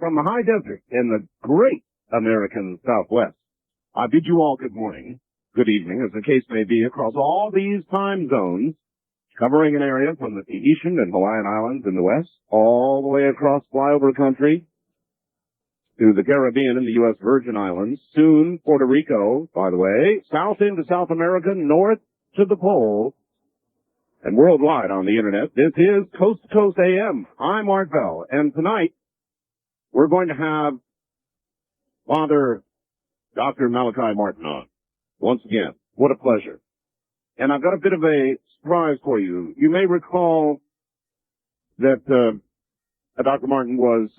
from the high desert in the great American Southwest. I bid you all good morning, good evening, as the case may be, across all these time zones, covering an area from the Tahitian and Hawaiian Islands in the west, all the way across flyover country to the Caribbean and the U.S. Virgin Islands, soon Puerto Rico, by the way, south into South America, north to the pole, and worldwide on the Internet. This is Coast to Coast AM. I'm Art Bell, and tonight we're going to have Father Dr. Malachi Martin on. Once again, what a pleasure. And I've got a bit of a surprise for you. You may recall that Dr. Martin was,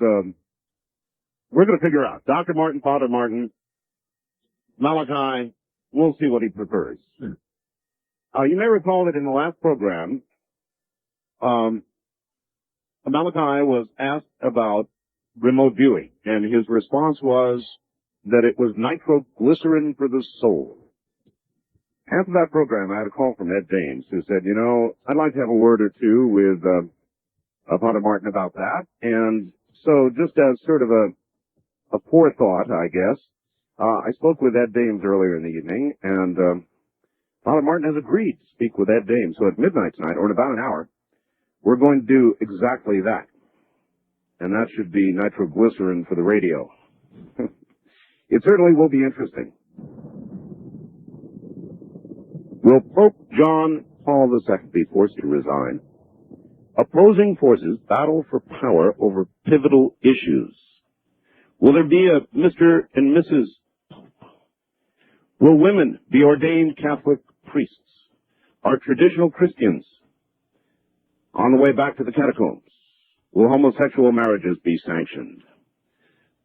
we're going to figure out. Dr. Martin, Father Martin, Malachi, we'll see what he prefers. You may recall that in the last program, Malachi was asked about remote viewing, and his response was that it was nitroglycerin for the soul. After that program, I had a call from Ed Dames, who said, you know, I'd like to have a word or two with Father Martin about that. And so just as sort of a forethought, I guess, I spoke with Ed Dames earlier in the evening, and Father Martin has agreed to speak with Ed Dames. So at midnight tonight, or in about an hour, we're going to do exactly that. And that should be nitroglycerin for the radio. It certainly will be interesting. Will Pope John Paul II be forced to resign? Opposing forces battle for power over pivotal issues. Will there be a Mr. and Mrs. Pope? Will women be ordained Catholic priests? Are traditional Christians on the way back to the catacombs? Will homosexual marriages be sanctioned?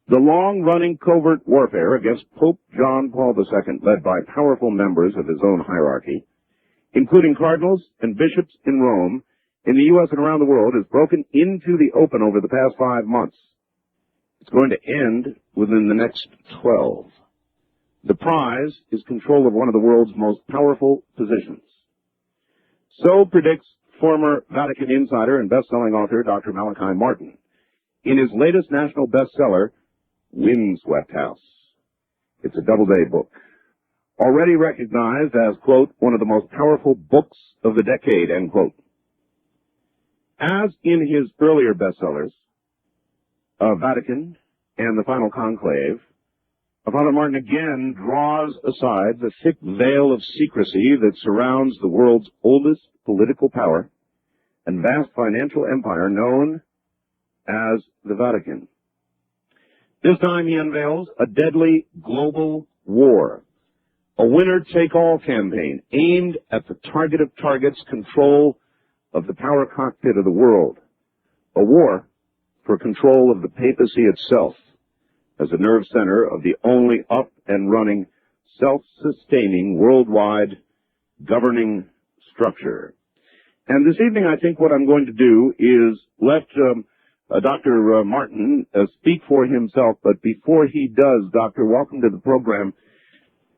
The long-running covert warfare against Pope John Paul II, led by powerful members of his own hierarchy, including cardinals and bishops in Rome, in the U.S. and around the world, has broken into the open over the past 5 months. It's going to end within the next 12. The prize is control of one of the world's most powerful positions. So predicts former Vatican insider and best-selling author Dr. Malachi Martin in his latest national bestseller, Windswept House. It's a double-day book, already recognized as, quote, one of the most powerful books of the decade, end quote. As in his earlier bestsellers, Vatican and the Final Conclave, Father Martin again draws aside the thick veil of secrecy that surrounds the world's oldest political power and vast financial empire known as the Vatican. This time he unveils a deadly global war, a winner-take-all campaign aimed at the target of targets, control of the power cockpit of the world, a war for control of the papacy itself as a nerve center of the only up-and-running, self-sustaining, worldwide governing structure. And this evening, I think what I'm going to do is let Dr. Martin speak for himself, but before he does, Doctor, welcome to the program.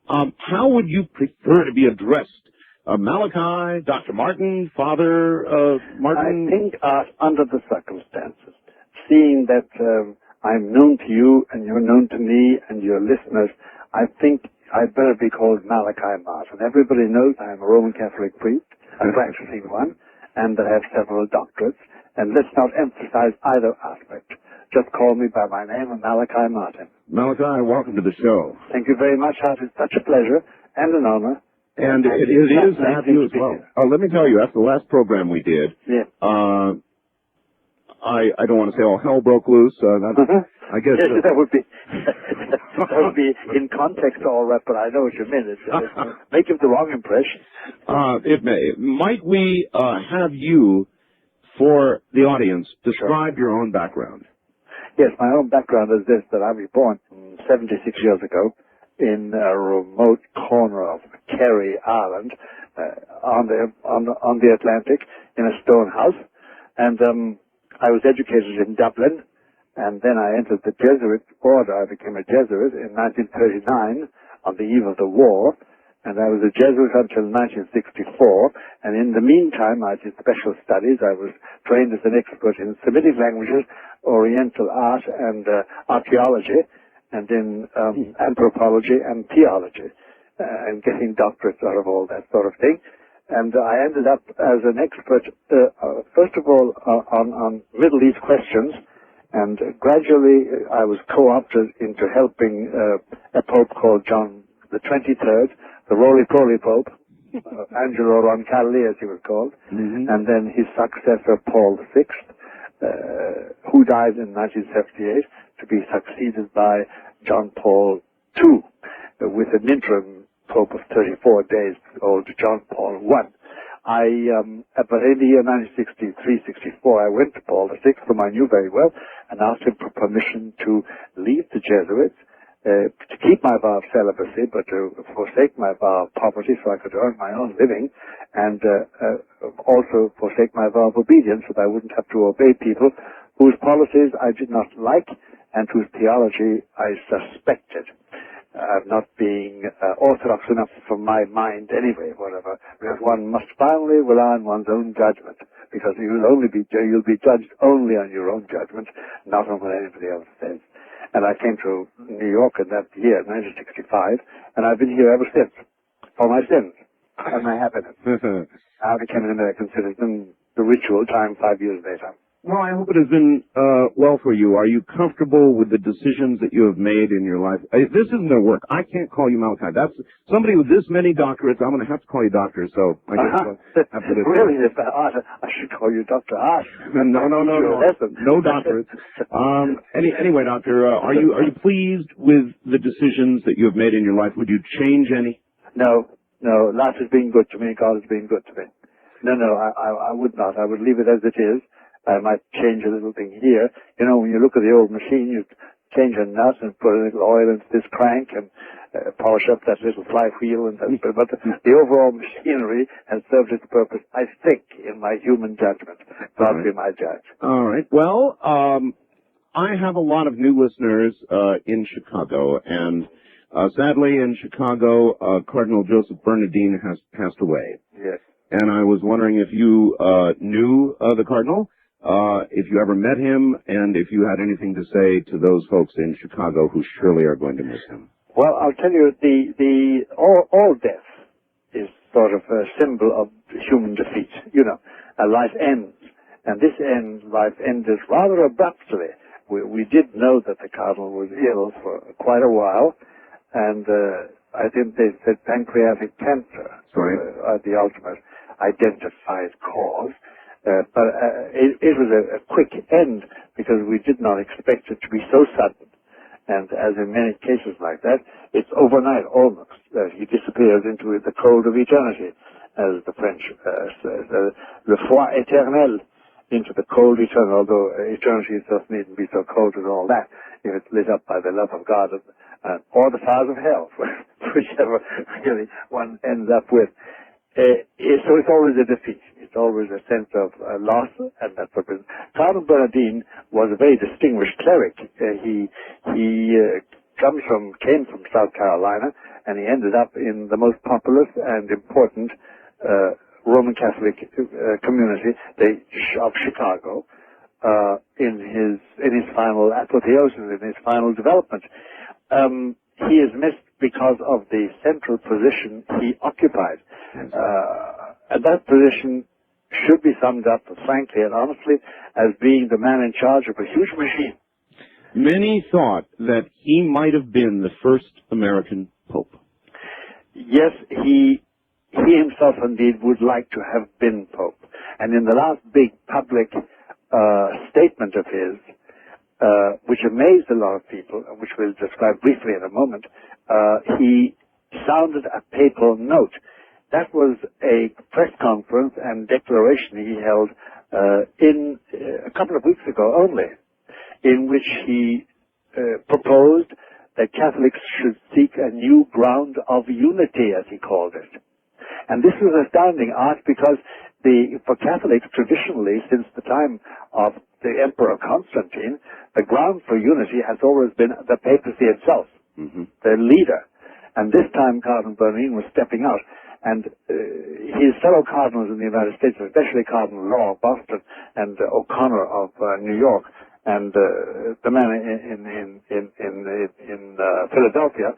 How would you prefer to be addressed? Malachi, Dr. Martin, Father Martin? I think under the circumstances, seeing that I'm known to you and you're known to me and your listeners, I think I'd better be called Malachi Martin. Everybody knows I'm a Roman Catholic priest, a practicing one, and I have several doctorates. And let's not emphasize either aspect. Just call me by my name, Malachi Martin. Malachi, welcome to the show. Thank you very much, Art. It's such a pleasure and an honor. And it is to have you as well. Let me tell you, after the last program we did, I don't want to say all hell broke loose. I guess yes, that would be in context all right, but I know what you mean. It may give the wrong impression. It may. Might we have you, for the audience, describe your own background? Yes, my own background is this: that I was born 76 years ago in a remote corner of Kerry, Ireland, on the Atlantic, in a stone house, and I was educated in Dublin, and then I entered the Jesuit order. I became a Jesuit in 1939 on the eve of the war, and I was a Jesuit until 1964, and in the meantime I did special studies. I was trained as an expert in Semitic languages, Oriental art, and archaeology, and in anthropology and theology, and getting doctorates out of all that sort of thing. And I ended up as an expert, first of all, on Middle East questions, and gradually I was co-opted into helping a pope called John the 23rd, the roly-poly pope, Angelo Roncalli, as he was called, and then his successor, Paul VI, who died in 1978, to be succeeded by John Paul II, with an interim pope of 34 days old, John Paul I. But in the year 1963-64, I went to Paul VI, whom I knew very well, and asked him for permission to leave the Jesuits, to keep my vow of celibacy, but to forsake my vow of poverty so I could earn my own living, and also forsake my vow of obedience so that I wouldn't have to obey people whose policies I did not like and whose theology I suspected not being orthodox enough for my mind anyway, whatever, because one must finally rely on one's own judgment, because you'll be judged only on your own judgment, not on what anybody else says. And I came to New York in that year, 1965, and I've been here ever since, for my sins and my happiness. I became an American citizen, the ritual time 5 years later. Well, I hope it has been well for you. Are you comfortable with the decisions that you have made in your life? This isn't their work. I can't call you Malachi. That's somebody with this many doctorates. I'm going to have to call you doctor, so I guess have to really, if I should call you Dr. Ash. No doctorates. Anyway, doctor, are you pleased with the decisions that you have made in your life? Would you change any? No. Life has been good to me. God has been good to me. No, I would not. I would leave it as it is. I might change a little thing here. You know, when you look at the old machine, you change a nut and put a little oil into this crank and polish up that little flywheel, and that, but the overall machinery has served its purpose, I think, in my human judgment. God be my judge. All right. Well, I have a lot of new listeners in Chicago, and sadly in Chicago, Cardinal Joseph Bernardine has passed away. Yes. And I was wondering if you knew the Cardinal, if you ever met him, and if you had anything to say to those folks in Chicago who surely are going to miss him. Well, I'll tell you, all death is sort of a symbol of human defeat. You know, a life ends, and this life ended rather abruptly. We did know that the Cardinal was ill for quite a while, and I think they said pancreatic cancer, the ultimate identified cause. But it was a quick end, because we did not expect it to be so sudden. And as in many cases like that, it's overnight almost. He disappears into the cold of eternity, as the French says, le froid éternel, into the cold eternal, although eternity itself needn't be so cold as all that, if it's lit up by the love of God, or the fires of hell, whichever really one ends up with. So it's always a defeat. It's always a sense of loss, and that's what Cardinal Bernardine was a very distinguished cleric. He came from South Carolina, and he ended up in the most populous and important Roman Catholic community of Chicago in his final apotheosis, in his final development. He is missed because of the central position he occupied. And that position should be summed up, frankly and honestly, as being the man in charge of a huge machine. Many thought that he might have been the first American Pope. Yes, he himself indeed would like to have been Pope. And in the last big public statement of his, which amazed a lot of people, which we'll describe briefly in a moment, he sounded a papal note. That was a press conference and declaration he held in a couple of weeks ago only, in which he proposed that Catholics should seek a new ground of unity, as he called it. And this was astounding, Art, because for Catholics, traditionally, since the time of the Emperor Constantine, the ground for unity has always been the papacy itself, the leader. And this time Cardinal Bernardin was stepping out. And his fellow cardinals in the United States, especially Cardinal Law of Boston and O'Connor of New York, and the man in Philadelphia,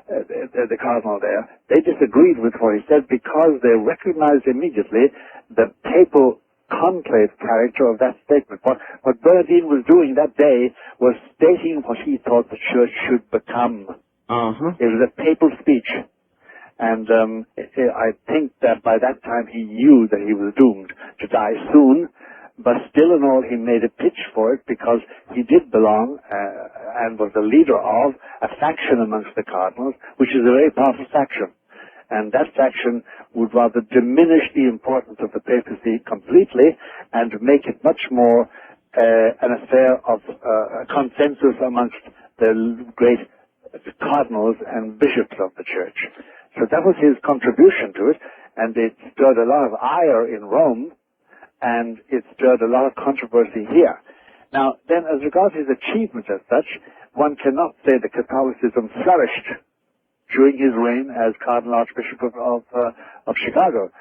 the cardinal there, they disagreed with what he said because they recognized immediately the papal conclave character of that statement. What Bernardin was doing that day was stating what he thought the church should become. It was a papal speech. And I think that by that time he knew that he was doomed to die soon, but still and all he made a pitch for it because he did belong and was the leader of a faction amongst the cardinals, which is a very powerful faction. And that faction would rather diminish the importance of the papacy completely and make it much more an affair of consensus amongst the great cardinals and bishops of the church. So that was his contribution to it, and it stirred a lot of ire in Rome, and it stirred a lot of controversy here. Now, then, as regards his achievements as such, one cannot say that Catholicism flourished during his reign as Cardinal Archbishop of Chicago.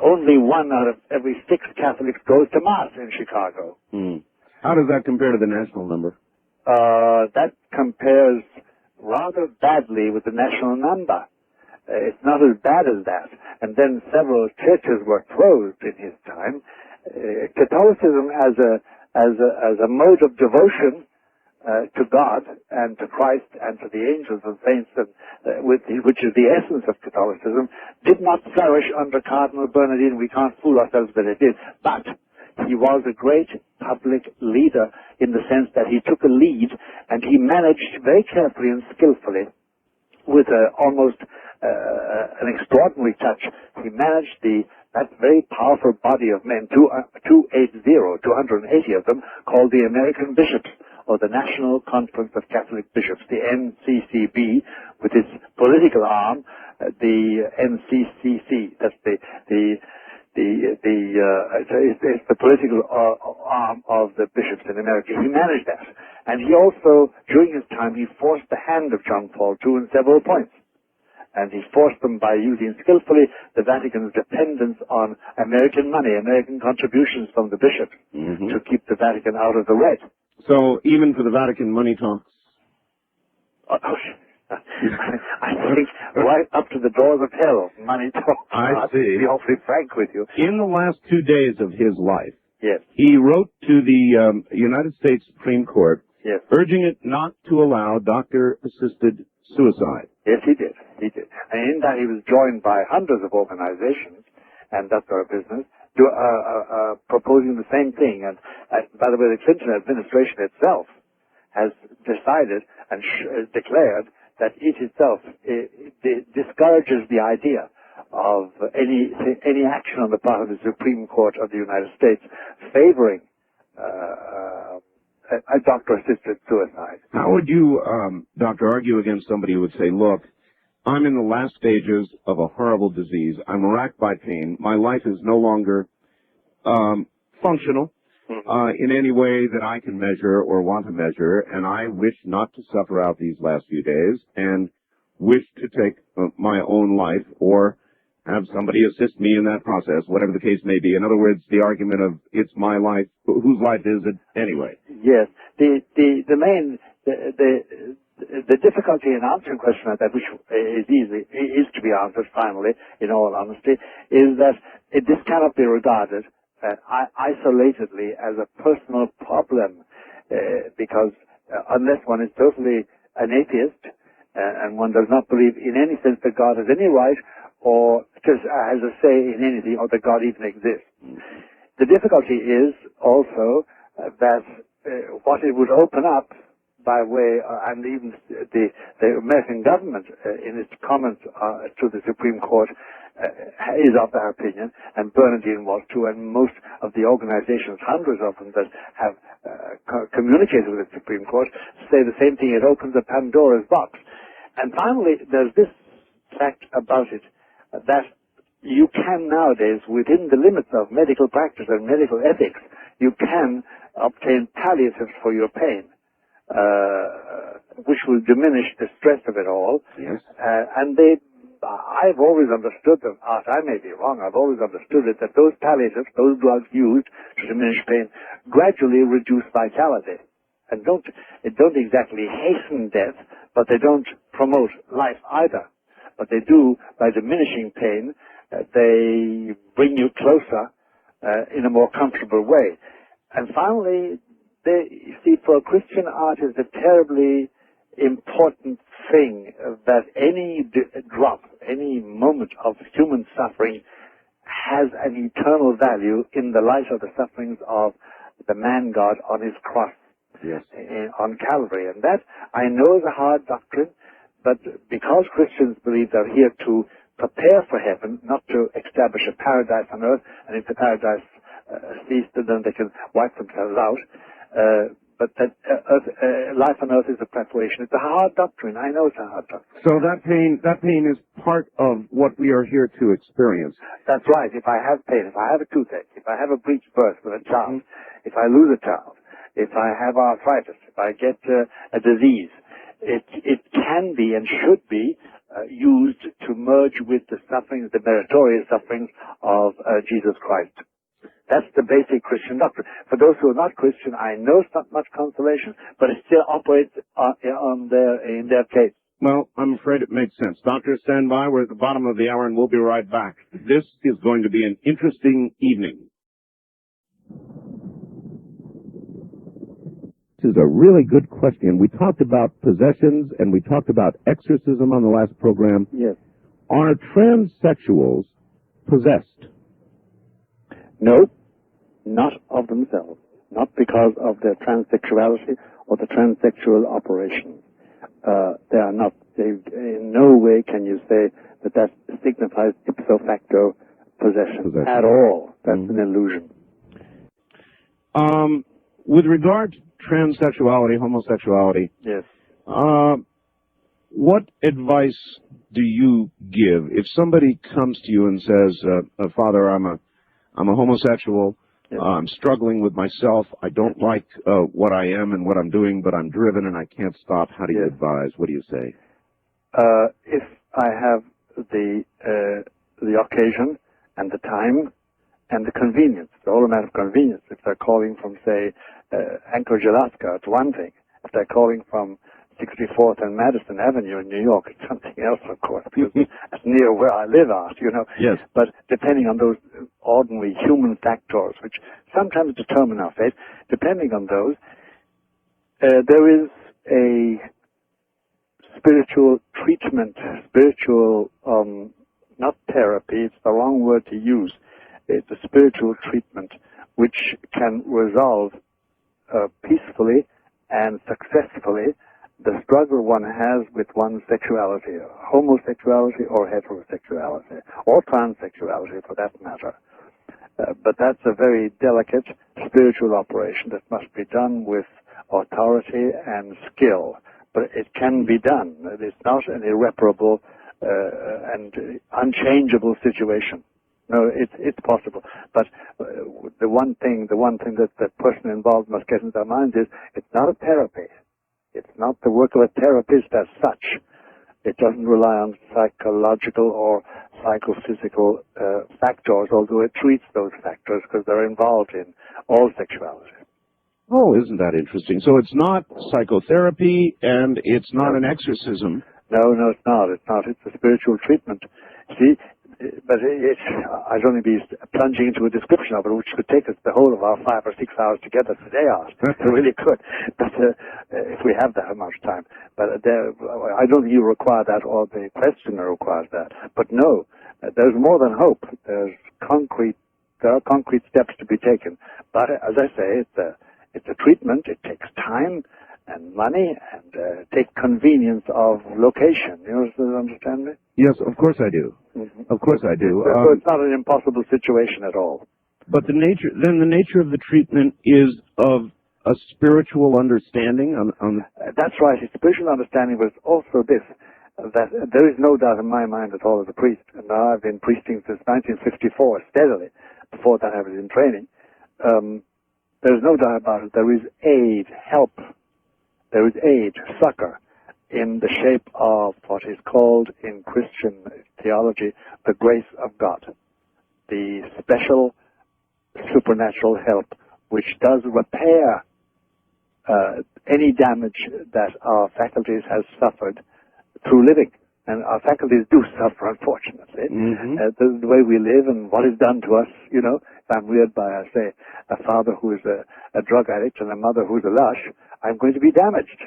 Only 1 out of every 6 Catholics goes to Mass in Chicago. How does that compare to the national number? That compares rather badly with the national number. It's not as bad as that. And then several churches were closed in his time. Catholicism as a mode of devotion to God and to Christ and to the angels and saints, which is the essence of Catholicism, did not flourish under Cardinal Bernardin. We can't fool ourselves that it did. But he was a great public leader in the sense that he took a lead and he managed very carefully and skillfully with almost an extraordinary touch. He managed that very powerful body of men, 280 of them, called the American Bishops, or the National Conference of Catholic Bishops, the NCCB, with its political arm, the NCCC. That's it's the political arm of the bishops in America. He managed that. And he also, during his time, he forced the hand of John Paul II in several points. And he forced them by using skillfully the Vatican's dependence on American money, American contributions from the bishops, to keep the Vatican out of the red. So even for the Vatican money talks? I think right up to the doors of hell, money talks. I see. To be awfully frank with you. In the last 2 days of his life, yes, he wrote to the United States Supreme Court, yes, urging it not to allow doctor-assisted suicide. Yes, he did. He did. And in that he was joined by hundreds of organizations and that sort of business proposing the same thing. And by the way, the Clinton administration itself has decided and declared that it itself discourages the idea of any action on the part of the Supreme Court of the United States favoring a doctor-assisted suicide. How would you, Doctor, argue against somebody who would say, look, I'm in the last stages of a horrible disease. I'm racked by pain. My life is no longer functional in any way that I can measure or want to measure, and I wish not to suffer out these last few days and wish to take my own life or have somebody assist me in that process, whatever the case may be. In other words, the argument of it's my life, whose life is it anyway? Yes. The difficulty in answering a question like that, which is to be answered finally, in all honesty, is that this cannot be regarded isolatedly as a personal problem, because unless one is totally an atheist and one does not believe in any sense that God has any right or just has a say in anything or that God even exists. The difficulty is also that what it would open up by way, and even the American government in its comments to the Supreme Court is of that opinion, and Bernardin was too, and most of the organizations, hundreds of them that have communicated with the Supreme Court, say the same thing. It opens a Pandora's box. And finally, there's this fact about it, that you can nowadays, within the limits of medical practice and medical ethics, you can obtain palliatives for your pain. which will diminish the stress of it all. Yes. And I've always understood them. I may be wrong. I've always understood it that those palliatives, those drugs used to diminish pain, gradually reduce vitality, and don't exactly hasten death, but they don't promote life either. But they do, by diminishing pain, they bring you closer in a more comfortable way. And finally, you see, for a Christian, art is a terribly important thing that any drop, any moment of human suffering has an eternal value in the light of the sufferings of the man-God on his cross. Yes. On Calvary. And that, I know, is a hard doctrine, but because Christians believe they're here to prepare for heaven, not to establish a paradise on earth, and if the paradise ceased, then they can wipe themselves out. But that life on earth is a preparation. It's a hard doctrine. I know it's a hard doctrine. So that pain is part of what we are here to experience. That's right. If I have pain, if I have a toothache, if I have a breech burst with a child, if I lose a child, if I have arthritis, if I get a disease, it can be and should be used to merge with the sufferings, the meritorious sufferings of Jesus Christ. That's the basic Christian doctrine. For those who are not Christian, I know it's not much consolation, but it still operates in their case. Well, I'm afraid it makes sense. Doctors, stand by. We're at the bottom of the hour, and we'll be right back. This is going to be an interesting evening. This is a really good question. We talked about possessions, and we talked about exorcism on the last program. Yes. Are transsexuals possessed? No, not of themselves. Not because of their transsexuality or the transsexual operation. They are not. In no way can you say that signifies ipso facto possession at all. That's an illusion. With regard to transsexuality, homosexuality, yes. What advice do you give if somebody comes to you and says, "Father, I'm a homosexual. Yes. I'm struggling with myself. I don't like what I am and what I'm doing, but I'm driven and I can't stop." How do you advise? What do you say? If I have the occasion and the time and the convenience, it's all a matter of convenience. If they're calling from, say, Anchorage, Alaska, it's one thing. If they're calling from 64th and Madison Avenue in New York, it's something else, of course, because it's near where I live out, you know. Yes. But depending on those ordinary human factors, which sometimes determine our fate, depending on those, there is a spiritual treatment, not therapy, it's the wrong word to use. It's a spiritual treatment which can resolve peacefully and successfully the struggle one has with one's sexuality, homosexuality or heterosexuality, or transsexuality for that matter. But that's a very delicate spiritual operation that must be done with authority and skill. But it can be done. It's not an irreparable and unchangeable situation. No, it's possible. But the one thing that the person involved must get into their mind is it's not a therapy. It's not the work of a therapist as such. It doesn't rely on psychological or psychophysical factors, although it treats those factors because they're involved in all sexuality. Oh, isn't that interesting? So it's not psychotherapy and it's not an exorcism. No, it's not. It's not. It's a spiritual treatment. See, but I'd only be plunging into a description of it, which could take us the whole of our 5 or 6 hours together today, Art. It really could. But if we have that much time. But I don't think you require that, or the questioner requires that. But no, there's more than hope. There are concrete steps to be taken. But as I say, it's a treatment. It takes time and money and take convenience of location. You understand me? Yes, of course I do. Mm-hmm. Of course I do. So it's not an impossible situation at all. But the nature of the treatment is of a spiritual understanding. That's right. It's spiritual understanding, but it's also this, that there is no doubt in my mind at all as a priest, and now I've been priesting since 1954 steadily. Before that I was in training. There's no doubt about it. There is aid, help. There is aid, succor, in the shape of what is called in Christian theology the grace of God, the special supernatural help which does repair any damage that our faculties have suffered through living. And our faculties do suffer, unfortunately. The way we live and what is done to us, you know. If I'm reared by, say, a father who is a drug addict and a mother who is a lush, I'm going to be damaged.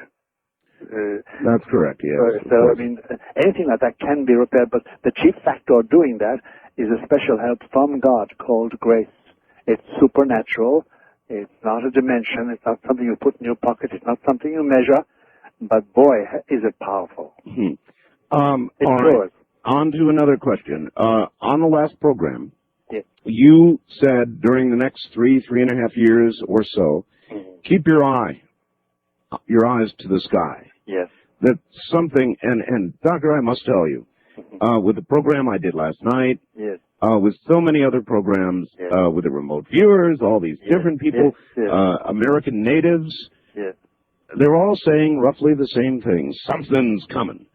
That's correct, yes. So I mean, anything like that can be repaired, but the chief factor doing that is a special help from God called grace. It's supernatural. It's not a dimension. It's not something you put in your pocket. It's not something you measure. But boy, is it powerful. All right. On to another question. On the last program, yes, you said during the next 3.5 years or so, keep your eyes to the sky. Yes. That's something, and Doctor, I must tell you, with the program I did last night, yes, with so many other programs, yes, with the remote viewers, all these different people, yes, American natives, yes, they're all saying roughly the same thing. Something's coming.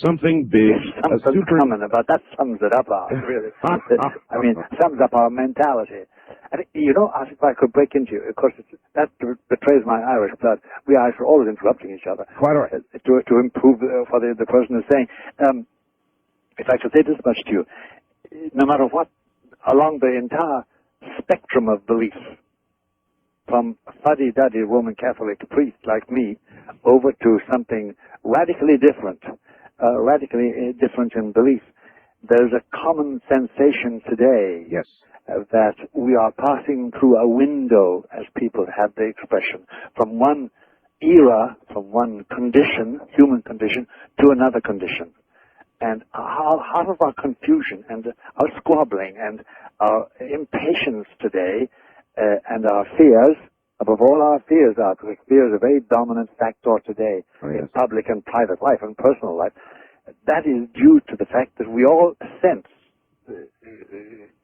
Something big. Something's coming about that sums it up, really. I mean, sums up our mentality. And, you know, if I could break into you, of course, that betrays my Irish blood. We Irish are always interrupting each other. Quite all right. To improve what the person is saying. If I could say this much to you, no matter what, along the entire spectrum of belief, from fuddy-duddy Roman Catholic priest like me, over to something radically different in belief, there's a common sensation today. Yes. That we are passing through a window, as people have the expression, from one era, from one condition, human condition, to another condition. And half of our confusion and our squabbling and our impatience today and our fears, above all our fears, because fear is a very dominant factor today in public and private life and personal life, that is due to the fact that we all sense,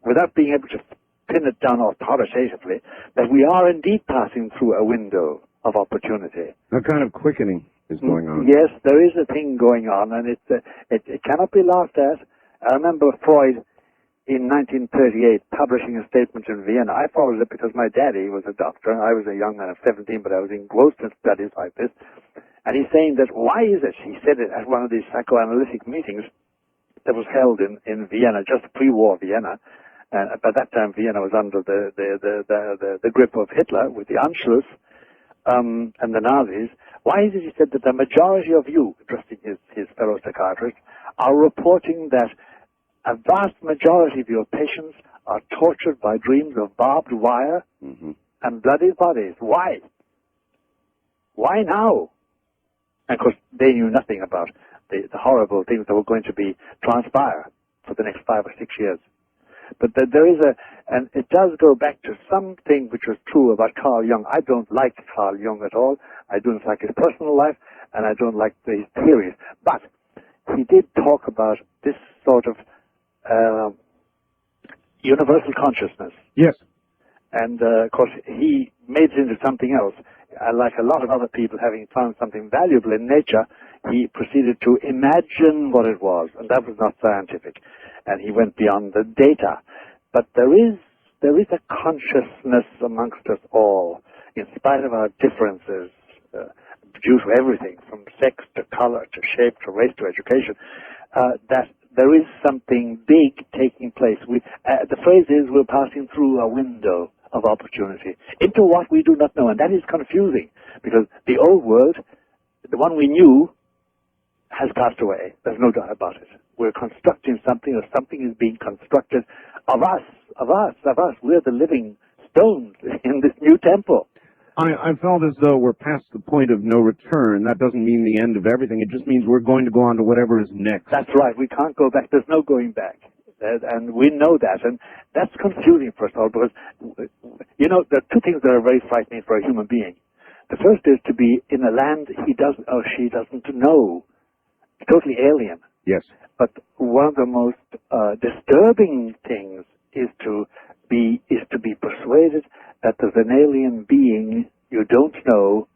without being able to pin it down authoritatively, that we are indeed passing through a window of opportunity. A kind of quickening is going on. Yes, there is a thing going on, and it cannot be laughed at. I remember Freud in 1938 publishing a statement in Vienna. I followed it because my daddy was a doctor. I was a young man of 17, but I was engrossed in studies like this. And he's saying that, why is it, he said it at one of these psychoanalytic meetings that was held in Vienna, just pre-war Vienna. And by that time, Vienna was under the grip of Hitler with the Anschluss and the Nazis. Why is it, he said, that the majority of you, addressing his fellow psychiatrists, are reporting that a vast majority of your patients are tortured by dreams of barbed wire and bloody bodies. Why? Why now? And of course, they knew nothing about the horrible things that were going to be transpire for the next 5 or 6 years. But there is and it does go back to something which was true about Carl Jung. I don't like Carl Jung at all. I don't like his personal life, and I don't like his theories. But he did talk about this sort of universal consciousness. Yes. And, of course, he made it into something else. Like a lot of other people, having found something valuable in nature, he proceeded to imagine what it was, and that was not scientific. And he went beyond the data. But there is a consciousness amongst us all, in spite of our differences, due to everything, from sex to color to shape to race to education, that there is something big taking place. The phrase is, we're passing through a window of opportunity into what we do not know, and that is confusing, because the old world, the one we knew, has passed away. There's no doubt about it. We're constructing something, or something is being constructed of us. We're the living stones in this new temple. I felt as though we're past the point of no return. That doesn't mean the end of everything. It just means we're going to go on to whatever is next. That's right. We can't go back. There's no going back. And we know that. And that's confusing for us all, because, you know, there are two things that are very frightening for a human being. The first is to be in a land he doesn't or she doesn't know. Totally alien. Yes. But one of the most disturbing things is to be persuaded that there's an alien being you don't know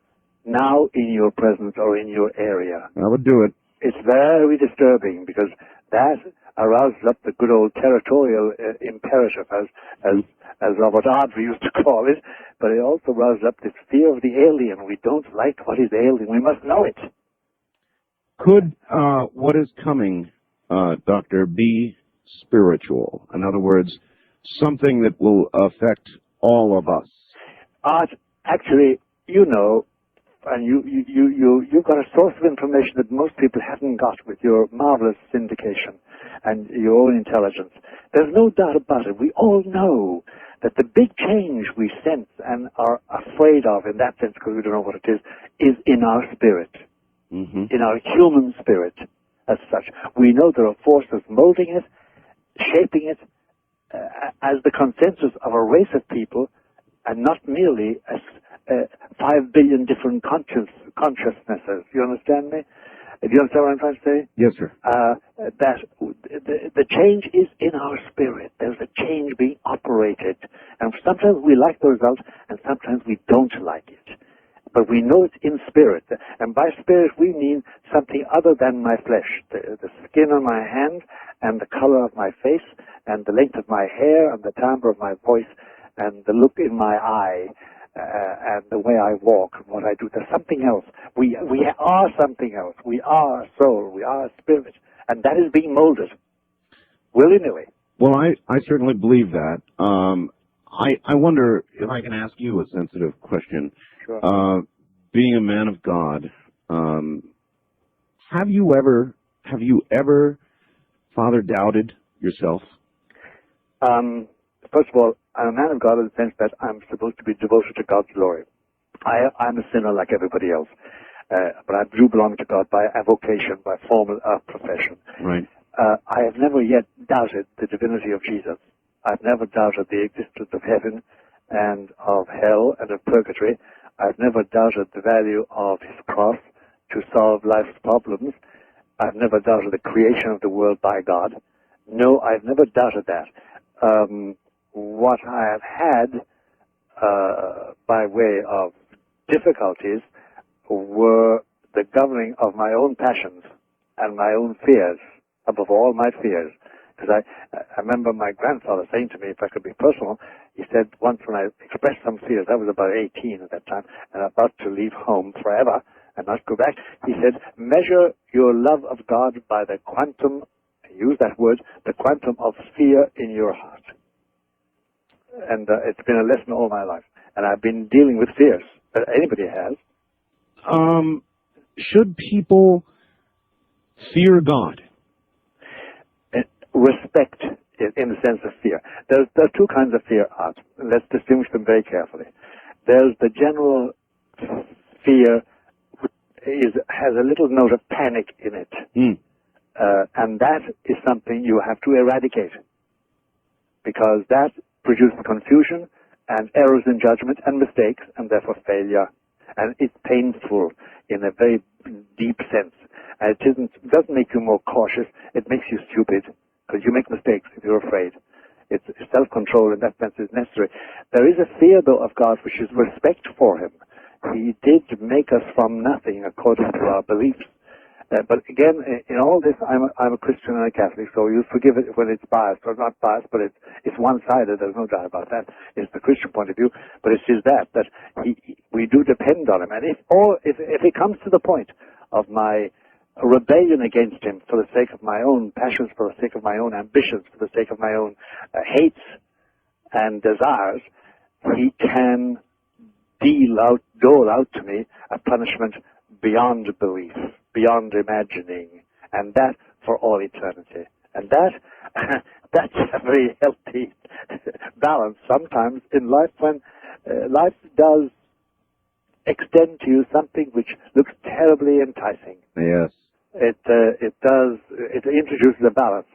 now in your presence or in your area. I would do it. It's very disturbing because that arouses up the good old territorial imperative, as Robert Ardrey used to call it, but it also rouses up this fear of the alien. We don't like what is alien. We must know it. Could what is coming, Doctor, be spiritual? In other words, something that will affect all of us? Art, actually, you know, and you've got a source of information that most people haven't got with your marvelous syndication and your own intelligence. There's no doubt about it. We all know that the big change we sense and are afraid of in that sense, because we don't know what it is in our spirit, in our human spirit as such. We know there are forces molding it, shaping it as the consensus of a race of people, and not merely as 5 billion different consciousnesses. You understand me? Do you understand what I'm trying to say? Yes, sir. That the change is in our spirit. There's a change being operated. And sometimes we like the result, and sometimes we don't like it. But we know it's in spirit. And by spirit, we mean something other than my flesh. The skin on my hand, and the color of my face, and the length of my hair, and the timbre of my voice, and the look in my eye, and the way I walk, and what I do. There's something else. We are something else. We are a soul. We are a spirit. And that is being molded, willy-nilly. Well, I certainly believe that. I wonder if I can ask you a sensitive question. Sure. Being a man of God, have you ever, Father, doubted yourself? First of all, I'm a man of God in the sense that I'm supposed to be devoted to God's glory. I'm a sinner like everybody else, but I do belong to God by avocation, by formal profession. Right. I have never yet doubted the divinity of Jesus. I've never doubted the existence of heaven and of hell and of purgatory. I've never doubted the value of his cross to solve life's problems. I've never doubted the creation of the world by God. No, I've never doubted that. What I have had by way of difficulties were the governing of my own passions and my own fears, above all my fears. Because I remember my grandfather saying to me, if I could be personal, he said once when I expressed some fears, I was about 18 at that time, and about to leave home forever and not go back, he said, measure your love of God by the quantum, use that word, the quantum of fear in your heart. And it's been a lesson all my life. And I've been dealing with fears. Anybody has. Should people fear God? Respect in the sense of fear. There are two kinds of fear, Art. Let's distinguish them very carefully. There's the general fear has a little note of panic in it. And that is something you have to eradicate. Because that produces confusion and errors in judgment and mistakes and therefore failure. And it's painful in a very deep sense. And it doesn't make you more cautious, it makes you stupid. Because you make mistakes if you're afraid. It's self-control in that sense is necessary. There is a fear, though, of God, which is respect for him. He did make us from nothing according to our beliefs. But again, in all this, I'm a Christian and a Catholic, so you'll forgive it when it's biased, or not biased, but it's one-sided, there's no doubt about that. It's the Christian point of view, but it is that we do depend on him. And if it comes to the point of my rebellion against him for the sake of my own passions, for the sake of my own ambitions, for the sake of my own hates and desires, he can dole out to me a punishment beyond belief, beyond imagining, and that for all eternity. And that's a very healthy balance sometimes in life when life does extend to you something which looks terribly enticing. Yes. It introduces a balance.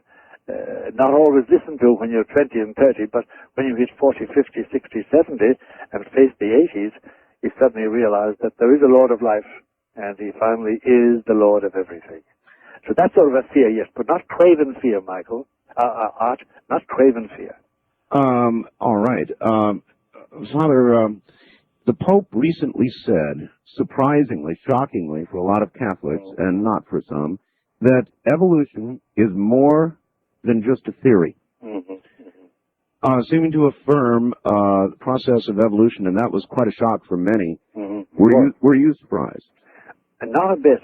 Not always listened to when you're 20 and 30, but when you hit 40, 50, 60, 70 and face the 80s, you suddenly realize that there is a Lord of life, and he finally is the Lord of everything. So that's sort of a fear, yes, but not craven fear, Michael. Art, not craven fear. All right. Father, The Pope recently said, surprisingly, shockingly for a lot of Catholics, and not for some, that evolution is more than just a theory. Seeming to affirm the process of evolution, and that was quite a shock for many. Were you surprised? Not a bit.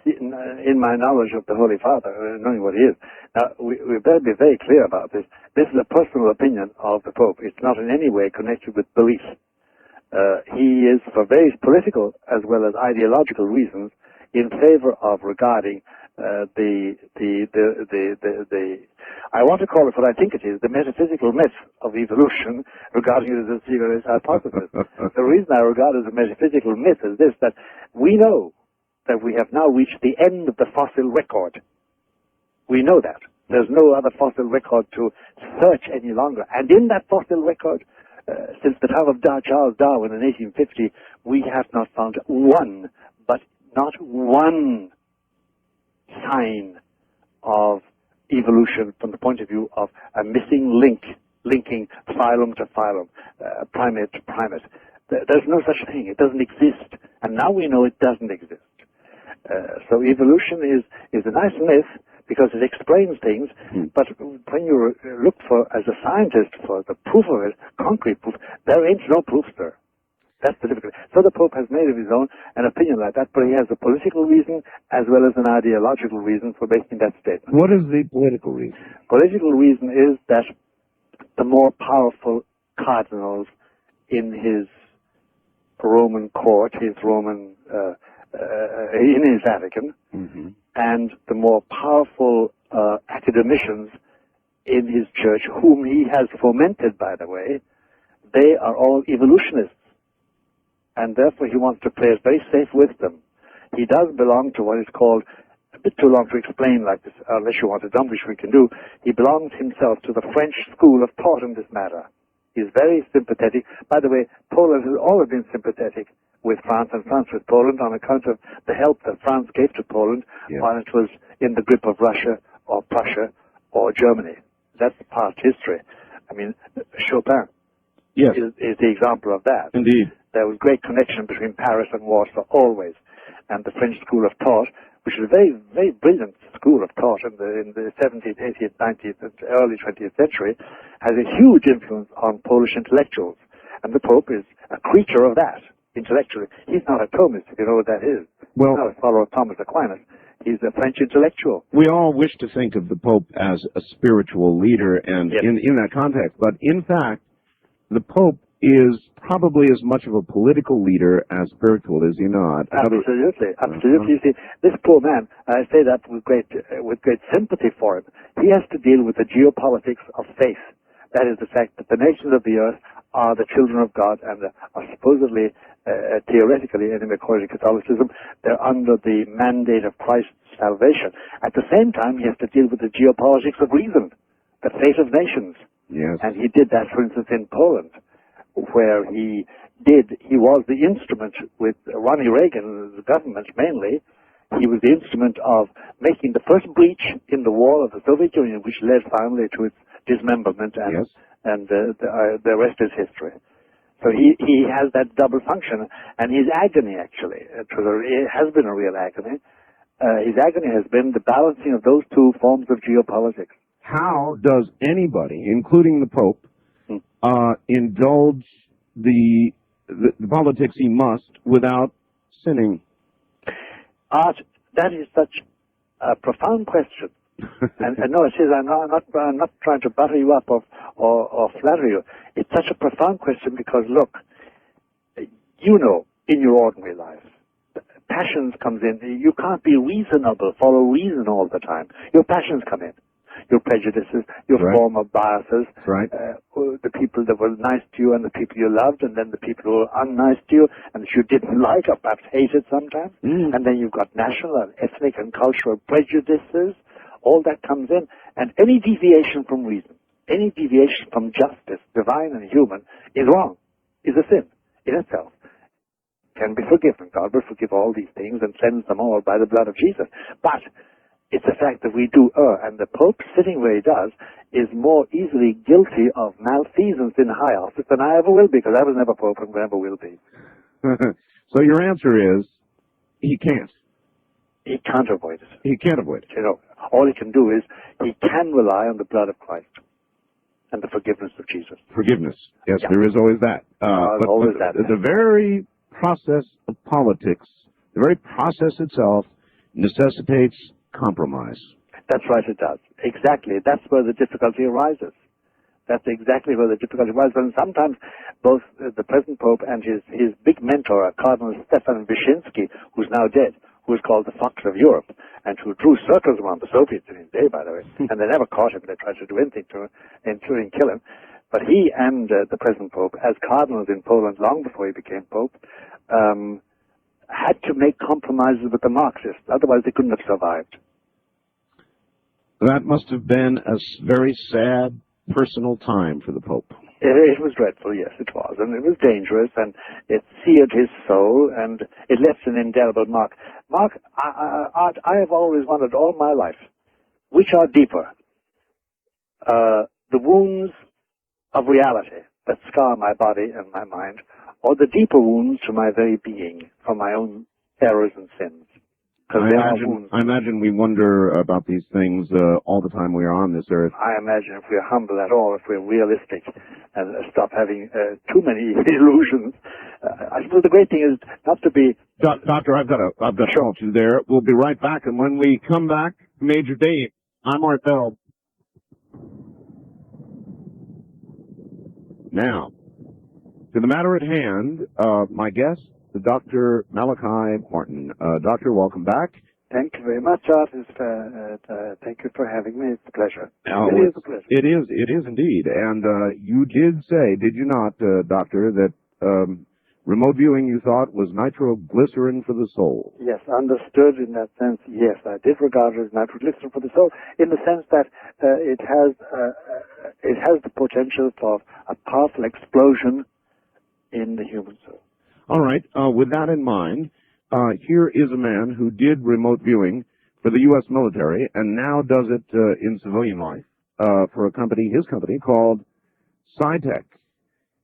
In my knowledge of the Holy Father, knowing what he is. Now, we better be very clear about this. This is a personal opinion of the Pope. It's not in any way connected with belief. He is, for various political as well as ideological reasons, in favor of regarding I want to call it what I think it is, the metaphysical myth of evolution regarding it as a serious hypothesis. The reason I regard it as a metaphysical myth is this, that we know that we have now reached the end of the fossil record. We know that. There's no other fossil record to search any longer. And in that fossil record, since the time of Charles Darwin in 1850, we have not found one, but not one sign of evolution from the point of view of a missing link, linking phylum to phylum, primate to primate. There's no such thing. It doesn't exist. And now we know it doesn't exist. So evolution is a nice myth because it explains things, but when you look for, as a scientist, for the proof of it, concrete proof, there ain't no proof there. That's the difficulty. So the Pope has made of his own an opinion like that, but he has a political reason as well as an ideological reason for making that statement. What is the political reason? Political reason is that the more powerful cardinals in his Roman court, his Roman, in his Vatican, and the more powerful academicians in his church, whom he has fomented, by the way, they are all evolutionists. And therefore he wants to play it very safe with them. He does belong to what is called, a bit too long to explain like this, unless you want to dump, which we can do. He belongs himself to the French school of thought in this matter. He's very sympathetic. By the way, Poland has always been sympathetic with France and France with Poland on account of the help that France gave to Poland while it was in the grip of Russia or Prussia or Germany. That's past history. I mean, Chopin is the example of that. Indeed. There was great connection between Paris and Warsaw always. And the French school of thought, which is a very, very brilliant school of thought in the 17th, 18th, 19th, and early 20th century, has a huge influence on Polish intellectuals. And the Pope is a creature of that, intellectually. He's not a Thomist, if you know what that is. Well, he's not a follower of Thomas Aquinas. He's a French intellectual. We all wish to think of the Pope as a spiritual leader and in that context. But in fact, the Pope is probably as much of a political leader as spiritual, is he not? Absolutely, absolutely. You see, this poor man, I say that with great sympathy for him, he has to deal with the geopolitics of faith. That is the fact that the nations of the earth are the children of God and are supposedly, theoretically, anyway, according to Catholicism, they're under the mandate of Christ's salvation. At the same time, he has to deal with the geopolitics of reason, the fate of nations. Yes. And he did that, for instance, in Poland, where he was the instrument with Ronnie Reagan's government mainly. He was the instrument of making the first breach in the wall of the Soviet Union, which led finally to its dismemberment, and the rest is history. So he has that double function, and his agony, actually, it has been a real agony. His agony has been the balancing of those two forms of geopolitics. How does anybody, including the Pope, indulge the politics he must without sinning? Art, that is such a profound question. and no, it is. I'm not trying to butter you up or flatter you. It's such a profound question because, look, you know, in your ordinary life, passions comes in. You can't be reasonable, follow reason all the time. Your passions come in. Your prejudices, your former biases, the people that were nice to you and the people you loved, and then the people who were unnice to you and that you didn't like or perhaps hated sometimes. And then you've got national and ethnic and cultural prejudices. All that comes in. And any deviation from reason, any deviation from justice, divine and human, is wrong, is a sin in itself. Can be forgiven. God will forgive all these things and cleanse them all by the blood of Jesus. But It's the fact that we do err, and the Pope, sitting where he does, is more easily guilty of malfeasance in high office than I ever will be, because I was never Pope and never will be. So your answer is, he can't. He can't avoid it. He can't avoid it. You know, all he can do is, he can rely on the blood of Christ and the forgiveness of Jesus. Forgiveness. Yes, Yeah. there is always that. Always that. The very process of politics, the very process itself, necessitates compromise. That's right, it does. Exactly. That's where the difficulty arises. That's exactly where the difficulty arises. And sometimes both the present Pope and his big mentor, Cardinal Stefan Wyszynski, who's now dead, who was called the Fox of Europe, and who drew circles around the Soviets in his day, by the way, and they never caught him. They tried to do anything to him, including kill him. But he and the present Pope, as cardinals in Poland long before he became Pope, had to make compromises with the Marxists. Otherwise, they couldn't have survived. That must have been a very sad personal time for the Pope. It was dreadful, yes, it was. And it was dangerous, and it seared his soul, and it left an indelible mark. Mark, I have always wondered all my life, which are deeper? The wounds of reality that scar my body and my mind, or the deeper wounds to my very being from my own errors and sins? I imagine we wonder about these things all the time we are on this earth. I imagine if we're humble at all, if we're realistic, and stop having too many illusions. I suppose the great thing is not to be... Doctor, I've got to hold you there. We'll be right back, and when we come back, Major Dave, I'm Art Bell. Now, to the matter at hand, my guest, Dr. Malachi Martin. Doctor, welcome back. Thank you very much, Art. Thank you for having me. It's a pleasure. It is a pleasure. It is indeed. And you did say, did you not, Doctor, that remote viewing, you thought, was nitroglycerin for the soul? Yes, understood in that sense. Yes, I did regard it as nitroglycerin for the soul, in the sense that it has the potential for a powerful explosion in the human soul. All right. With that in mind, here is a man who did remote viewing for the U.S. military and now does it in civilian life for a company, his company, called SciTech.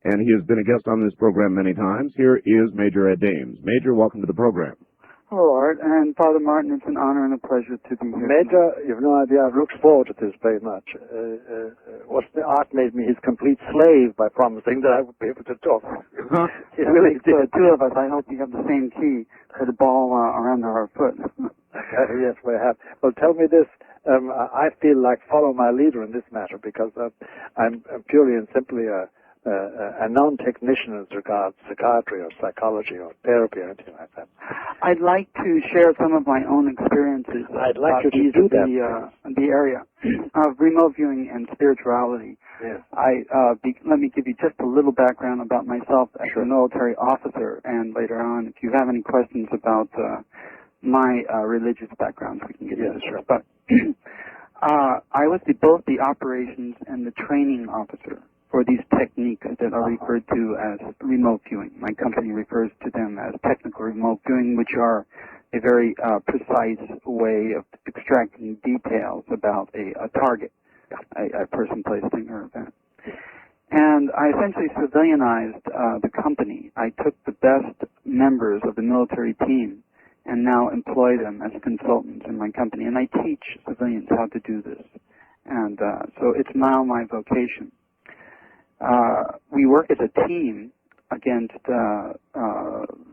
And he has been a guest on this program many times. Here is Major Ed Dames. Major, welcome to the program. Hello, Art, and Father Martin, it's an honor and a pleasure to be here. Major, you've no idea, I've looked forward to this very much. Art made me his complete slave by promising that I would be able to talk. He really did. The two of us, I hope you have the same key for the ball around our foot. Yes, we have. Well, tell me this. I feel like follow my leader in this matter because I'm purely and simply a non-technician as regards psychiatry or psychology or therapy or anything like that. I'd like to share some of my own experiences. I'd like you to do that. The area of remote viewing and spirituality. Yes. Let me give you just a little background about myself as a military officer, and later on, if you have any questions about my religious background, we can get into sure. But I was both the operations and the training officer for these techniques that are referred to as remote viewing. My company refers to them as technical remote viewing, which are a very precise way of extracting details about a target, a person, place, thing, or event. And I essentially civilianized the company. I took the best members of the military team and now employ them as consultants in my company. And I teach civilians how to do this. And so it's now my vocation. We work as a team against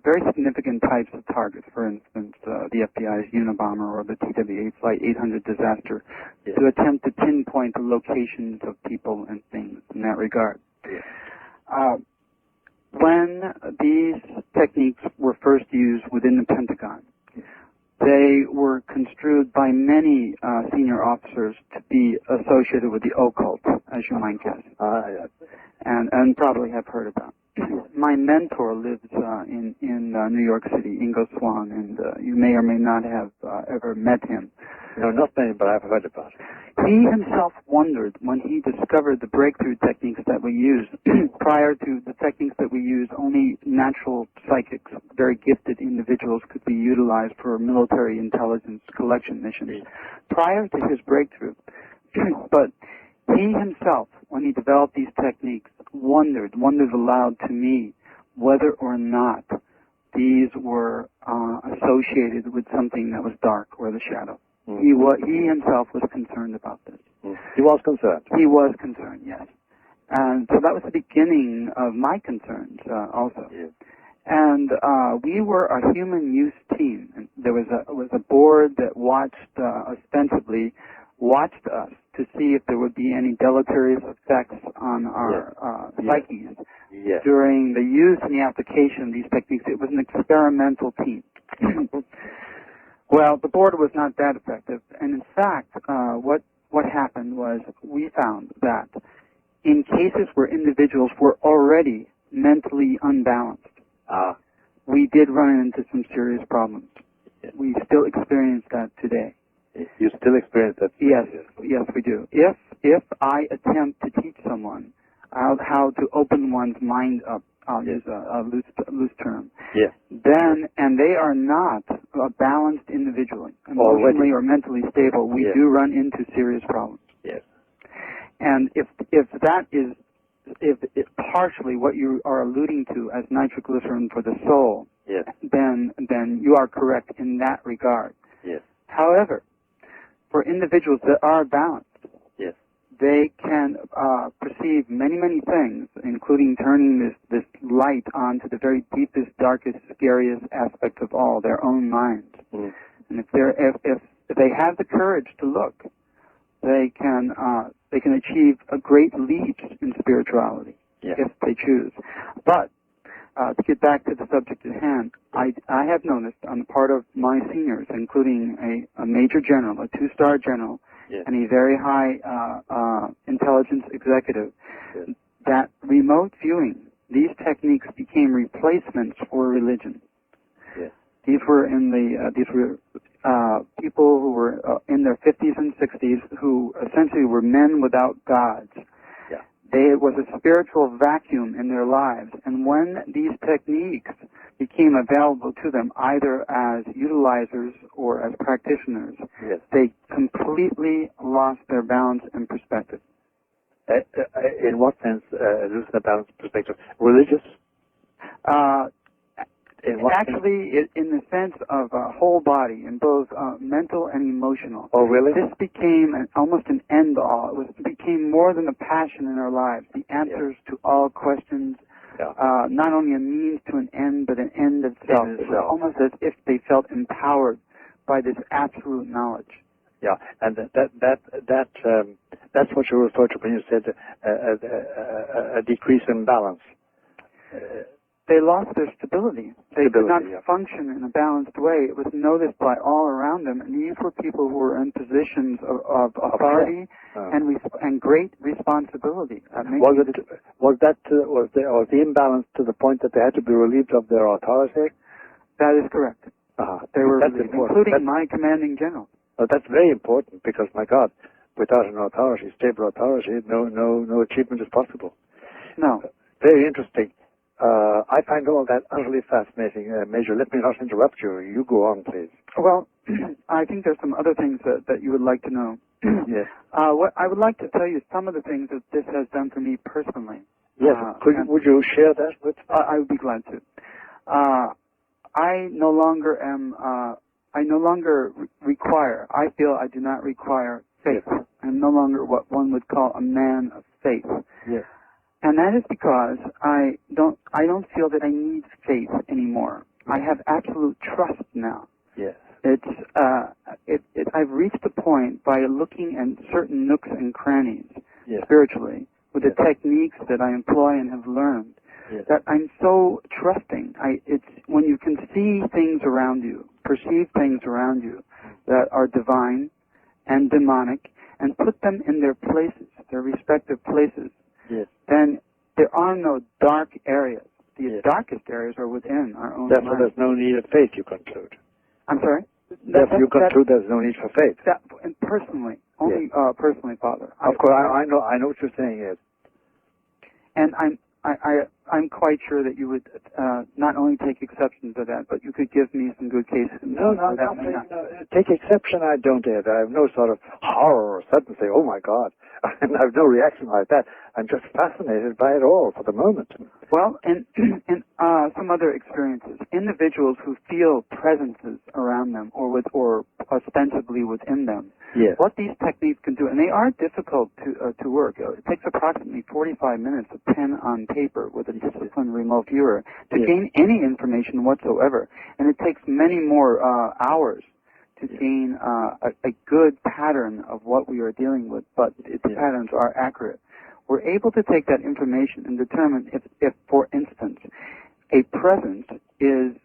very significant types of targets. For instance, the FBI's Unabomber or the TWA Flight 800 disaster, to attempt to pinpoint the locations of people and things in that regard. When these techniques were first used within the Pentagon, they were construed by many senior officers to be associated with the occult, as you might guess, and probably have heard about. My mentor lives in New York City, Ingo Swan, and you may or may not have ever met him. No, not many, but I've heard about it. He himself wondered when he discovered the breakthrough techniques that we use. Prior to the techniques that we use, only natural psychics, very gifted individuals, could be utilized for military intelligence collection missions. Prior to his breakthrough, but he himself, when he developed these techniques, wondered aloud to me whether or not these were associated with something that was dark or the shadow. He himself was concerned about this. He was concerned? He was concerned, yes. And so that was the beginning of my concerns also. Yeah. And we were a human use team. And there was a board that ostensibly watched us to see if there would be any deleterious effects on our psyches during the use and the application of these techniques. It was an experimental team. Well, the board was not that effective, and in fact, what happened was we found that in cases where individuals were already mentally unbalanced, we did run into some serious problems. We still experience that today. You still experience that? Yes, we do. If I attempt to teach someone how to open one's mind up, I'll use a loose term. Yes. Then, and they are not a balanced individual, emotionally or mentally stable, we do run into serious problems. Yes. And if that is, if partially what you are alluding to as nitroglycerin for the soul, then you are correct in that regard. Yes. However, for individuals that are balanced, they can perceive many, many things, including turning this light on to the very deepest, darkest, scariest aspect of all, their own minds. And if they have the courage to look, they can achieve a great leap in spirituality if they choose. But to get back to the subject at hand, I have noticed on the part of my seniors, including a major general, a 2-star general, and a very high intelligence executive, that remote viewing, these techniques became replacements for religion. These were people who were in their 50s and 60s who essentially were men without gods. There was a spiritual vacuum in their lives, and when these techniques became available to them, either as utilizers or as practitioners, they completely lost their balance and perspective. In what sense lose their balance and perspective? Religious? Actually, in the sense of whole body, in both mental and emotional. Oh, really? This became almost an end-all. It became more than a passion in our lives, the answers to all questions, not only a means to an end, but an end itself. It was almost as if they felt empowered by this absolute knowledge. Yeah, and that's what you referred to when you said a decrease in balance. They lost their stability. They could not function in a balanced way. It was noticed by all around them, and these were people who were in positions of authority and great responsibility. Was the imbalance to the point that they had to be relieved of their authority? That is correct. They were relieved, including my commanding general. Oh, that's very important because, my God, without an authority, stable authority, no achievement is possible. No. Very interesting. I find all that utterly fascinating. Major, let me not interrupt you. You go on, please. Well, I think there's some other things that you would like to know. Yes. What I would like to tell you some of the things that this has done for me personally. Yes. Would you share that with me? I would be glad to. I no longer require, I feel I do not require faith. I'm no longer what one would call a man of faith. Yes. And that is because I don't feel that I need faith anymore. I have absolute trust now. Yes. I've reached a point by looking at certain nooks and crannies spiritually with the techniques that I employ and have learned that I'm so trusting. It's when you can see things around you, perceive things around you that are divine and demonic, and put them in their places, their respective places. Then there are no dark areas. The darkest areas are within our own Therefore, mind. there's no need of faith, you conclude. I'm sorry? Therefore, you conclude there's no need for faith. And personally, only personally, Father. Of course, I know what you're saying is. And I'm quite sure that you would not only take exception to that, but you could give me some good cases. No, take exception I don't, Ed. I have no sort of horror or sudden say, oh my God. I have no reaction like that. I'm just fascinated by it all for the moment. Well, and some other experiences, individuals who feel presences around them or ostensibly within them. Yes. What these techniques can do, and they are difficult to work. It takes approximately 45 minutes of pen on paper with a disciplined remote viewer to gain any information whatsoever, and it takes many more hours to gain a good pattern of what we are dealing with, but its patterns are accurate. We're able to take that information and determine if, for instance, a presence is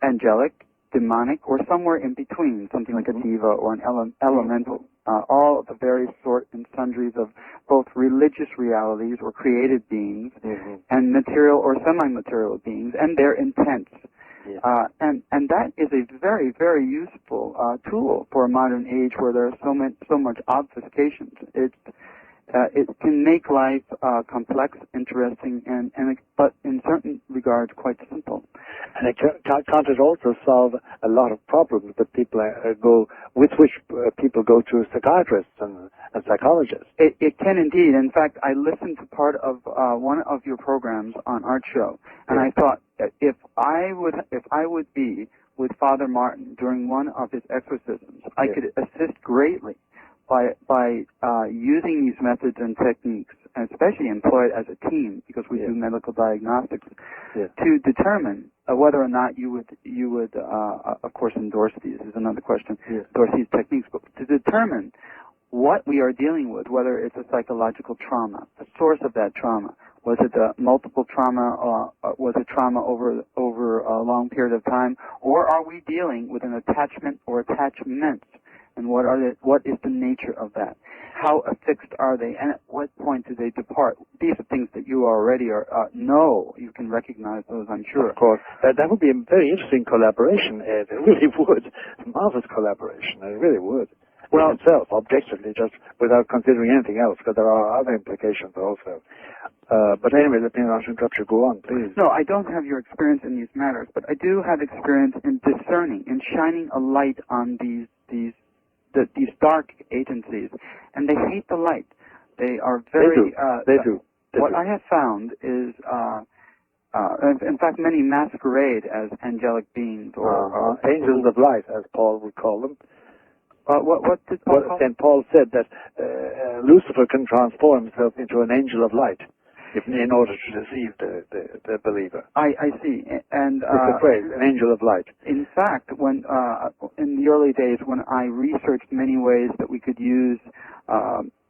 angelic, demonic, or somewhere in between, something like a diva or an elemental, all of the various sort and sundries of both religious realities or created beings and material or semi-material beings and their intents. And that is a very, very useful tool for a modern age where there are so much obfuscations. It can make life complex, interesting, but in certain regards quite simple. And can't it also solve a lot of problems that people people go to psychiatrists and psychologists? It can indeed. In fact, I listened to part of one of your programs on our show, and I thought if I would be with Father Martin during one of his exorcisms, I could assist greatly by using these methods and techniques, especially employed as a team, because we do medical diagnostics, to determine whether or not you would of course endorse these is another question, endorse these techniques, but to determine what we are dealing with, whether it's a psychological trauma, the source of that trauma. Was it a multiple trauma, or was it trauma over a long period of time, or are we dealing with an attachment or attachments? And what is the nature of that? How affixed are they? And at what point do they depart? These are things that you already know. You can recognize those, I'm sure. Of course. That would be a very interesting collaboration, Ed. It really would. A marvelous collaboration. It really would. Well, in itself, objectively, just without considering anything else, because there are other implications also. But anyway, let me not interrupt you. Go on, please. No, I don't have your experience in these matters, but I do have experience in discerning, in shining a light on these dark agencies, and they hate the light. They are very. They do. What I have found is, in fact, many masquerade as angelic beings or angels of light, as Paul would call them. What did Paul call them? St. Paul said that Lucifer can transform himself into an angel of light in order to deceive the believer. I see. And it's a phrase, an angel of light. In fact, when in the early days, when I researched many ways that we could use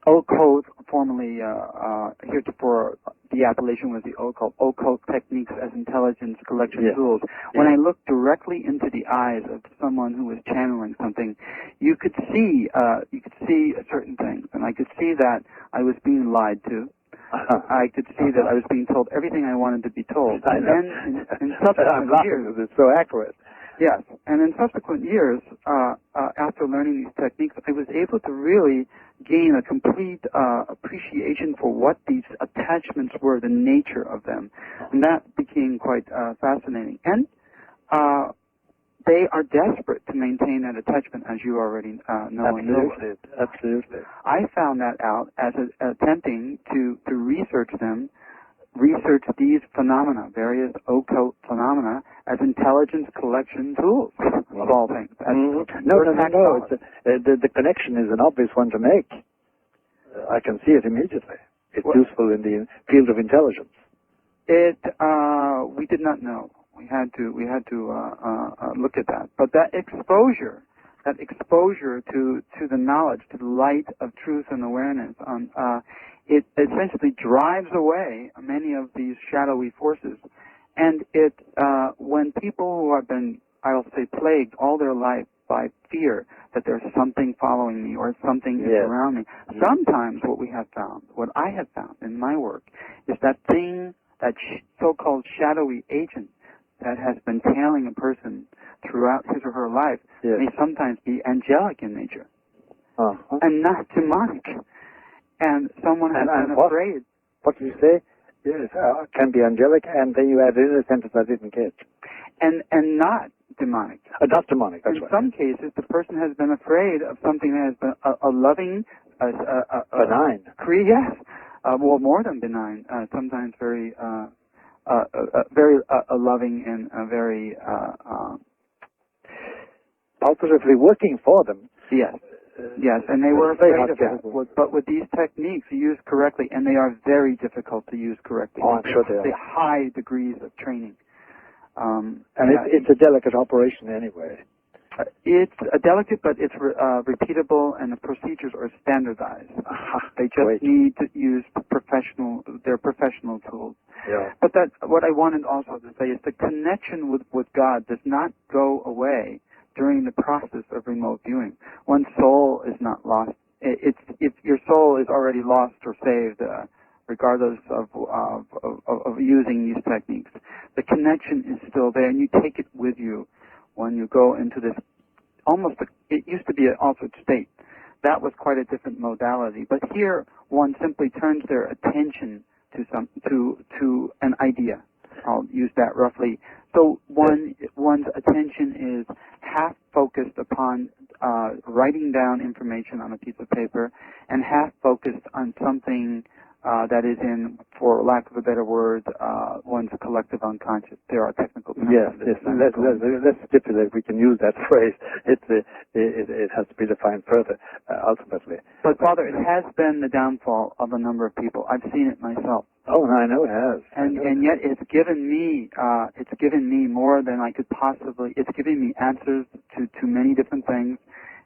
occult, formerly heretofore the appellation was the occult techniques as intelligence collection tools. When I looked directly into the eyes of someone who was channeling something, you could see certain things, and I could see that I was being lied to. I could see that I was being told everything I wanted to be told. And then in subsequent years, it's so accurate. Yes, and in subsequent years, after learning these techniques, I was able to really gain a complete appreciation for what these attachments were, the nature of them, and that became quite fascinating. And they are desperate to maintain that attachment, as you already know. Absolutely. I found that out as attempting to research them, research these phenomena, various occult phenomena, as intelligence collection tools, of all things. No. The connection is an obvious one to make. I can see it immediately. It's useful in the field of intelligence. We did not know. We had to look at that. But that exposure to the knowledge, to the light of truth and awareness, it essentially drives away many of these shadowy forces. And when people who have been, I'll say, plagued all their life by fear that there's something following me or something is around me, sometimes what I have found in my work, is that thing, that so-called shadowy agent, that has been tailing a person throughout his or her life may sometimes be angelic in nature and not demonic. And someone has been afraid. What did you say? Yes, can be angelic, and then you add in a sentence I didn't get. And not demonic. Not demonic, that's right. In some cases, the person has been afraid of something that has been a loving, benign. Yes. Well, more than benign. Sometimes very, very loving and very positively working for them. Yes. Yes, and they were afraid of that. But with these techniques used correctly, and they are very difficult to use correctly. Oh, I'm sure they are. They high degrees of training. And it's a delicate operation anyway. It's a delicate, but it's repeatable, and the procedures are standardized. They just need to use their professional tools. Yeah. But what I wanted also to say is the connection with God does not go away during the process of remote viewing. One's soul is not lost. If your soul is already lost or saved, regardless of using these techniques, the connection is still there, and you take it with you when you go into this it used to be an altered state. That was quite a different modality. But here, one simply turns their attention to an idea. I'll use that roughly. So one's attention is half focused upon writing down information on a piece of paper, and half focused on something that is in, for lack of a better word, one's collective unconscious. There are technical terms. Yes. Let's stipulate we can use that phrase. It has to be defined further, ultimately. But Father, it has been the downfall of a number of people. I've seen it myself. Oh, I know it has. And yet it's given me more than I could possibly. It's given me answers to many different things,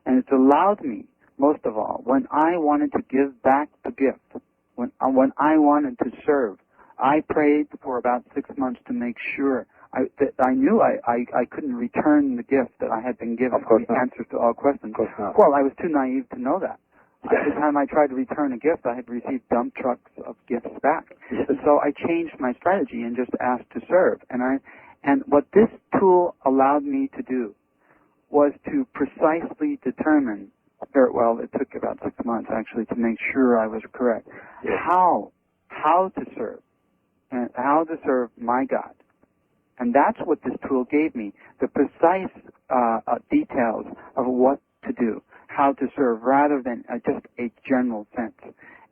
and it's allowed me, most of all, when I wanted to give back the gift. When I wanted to serve, I prayed for about 6 months to make sure that I knew I couldn't return the gift that I had been given, the answers to all questions. Of course not. Well, I was too naive to know that. Every time I tried to return a gift, I had received dump trucks of gifts back. Yes. And so I changed my strategy and just asked to serve. And what this tool allowed me to do was to precisely determine. Very well, it took about 6 months actually to make sure I was correct. Yes. How to serve, and how to serve my God, and that's what this tool gave me: the precise details of what to do, how to serve, rather than just a general sense.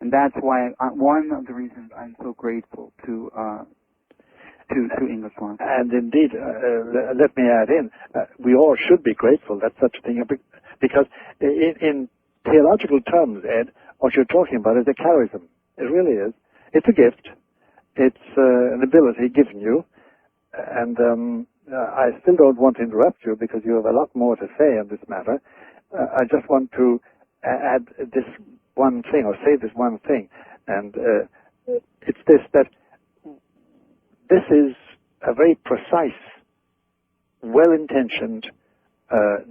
And that's why one of the reasons I'm so grateful to English One. And indeed, let me add in, we all should be grateful that such a thing. Because in theological terms, Ed, what you're talking about is a charism. It really is. It's a gift. It's an ability given you. And I still don't want to interrupt you because you have a lot more to say on this matter. I just want to add this one thing, or say this one thing. And it's this, that this is a very precise, well-intentioned,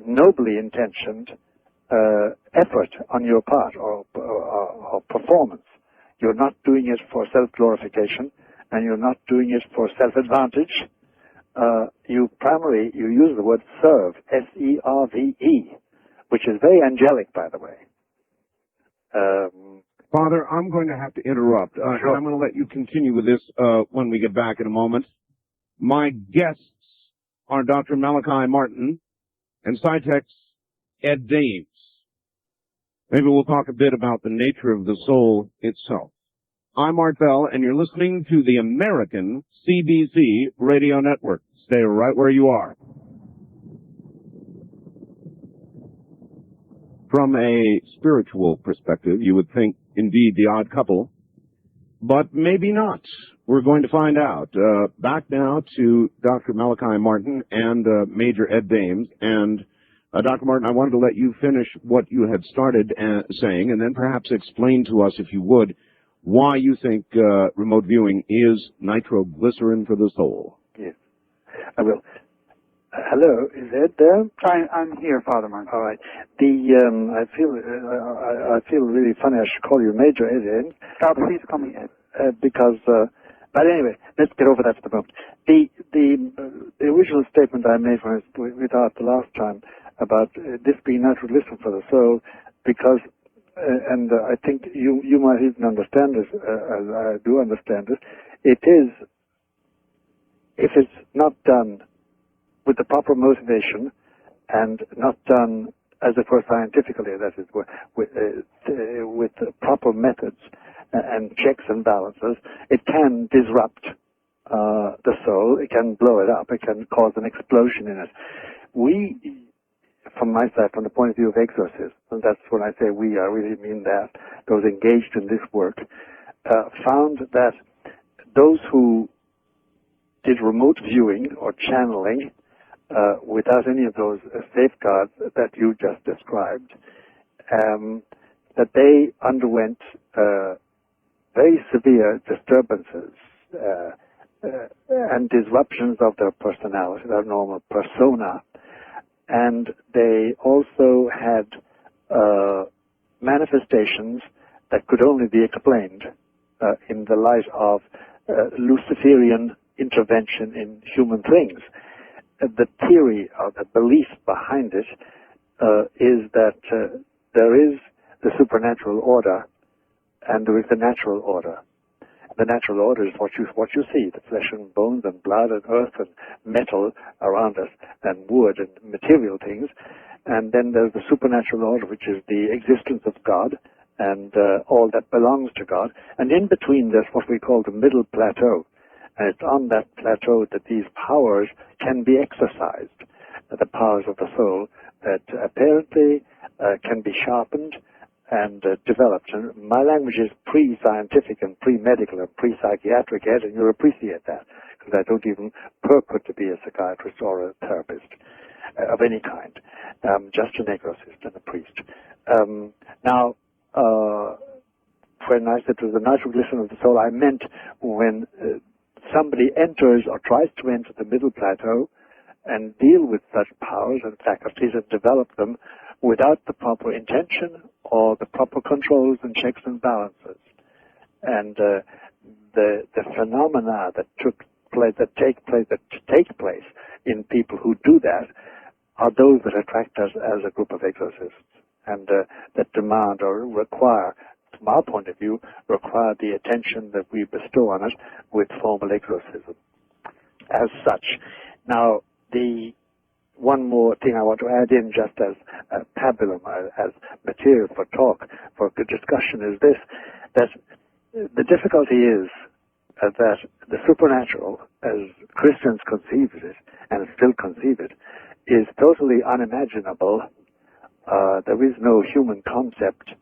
nobly intentioned effort on your part, or performance. You're not doing it for self-glorification, and you're not doing it for self-advantage. You use the word serve, S-E-R-V-E, which is very angelic, by the way. Father, I'm going to have to interrupt. Sure. And I'm going to let you continue with this when we get back in a moment. My guests are Dr. Malachi Martin and SciTech's Ed Dames. Maybe we'll talk a bit about the nature of the soul itself. I'm Art Bell, and you're listening to the American CBC Radio Network. Stay right where you are. From a spiritual perspective, you would think, indeed, the odd couple, but maybe not. We're going to find out. Back now to Dr. Malachi Martin and Major Ed Dames. And Dr. Martin, I wanted to let you finish what you had started saying, and then perhaps explain to us, if you would, why you think remote viewing is nitroglycerin for the soul. Yes, I will. Hello, is Ed there? I'm here, Father Martin. All right. I feel really funny. I should call you Major Ed. Please call me Ed. Because But anyway, let's get over that for the moment. The original statement I made when I was with Art the last time about this being natural wisdom for the soul, because, and I think you might even understand this, as I do understand it, it is, if it's not done with the proper motivation and not done as it were scientifically, that is, with proper methods and checks and balances, it can disrupt the soul, it can blow it up, it can cause an explosion in it. We, from my side, from the point of view of exorcists, and that's when I say we, I really mean that, those engaged in this work, found that those who did remote viewing or channeling without any of those safeguards that you just described, that they underwent very severe disturbances and disruptions of their personality, their normal persona, and they also had manifestations that could only be explained in the light of Luciferian intervention in human things. The theory or the belief behind it is that there is the supernatural order and there is the natural order. The natural order is what you see, the flesh and bones and blood and earth and metal around us and wood and material things. And then there's the supernatural order, which is the existence of God and all that belongs to God. And in between there's what we call the middle plateau. And it's on that plateau that these powers can be exercised, the powers of the soul that apparently can be sharpened and developed. And my language is pre-scientific and pre-medical and pre-psychiatric, Ed, and you'll appreciate that, because I don't even purport to be a psychiatrist or a therapist of any kind. Just an exorcist and a priest. Now, when I said it was the natural wisdom of the soul, I meant when somebody enters or tries to enter the middle plateau and deal with such powers and faculties and develop them without the proper intention or the proper controls and checks and balances. And the phenomena that take place in people who do that are those that attract us as a group of exorcists and that demand or require, from our point of view, require the attention that we bestow on it with formal exorcism as such. Now, the one more thing I want to add in just as pabulum, as material for talk, for good discussion is this, that the difficulty is that the supernatural, as Christians conceive it, and still conceive it, is totally unimaginable. There is no human concept,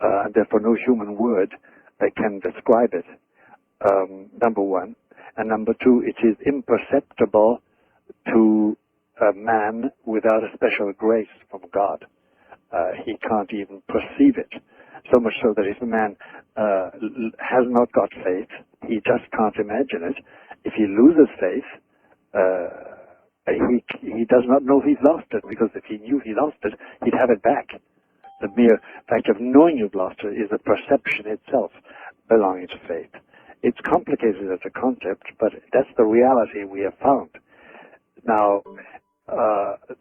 and therefore no human word that can describe it, number one. And number two, it is imperceptible to a man without a special grace from God. He can't even perceive it. So much so that if a man has not got faith, he just can't imagine it. If he loses faith, he does not know he's lost it, because if he knew he lost it, he'd have it back. The mere fact of knowing you've lost it is a perception itself belonging to faith. It's complicated as a concept, but that's the reality we have found. Now,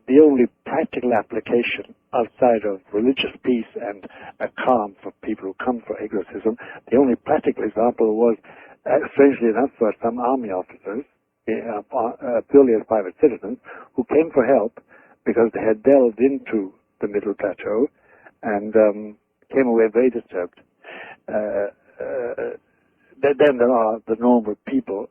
the only practical application outside of religious peace and a calm for people who come for exorcism, the only practical example was, strangely enough, for some army officers, purely as private citizens, who came for help because they had delved into the middle plateau and came away very disturbed. Then there are the normal people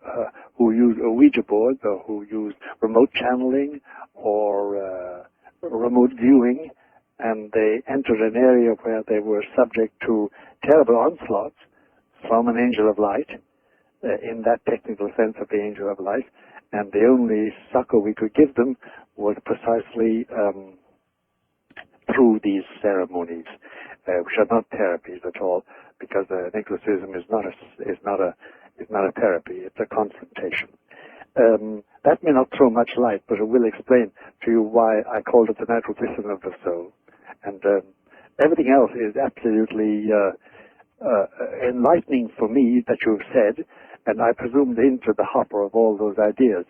who use Ouija boards or who use remote channeling or remote viewing, and they entered an area where they were subject to terrible onslaughts from an angel of light, in that technical sense of the angel of light, and the only succor we could give them was precisely through these ceremonies, which are not therapies at all, because an exorcism is not a therapy; it's a confrontation. That may not throw much light, but it will explain to you why I called it the natural wisdom of the soul. And everything else is absolutely enlightening for me that you've said, and I presume into the hopper of all those ideas,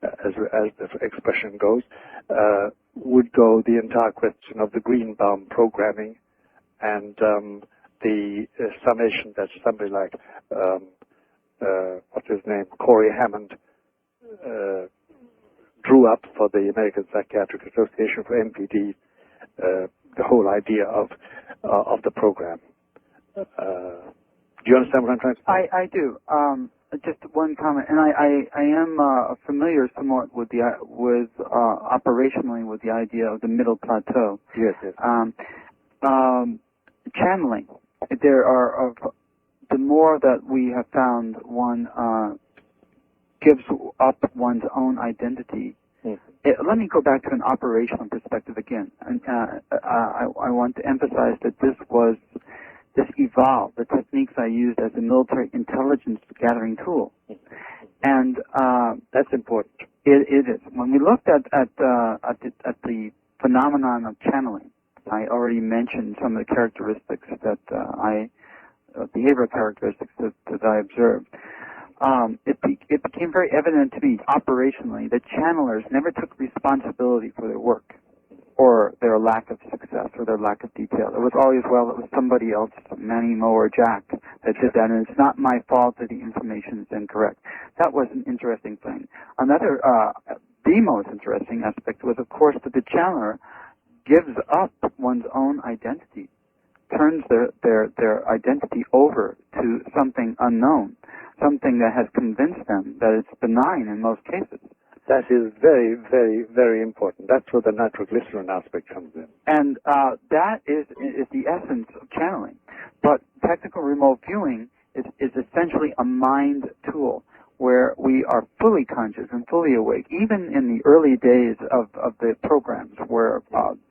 as the expression goes, would go the entire question of the Greenbaum programming and the summation that somebody like, what's his name, Corey Hammond, drew up for the American Psychiatric Association for MPD, the whole idea of the program. Do you understand what I'm trying to say? I do. Just one comment, and I am familiar somewhat with operationally with the idea of the middle plateau. Yes, yes. Channeling. There are the more that we have found, one gives up one's own identity. Let me go back to an operational perspective again, and I want to emphasize that this evolved. The techniques I used as a military intelligence gathering tool, and that's important. It is. When we looked at the phenomenon of channeling, I already mentioned some of the characteristics that behavioral characteristics that I observed. It became very evident to me operationally that channelers never took responsibility for their work or their lack of success or their lack of detail. It was always, well, it was somebody else, Manny, Mo, or Jack, that did that, and it's not my fault that the information is incorrect. That was an interesting thing. Another, the most interesting aspect was, of course, that the channeler gives up one's own identity, turns their identity over to something unknown, something that has convinced them that it's benign in most cases. That is very, very, very important. That's where the nitroglycerin aspect comes in. And that is the essence of channeling. But technical remote viewing is essentially a mind tool where we are fully conscious and fully awake, even in the early days of the programs where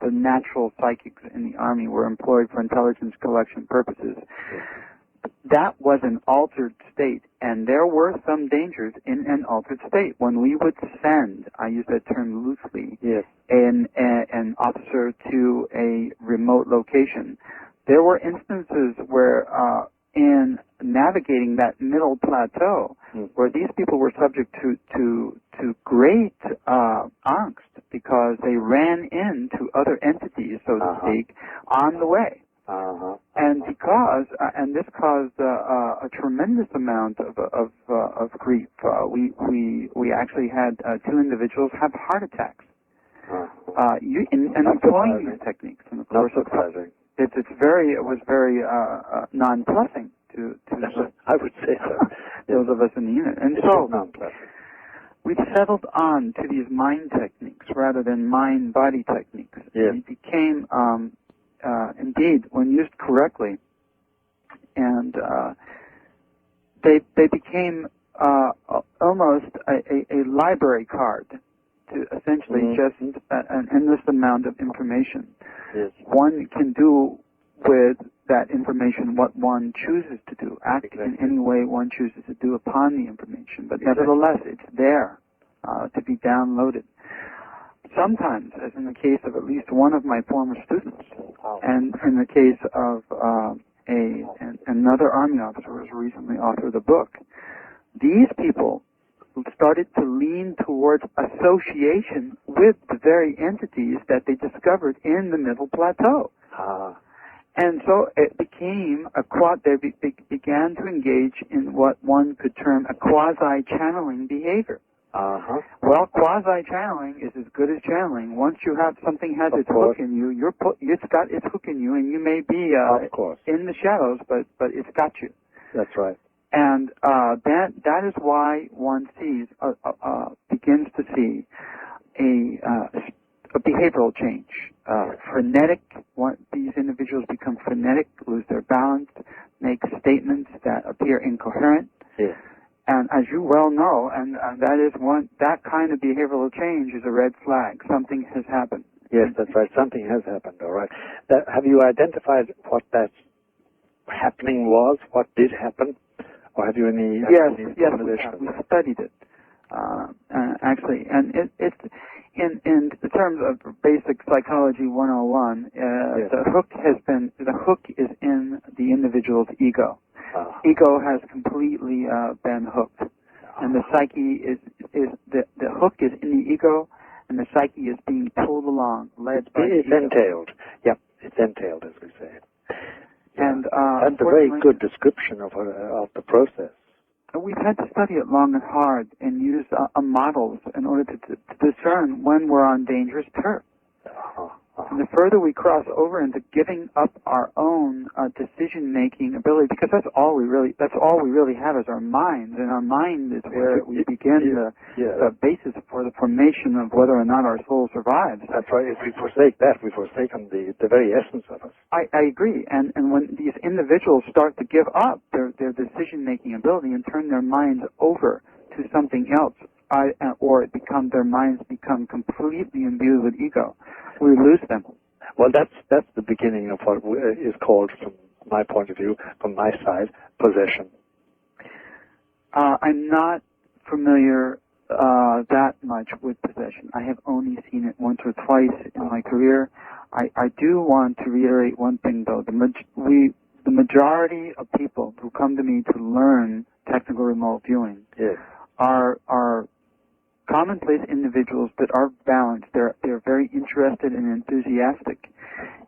the natural psychics in the Army were employed for intelligence collection purposes. That was an altered state, and there were some dangers in an altered state. When we would send, I use that term loosely, yes, an officer to a remote location, there were instances where in navigating that middle plateau, where these people were subject to great angst because they ran into other entities, so to speak, on the way. And this caused a tremendous amount of grief. We actually had two individuals have heart attacks. And employing these techniques, and of course, it was very nonplussing to I would say so. those of us in the unit. And so we settled on to these mind techniques rather than mind-body techniques. Yes. It became indeed, when used correctly, and they became almost a library card to essentially just an endless amount of information. Yes. One can do with that information what one chooses to do, act in any way one chooses to do upon the information, but nevertheless it's there to be downloaded. Sometimes, as in the case of at least one of my former students, and in the case of another Army officer who was recently authored a book, these people started to lean towards association with the very entities that they discovered in the middle plateau. And so it became they began to engage in what one could term a quasi-channeling behavior. Well, quasi-channeling is as good as channeling. Once you have something has its hook in you, it's got its hook in you, and you may be in the shadows, but it's got you. That's right. And that is why one begins to see a behavioral change. Frenetic. These individuals become frenetic, lose their balance, make statements that appear incoherent. Yes. And as you well know, and that kind of behavioral change is a red flag. Something has happened. Yes, that's right. Something has happened, all right. Have you identified what that happening was? What did happen? Or have you any... Yes, we studied it. Actually, and it's in terms of basic psychology 101, the hook is in the individual's ego. ego has completely been hooked, and the psyche is the hook is in the ego, and the psyche is being pulled along, led by the It's ego. entailed. Yep, it's entailed, as we say. And that's a very good description of the process. We've had to study it long and hard and use models in order to discern when we're on dangerous turf. And the further we cross over into giving up our own decision-making ability, because that's all we really have is our mind, and our mind is where we begin the basis for the formation of whether or not our soul survives. That's right. If we forsake that, we've forsaken the very essence of us. I agree. And when these individuals start to give up their decision-making ability and turn their minds over to something else, or their minds become completely imbued with ego, we lose them. Well, that's the beginning of what is called, from my point of view, from my side, possession. I'm not familiar that much with possession. I have only seen it once or twice in my career. I do want to reiterate one thing, though. The majority of people who come to me to learn technical remote viewing are commonplace individuals that are balanced. They're very interested and enthusiastic.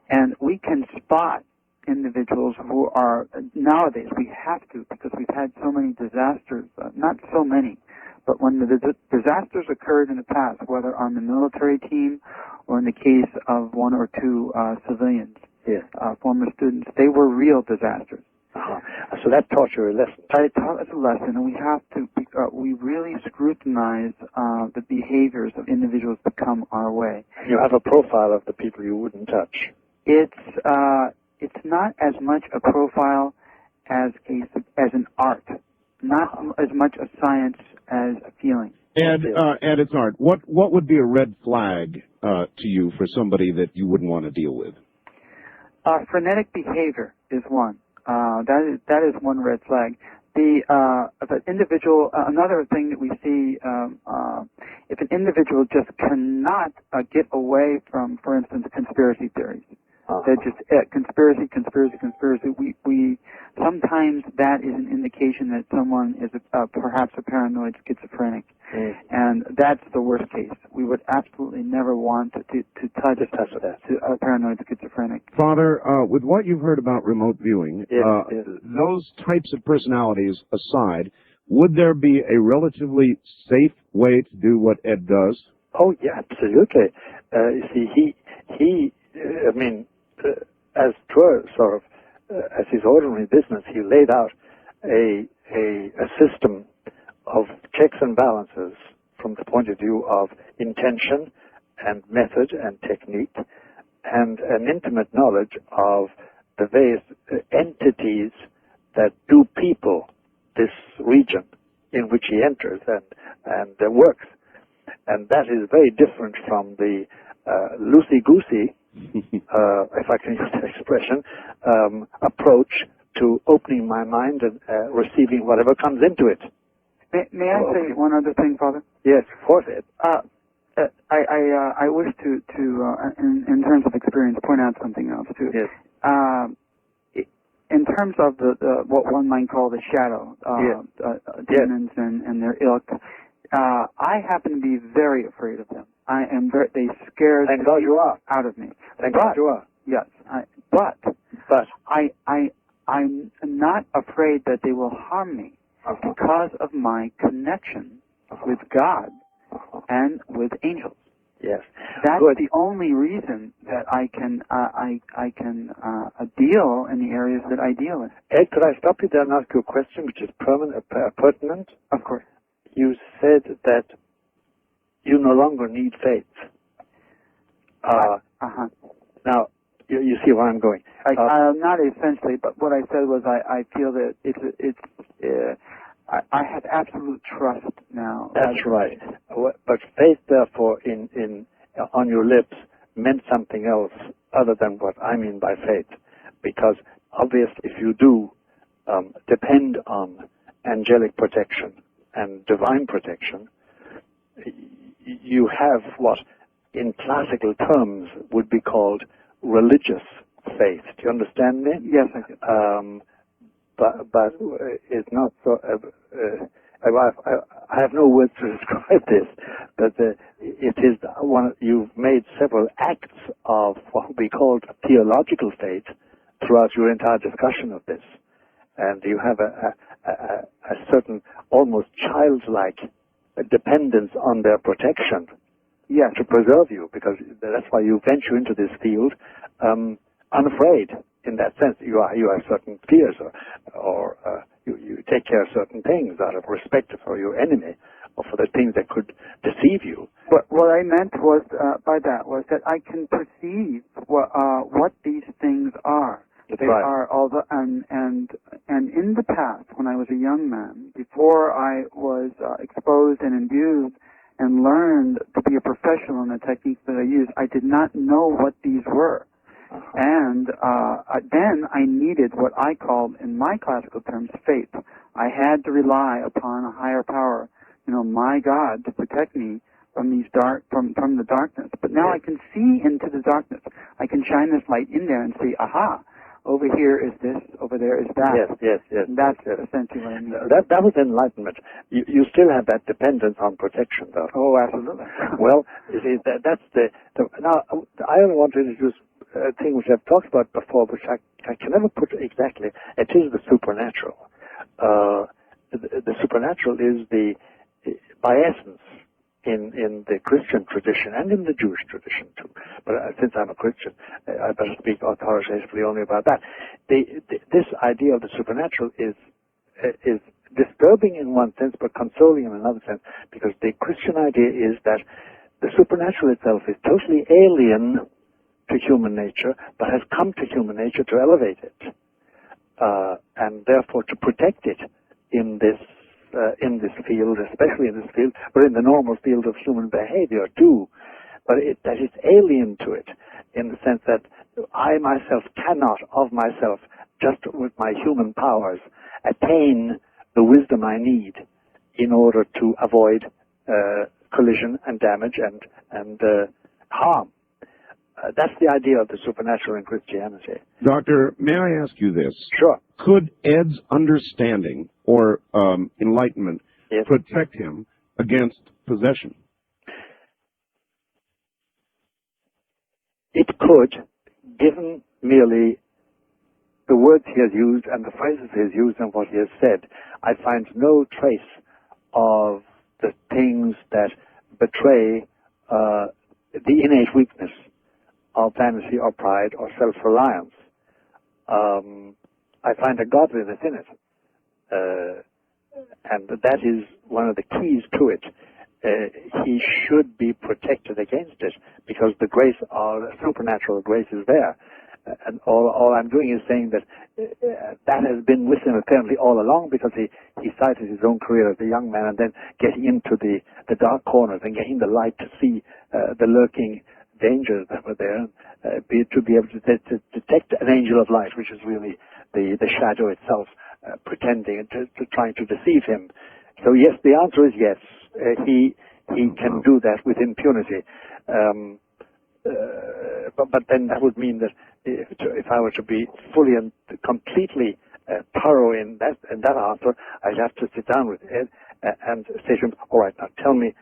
And we can spot individuals who are, nowadays we have to, because we've had so many disasters, not so many, but when the disasters occurred in the past, whether on the military team or in the case of one or two civilians, former students, they were real disasters. So that taught you a lesson. It taught us a lesson, and we have to. We really scrutinize the behaviors of individuals that come our way. You have a profile of the people you wouldn't touch. It's not as much a profile as an art, not as much a science as a feeling. And it's art. What would be a red flag to you for somebody that you wouldn't want to deal with? Frenetic behavior is one. That is one red flag. The individual, another thing that we see, if an individual just cannot get away from, for instance, conspiracy theories. They're just conspiracy. We sometimes that is an indication that someone is perhaps a paranoid schizophrenic, and that's the worst case. We would absolutely never want to touch a paranoid schizophrenic. Father, with what you've heard about remote viewing, those types of personalities aside, would there be a relatively safe way to do what Ed does? Oh, yeah, absolutely. You see, he I mean, as his ordinary business, he laid out a system of checks and balances from the point of view of intention and method and technique, and an intimate knowledge of the various entities that do people this region in which he enters and works. And that is very different from the loosey-goosey, if I can use that expression, approach to opening my mind and receiving whatever comes into it. May I say one other thing, Father? Yes, of course, Ed. I wish to in terms of experience, point out something else too. Yes. In terms of the what one might call the shadow demons and their ilk, I happen to be very afraid of them. They scare Thank God you are. out of me. Thank God you are. Yes, but I'm not afraid that they will harm me because of my connection with God and with angels. Yes, that's the only reason that I can deal in the areas that I deal in. Ed, could I stop you there and ask you a question which is pertinent? Of course. You said that you no longer need faith. Now, you see where I'm going. Not essentially, but what I said was I feel that I have absolute trust now. That's right. But faith, therefore, on your lips meant something else other than what I mean by faith. Because obviously, if you do depend on angelic protection and divine protection, you have what in classical terms would be called religious faith. Do you understand me? Yes, I do. but it's not so. I have no words to describe this, but it is one. You've made several acts of what we call theological faith throughout your entire discussion of this, and you have a certain almost childlike dependence on their protection, to preserve you, because that's why you venture into this field unafraid. In that sense, you have certain fears, or you take care of certain things out of respect for your enemy, or for the things that could deceive you. What I meant was by that was that I can perceive what these things are. That's they right. are all the and in the past, when I was a young man, before I was exposed and imbued and learned to be a professional in the techniques that I use, I did not know what these were. And then I needed what I called, in my classical terms, faith. I had to rely upon a higher power, my God, to protect me from these from the darkness. But now I can see into the darkness. I can shine this light in there and see, aha, over here is this, over there is that. Yes. And that's essentially what I mean. That was enlightenment. You still have that dependence on protection, though. Oh, absolutely. Well, you see, that's the. Now, I only want to introduce a thing which I've talked about before, which I can never put exactly. It is the supernatural. The supernatural is by essence, in the Christian tradition and in the Jewish tradition too. But since I'm a Christian, I better speak authoritatively only about that. This idea of the supernatural is disturbing in one sense, but consoling in another sense, because the Christian idea is that the supernatural itself is totally alien to human nature, but has come to human nature to elevate it, and therefore to protect it in this field, especially in this field, but in the normal field of human behavior too. But that it's alien to it, in the sense that I myself cannot, of myself, just with my human powers, attain the wisdom I need in order to avoid collision and damage and harm. That's the idea of the supernatural in Christianity. Doctor, may I ask you this? Sure. Could Ed's understanding or enlightenment protect him against possession? It could, given merely the words he has used and the phrases he has used and what he has said. I find no trace of the things that betray the innate weakness of vanity or pride or self-reliance. I find a godliness in it. And that is one of the keys to it. He should be protected against it because the grace, the supernatural grace is there. And all I'm doing is saying that that has been with him apparently all along, because he cited his own career as a young man and then getting into the dark corners and getting the light to see the lurking dangers that were there, to be able to detect an angel of light, which is really the shadow itself pretending and to trying to deceive him. So yes, the answer is yes. He can do that with impunity. But then that would mean that if I were to be fully and completely thorough in that answer, I'd have to sit down with Ed and say to him, all right, now tell me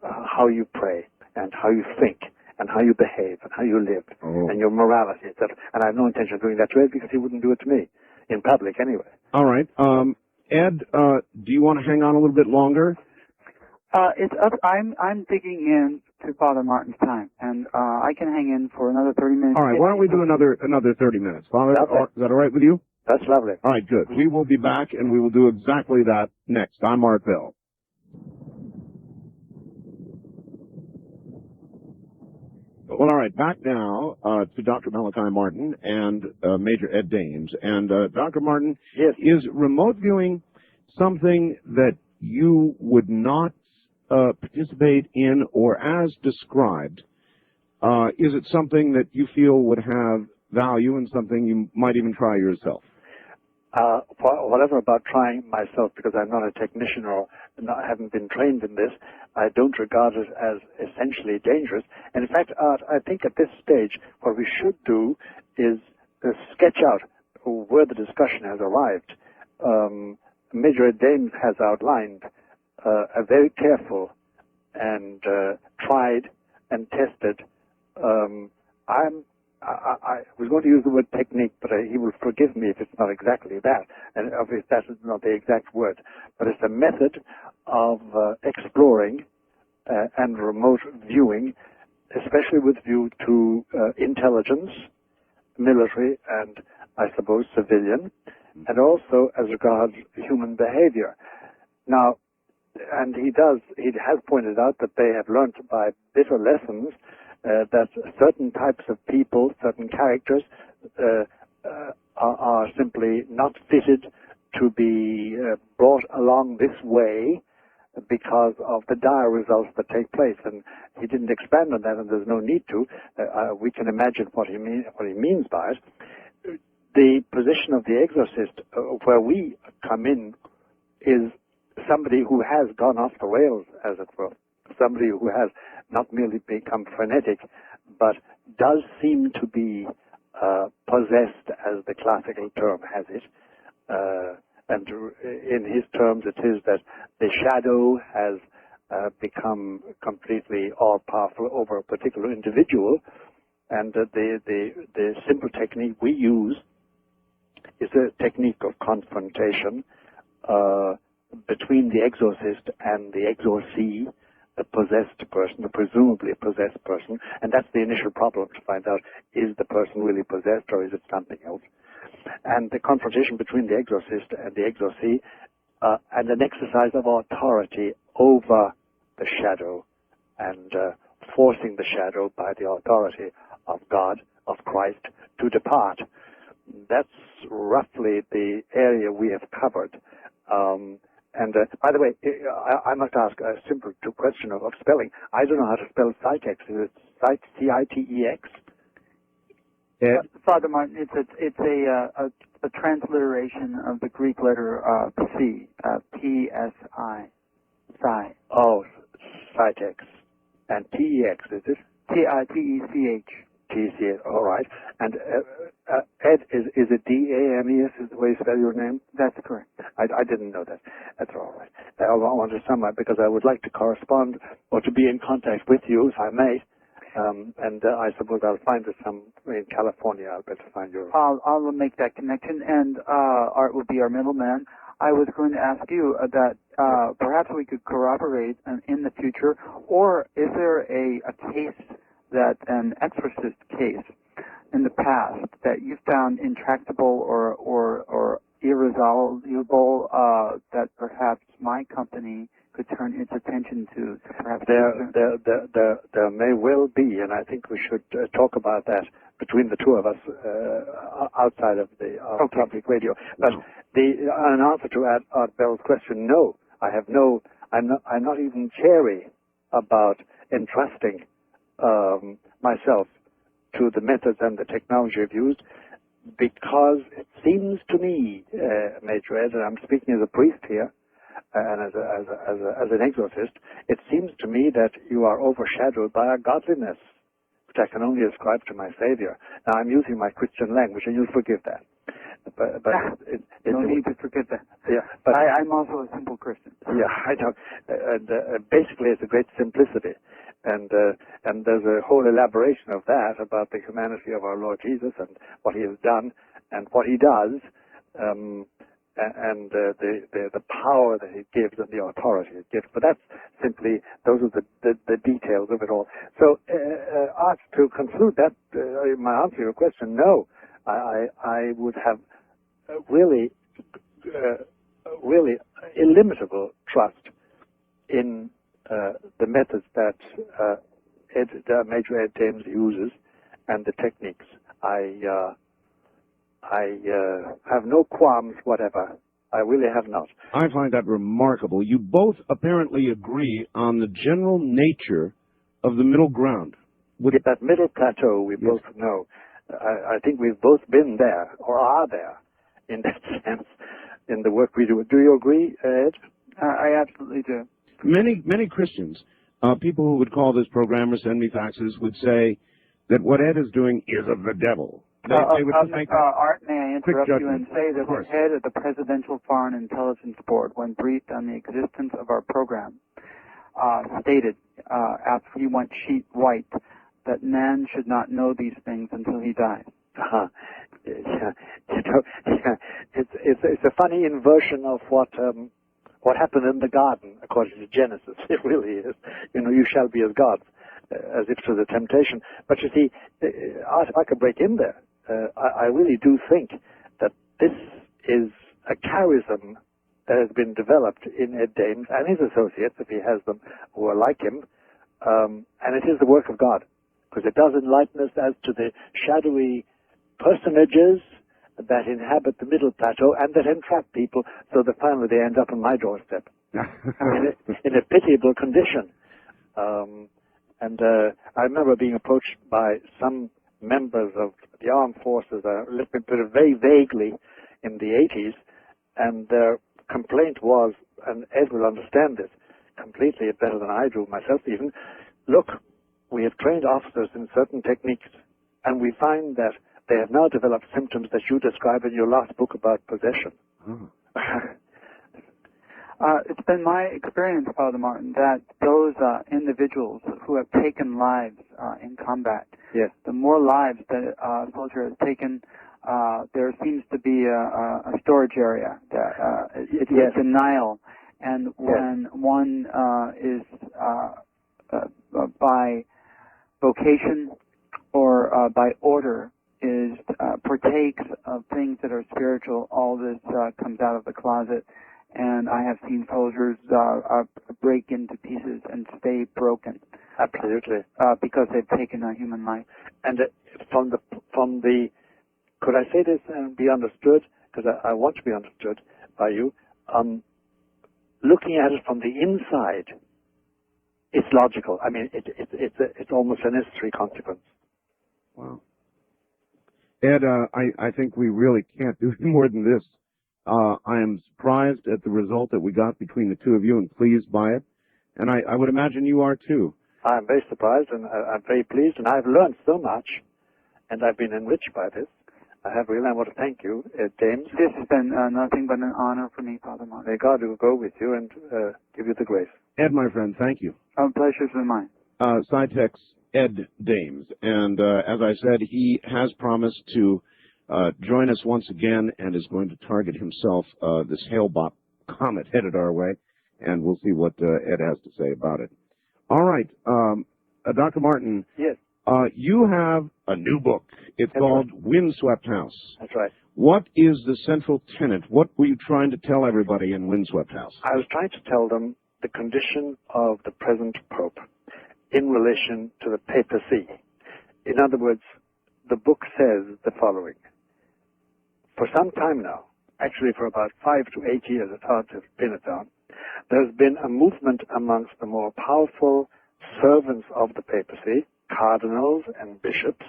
how you pray and how you think and how you behave and how you live and your morality, etc. And I have no intention of doing that to Ed because he wouldn't do it to me, in public anyway. All right. Ed, do you want to hang on a little bit longer? It's up. I'm digging in to Father Martin's time, and I can hang in for another 30 minutes. All right. Why don't we do another 30 minutes, Father? Is that all right with you? That's lovely. All right. Good. We will be back, and we will do exactly that next. I'm Art Bell. Well, all right. Back now to Dr. Malachi Martin and Major Ed Dames. And Dr. Martin, yes. Is remote viewing something that you would not participate in, or as described, is it something that you feel would have value and something you might even try yourself? Whatever about trying myself, because I'm not a technician or haven't been trained in this, I don't regard it as essentially dangerous. And in fact, I think at this stage, what we should do is sketch out where the discussion has arrived Major James has outlined a very careful and tried and tested. I was going to use the word technique, but he will forgive me if it's not exactly that, and if that is not the exact word. But it's a method of exploring and remote viewing, especially with view to intelligence, military, and I suppose civilian, and also as regards human behavior. Now, and he has pointed out that they have learned by bitter lessons that certain types of people, certain characters, are simply not fitted to be brought along this way because of the dire results that take place. And he didn't expand on that, and there's no need to. We can imagine what he means by it. The position of the exorcist, where we come in, is somebody who has gone off the rails, as it were. Somebody who has not merely become frenetic, but does seem to be possessed, as the classical term has it. And in his terms, it is that the shadow has become completely all-powerful over a particular individual, and the simple technique we use is a technique of confrontation between the exorcist and the exorcee, the possessed person, the presumably possessed person, and that's the initial problem, to find out, is the person really possessed or is it something else? And the confrontation between the exorcist and the exorcee, and an exercise of authority over the shadow, and forcing the shadow by the authority of God, of Christ, to depart. That's roughly the area we have covered. And by the way, I must ask a simple question of spelling. I don't know how to spell Citex. Is it C-I-T-E-X? Yeah. Father Martin, it's a transliteration of the Greek letter P, P-S-I, Psi. Oh, Citex. And T-E-X, is it? T-I-T-E-C-H. T-C-H, all right. And Ed, is it D-A-M-E-S, is the way you spell your name? That's correct. I didn't know that. That's all right. I want to sum up because I would like to correspond or to be in contact with you, if I may. And I suppose I'll find it in California. I'll better find you. I'll make that connection, and Art will be our middleman. I was going to ask you that perhaps we could corroborate in the future, or is there a case that an exorcist case in the past that you found intractable or irresolvable that perhaps my company could turn its attention to perhaps there may well be, and I think we should talk about that between the two of us outside of the public radio. But an answer to Art Bell's question, no, I have no. I'm not even chary about entrusting myself to the methods and the technology I've used, because it seems to me, Major Ed, and I'm speaking as a priest here, and as an exorcist, it seems to me that you are overshadowed by a godliness which I can only ascribe to my Savior. Now, I'm using my Christian language, and you'll forgive that. But no need to forget that. Yeah, but I'm also a simple Christian. Yeah, I know. And basically, it's a great simplicity. And there's a whole elaboration of that about the humanity of our Lord Jesus and what he has done and what he does, and the power that he gives and the authority it gives. But that's simply, those are the details of it all. So, Art, to conclude that, my answer to your question, no. I would have really illimitable trust in the methods that Major Ed James uses and the techniques. I have no qualms whatever. I really have not. I find that remarkable. You both apparently agree on the general nature of the middle ground. With that middle plateau, we both know. I think we've both been there, or are there, in that sense, in the work we do. Do you agree, Ed? I absolutely do. Many Christians, people who would call this program or send me faxes, would say that what Ed is doing is of the devil. They would just make Art, may I quick interrupt you and judgment. say that Of course. the head of the Presidential Foreign Intelligence Board, when briefed on the existence of our program, stated, after he went sheet white, that man should not know these things until he dies. Yeah. You know, it's a funny inversion of what happened in the garden, according to Genesis. It really is. You know, you shall be as gods, as if to the temptation. But you see, if I could break in there, I really do think that this is a charism that has been developed in Ed Dames and his associates, if he has them, who are like him, and it is the work of God, because it does enlighten us as to the shadowy personages that inhabit the middle plateau and that entrap people so that finally they end up on my doorstep in a pitiable condition. And I remember being approached by some members of the armed forces, let me put it very vaguely, in the 80s, and their complaint was, and Ed will understand this completely better than I do myself even, look, we have trained officers in certain techniques, and we find that they have now developed symptoms that you describe in your last book about possession. Oh. It's been my experience, Father Martin, that those individuals who have taken lives in combat, yes, the more lives that a soldier has taken, there seems to be a storage area. It's yes. a denial. And when one is by vocation or by order partakes of things that are spiritual, all this comes out of the closet. And I have seen soldiers break into pieces and stay broken. Absolutely. Because they've taken a human life. And from the, could I say this and be understood? Because I want to be understood by you. Looking at it from the inside, it's logical. I mean, it's almost a necessary consequence. Wow. Ed, I think we really can't do any more than this. I am surprised at the result that we got between the two of you and pleased by it. And I would imagine you are too. I'm very surprised and I'm very pleased, and I've learned so much, and I've been enriched by this. I want to thank you, James. This has been nothing but an honor for me, Father Martin. May God go with you and give you the grace. Ed, my friend, thank you. Pleasure's been mine. Scitech's Ed Dames. And as I said, he has promised to join us once again and is going to target himself this Hale-Bopp comet headed our way. And we'll see what Ed has to say about it. All right. Dr. Martin. Yes. You have a new book. It's called Windswept House. That's right. What is the central tenet? What were you trying to tell everybody in Windswept House? I was trying to tell them the condition of the present Pope in relation to the papacy. In other words, the book says the following. For some time now, actually for about 5 to 8 years, it's hard to pin it down, there's been a movement amongst the more powerful servants of the papacy, cardinals and bishops,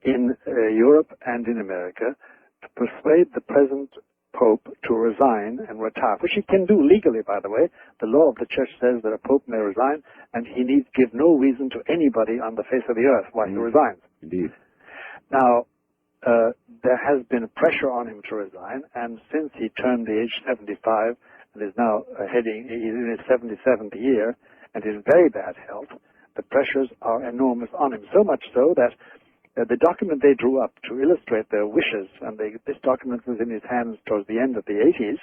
in Europe and in America, to persuade the present Pope to resign and retire, which he can do legally, by the way. The law of the Church says that a Pope may resign, and he needs give no reason to anybody on the face of the earth why he resigns. Indeed. Now, there has been pressure on him to resign, and since he turned the age 75 and is now he's in his 77th year and is in very bad health, the pressures are enormous on him, so much so that the document they drew up to illustrate their wishes, and this document was in his hands towards the end of the 80s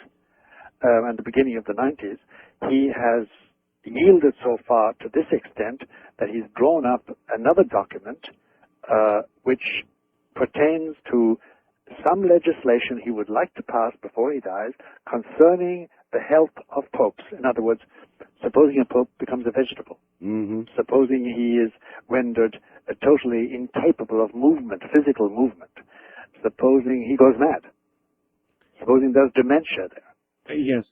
and the beginning of the 90s, he has yielded so far to this extent that he's drawn up another document which pertains to some legislation he would like to pass before he dies concerning the health of popes. In other words, supposing a pope becomes a vegetable, supposing he is rendered totally incapable of movement, physical movement, supposing he goes mad, supposing there's dementia there. Yes.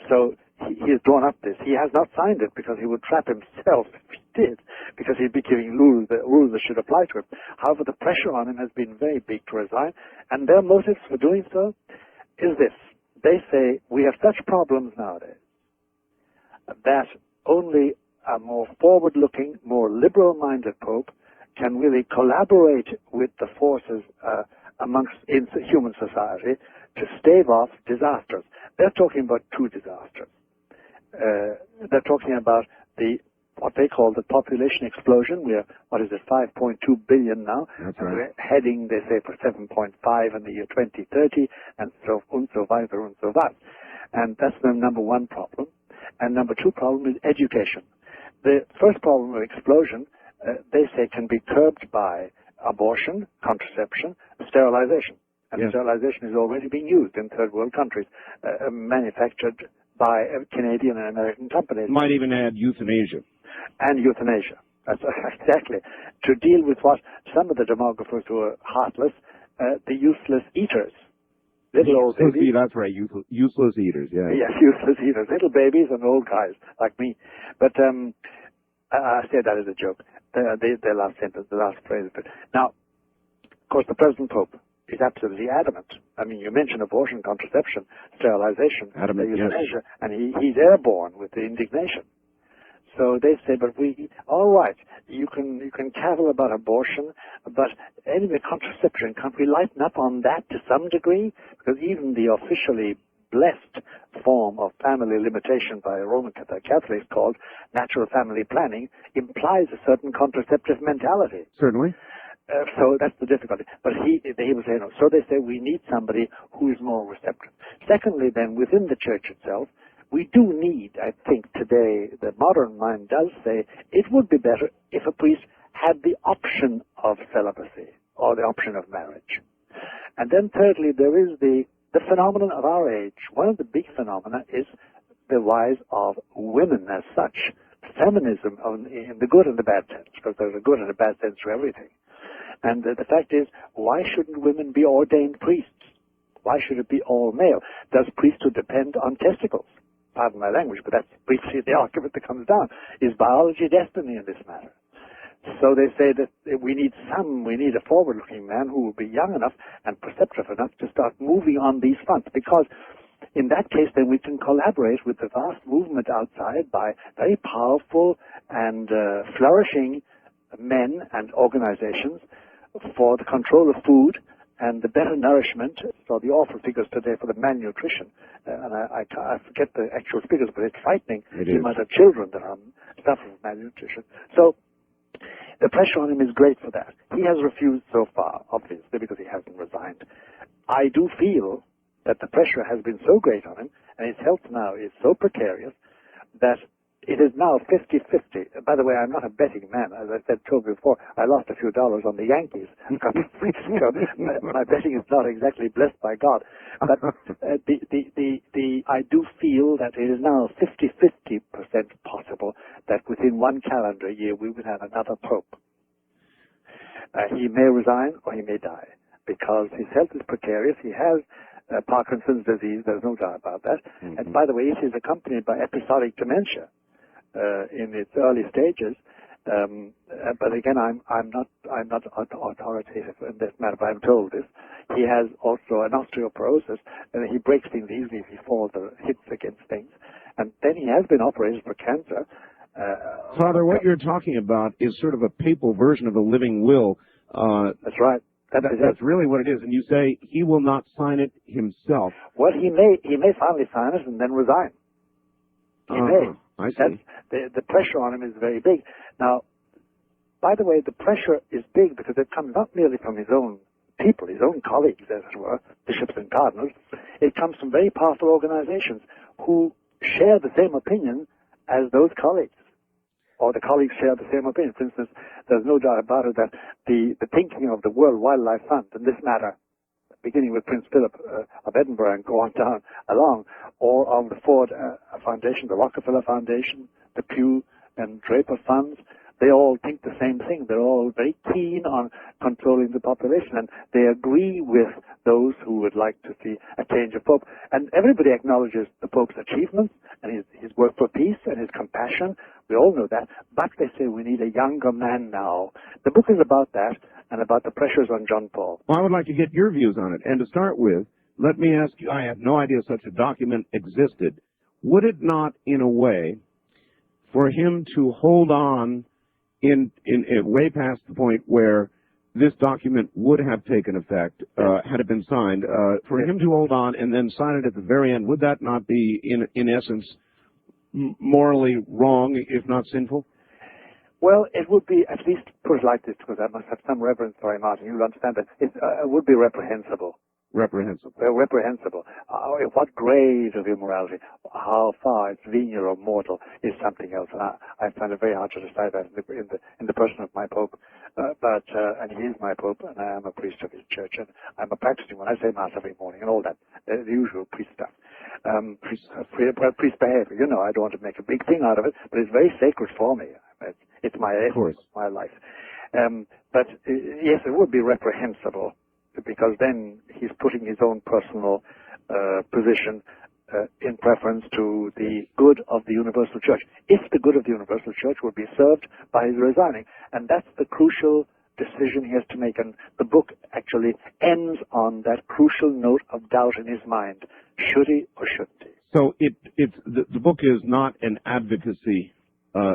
So he has drawn up this. He has not signed it because he would trap himself if he did, because he'd be giving rules that should apply to him. However, the pressure on him has been very big to resign, and their motives for doing so is this. They say, we have such problems nowadays that only a more forward-looking, more liberal-minded Pope can really collaborate with the forces in human society to stave off disasters. They're talking about two disasters. They're talking about what they call the population explosion. We're, 5.2 billion now. That's and right. we're heading, they say, for 7.5 in the year 2030, and so weiter and so was. And that's the number one problem. And number two problem is education. The first problem of explosion, they say, can be curbed by abortion, contraception, sterilization. And Yes. sterilization is already being used in third world countries, manufactured by Canadian and American companies. Might even add euthanasia. And euthanasia. That's exactly. To deal with what some of the demographers who are heartless, the useless eaters. Little old babies. That's right, useless eaters, yeah. Yes, useless eaters. Little babies and old guys like me. But I say that as a joke. The last sentence, the last phrase of it. Now, of course, the present Pope is absolutely adamant. I mean, you mentioned abortion, contraception, sterilization, euthanasia, yes. and he's airborne with the indignation. So they say, but all right, you can cavil about abortion, but anyway, contraception, can't we lighten up on that to some degree? Because even the officially blessed form of family limitation by Roman Catholics called natural family planning implies a certain contraceptive mentality. Certainly. So that's the difficulty. But he was saying, no. So they say we need somebody who is more receptive. Secondly, then, within the church itself, we do need, I think today, the modern mind does say, it would be better if a priest had the option of celibacy or the option of marriage. And then thirdly, there is the phenomenon of our age. One of the big phenomena is the rise of women as such. Feminism in the good and the bad sense, because there's a good and a bad sense to everything. And the fact is, why shouldn't women be ordained priests? Why should it be all male? Does priesthood depend on testicles? Pardon my language, but that's briefly the argument that comes down. Is biology destiny in this matter? So they say that we need a forward-looking man who will be young enough and perceptive enough to start moving on these fronts, because in that case, then we can collaborate with the vast movement outside by very powerful and flourishing men and organizations for the control of food and the better nourishment. So the awful figures today for the malnutrition, and I forget the actual figures, but it's frightening. The amount of children that are suffering from malnutrition. So the pressure on him is great for that. He has refused so far, obviously, because he hasn't resigned. I do feel that the pressure has been so great on him, and his health now is so precarious, that it is now 50-50. By the way, I'm not a betting man. As I told you before, I lost a few dollars on the Yankees a couple of weeks ago. My betting is not exactly blessed by God. But I do feel that it is now 50-50% possible that within one calendar year we will have another pope. He may resign or he may die, because his health is precarious. He has Parkinson's disease, there's no doubt about that. Mm-hmm. And by the way, it is accompanied by episodic dementia in its early stages. But again, I'm not authoritative in this matter, but I'm told this. He has also an osteoporosis, and he breaks things easily if he falls or hits against things. And then he has been operated for cancer. Father, what you're talking about is sort of a papal version of a living will. That's right. That's really what it is. And you say he will not sign it himself. Well, he may finally sign it and then resign. He may. I see. The pressure on him is very big. Now, by the way, the pressure is big because it comes not merely from his own people, his own colleagues, as it were, bishops and cardinals. It comes from very powerful organizations who share the same opinion as those colleagues, or the colleagues share the same opinion. For instance, there's no doubt about it that the thinking of the World Wildlife Fund in this matter, beginning with Prince Philip of Edinburgh and go on down along, or of the Ford Foundation, the Rockefeller Foundation, the Pew and Draper funds, they all think the same thing. They're all very keen on controlling the population, and they agree with those who would like to see a change of Pope. And everybody acknowledges the Pope's achievements and his work for peace and his compassion. We all know that. But they say we need a younger man now. The book is about that and about the pressures on John Paul. Well, I would like to get your views on it. And to start with, let me ask you, I had no idea such a document existed. Would it not, in a way, for him to hold on way past the point where this document would have taken effect had it been signed. For him to hold on and then sign it at the very end, would that not be, in essence, morally wrong, if not sinful? Well, it would be, at least put it like this, because I must have some reverence for Martin. You'll understand that it would be reprehensible. Reprehensible. Reprehensible. What grade of immorality, how far it's venial or mortal, is something else. And I find it very hard to decide that in the person of my Pope. And he is my Pope, and I am a priest of his church, and I'm a practicing when I say Mass every morning and all that, the usual priest stuff. Priest behavior. You know, I don't want to make a big thing out of it, but it's very sacred for me. It's my essence, my life. But yes, it would be reprehensible, because then he's putting his own personal position in preference to the good of the universal church. If the good of the universal church would be served by his resigning, and that's the crucial decision he has to make. And the book actually ends on that crucial note of doubt in his mind: should he or shouldn't he? So the book is not an advocacy.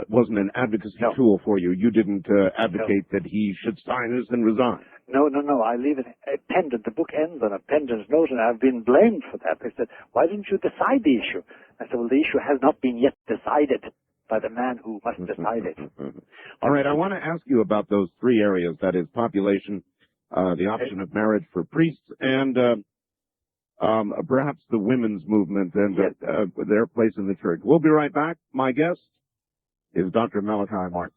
Wasn't an advocacy tool for you. You didn't advocate that he should sign this and resign. No. I leave it pendant. The book ends on a pendant note, and I've been blamed for that. They said, "Why didn't you decide the issue?" I said, "Well, the issue has not been yet decided by the man who must decide it." All right, I want to ask you about those three areas, that is population, the option of marriage for priests, and perhaps the women's movement and their place in the church. We'll be right back. My guest is Dr. Malachi Martin.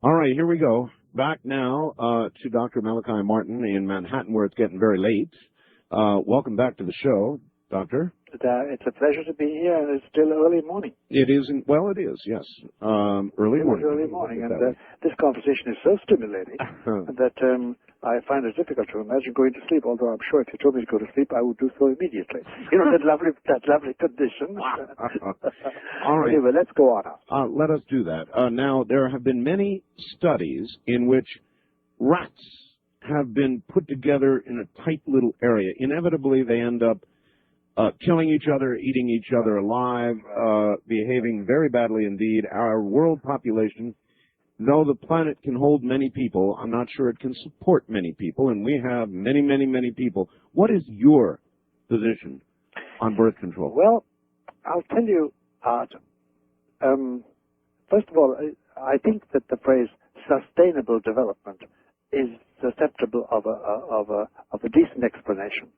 All right, here we go. Back now to Dr. Malachi Martin in Manhattan, where it's getting very late. Welcome back to the show, Doctor. It's a pleasure to be here, and it's still early morning. It isn't. Well, it is. Yes, early morning. Early morning, and this conversation is so stimulating that I find it difficult to imagine going to sleep. Although I'm sure if you told me to go to sleep, I would do so immediately. You know, that lovely condition. All right. Anyway, let's go on now. Let us do that. Now, there have been many studies in which rats have been put together in a tight little area. Inevitably, they end up killing each other, eating each other alive, behaving very badly indeed. Our world population, though the planet can hold many people, I'm not sure it can support many people, and we have many, many, many people. What is your position on birth control? Well, I'll tell you, Art. First of all, I think that the phrase sustainable development is susceptible of a decent explanation.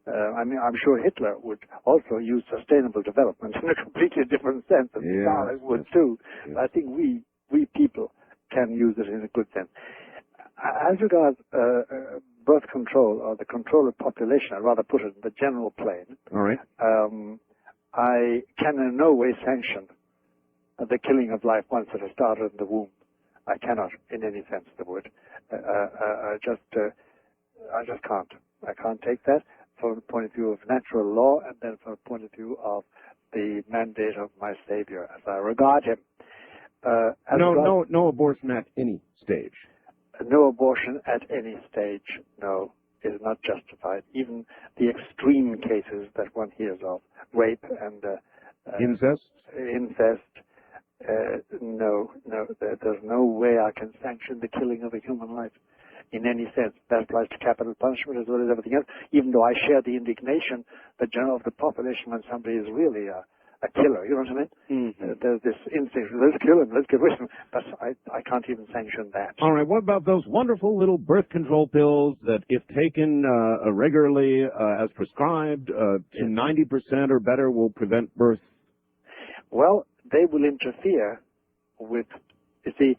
I mean, I'm sure Hitler would also use sustainable development in a completely different sense, and Stalin would too. Yes. I think we people can use it in a good sense. As regards birth control, or the control of population, I'd rather put it in the general plane. All right. I can in no way sanction the killing of life once it has started in the womb. I cannot, in any sense of the word. I just can't. I can't take that from the point of view of natural law, and then from the point of view of the mandate of my Savior, as I regard him. No abortion at any stage. No abortion at any stage, no, is not justified. Even the extreme cases that one hears of, rape and incest. No, there's no way I can sanction the killing of a human life in any sense. That applies to capital punishment as well as everything else, even though I share the indignation that general of the population when somebody is really a killer, you know what I mean? Mm-hmm. There's this instinct, let's kill him, let's get rid of him, but I can't even sanction that. All right, what about those wonderful little birth control pills that, if taken regularly as prescribed, to 90% or better will prevent birth? Well, they will interfere with, you see,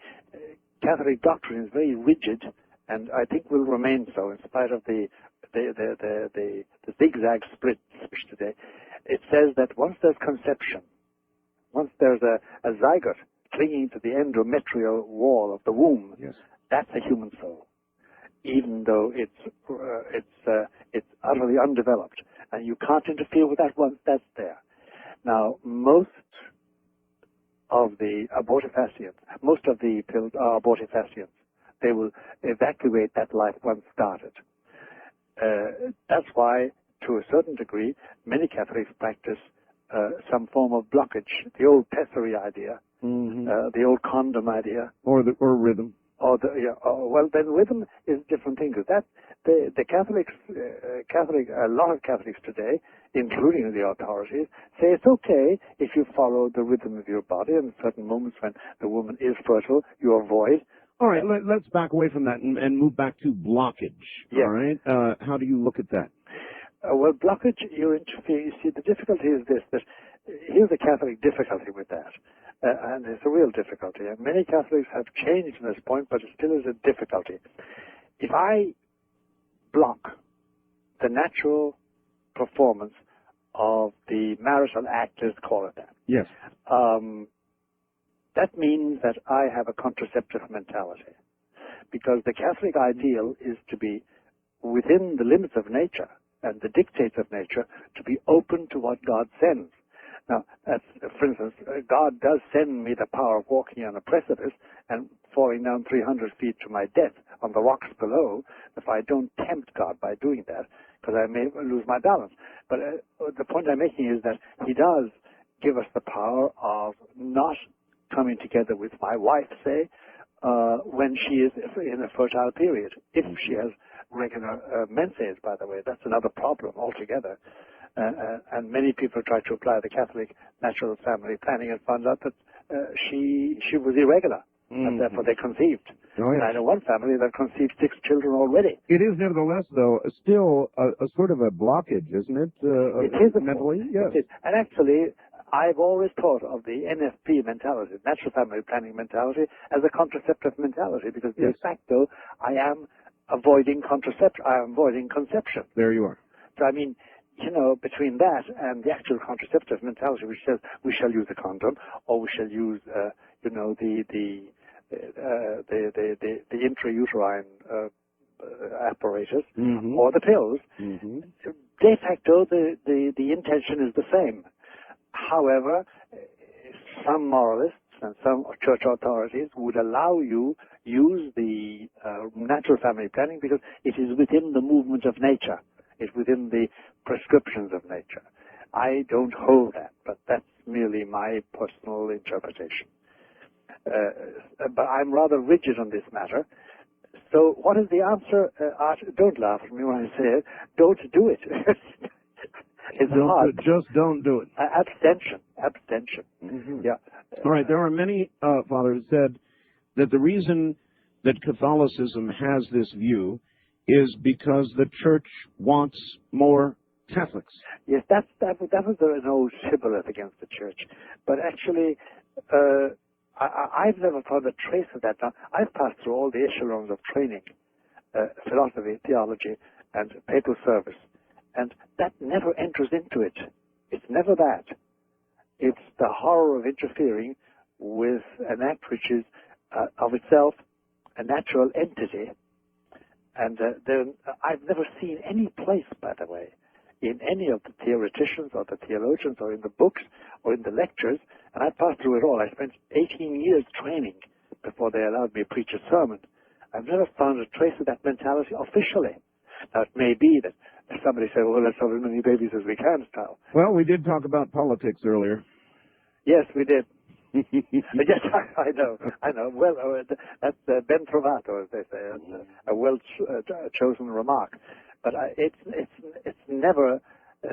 Catholic doctrine is very rigid, and I think will remain so in spite of the zigzag split today. It says that once there's conception, once there's a zygote clinging to the endometrial wall of the womb, yes, that's a human soul, even though it's utterly undeveloped, and you can't interfere with that once that's there. Now, most of the abortifacients, most of the pills are abortifacients. They will evacuate that life once started. That's why, to a certain degree, many Catholics practice some form of blockage, the old pessary idea, the old condom idea. Or rhythm. Well, then rhythm is a different thing. Because the Catholics, a lot of Catholics today, including the authorities, say it's okay if you follow the rhythm of your body, and certain moments when the woman is fertile, you avoid. All right, let's back away from that and move back to blockage. Yeah. All right, how do you look at that? Well, blockage, you interfere. You see, the difficulty is this, that here's a Catholic difficulty with that. And it's a real difficulty. And many Catholics have changed from this point, but it still is a difficulty. If I block the natural performance of the marital act, let's call it that. Yes. That means that I have a contraceptive mentality. Because the Catholic ideal is to be within the limits of nature and the dictates of nature, to be open to what God sends. Now, for instance, God does send me the power of walking on a precipice and falling down 300 feet to my death on the rocks below, if I don't tempt God by doing that, because I may lose my balance. But the point I'm making is that He does give us the power of not coming together with my wife, say, when she is in a fertile period. If she has regular menses, by the way, that's another problem altogether. And many people try to apply the Catholic natural family planning and found out that she was irregular, and therefore they conceived. Oh, yes. And I know one family that conceived 6 children already. It is nevertheless, though, still a sort of a blockage, isn't it? It is mentally, yes. It is. And actually, I've always thought of the NFP mentality, natural family planning mentality, as a contraceptive mentality, because de facto I am avoiding conception. There you are. So I mean, you know, between that and the actual contraceptive mentality, which says we shall use a condom, or we shall use, you know, the intrauterine apparatus, or the pills. De facto, the intention is the same. However, some moralists and some church authorities would allow you use the natural family planning because it is within the movement of nature. It's within the prescriptions of nature. I don't hold that, but that's merely my personal interpretation. But I'm rather rigid on this matter. So what is the answer? Art, don't laugh at me when I say it. Don't do it. It's hard. Just don't do it. Abstention. Yeah. All right. There are many fathers said that the reason that Catholicism has this view is because the Church wants more Catholics. Yes, that was an old shibboleth against the Church. But actually, I've never found a trace of that. Now, I've passed through all the echelons of training, philosophy, theology, and papal service. And that never enters into it. It's never that. It's the horror of interfering with an act which is of itself a natural entity. And I've never seen any place, by the way, in any of the theoreticians or the theologians or in the books or in the lectures, and I passed through it all. I spent 18 years training before they allowed me to preach a sermon. I've never found a trace of that mentality officially. Now, it may be that somebody said, well, let's have as many babies as we can style. Well, we did talk about politics earlier. Yes, we did. Yes, I know. Well, that's Ben Trovato, as they say. It's a well-chosen remark. But it's never,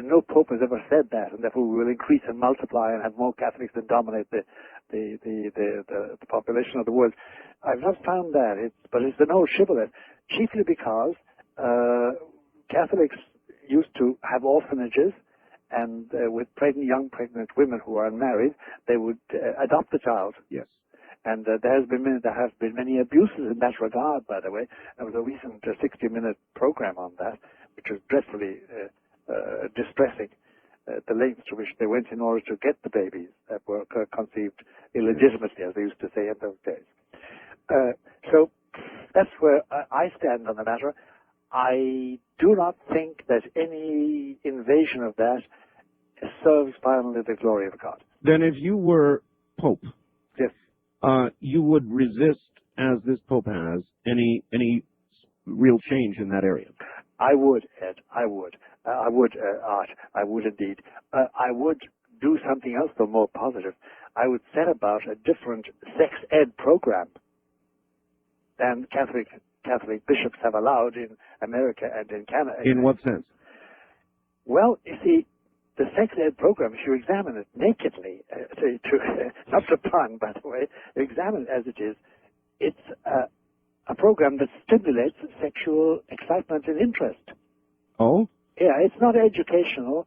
no pope has ever said that, and therefore we will increase and multiply and have more Catholics that dominate the population of the world. I've not found that. But it's an old shibboleth, chiefly because Catholics used to have orphanages, and with young pregnant women who are unmarried, they would adopt the child. Yes. And there have been many abuses in that regard, by the way. There was a recent 60-minute program on that, which was dreadfully distressing, the lengths to which they went in order to get the babies that were conceived illegitimately, as they used to say in those days. So that's where I stand on the matter. I do not think that any invasion of that serves finally the glory of God. Then if you were Pope, yes, you would resist, as this Pope has, any real change in that area? I would, Ed. I would, Art. I would indeed. I would do something else, though more positive. I would set about a different sex ed program than Catholic bishops have allowed in America and in Canada. In what sense? Well, you see, the sex ed program, if you examine it nakedly, not to pun, by the way, examine it as it is, it's a program that stimulates sexual excitement and interest. Oh? Yeah, it's not educational.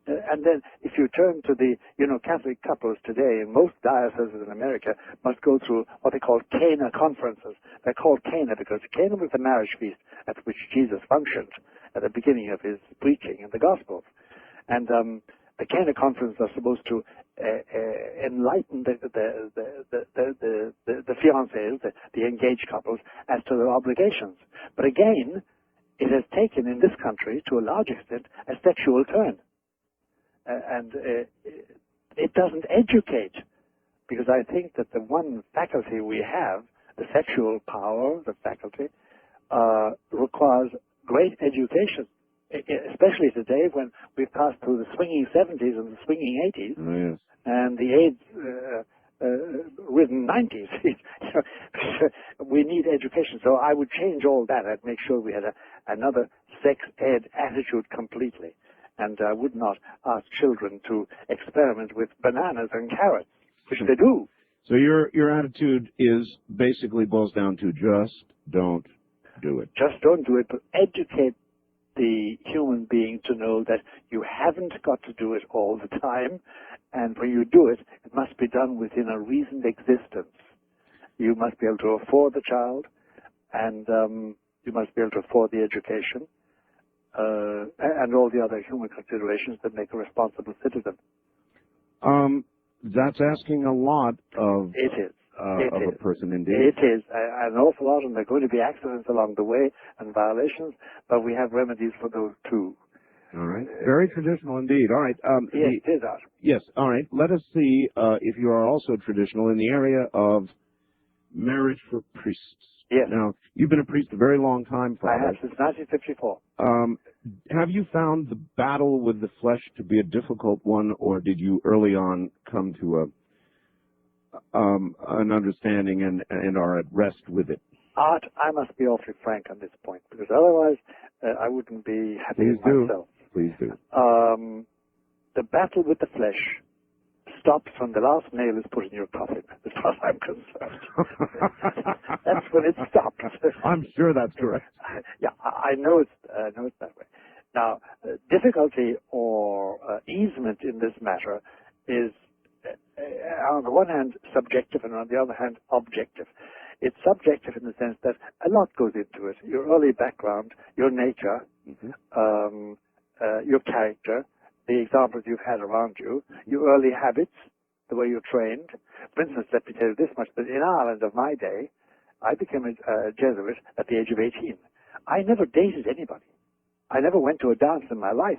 And then if you turn to the, Catholic couples today, in most dioceses in America, must go through what they call Cana conferences. They're called Cana because Cana was the marriage feast at which Jesus functioned at the beginning of his preaching in the Gospels. And the Cana conferences are supposed to enlighten the fiancés, the engaged couples, as to their obligations. But again, it has taken in this country, to a large extent, a sexual turn. And it doesn't educate, because I think that the one faculty we have, the sexual power, the faculty, requires great education, especially today when we've passed through the swinging 70s and the swinging 80s, Oh, yes. and the AIDS-ridden 90s. We need education. So I would change all that. I'd make sure we had another sex ed attitude completely. And I would not ask children to experiment with bananas and carrots, which they do. So your attitude is basically boils down to just don't do it. Just don't do it, but educate the human being to know that you haven't got to do it all the time, and when you do it, it must be done within a reasoned existence. You must be able to afford the child, and you must be able to afford the education, and all the other human considerations that make a responsible citizen. That's asking a lot of It is. Of a person, indeed. It is an awful lot, and there are going to be accidents along the way and violations, but we have remedies for those too. All right. Very traditional indeed. All right. Yes, it is, Art. Yes. All right. Let us see if you are also traditional in the area of marriage for priests. Yes. Now, you've been a priest a very long time, Father. I have since 1954. Have you found the battle with the flesh to be a difficult one, or did you early on come to an understanding and are at rest with it? Art, I must be awfully frank on this point, because otherwise I wouldn't be happy with myself. Please do. The battle with the flesh stops when the last nail is put in your coffin, as far as I'm concerned. That's when it stops. I'm sure that's correct. Yeah, I know it's that way. Now, difficulty or easement in this matter is, on the one hand, subjective, and on the other hand, objective. It's subjective in the sense that a lot goes into it. Your early background, your nature, your character, the examples you've had around you, your early habits, the way you're trained. For instance, let me tell you this much, that in Ireland of my day, I became a Jesuit at the age of 18. I never dated anybody. I never went to a dance in my life.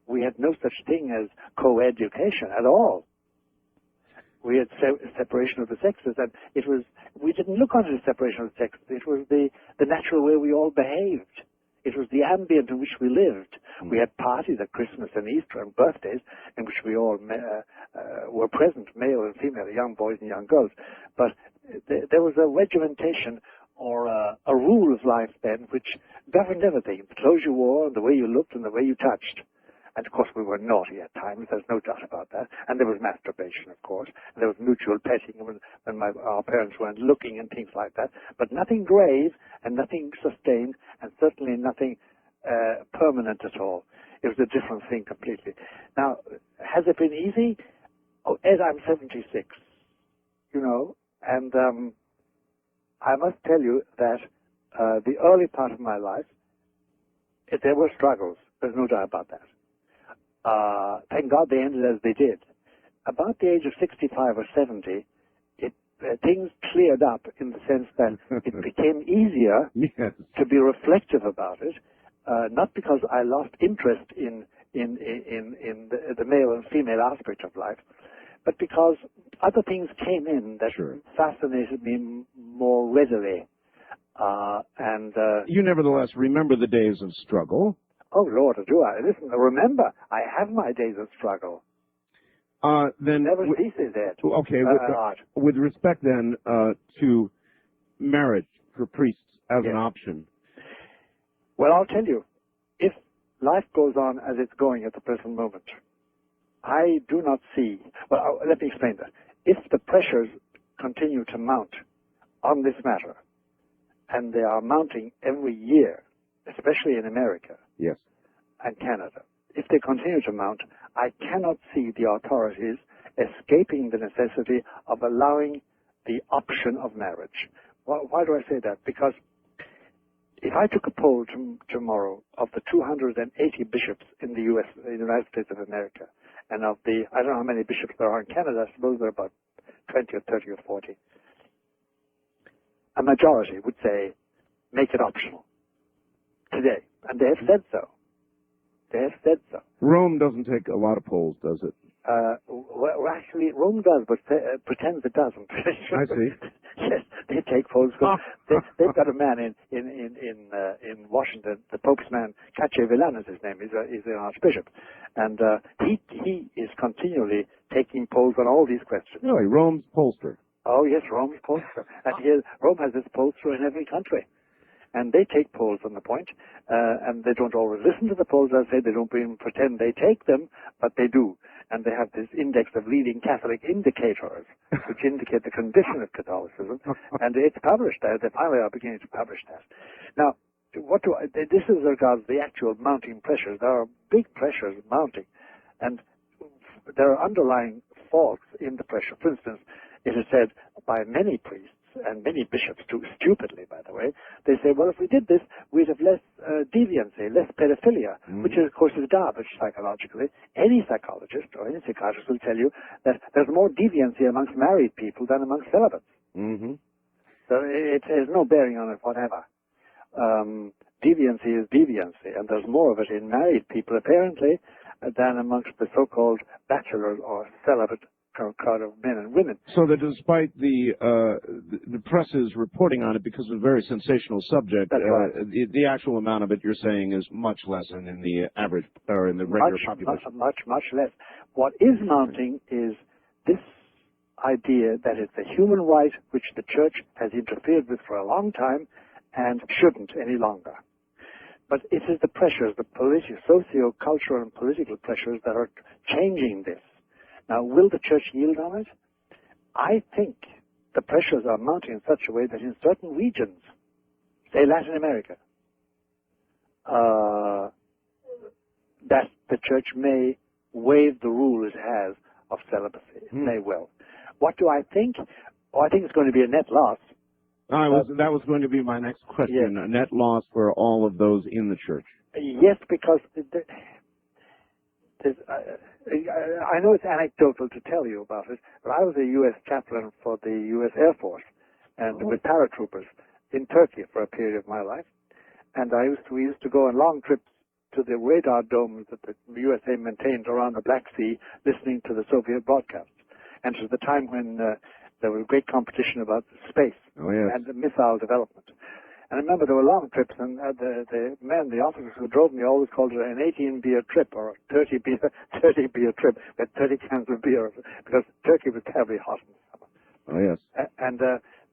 We had no such thing as co-education at all. We had separation of the sexes, and we didn't look on it as separation of the sexes. It was the natural way we all behaved. It was the ambient in which we lived. We had parties at Christmas and Easter and birthdays in which we all were present, male and female, young boys and young girls. But there was a regimentation or a rule of life then which governed everything. The clothes you wore, and the way you looked, and the way you touched. And, of course, we were naughty at times. There's no doubt about that. And there was masturbation, of course. And there was mutual petting when our parents weren't looking and things like that. But nothing grave and nothing sustained, and certainly nothing permanent at all. It was a different thing completely. Now, has it been easy? Oh, Ed, I'm 76, and I must tell you that the early part of my life, there were struggles. There's no doubt about that. Thank God they ended as they did. About the age of 65 or 70, things cleared up in the sense that it became easier to be reflective about it, not because I lost interest in the male and female aspect of life, but because other things came in that fascinated me more readily. You nevertheless remember the days of struggle. Oh, Lord, do I? Listen, remember, I have my days of struggle. Then Never ceases, Ed. okay, Art. with respect then to marriage for priests as Yes. an option. Well, I'll tell you, if life goes on as it's going at the present moment, I do not see, well, let me explain that. If the pressures continue to mount on this matter, and they are mounting every year, especially in America Yes. and Canada, if they continue to mount, I cannot see the authorities escaping the necessity of allowing the option of marriage. Why do I say that? Because if I took a poll tomorrow of the 280 bishops in the U.S., the United States of America, and of the, I don't know how many bishops there are in Canada, I suppose there are about 20 or 30 or 40, a majority would say, make it optional today. And they have said so. They have said so. Rome doesn't take a lot of polls, does it? Well, actually, Rome does, but pretends it doesn't. I see. Yes, they take polls. They've got a man in Washington, the Pope's man, Cacciavillan is his name. He's an archbishop, and he is continually taking polls on all these questions. Really, Rome's pollster. Oh yes, Rome's pollster, and Rome has this pollster in every country. And they take polls on the point, and they don't always listen to the polls. I say they don't even pretend they take them, but they do. And they have this index of leading Catholic indicators, which indicate the condition of Catholicism, and it's published. They finally are beginning to publish that. Now, this is regards the actual mounting pressures. There are big pressures mounting, and there are underlying faults in the pressure. For instance, it is said by many priests, and many bishops too, stupidly, by the way, they say, well, if we did this, we'd have less deviancy, less pedophilia, which is, of course, is garbage psychologically. Any psychologist or any psychiatrist will tell you that there's more deviancy amongst married people than amongst celibates. Mm-hmm. So it has no bearing on it whatever. Deviancy is deviancy, and there's more of it in married people, apparently, than amongst the so-called bachelor or celibate crowd of men and women. So that despite the press's reporting on it because of a very sensational subject, right. the actual amount of it you're saying is much less than in the average or in the regular population. Much less. What is mounting is this idea that it's a human right which the church has interfered with for a long time and shouldn't any longer. But it is the pressures, the socio-cultural and political pressures that are changing this. Now, will the church yield on it? I think the pressures are mounting in such a way that in certain regions, say Latin America, that the church may waive the rule it has of celibacy. It may well. What do I think? Oh, I think it's going to be a net loss. That was going to be my next question. Yes. A net loss for all of those in the church. Yes, because I know it's anecdotal to tell you about it, but I was a U.S. chaplain for the U.S. Air Force and with paratroopers in Turkey for a period of my life. And we used to go on long trips to the radar domes that the USA maintained around the Black Sea, listening to the Soviet broadcasts. And it was the time when there was great competition about space and the missile development. And I remember there were long trips, and the officers who drove me always called it an 18-beer trip or a 30-beer trip with 30 cans of beer, because Turkey was terribly hot in the summer. Oh, yes.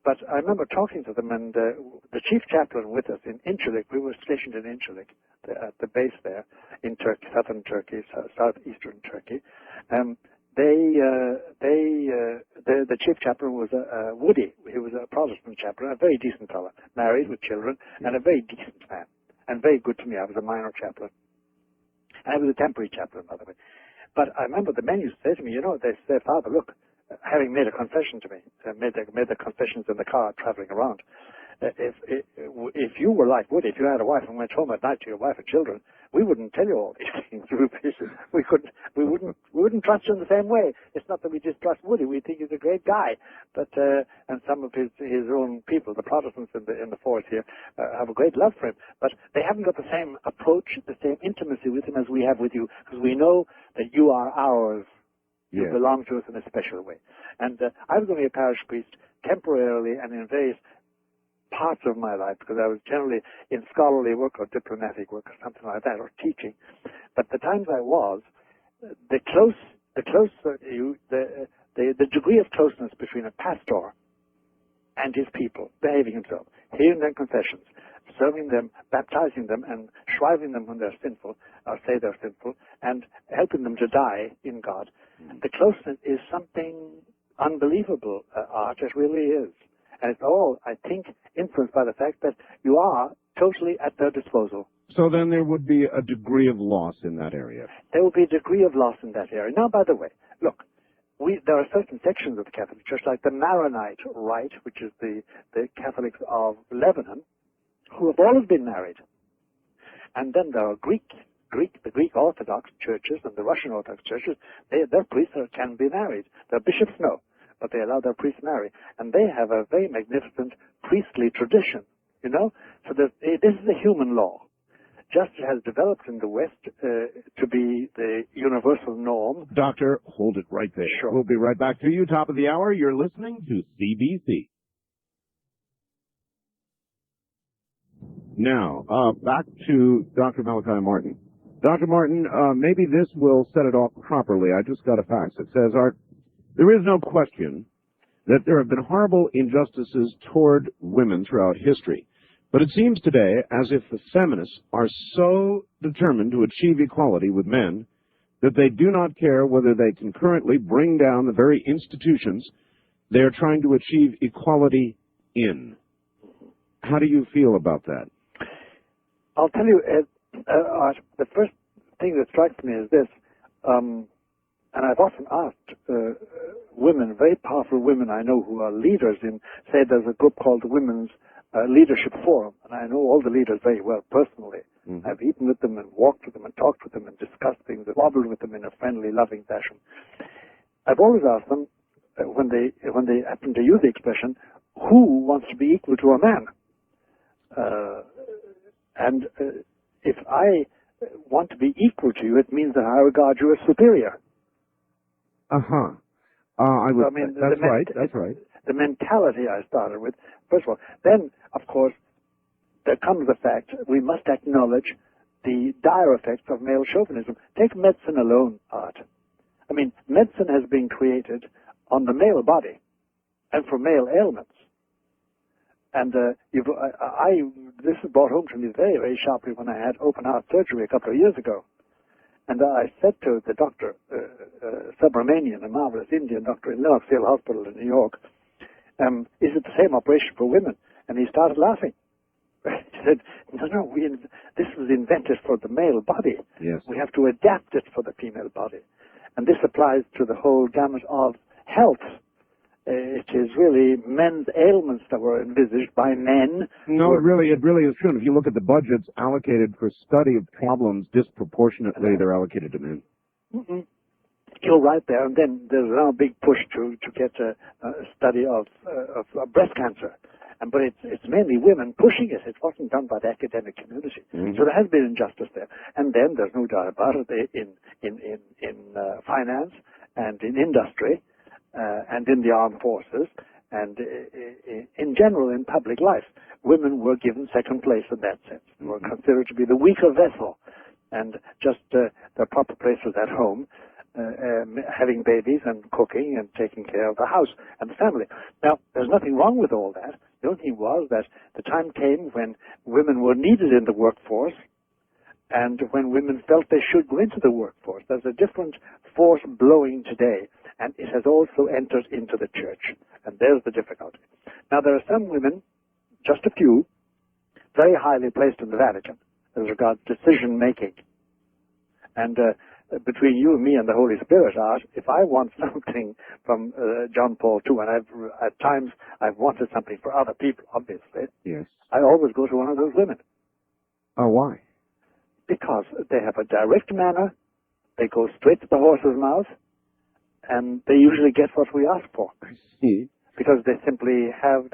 But I remember talking to them, and the chief chaplain with us in Incirlik, we were stationed in Incirlik, at the base there in Turkey, southern Turkey, southeastern Turkey. The chief chaplain was Woody. He was a Protestant chaplain, a very decent fellow, married with children, and a very decent man, and very good to me. I was a minor chaplain. And I was a temporary chaplain, by the way. But I remember the men used to say to me, they said, Father, look, having made a confession to me, made the confessions in the car traveling around, if you were like Woody, if you had a wife and went home at night to your wife and children, we wouldn't tell you all these things. We wouldn't trust you in the same way. It's not that we distrust Woody. We think he's a great guy, but and some of his own people, the Protestants in the force here, have a great love for him, but they haven't got the same approach, the same intimacy with him as we have with you, because we know that you are ours. You belong to us in a special way. And I was only a parish priest temporarily and in various parts of my life, because I was generally in scholarly work or diplomatic work or something like that, or teaching. But the times I was, the close the closer the degree of closeness between a pastor and his people, behaving himself, hearing their confessions, serving them, baptizing them, and shriving them when they're sinful, or say they're sinful, and helping them to die in God. The closeness is something unbelievable, Art. It really is. And it's all, I think, influenced by the fact that you are totally at their disposal. So then there would be a degree of loss in that area. There will be a degree of loss in that area. Now, by the way, look, there are certain sections of the Catholic Church, like the Maronite Rite, which is the Catholics of Lebanon, who have always been married. And then there are the Greek Orthodox churches and the Russian Orthodox churches. Their priests can be married. Their bishops no, but they allow their priests to marry. And they have a very magnificent priestly tradition, you know? So this is a human law. Just has developed in the West to be the universal norm. Doctor, hold it right there. Sure. We'll be right back to you. Top of the hour, you're listening to CBC. Now, back to Dr. Malachi Martin. Dr. Martin, maybe this will set it off properly. I just got a fax. It says, Art, there is no question that there have been horrible injustices toward women throughout history. But it seems today as if the feminists are so determined to achieve equality with men that they do not care whether they can currently bring down the very institutions they are trying to achieve equality in. How do you feel about that? I'll tell you, Art, the first thing that strikes me is this, and I've often asked women, very powerful women I know who are leaders in, say there's a group called the Women's Leadership Forum, and I know all the leaders very well personally. Mm-hmm. I've eaten with them and walked with them and talked with them and discussed things and wobbled with them in a friendly, loving fashion. I've always asked them, when they happen to use the expression, who wants to be equal to a man? If I want to be equal to you, it means that I regard you as superior. Uh-huh. That's right. The mentality I started with, first of all. Then, of course, there comes the fact we must acknowledge the dire effects of male chauvinism. Take medicine alone, Art. I mean, medicine has been created on the male body and for male ailments. And this was brought home to me very, very sharply when I had open heart surgery a couple of years ago. And I said to the doctor, Subramanian, a marvelous Indian doctor in Lenoxville Hospital in New York, is it the same operation for women? And he started laughing. He said, no, this was invented for the male body. Yes. We have to adapt it for the female body. And this applies to the whole gamut of health. It is really men's ailments that were envisaged by men. No, it really is true. And if you look at the budgets allocated for study of problems, disproportionately they're allocated to men. Mm-mm. You're right there. And then there's now a big push to get a study of breast cancer. But it's mainly women pushing it. It wasn't done by the academic community. Mm-hmm. So there has been injustice there. And then there's no doubt about it in finance and in industry. And in the armed forces, and in general in public life, women were given second place in that sense. They were considered to be the weaker vessel, and just their proper place was at home, having babies and cooking and taking care of the house and the family. Now, there's nothing wrong with all that. The only thing was that the time came when women were needed in the workforce, and when women felt they should go into the workforce. There's a different force blowing today, and it has also entered into the church. And there's the difficulty. Now, there are some women, just a few, very highly placed in the Vatican as regards decision-making. And between you and me and the Holy Spirit, Art, if I want something from John Paul II, and at times I've wanted something for other people, obviously, yes, I always go to one of those women. Oh, why? Because they have a direct manner, they go straight to the horse's mouth, and they usually get what we ask for. I see. Because they simply have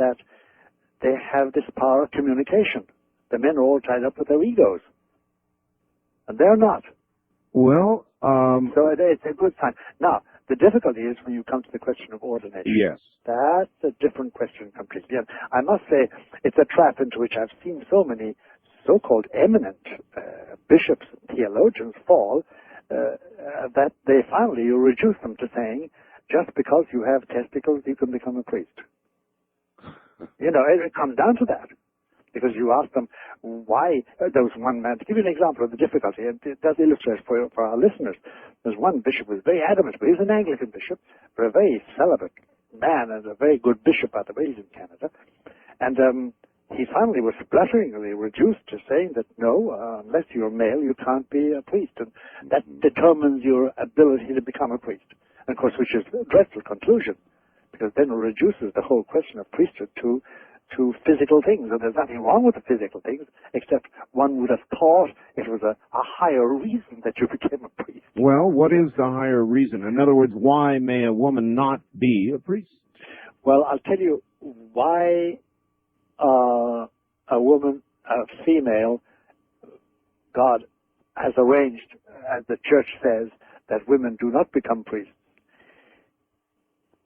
this power of communication. The men are all tied up with their egos. And they're not. Well, so it's a good sign. Now, the difficulty is when you come to the question of ordination. Yes. That's a different question completely. And I must say, it's a trap into which I've seen so many so-called eminent bishops and theologians fall, that you reduce them to saying, just because you have testicles, you can become a priest. It comes down to that. Because you ask them why, there was one man, to give you an example of the difficulty, and it does illustrate for our listeners. There's one bishop who was very adamant, but he's an Anglican bishop, but a very celibate man and a very good bishop, by the way, he's in Canada. And he finally was splutteringly reduced to saying that no, unless you're male, you can't be a priest. And that determines your ability to become a priest. And of course, which is a dreadful conclusion, because then it reduces the whole question of priesthood to physical things. And there's nothing wrong with the physical things, except one would have thought it was a higher reason that you became a priest. Well, what is the higher reason? In other words, why may a woman not be a priest? Well, I'll tell you why a woman, a female, God has arranged, as the church says, that women do not become priests.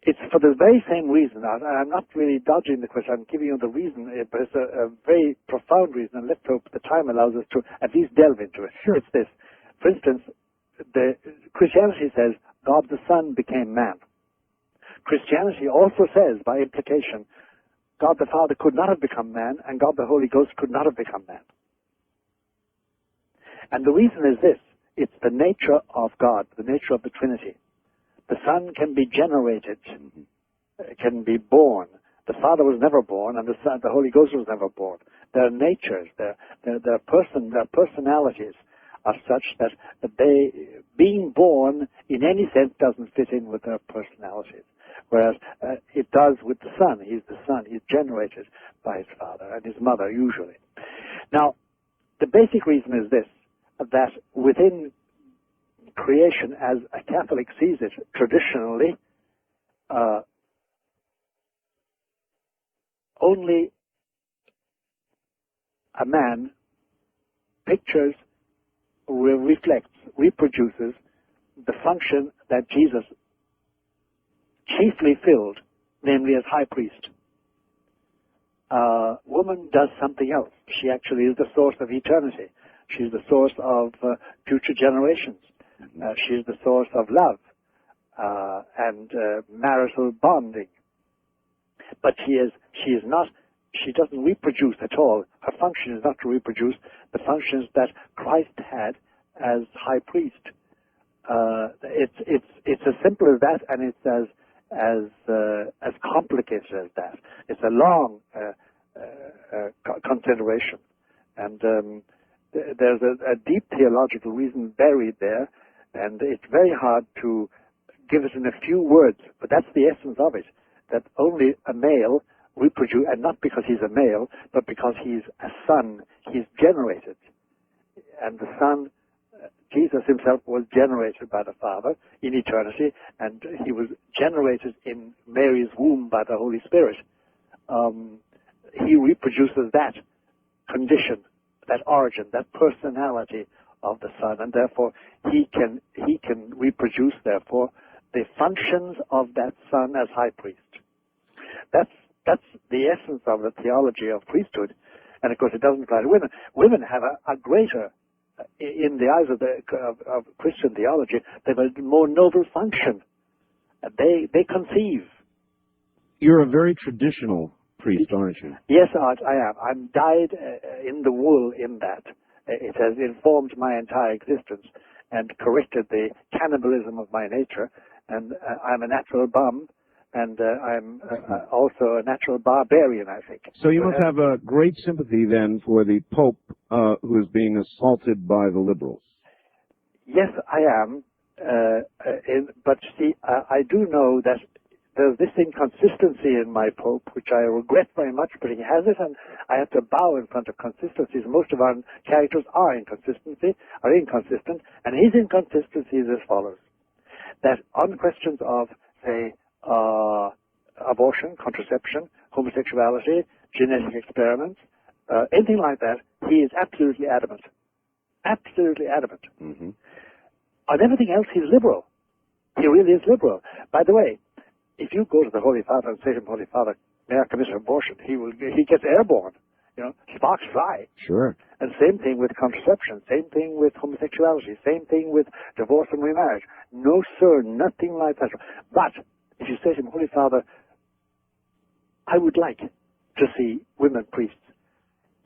It's for the very same reason. I'm not really dodging the question. I'm giving you the reason, but it's a very profound reason, and let's hope the time allows us to at least delve into it. Sure. It's this. For instance, Christianity says God the Son became man. Christianity also says, by implication, God the Father could not have become man, and God the Holy Ghost could not have become man. And the reason is this. It's the nature of God, the nature of the Trinity. The Son can be generated, can be born. The Father was never born, and the Holy Ghost was never born. Their natures, their personalities are such that being born in any sense doesn't fit in with their personalities. Whereas it does with the Son. He's the Son. He's generated by his Father and his mother, usually. Now, the basic reason is this, that within creation, as a Catholic sees it traditionally, only a man pictures, reflects, reproduces the function that Jesus chiefly filled, namely as high priest. Woman does something else. She actually is the source of eternity. She's the source of future generations. She's the source of love and marital bonding. But she doesn't reproduce at all. Her function is not to reproduce the functions that Christ had as high priest. It's as simple as that, and it's as complicated as that. It's a long consideration, and there's a deep theological reason buried there, and it's very hard to give it in a few words, but that's the essence of it, that only a male reproduce, and not because he's a male, but because he's a son, he's generated. And the Son, Jesus himself, was generated by the Father in eternity, and he was generated in Mary's womb by the Holy Spirit. He reproduces that condition, that origin, that personality of the Son, and therefore he can reproduce, therefore, the functions of that Son as high priest. That's the essence of the theology of priesthood, and of course it doesn't apply to women. Women have a greater, in the eyes of Christian theology, they have a more noble function. They conceive. You're a very traditional priest, aren't you? Yes, Art, I am. I'm dyed in the wool in that. It has informed my entire existence and corrected the cannibalism of my nature. And I'm a natural bum, and I'm also a natural barbarian, I think. So you must have a great sympathy then for the Pope who is being assaulted by the liberals. Yes, I am. But see, I do know that there's this inconsistency in my Pope, which I regret very much, but he has it, and I have to bow in front of consistencies. Most of our characters are inconsistent, and his inconsistency is as follows. That on questions of, say, abortion, contraception, homosexuality, genetic experiments, anything like that, he is absolutely adamant. Absolutely adamant. Mm-hmm. On everything else, he's liberal. He really is liberal. By the way, if you go to the Holy Father and say to him, Holy Father, may I commit an abortion? He gets airborne. You know, sparks fly. Sure. And same thing with contraception, same thing with homosexuality, same thing with divorce and remarriage. No, sir, nothing like that. But if you say to him, Holy Father, I would like to see women priests,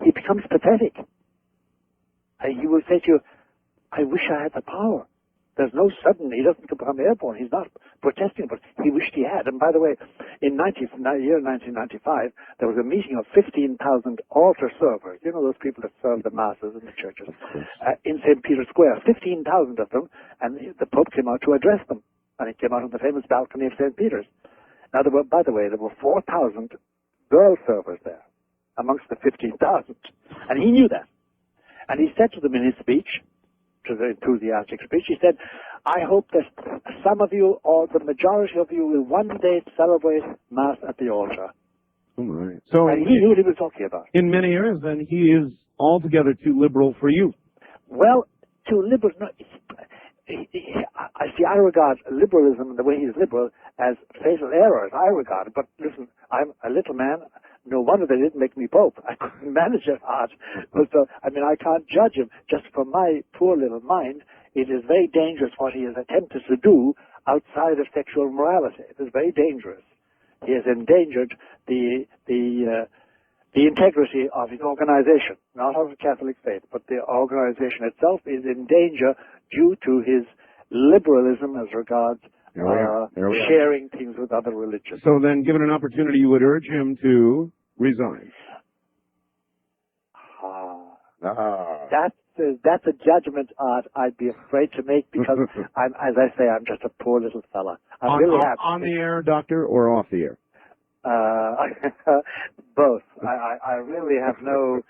he becomes pathetic. And he will say to you, I wish I had the power. There's no sudden, he doesn't become airborne. He's not protesting, but he wished he had. And by the way, in year 1995, there was a meeting of 15,000 altar servers. You know those people that serve the masses in the churches in St. Peter's Square. 15,000 of them, and the Pope came out to address them. And he came out on the famous balcony of St. Peter's. Now, by the way, there were 4,000 girl servers there amongst the 15,000. And he knew that. And he said to them in his speech, to the enthusiastic speech, he said, I hope that some of you, or the majority of you, will one day celebrate Mass at the altar. Oh, my. So and he knew what he was talking about. In many areas, then, he is altogether too liberal for you. Well, too liberal, no, I see, I regard liberalism and the way he's liberal as fatal errors. I regard it. But listen, I'm a little man. No wonder they didn't make me Pope. I couldn't manage it hard. But I can't judge him. Just from my poor little mind, it is very dangerous what he has attempted to do outside of sexual morality. It is very dangerous. He has endangered the integrity of his organization, not of the Catholic faith, but the organization itself is in danger due to his liberalism as regards sharing things with other religions. So then, given an opportunity, you would urge him to resign. That's a judgment I'd be afraid to make because, as I say, I'm just a poor little fella. On the air, Doctor, or off the air? Both. I really have no...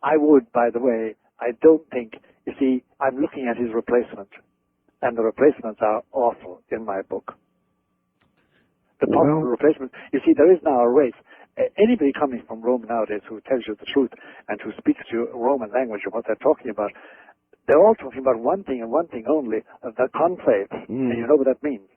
I would, by the way, I don't think... You see, I'm looking at his replacement, and the replacements are awful in my book. The possible replacements... You see, there is now a race. Anybody coming from Rome nowadays who tells you the truth and who speaks to you Roman language and what they're talking about, they're all talking about one thing and one thing only, the conclave. And you know what that means?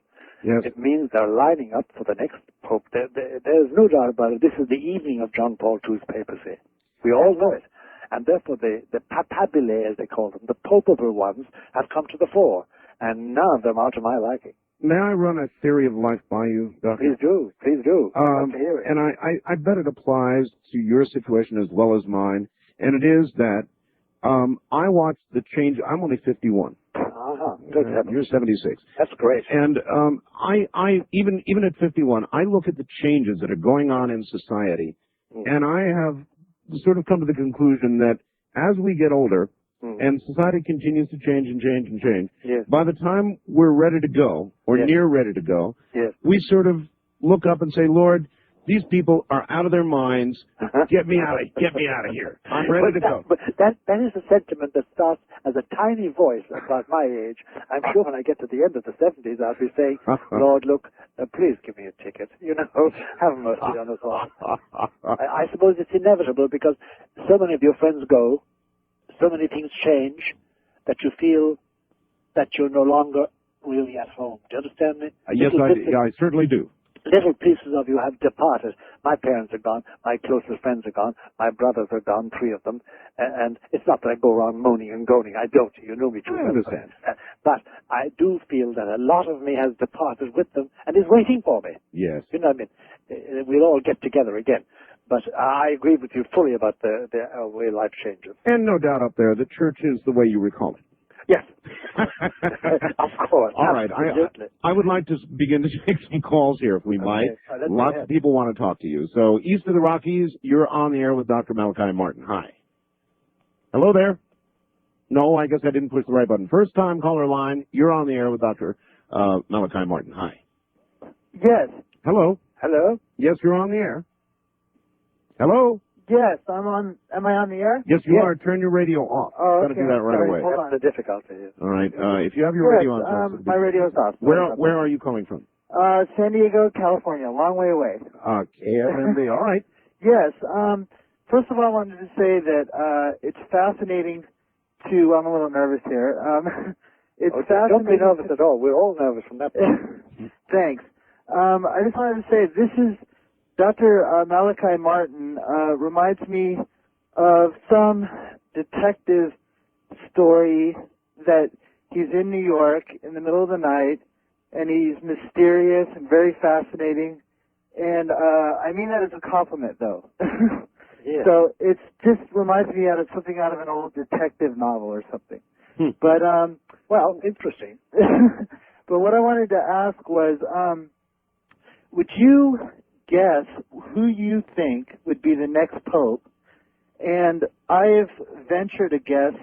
Yes. It means they're lining up for the next pope. There's no doubt about it. This is the evening of John Paul II's papacy. We all know it. And therefore the papabile, as they call them, the popable ones, have come to the fore. And none of them are to my liking. May I run a theory of life by you, Doctor? Please do. Please do. I'd love to hear it. And I bet it applies to your situation as well as mine. And it is that I watched the change. I'm only 51. Good You're 76. That's great. And I even at 51, I look at the changes that are going on in society, and I have sort of come to the conclusion that as we get older, and society continues to change and change and change, by the time we're ready to go, or near ready to go, we sort of look up and say, Lord, these people are out of their minds. Get me out of here. I'm ready to go. But that is a sentiment that starts as a tiny voice about my age. I'm sure when I get to the end of the 70s, I'll be saying, Lord, look, please give me a ticket. You know, have mercy on us all. I suppose it's inevitable because so many of your friends go, so many things change, that you feel that you're no longer really at home. Do you understand me? Yes, I certainly do. Little pieces of you have departed. My parents are gone. My closest friends are gone. My brothers are gone, 3 of them. And it's not that I go around moaning and groaning. I don't. You know me too well. I understand. But I do feel that a lot of me has departed with them and is waiting for me. Yes. You know what I mean? We'll all get together again. But I agree with you fully about the way life changes. And no doubt up there, the church is the way you recall it. Yes. Of course. All right. I would like to begin to take some calls here, if we might. Lots of people want to talk to you. So, east of the Rockies, you're on the air with Dr. Malachi Martin. Hi. Hello there. No, I guess I didn't push the right button. First time caller line, you're on the air with Dr. Malachi Martin. Hi. Yes. Hello. Hello? Yes, you're on the air. Hello? Yes, I'm on. Am I on the air? Yes, you are. Turn your radio off. Oh, Got to do that right away. Hold on. The difficulty is. All right. If you have your radio on, my radio's off. Where are you calling from? San Diego, California, a long way away. KFMD. All right. Yes. First of all, I wanted to say that it's fascinating to. I'm a little nervous here. It's fascinating. Don't be nervous at all. We're all nervous from that point. Thanks. I just wanted to say this is Dr. Malachi Martin reminds me of some detective story that he's in New York in the middle of the night, and he's mysterious and very fascinating. And I mean that as a compliment, though. Yeah. So it just reminds me of something out of an old detective novel or something. But well, interesting. but what I wanted to ask was, would you guess who you think would be the next pope? And I've ventured a guess,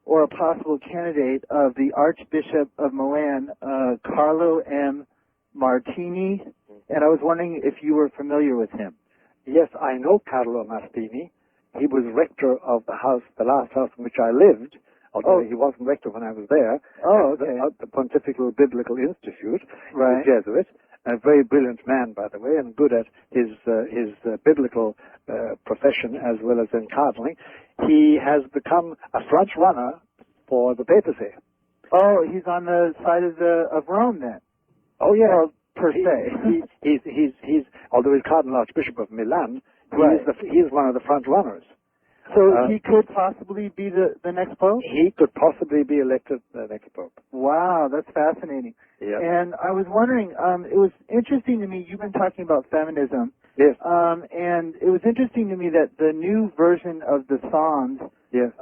or a possible candidate of the Archbishop of Milan, Carlo M. Martini, and I was wondering if you were familiar with him. Yes, I know Carlo Martini. He was rector of the house, the last house in which I lived, although he wasn't rector when I was there. Oh, okay. The Pontifical Biblical Institute. Right. He was Jesuit. A very brilliant man, by the way, and good at his biblical profession as well as in cardinaling. He has become a front runner for the papacy. Oh, he's on the side of Rome then. Oh yeah, or per se. He's although he's Cardinal Archbishop of Milan, Right. he's one of the front runners. So he could possibly be the next pope? He could possibly be elected the next pope. Wow, that's fascinating. Yeah. And I was wondering, it was interesting to me, you've been talking about feminism. Yes. And it was interesting to me that the new version of the Psalms Yes.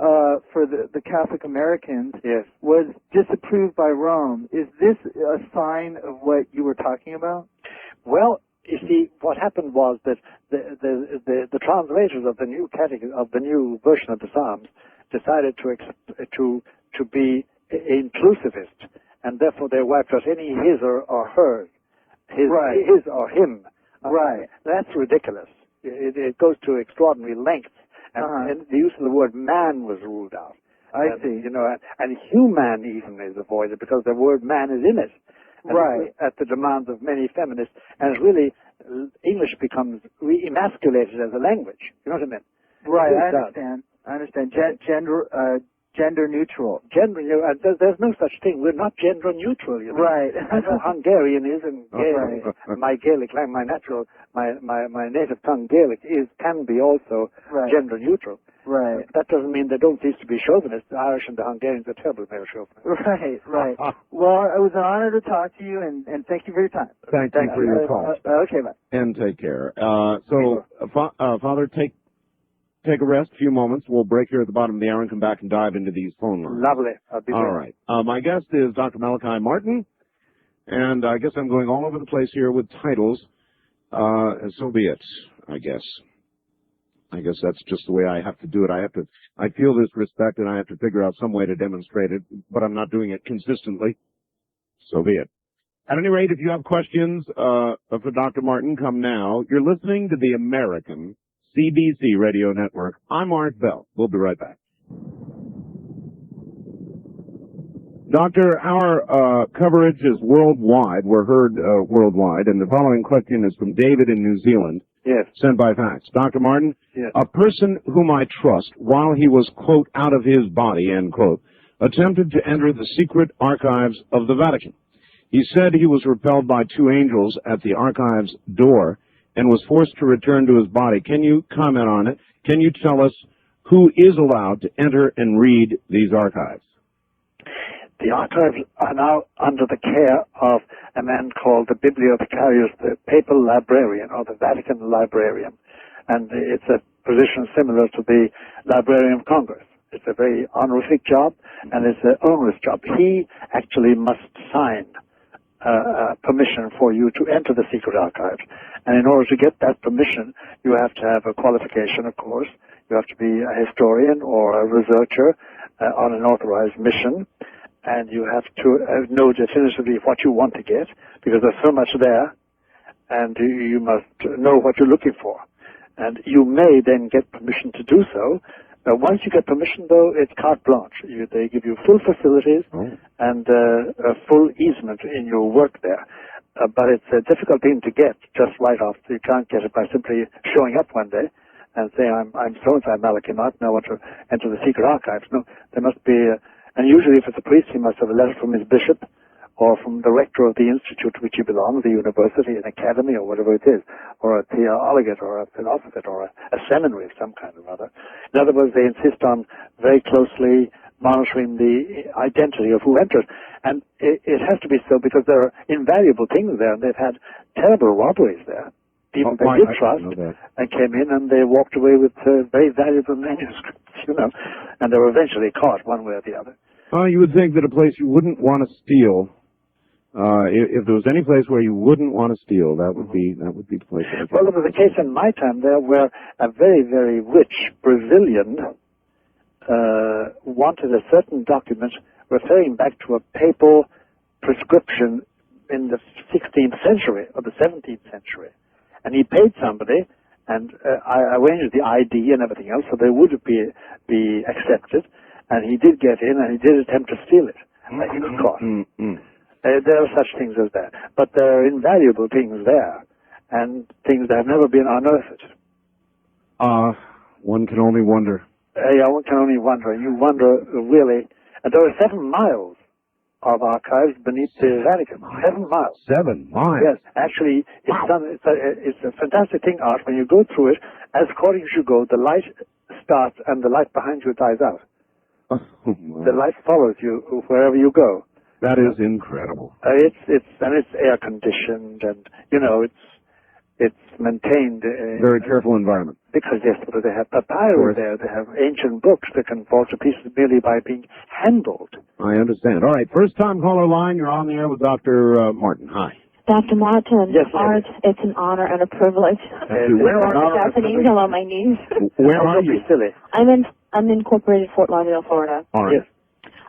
for the Catholic Americans Yes. was disapproved by Rome. Is this a sign of what you were talking about? Well, you see, what happened was that the translators of the new of the new version of the Psalms decided to be inclusivist, and therefore they wiped out any his or hers, his or him. Right. That's ridiculous. It goes to extraordinary lengths, and the use of the word man was ruled out. I see. You know, and human even is avoided because the word man is in it. Right. At the demands of many feminists, and it really, English becomes emasculated as a language. You know what I mean? Right, It I does. understand. Gender neutral. There's no such thing. We're not gender neutral. You know? Right. I know Hungarian is, and Gaelic, Right. my Gaelic, like my native tongue Gaelic can be also gender neutral. Right. That doesn't mean they don't cease to be chauvinists. The Irish and the Hungarians are terrible male chauvinists. Right. Well, it was an honor to talk to you, and thank you for your time. Thank you for your call. Okay, bye. And take care. Father, take a rest, a few moments. We'll break here at the bottom of the hour and come back and dive into these phone lines. Lovely. I'll be there. All right. My guest is Dr. Malachi Martin, and I guess I'm going all over the place here with titles. So be it, I guess. I guess that's just the way I have to do it. I feel this respect, and I have to figure out some way to demonstrate it, but I'm not doing it consistently. So be it. At any rate, if you have questions for Dr. Martin, come now. You're listening to the American CBC Radio Network. I'm Art Bell. We'll be right back. Doctor, our coverage is worldwide. We're heard worldwide, and the following question is from David in New Zealand. Yes. Sent by fax. Dr. Martin, yes. A person whom I trust, while he was, quote, out of his body, end quote, attempted to enter the secret archives of the Vatican. He said he was repelled by two angels at the archives door and was forced to return to his body. Can you comment on it? Can you tell us who is allowed to enter and read these archives? The archives are now under the care of a man called the Bibliothecarius, the papal librarian, or the Vatican librarian. And it's a position similar to the Librarian of Congress. It's a very honorific job, and it's an onerous job. He actually must sign permission for you to enter the secret archives. And in order to get that permission, you have to have a qualification, of course. You have to be a historian or a researcher on an authorized mission. And you have to know definitively what you want to get, because there's so much there, and you must know what you're looking for. And you may then get permission to do so. Once you get permission, though, it's carte blanche. They give you full facilities and a full easement in your work there. But it's a difficult thing to get just right off. You can't get it by simply showing up one day and saying, I'm so-and-so, I'm Malachi Martin, I want to enter the secret archives. No, there must be... And usually if it's a priest, he must have a letter from his bishop or from the rector of the institute to which you belong, the university, an academy, or whatever it is, or a theologate, or a philosopher, or a seminary of some kind or other. In other words, they insist on very closely monitoring the identity of who enters. And it has to be so because there are invaluable things there, and they've had terrible robberies there. People they did trust and came in, and they walked away with very valuable manuscripts, you know, and they were eventually caught one way or the other. You would think that a place you wouldn't want to steal, if there was any place where you wouldn't want to steal, that would be the place. Well, there was a case in my time there where a very, very rich Brazilian wanted a certain document referring back to a papal prescription in the 16th century or the 17th century. And he paid somebody, and I arranged the ID and everything else so they would be accepted. And he did get in, and he did attempt to steal it. He was caught. There are such things as that. But there are invaluable things there, and things that have never been unearthed. One can only wonder. Yeah, one can only wonder. You wonder, really. And there are 7 miles of archives beneath the Vatican. 7 miles. 7 miles? Yes. Actually, it's a fantastic thing, Art. When you go through it, as according as you go, the light starts and the light behind you dies out. Oh, the light follows you wherever you go. That is incredible. It's air conditioned, and you know it's maintained. Very careful environment. Because yes, they have papyrus there. They have ancient books that can fall to pieces merely by being handled. I understand. All right, first time caller line. You're on the air with Dr. Martin. Hi. Dr. Martin, yes, Art, it's an honor and a privilege. Where are Japanese on my knees. Where are you? Silly. I'm incorporated Fort Lauderdale, Florida. All right. Yes.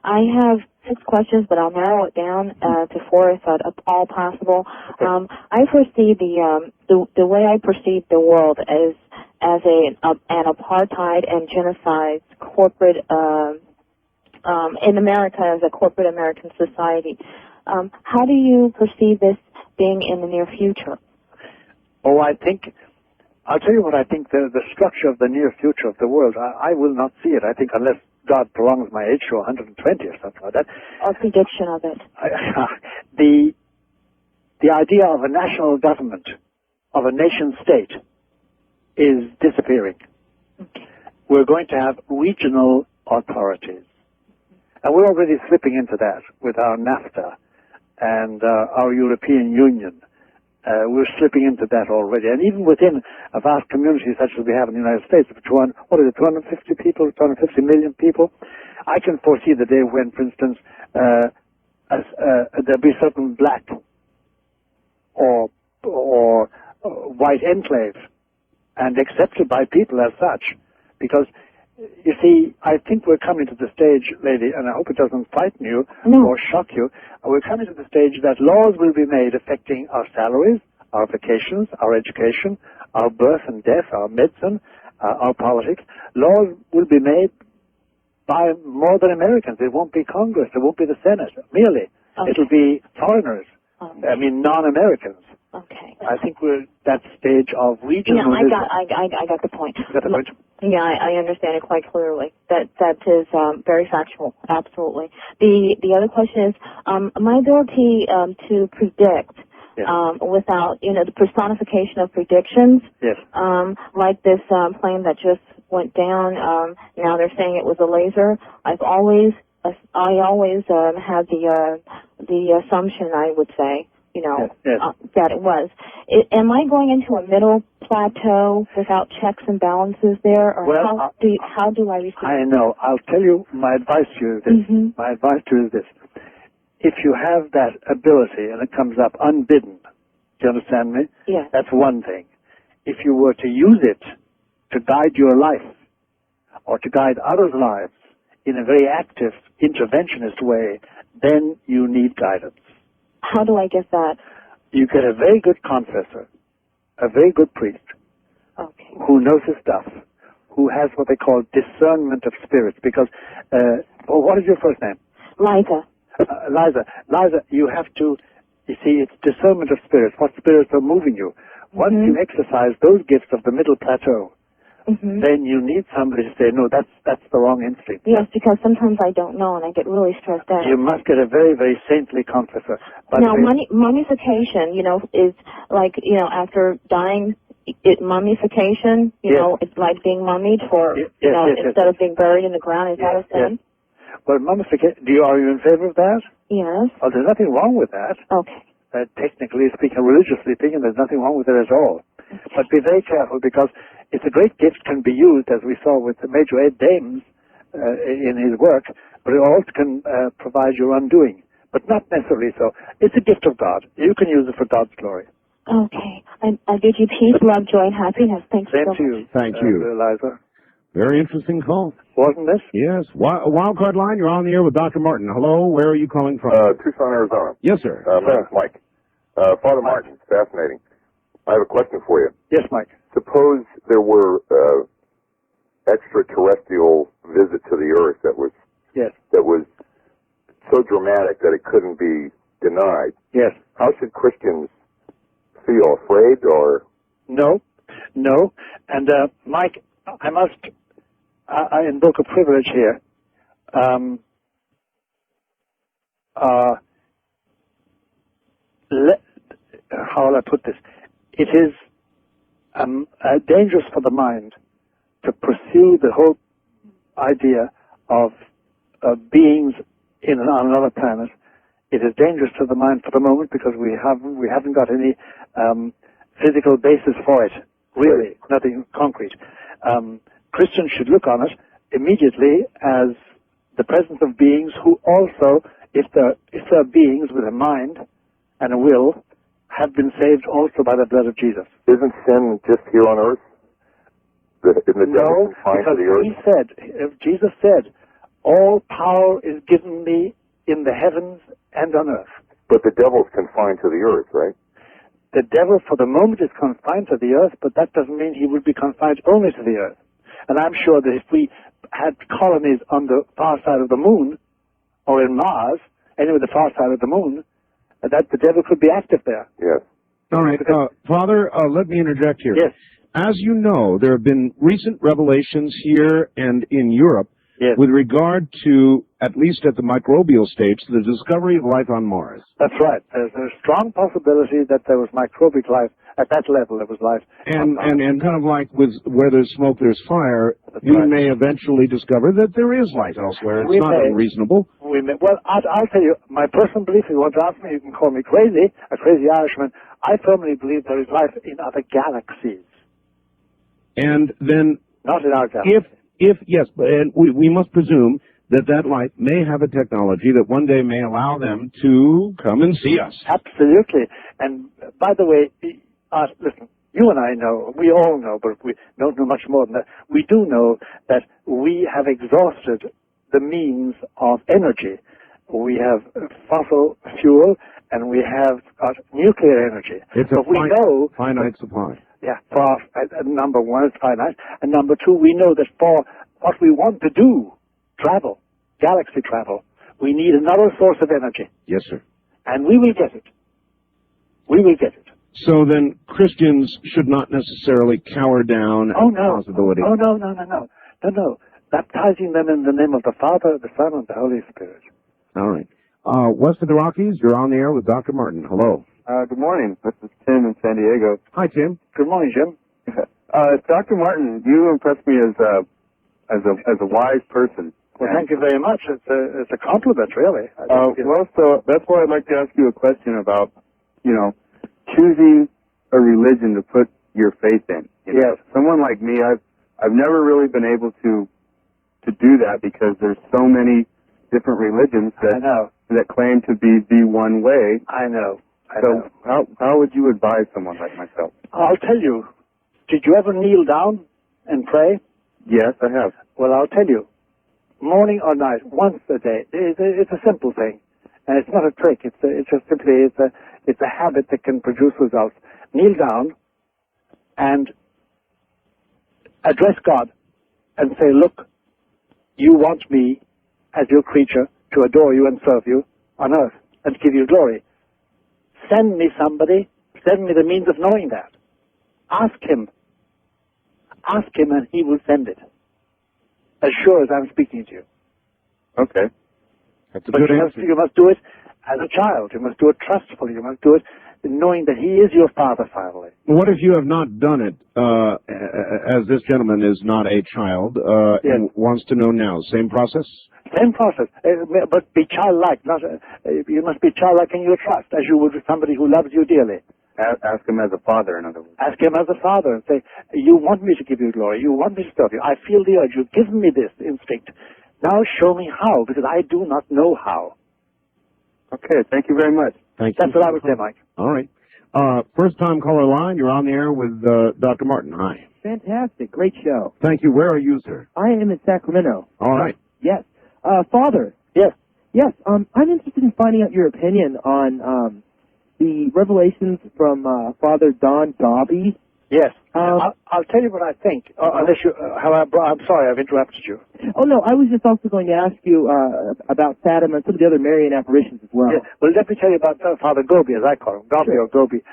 I have 6 questions, but I'll narrow it down to 4 if at all possible. Okay. I perceive the way I perceive the world as an apartheid and genocide corporate in America as a corporate American society. How do you perceive this being in the near future? Oh, I'll tell you what I think the structure of the near future of the world. I will not see it. I think unless God prolongs my age to 120 or something like that. Or prediction of it. The idea of a national government, of a nation state, is disappearing. Okay. We're going to have regional authorities. And we're already slipping into that with our NAFTA and our European Union. We're slipping into that already. And even within a vast community such as we have in the United States, of 250 people, 250 million people, I can foresee the day when, for instance, there'll be certain black or white enclaves and accepted by people as such. Because, you see, I think we're coming to the stage, lady, and I hope it doesn't frighten you or shock you. We're coming to the stage that laws will be made affecting our salaries, our vacations, our education, our birth and death, our medicine, our politics. Laws will be made by more than Americans. It won't be Congress. It won't be the Senate, merely. Okay. It'll be foreigners. Okay. I mean, non-Americans. Okay. I think we're at that stage of regionalism. I got the point. You got the point? Yeah, I understand it quite clearly. That is very factual. Absolutely. The other question is my ability to predict without the personification of predictions. Yes. Like this plane that just went down. Now they're saying it was a laser. I always had the assumption, I would say, that it was. Am I going into a middle plateau without checks and balances there, or how do I receive? I know. I'll tell you. My advice to you is this. Mm-hmm. My advice to you is this: if you have that ability and it comes up unbidden, do you understand me? Yes. That's one thing. If you were to use it to guide your life or to guide others' lives in a very active, interventionist way, then you need guidance. How do I get that? You get a very good confessor, a very good priest, who knows his stuff, who has what they call discernment of spirits. Because, what is your first name? Liza. Liza, you have to, you see, it's discernment of spirits. What spirits are moving you? Once you exercise those gifts of the middle plateau, then you need somebody to say, no, that's the wrong instinct. Yes, because sometimes I don't know and I get really stressed out. You must get a very, very saintly confessor. Now, mummification, is like, after dying, mummification, it's like being mummied instead of being buried in the ground. Is that a thing? Yes. Well, mummification, are you in favor of that? Yes. Oh, there's nothing wrong with that. Okay. Technically speaking, religiously speaking, there's nothing wrong with it at all. Okay. But be very careful, because it's a great gift, can be used, as we saw with the Major Ed Dames in his work, but it also can provide your undoing, but not necessarily so. It's a gift of God. You can use it for God's glory. Okay. I bid you peace, love, joy, and happiness. Thanks so much. Same to you. Thank you. Eliza. Very interesting call. Wasn't this? Yes. Wildcard line, you're on the air with Dr. Martin. Hello, where are you calling from? Tucson, Arizona. Yes, sir. My name's Mike. Father Martin, fascinating. I have a question for you. Yes, Mike. Suppose there were extraterrestrial visit to the Earth that was so dramatic that it couldn't be denied. Yes. How should Christians feel? Afraid or? No. And Mike, I invoke a privilege here. How will I put this? It is dangerous for the mind to pursue the whole idea of beings on another planet. It is dangerous to the mind for the moment because we haven't got any physical basis for it. Really, nothing concrete. Christians should look on it immediately as the presence of beings who also, if they're beings with a mind and a will, have been saved also by the blood of Jesus. Isn't sin just here on Earth? No, because Jesus said, all power is given me in the heavens and on earth. But the devil's confined to the earth, right? The devil for the moment is confined to the earth, but that doesn't mean he would be confined only to the earth. And I'm sure that if we had colonies on the far side of the moon, or in Mars, anyway, the far side of the moon, that the devil could be active there. Yes. All right. Father, let me interject here. Yes. As you know, there have been recent revelations here and in Europe with regard to, at least at the microbial stage, the discovery of life on Mars. That's right. There's a strong possibility that there was microbic life. At that level, there was life. And kind of like with where there's smoke, there's fire, we may eventually discover that there is life elsewhere. It's not unreasonable. Well, I'll tell you, my personal belief, if you want to ask me, you can call me crazy, a crazy Irishman. I firmly believe there is life in other galaxies. And then... Not in our galaxy. Yes, and we must presume that life may have a technology that one day may allow them to come and see us. Absolutely. And by the way, listen, you and I know, we all know, but we don't know much more than that. We do know that we have exhausted the means of energy. We have fossil fuel, and we have got nuclear energy. It's a finite supply. Yeah, number one, it's finite. And number two, we know that for what we want to do, travel, galaxy travel, we need another source of energy. Yes, sir. And we will get it. We will get it. So then Christians should not necessarily cower down at the possibility. Oh, no. Baptizing them in the name of the Father, the Son, and the Holy Spirit. All right. West of the Rockies, you're on the air with Dr. Martin. Hello. Good morning. This is Tim in San Diego. Hi, Tim. Good morning, Jim. Dr. Martin, you impressed me as a wise person. Well, thank you very much. It's a compliment, really. So that's why I'd like to ask you a question about, choosing a religion to put your faith in. Yes. Someone like me, I've never really been able to do that because there's so many different religions that claim to be the one way. I know. So how would you advise someone like myself? I'll tell you. Did you ever kneel down and pray? Yes, I have. Well, I'll tell you. Morning or night, once a day. It's a simple thing, and it's not a trick. It's just simply it's a habit that can produce results. Kneel down and address God and say, "Look, you want me as your creature to adore you and serve you on earth and give you glory. Send me somebody. Send me the means of knowing that. Ask him. Ask him and he will send it. As sure as I'm speaking to you. Okay. That's a But good answer. you must do it as a child. You must do it trustfully. You must do it knowing that he is your father finally. What if you have not done it, as this gentleman is not a child, and wants to know now? Same process? Same process, but be childlike. You must be childlike in your trust, as you would with somebody who loves you dearly. Ask him as a father, in other words. Ask him as a father and say, you want me to give you glory. You want me to serve you. I feel the urge. You've given me this instinct. Now show me how, because I do not know how. Okay, thank you very much. Thank you. That's what I would say, Mike. All right. First time caller line, you're on the air with Dr. Martin. Hi. Fantastic. Great show. Thank you. Where are you, sir? I am in Sacramento. All right. Yes. Father. Yes. Yes. I'm interested in finding out your opinion on the revelations from Father Don Dobby. Yes. I'll tell you what I think. Unless you, I'm sorry, I've interrupted you. Oh, no, I was just also going to ask you about Fatima and some of the other Marian apparitions as well. Yes. Well, let me tell you about Father Gobi, as I call him, Gobi or Gobi.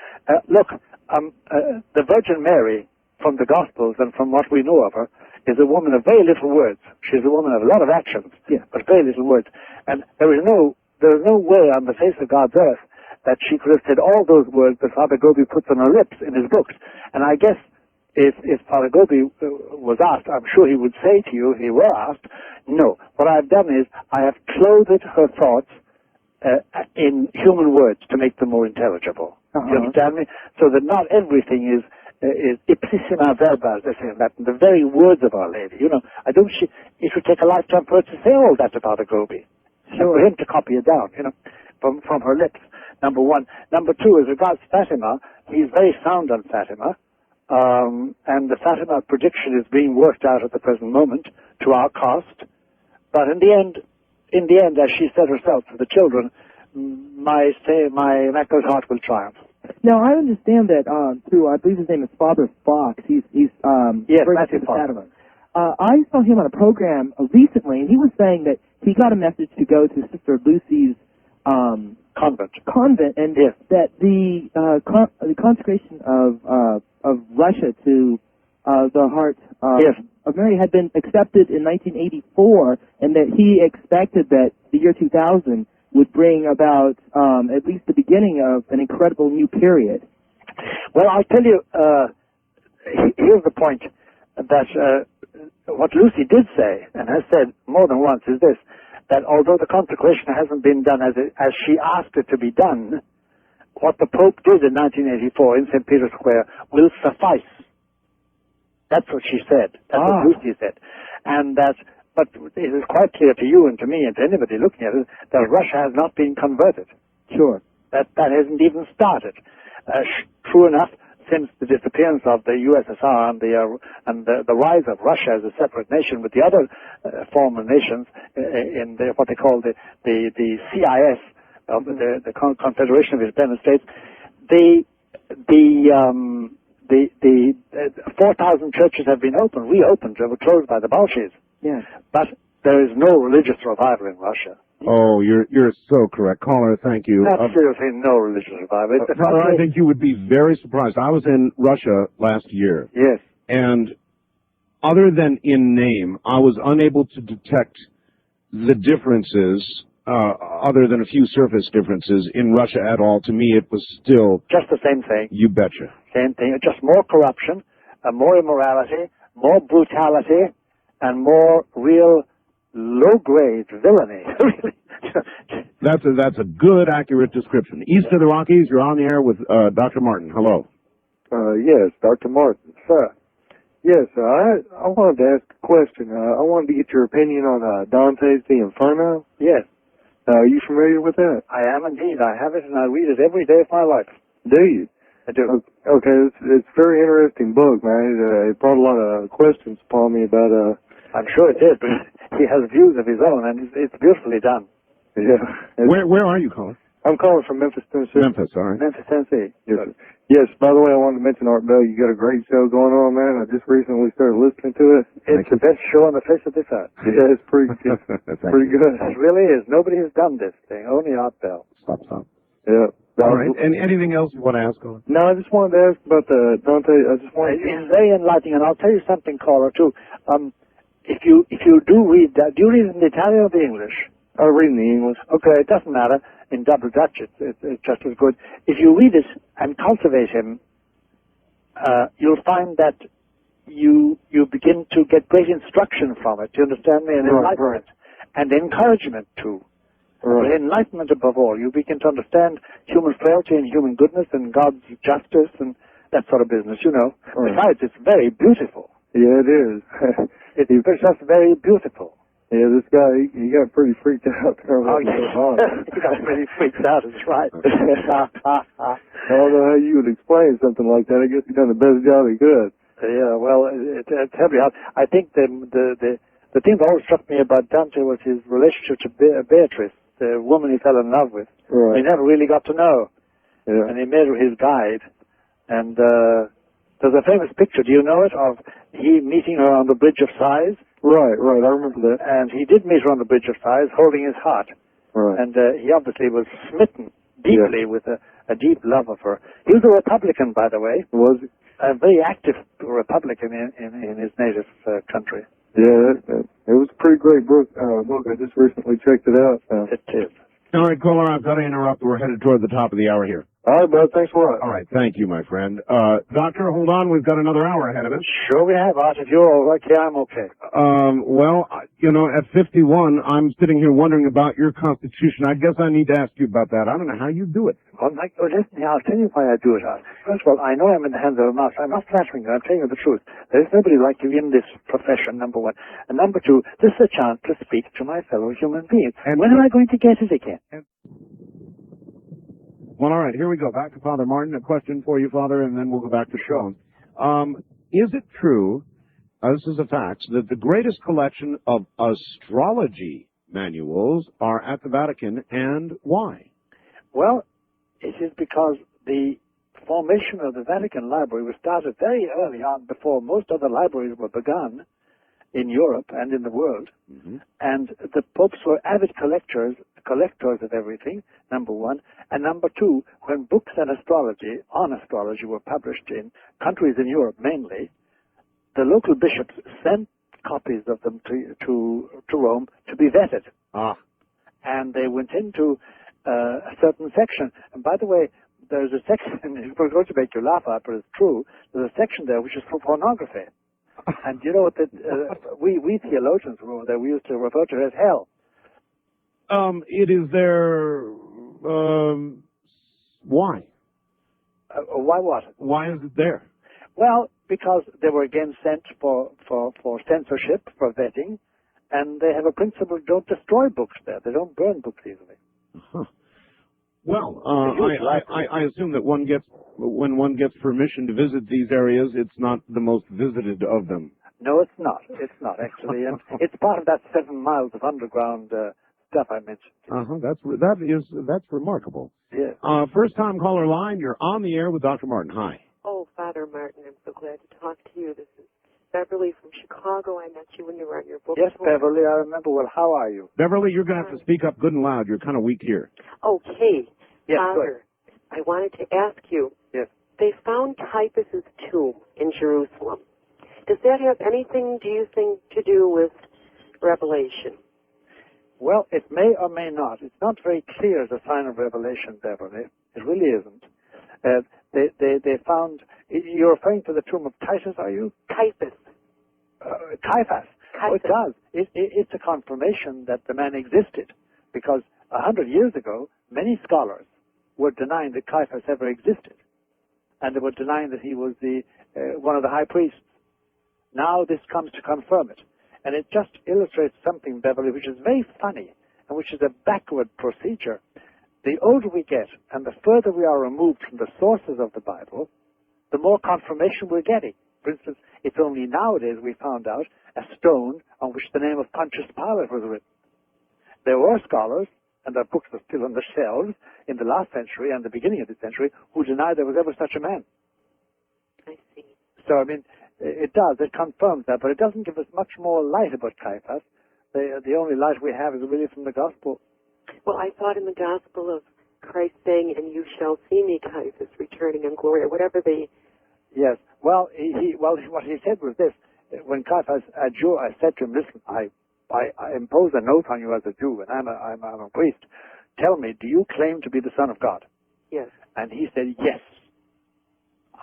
Look, the Virgin Mary, from the Gospels and from what we know of her, is a woman of very little words. She's a woman of a lot of actions, but very little words. And there is no way on the face of God's earth that she could have said all those words that Father Gobi puts on her lips in his books. And I guess if Father Gobi was asked, I'm sure he would say to you, if he were asked, no. What I've done is I have clothed her thoughts in human words to make them more intelligible. Do you understand me? So that not everything is ipsissima verba, as they say in Latin, the very words of Our Lady. You know, it would take a lifetime for her to say all that to Father Gobi. So for him to copy it down, you know, from her lips. Number one. Number two, as regards Fatima, he's very sound on Fatima, and the Fatima prediction is being worked out at the present moment to our cost. But in the end, as she said herself to the children, my Immaculate Heart will triumph. Now, I understand that through, I believe his name is Father Fox. He's yes, Matthew Fox. Fatima. I saw him on a program recently, and he was saying that he got a message to go to Sister Lucy's convent, and that the consecration of Russia to the heart of Mary had been accepted in 1984, and that he expected that the year 2000 would bring about at least the beginning of an incredible new period. Well, I'll tell you, here's the point, that what Lucy did say, and has said more than once, is this, that although the consecration hasn't been done as she asked it to be done, what the Pope did in 1984 in St. Peter's Square will suffice. That's what she said. That's what Lucy said. And but it is quite clear to you and to me and to anybody looking at it that Russia has not been converted. Sure. That hasn't even started. True enough, since the disappearance of the USSR and the rise of Russia as a separate nation with the other former nations in what they call the CIS, the Confederation of Independent States, the 4,000 churches have been reopened, they were closed by the Bolsheviks. Yes. But there is no religious revival in Russia. Oh, you're so correct. Caller, thank you. Absolutely no religious revival. Father, I think you would be very surprised. I was in Russia last year. Yes. And other than in name, I was unable to detect the differences, other than a few surface differences, in Russia at all. To me, it was still... just the same thing. You betcha. Same thing. Just more corruption, more immorality, more brutality, and more real low-grade villainy. That's a good, accurate description. East of the Rockies, you're on the air with Dr. Martin. Hello. Yes, Dr. Martin. Sir. Yes, I wanted to ask a question. I wanted to get your opinion on Dante's The Inferno. Yes. Are you familiar with that? I am indeed. I have it, and I read it every day of my life. Do you? I do. Okay, it's a very interesting book, man. It brought a lot of questions upon me about... I'm sure it did, but he has views of his own, and it's beautifully done. Yeah. Where are you calling? I'm calling from Memphis, Tennessee. Memphis, all right. Memphis, Tennessee. Yes. Yes, by the way, I wanted to mention, Art Bell, you got a great show going on, man. I just recently started listening to it. It's the best show on the face of this earth. Yeah, it's pretty good. It really is. Nobody has done this thing, only Art Bell. Stop. Yeah. All right. And anything else you want to ask on? No, I just wanted to ask about the Dante. I just wanted. It's very enlightening, and I'll tell you something, caller, too. If you do read that, do you read in the Italian or the English? I read in the English. Okay, it doesn't matter. In double Dutch, it's just as good. If you read it and cultivate him, you'll find that you begin to get great instruction from it. Do you understand me? And enlightenment. And encouragement, too. But enlightenment above all. You begin to understand human frailty and human goodness and God's justice and that sort of business, you know. Besides, it's very beautiful. Yeah, it is. It's just very beautiful. Yeah, this guy, he got pretty freaked out there. Oh, yeah. He got pretty freaked out, that's right. I don't know how you would explain something like that. I guess he done the best job he could. Yeah, well, it's heavy. I think the thing that always struck me about Dante was his relationship to Beatrice, the woman he fell in love with. Right. He never really got to know. Yeah. And he made her his guide. And there's a famous picture, do you know it, of he meeting her on the Bridge of Sighs? Right, I remember that. And he did meet her on the Bridge of Sighs, holding his heart. Right. And he obviously was smitten deeply with a deep love of her. He was a Republican, by the way. Was he? A very active Republican in his native country. Yeah, it was a pretty great book. I just recently checked it out. It is. All right, caller, I've got to interrupt. We're headed toward the top of the hour here. All right, bud. Thanks a lot. All right, thank you, my friend. Doctor, hold on. We've got another hour ahead of us. Sure we have, Art. If you're okay, I'm okay. Well, you know, at 51, I'm sitting here wondering about your constitution. I guess I need to ask you about that. I don't know how you do it. Well, listen, I'll tell you why I do it, Art. First of all, I know I'm in the hands of a master. I'm not flattering you. I'm telling you the truth. There is nobody like you in this profession, number one. And number two, this is a chance to speak to my fellow human beings. And when am I going to get it again? Well, all right, here we go. Back to Father Martin. A question for you, Father, and then we'll go back to Sean. Is it true, this is a fact, that the greatest collection of astrology manuals are at the Vatican, and why? Well, it is because the formation of the Vatican Library was started very early on, before most other libraries were begun in Europe and in the world. Mm-hmm. And the popes were avid collectors of everything, number one. And number two, when books on astrology were published in countries in Europe mainly, the local bishops sent copies of them to Rome to be vetted. And they went into a certain section. And by the way, there's a section, it's going to make you laugh at, but it's true, there's a section there which is for pornography. And you know what, we theologians were there, we used to refer to it as hell. It is there, why? Why what? Why is it there? Well, because they were again sent for censorship, for vetting, and they have a principle, don't destroy books there. They don't burn books easily. Huh. Well, I assume that when one gets permission to visit these areas, it's not the most visited of them. No, it's not. It's not, actually. And it's part of that 7 miles of underground stuff I mentioned. That's remarkable. Yes. First time caller line, you're on the air with Dr. Martin. Hi. Oh, Father Martin, I'm so glad to talk to you. This is Beverly from Chicago. I met you when you were on your book Yes, tour. Beverly, I remember. Well, how are you? Beverly, you're going to have to speak up good and loud. You're kind of weak here. Okay. Yes, Father, I wanted to ask you. Yes. They found Caiaphas' tomb in Jerusalem. Does that have anything, do you think, to do with Revelation? Well, it may or may not. It's not very clear as a sign of revelation, Beverly. It really isn't. They found, you're referring to the tomb of Titus, are you? Caiaphas. Caiaphas. Oh, it does. It's a confirmation that the man existed, because 100 years ago, many scholars were denying that Caiaphas ever existed, and they were denying that he was one of the high priests. Now this comes to confirm it. And it just illustrates something, Beverly, which is very funny, and which is a backward procedure. The older we get, and the further we are removed from the sources of the Bible, the more confirmation we're getting. For instance, it's only nowadays we found out a stone on which the name of Pontius Pilate was written. There were scholars, and their books are still on the shelves, in the last century and the beginning of the century, who denied there was ever such a man. I see. So, I mean, it does. It confirms that, but it doesn't give us much more light about Caiaphas. The only light we have is really from the Gospel. Well, I thought in the Gospel of Christ saying, "And you shall see me, Caiaphas, returning in glory," or whatever they... Yes. Well, what he said was this. When Caiaphas, a Jew, I said to him, "Listen, I impose an oath on you as a Jew, and I'm a priest. Tell me, do you claim to be the Son of God?" Yes. And he said, "Yes,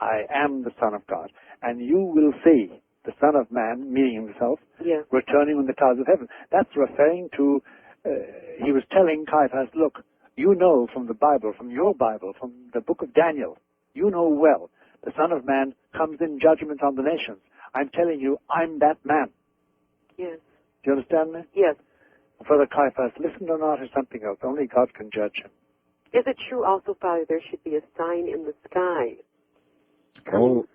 I am the Son of God. And you will see the Son of Man," meaning himself, yes, "returning in the clouds of heaven." That's referring to, he was telling Caiaphas, look, you know from the Bible, from your Bible, from the book of Daniel, you know well, the Son of Man comes in judgment on the nations. I'm telling you, I'm that man. yes, Do you understand me? yes. Whether Caiaphas listened or not is something else. Only God can judge him. Is it true also, Father, there should be a sign in the sky? Oh,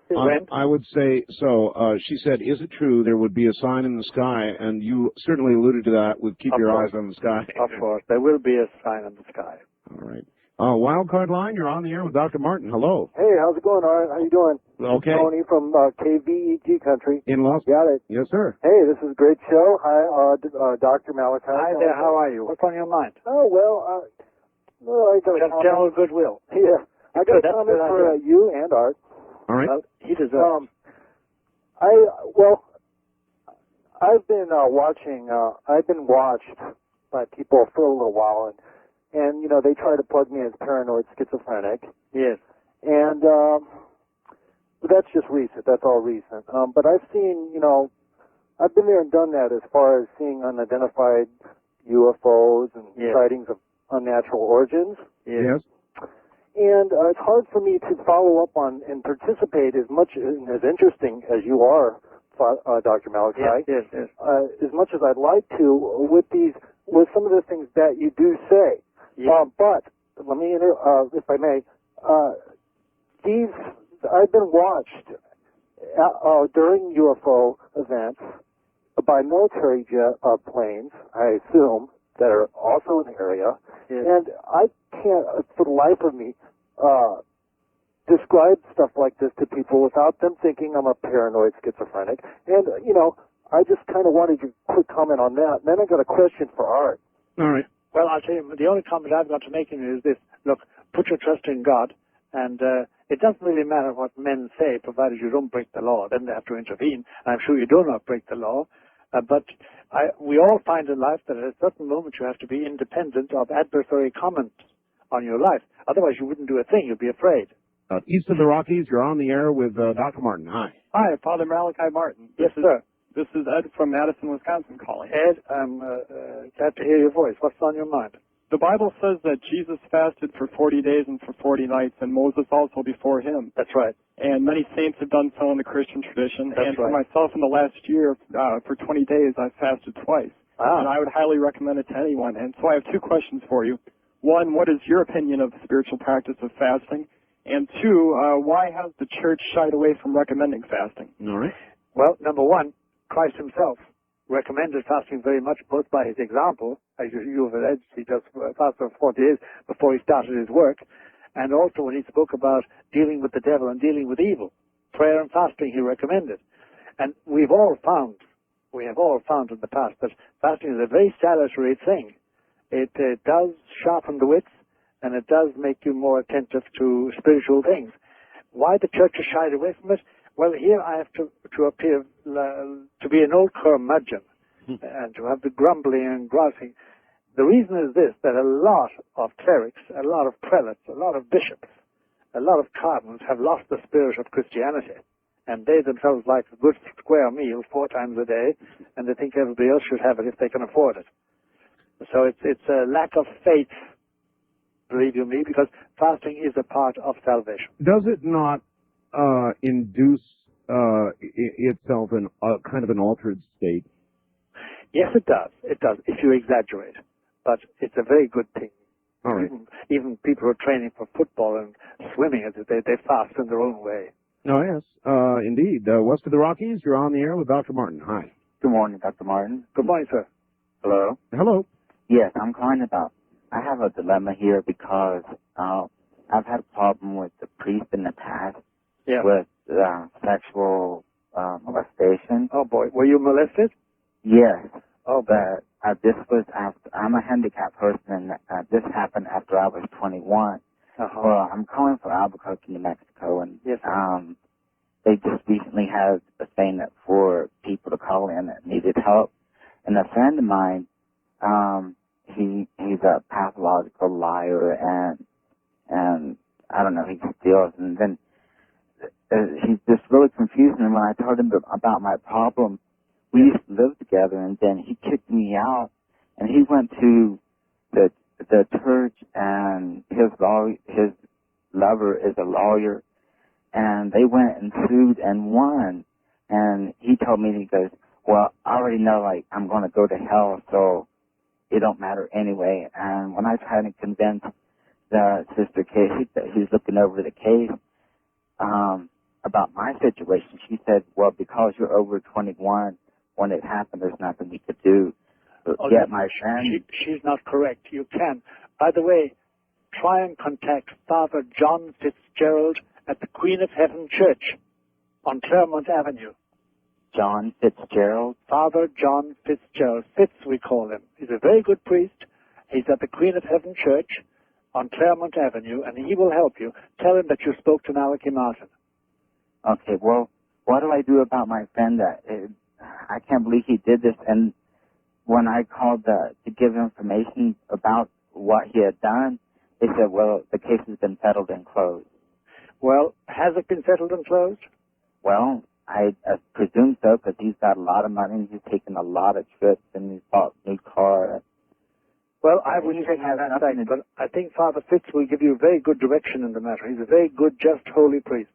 I would say so. She said, is it true there would be a sign in the sky? And you certainly alluded to that with keep your eyes on the sky. Of course. There will be a sign in the sky. All right. Wildcard line, you're on the air with Dr. Martin. Hello. Hey, how's it going, Art? How you doing? Okay. Tony from KVEG country. In Los Got it. Yes, sir. Hey, this is a great show. Hi, Dr. Malachi. Hi there, how are you? What's on your mind? Oh, well, I got a Just general goodwill. Yeah. I got a That's comment good for idea. you and Art. All right. Well, he deserves I've been I've been watched by people for a little while, and you know, they try to plug me as paranoid schizophrenic. Yes. And but that's just recent. That's all recent. But I've seen, you know, I've been there and done that as far as seeing unidentified UFOs and sightings of unnatural origins. Yes. And it's hard for me to follow up on and participate as much as interesting as you are, Dr. Malachi. Yes. As much as I'd like to with some of the things that you do say. Yes. But let me, if I may, I've been watched during UFO events by military jet planes, I assume, that are also in the area, and I can't, for the life of me, describe stuff like this to people without them thinking I'm a paranoid schizophrenic. And, you know, I just kind of wanted your quick comment on that. And then I got a question for Art. All right. Well, I'll tell you, the only comment I've got to make in it is this. Look, put your trust in God, and it doesn't really matter what men say, provided you don't break the law. Then they have to intervene. I'm sure you do not break the law. But we all find in life that at a certain moment you have to be independent of adversary comment on your life. Otherwise, you wouldn't do a thing. You'd be afraid. East of the Rockies, you're on the air with Dr. Martin. Hi. Hi, Father Malachi Martin. Yes, sir. This is Ed from Madison, Wisconsin calling. Ed, I'm glad to hear your voice. What's on your mind? The Bible says that Jesus fasted for 40 days and for 40 nights, and Moses also before him. That's right. And many saints have done so in the Christian tradition. That's and for right. myself in the last year, for 20 days, I fasted twice. Ah. And I would highly recommend it to anyone. And so I have two questions for you. One, what is your opinion of the spiritual practice of fasting? And two, why has the church shied away from recommending fasting? All right. Well, number one, Christ himself recommended fasting very much, both by his example, as you've alleged, he just fasted for 40 days before he started his work, and also when he spoke about dealing with the devil and dealing with evil. Prayer and fasting he recommended. And we have all found in the past that fasting is a very salutary thing. It does sharpen the wits, and it does make you more attentive to spiritual things. Why the church has shied away from it? Well, here I have to appear to be an old curmudgeon and to have the grumbling and grousing. The reason is this, that a lot of clerics, a lot of prelates, a lot of bishops, a lot of cardinals have lost the spirit of Christianity. And they themselves like a good square meal 4 times a day, and they think everybody else should have it if they can afford it. So it's a lack of faith, believe you me, because fasting is a part of salvation. Does it not induce itself in kind of an altered state? Yes, it does. It does, if you exaggerate. But it's a very good thing. All right. Even people who are training for football and swimming, they fast in their own way. Oh, yes. Indeed. West of the Rockies, you're on the air with Dr. Martin. Hi. Good morning, Dr. Martin. Good morning, sir. Hello? Hello. Yes, I'm calling about, I have a dilemma here because I've had a problem with the priest in the past with sexual molestation. Oh, boy. Were you molested? Yes. Oh, but this was after, I'm a handicapped person, and this happened after I was 21. Well, I'm calling from Albuquerque, New Mexico, and yes, they just recently had a thing that for people to call in that needed help. And a friend of mine, he's a pathological liar, and I don't know, he steals, and then he's just really confused. And when I told him about my problem, we used to live together, and then he kicked me out, and he went to the church, and his lover is a lawyer, and they went and sued and won. And he told me, he goes, well, I already know, like, I'm going to go to hell, so it don't matter anyway. And when I tried to convince the Sister Kate that he's looking over the case about my situation, she said, well, because you're over 21, when it happened, there's nothing we could do. Yet my friend... She's not correct. You can. By the way, try and contact Father John Fitzgerald at the Queen of Heaven Church on Claremont Avenue. John Fitzgerald? Father John Fitzgerald. Fitz, we call him. He's a very good priest. He's at the Queen of Heaven Church on Claremont Avenue, and he will help you. Tell him that you spoke to Malachi Martin. Okay, well, what do I do about my friend that... I can't believe he did this, and when I called to give information about what he had done, they said, well, the case has been settled and closed. Well, has it been settled and closed? Well, I presume so, because he's got a lot of money, and he's taken a lot of trips, and he's bought a new car. Well, I wouldn't say that, but I think Father Fitz will give you very good direction in the matter. He's a very good, just, holy priest.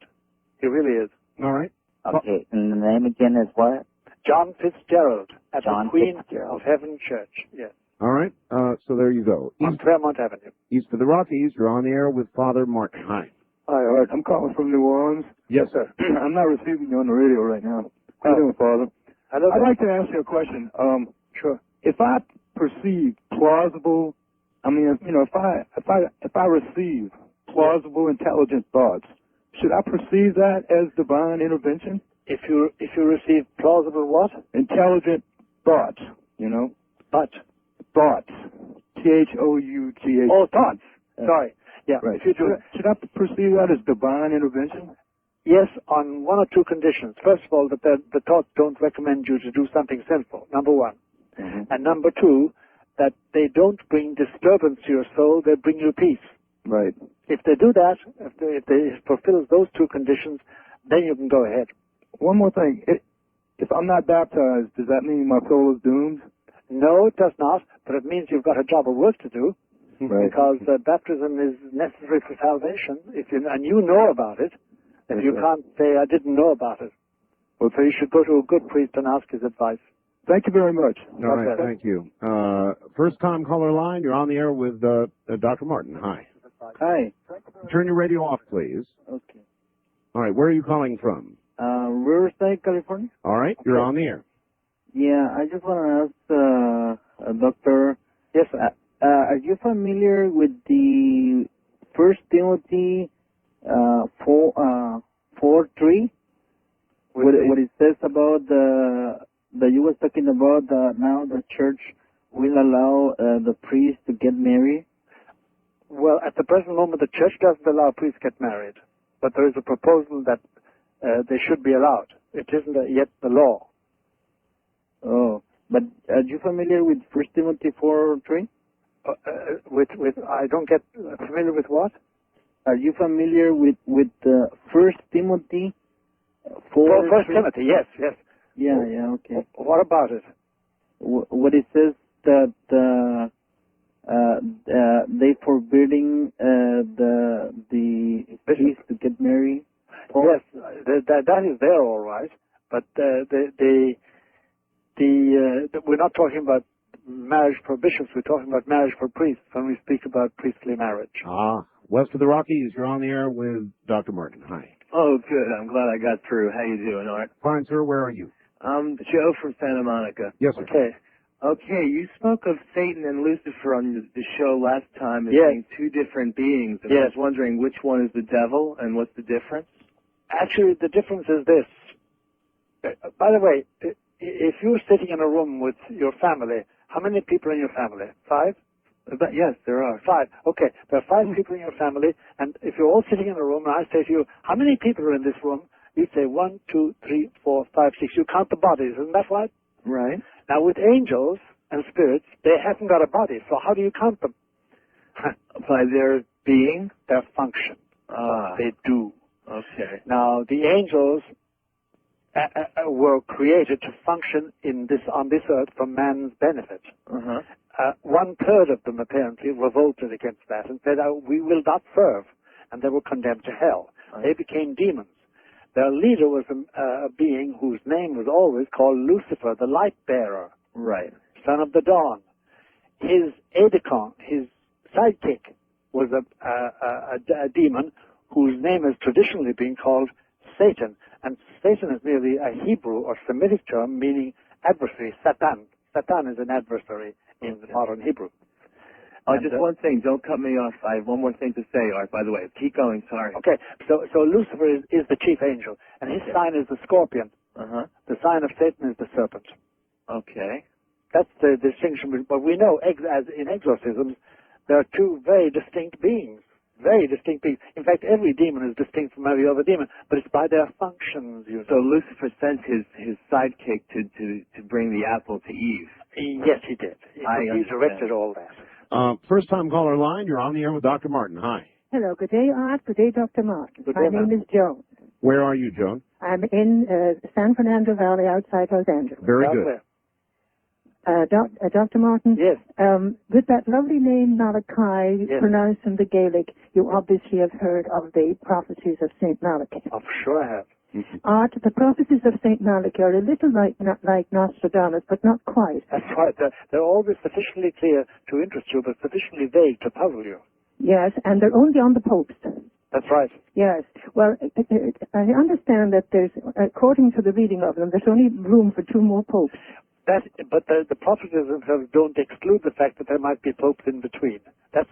He really is. All right. Okay, and the name again is what? John Fitzgerald at John the Queen Fitzgerald. of Heaven Church. Yes. All right. So there you go. On Claremont Avenue. East of the Rockies, you're on the air with Father Martin. Hi. Hi, Art. I'm calling from New Orleans. Yes, sir. I'm not receiving you on the radio right now. How you doing, Father? Hello. I'd like to ask you a question. Sure. If I perceive plausible, if I receive plausible, intelligent thoughts, should I perceive that as divine intervention? If you receive plausible what? Intelligent thoughts, But thoughts. Thoughts. Oh, thoughts. Sorry. Yeah. Right. If you do, Should I perceive that as divine intervention? yes, on one or two conditions. First of all, that the thoughts don't recommend you to do something sinful, number one. Mm-hmm. And number two, that they don't bring disturbance to your soul, they bring you peace. Right. If they do that, if they fulfill those two conditions, then you can go ahead. One more thing. If I'm not baptized, does that mean my soul is doomed? No, it does not, but it means you've got a job of work to do. Right. Because baptism is necessary for salvation, and you know about it. If you can't say, I didn't know about it. Well, so you should go to a good priest and ask his advice. Thank you very much. All right, thank you. First-time caller line, you're on the air with Dr. Martin. Hi. Hi. Turn your radio off, please. Okay. All right, where are you calling from? Riverside, California. All right, you're on the air. Yeah, I just want to ask, Doctor. Yes, sir. Are you familiar with the 1 Timothy 4:3? What it says about that you was talking about now the church will allow the priest to get married? Well, at the present moment, the church doesn't allow priests to get married, but there is a proposal that they should be allowed. It isn't yet the law. Oh, but are you familiar with 1 Timothy 4:3? With I don't get familiar with what? Are you familiar with 1 Timothy 4? First Timothy, yes. Yeah, okay. What about it? What it says that they forbidding the priest to get married. Yes, that is there, all right. But we're not talking about marriage for bishops. We're talking about marriage for priests when we speak about priestly marriage. West of the Rockies, you're on the air with Dr. Martin. Hi. Oh, good. I'm glad I got through. How you doing, Art? Fine, sir. Where are you? Joe from Santa Monica. Yes, sir. Okay, you spoke of Satan and Lucifer on the show last time as being two different beings. And I was wondering which one is the devil and what's the difference? Actually, the difference is this. By the way, if you're sitting in a room with your family, how many people in your family? 5? But yes, there are. 5. Okay. There are 5 people in your family, and if you're all sitting in a room, and I say to you, how many people are in this room? You'd say 1, 2, 3, 4, 5, 6. You count the bodies, isn't that right? Right. Now, with angels and spirits, they haven't got a body, so how do you count them? By their being? Their function. Ah. They do. Okay. Now, the angels were created to function on this earth for man's benefit. Uh-huh. 1/3 of them apparently revolted against that and said, we will not serve, and they were condemned to hell. They became demons. Their leader was a being whose name was always called Lucifer, the light bearer. Right. Son of the dawn. His aide-de-camp, his sidekick, was a demon whose name has traditionally been called Satan. And Satan is merely a Hebrew or Semitic term meaning adversary, Satan. Satan is an adversary in modern Hebrew. Oh, just one thing. Don't cut me off. I have one more thing to say, Art, by the way. Keep going. Sorry. Okay. So Lucifer is the chief angel, and his sign is the scorpion. Uh-huh. The sign of Satan is the serpent. Okay. That's the distinction. But we know, as in exorcisms, there are 2 very distinct beings. Very distinct beings. In fact, every demon is distinct from every other demon, but it's by their functions, you know. So Lucifer sent his sidekick to bring the apple to Eve. Yes, he did. He directed all that. First-time caller line, you're on the air with Dr. Martin. Hi. Hello, good day, Art. Good day, Dr. Martin. Good My day, name is Joan. Where are you, Joan? I'm in San Fernando Valley outside Los Angeles. Very good. Dr. Martin? Yes. With that lovely name, Malachi, yes, pronounced in the Gaelic, you obviously have heard of the prophecies of St. Malachi. I'm sure I have. Art, the prophecies of St. Malachi are a little like Nostradamus, but not quite. That's right. They're always sufficiently clear to interest you, but sufficiently vague to puzzle you. Yes, and they're only on the popes. That's right. Yes. Well, I understand that there's, according to the reading of them, there's only room for 2 more popes. But the prophecies themselves don't exclude the fact that there might be popes in between. That's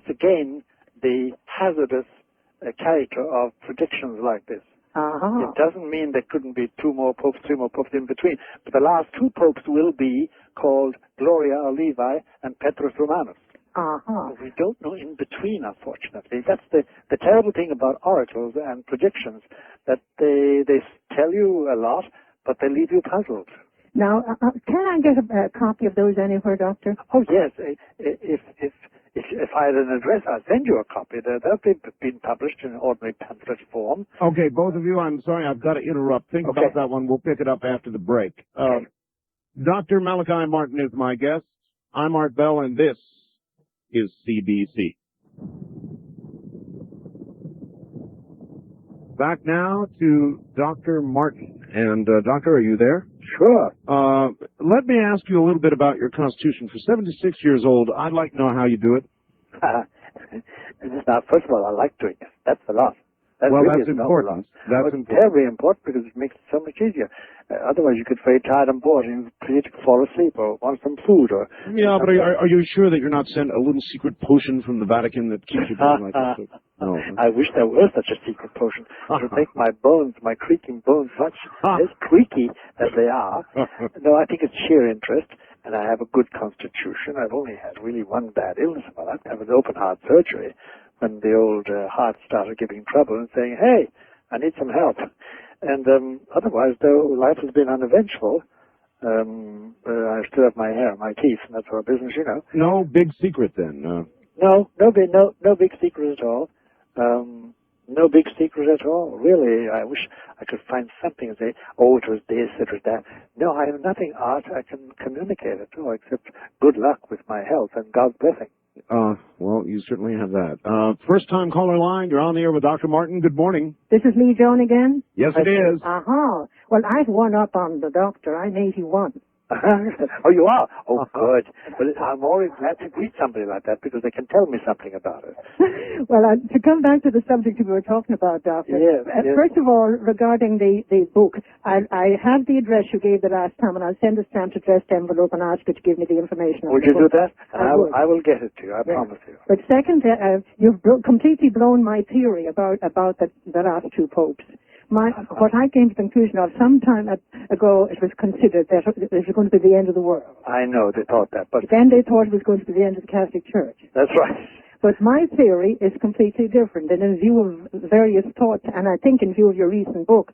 again the hazardous character of predictions like this. Uh-huh. It doesn't mean there couldn't be 2 more popes, 3 more popes in between. But the last 2 popes will be called Gloria or Levi and Petrus Romanus. Uh-huh. We don't know in between, unfortunately. That's the terrible thing about oracles and predictions, that they tell you a lot, but they leave you puzzled. Now, can I get a copy of those anywhere, Doctor? Oh, yes. If I had an address, I'd send you a copy. They've been published in ordinary pamphlet form. Okay, both of you, I'm sorry, I've got to interrupt. Think about that one. We'll pick it up after the break. Dr. Malachi Martin is my guest. I'm Art Bell, and this is CBC. Back now to Dr. Martin. And, Doctor, are you there? Sure. Let me ask you a little bit about your constitution. For 76 years old, I'd like to know how you do it. Now, first of all, I like doing it. That's a lot. That's important. That's important. Terribly important because it makes it so much easier. Otherwise, you get very tired and bored and you could fall asleep or want some food or... Yeah, but are you sure that you're not sent a little secret potion from the Vatican that keeps you going like that? No. I wish there were such a secret potion. It would make my creaking bones much less creaky as they are. No, I think it's sheer interest, and I have a good constitution. I've only had really one bad illness in my life. I had an open heart surgery when the old heart started giving trouble and saying, hey, I need some help. And otherwise, though, life has been uneventful. I still have my hair, my teeth, and that's our business, you know. No big secret, then? No big secret at all. No big secret at all. Really, I wish I could find something and say, oh, it was this, it was that. No, I have nothing, Art, I can communicate at all, except good luck with my health and God's blessing. Well, you certainly have that. First-time caller line, you're on the air with Dr. Martin. Good morning. This is me, Joan, again? Yes, it is. Uh-huh. Well, I've one up on the doctor. I'm 81. Oh, you are? Oh, good. Well, I'm always glad to meet somebody like that because they can tell me something about it. Well, to come back to the subject we were talking about, Doctor. Yes, First of all, regarding the book, I have the address you gave the last time, and I'll send a stamped addressed envelope and ask you to give me the information. Would you do that? I will get it to you. I promise you. But second, you've completely blown my theory about the last 2 popes. what I came to the conclusion of some time ago, it was considered that it was going to be the end of the world. I know they thought that, but then they thought it was going to be the end of the Catholic Church. That's right. But my theory is completely different, and in view of various thoughts, and I think in view of your recent book,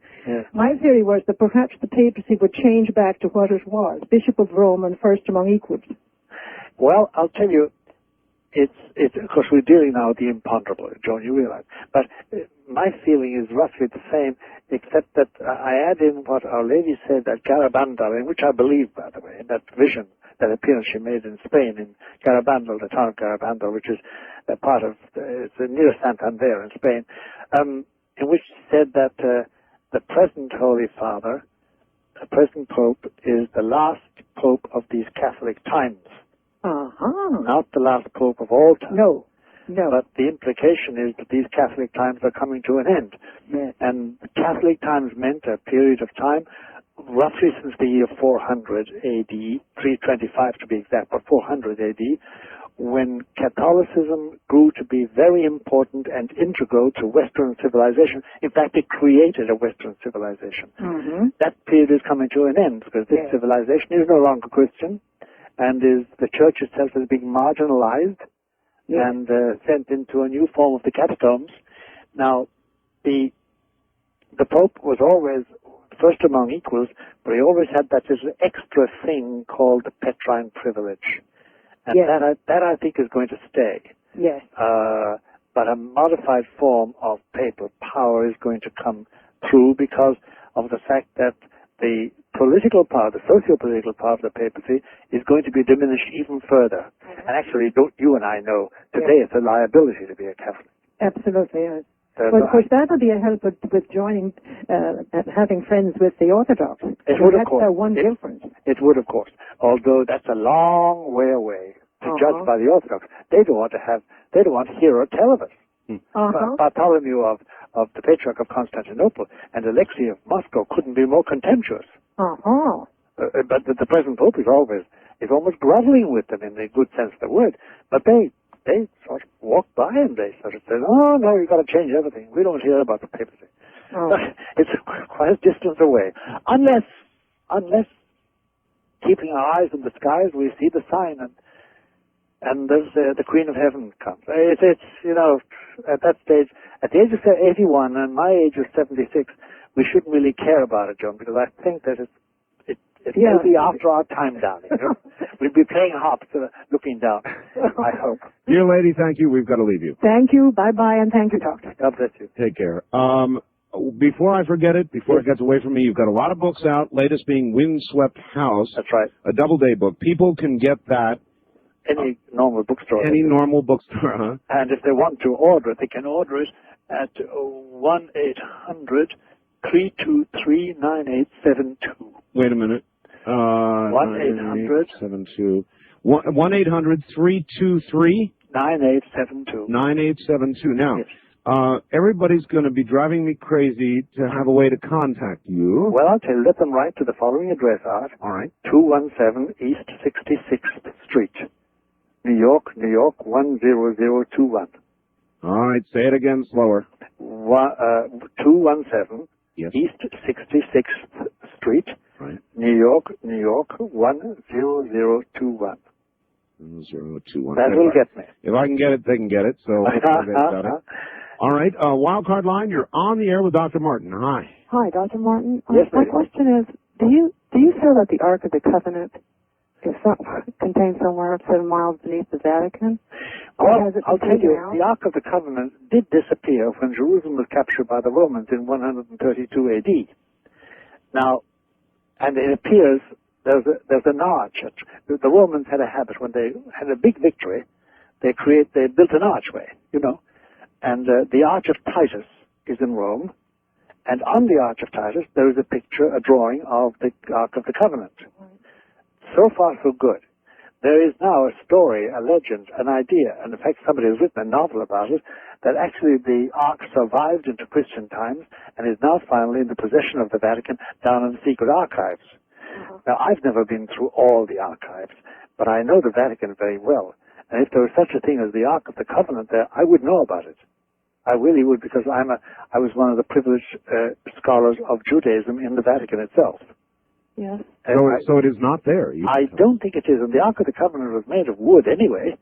my theory was that perhaps the papacy would change back to what it was, Bishop of Rome and first among equals. Well, I'll tell you, it's of course we're dealing now with the imponderable, Joan, you realize. But my feeling is roughly the same, except that I add in what Our Lady said at Garabandal, in which I believe, by the way, in that vision, that appearance she made in Spain, in Garabandal, the town of Garabandal, which is a part of, it's near Santander in Spain, in which she said that the present Holy Father, the present Pope, is the last Pope of these Catholic times. Not the last Pope of all time. No. But the implication is that these Catholic times are coming to an end. Yes. And Catholic times meant a period of time, roughly since the year 400 AD, 325 to be exact, but 400 AD, when Catholicism grew to be very important and integral to Western civilization. In fact, it created a Western civilization. That period is coming to an end because this civilization is no longer Christian, and the church itself is being marginalized and sent into a new form of the catacombs. Now, the Pope was always first among equals, but he always had that little extra thing called the Petrine privilege. And that I think is going to stay. Yes. But a modified form of papal power is going to come through because of the fact that the political power, the socio-political power of the papacy is going to be diminished even further. And actually, you and I know, today it's a liability to be a Catholic. Absolutely, yes. But of course, that would be a help with joining, having friends with the Orthodox. It would, of course. That's one difference. It would, of course. Although that's a long way away to judge by the Orthodox. They don't want to hear or tell of us. Bartholomew of the Patriarch of Constantinople and Alexei of Moscow couldn't be more contemptuous. But the present Pope is almost groveling with them in the good sense of the word. But they sort of walk by and they sort of say, oh, no, you've got to change everything. We don't hear about the papacy. It's quite a distance away. Unless keeping our eyes in the skies, we see the sign and there's the Queen of Heaven comes. It's at that stage, at the age of 81 and my age of 76, we shouldn't really care about it, John, because I think that it will be after our time down here. We'll be playing harps looking down, I hope. Dear lady, thank you. We've got to leave you. Thank you. Bye-bye, and thank you, Doctor. God bless you. Take care. Before I forget it, before it gets away from me, you've got a lot of books out, latest being Windswept House. That's right. A double-day book. People can get that. Any normal bookstore. Any normal bookstore, huh? And if they want to order it, they can order it at 1-800-323-9872. Wait a minute. 1-800-72. 1-800-323? 9872. 9872. Now, everybody's going to be driving me crazy to have a way to contact you. Well, I'll tell you, let them write to the following address, Art. All right. 217 East 66th Street, New York, 10021. All right, say it again slower. 217 East 66th Street, right. New York, 10021. 021. That will get me. If I can get it, they can get it. So, all right. Wildcard line, you're on the air with Dr. Martin. Hi. Hi, Dr. Martin. Yes, my question is, do you feel that the Ark of the Covenant is contained somewhere 7 miles beneath the Vatican? Well, I'll tell you, the Ark of the Covenant did disappear when Jerusalem was captured by the Romans in 132 AD. Now, and it appears there's an arch. The Romans had a habit when they had a big victory, they built an archway, and the Arch of Titus is in Rome, and on the Arch of Titus there is a picture, a drawing of the Ark of the Covenant. So far, so good. There is now a story, a legend, an idea, and in fact somebody has written a novel about it, that actually the Ark survived into Christian times and is now finally in the possession of the Vatican down in the secret archives. Now, I've never been through all the archives, but I know the Vatican very well. And if there was such a thing as the Ark of the Covenant there, I would know about it. I really would, because I was one of the privileged scholars of Judaism in the Vatican itself. Yes. So it is not there. I don't think it is. And the Ark of the Covenant was made of wood anyway.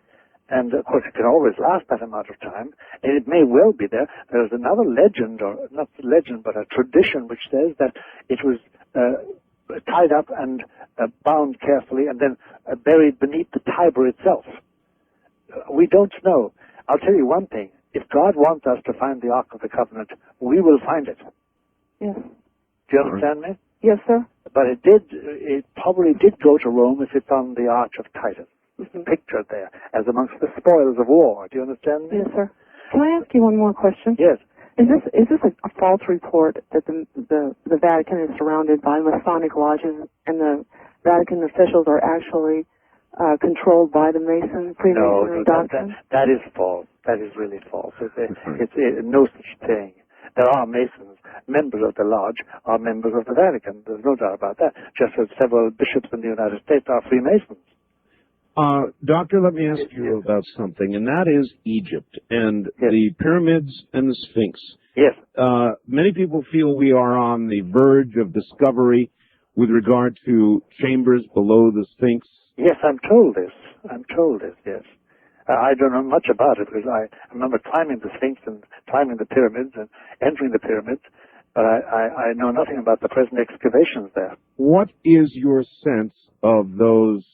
And of course it can always last that amount of time. And it may well be there. There's another legend, or not legend, but a tradition which says that it was tied up and bound carefully and then buried beneath the Tiber itself. We don't know. I'll tell you one thing. If God wants us to find the Ark of the Covenant, we will find it. Yes. Do you understand me? Yes, sir. But it probably did go to Rome if it's on the Arch of Titus. It's pictured there as amongst the spoils of war. Do you understand me? Yes, sir. Can I ask you one more question? Yes. Is this a false report that the Vatican is surrounded by Masonic lodges and the Vatican officials are actually controlled by the Mason Freemasonry doctrine? That is false. That is really false. It's no such thing. There are Masons. Members of the lodge are members of the Vatican. There's no doubt about that. Just as several bishops in the United States are Freemasons. Doctor, let me ask you about something, and that is Egypt and the pyramids and the Sphinx. Yes. Many people feel we are on the verge of discovery with regard to chambers below the Sphinx. Yes, I'm told this, yes. I don't know much about it because I remember climbing the Sphinx and climbing the pyramids and entering the pyramids, but I know nothing about the present excavations there. What is your sense of those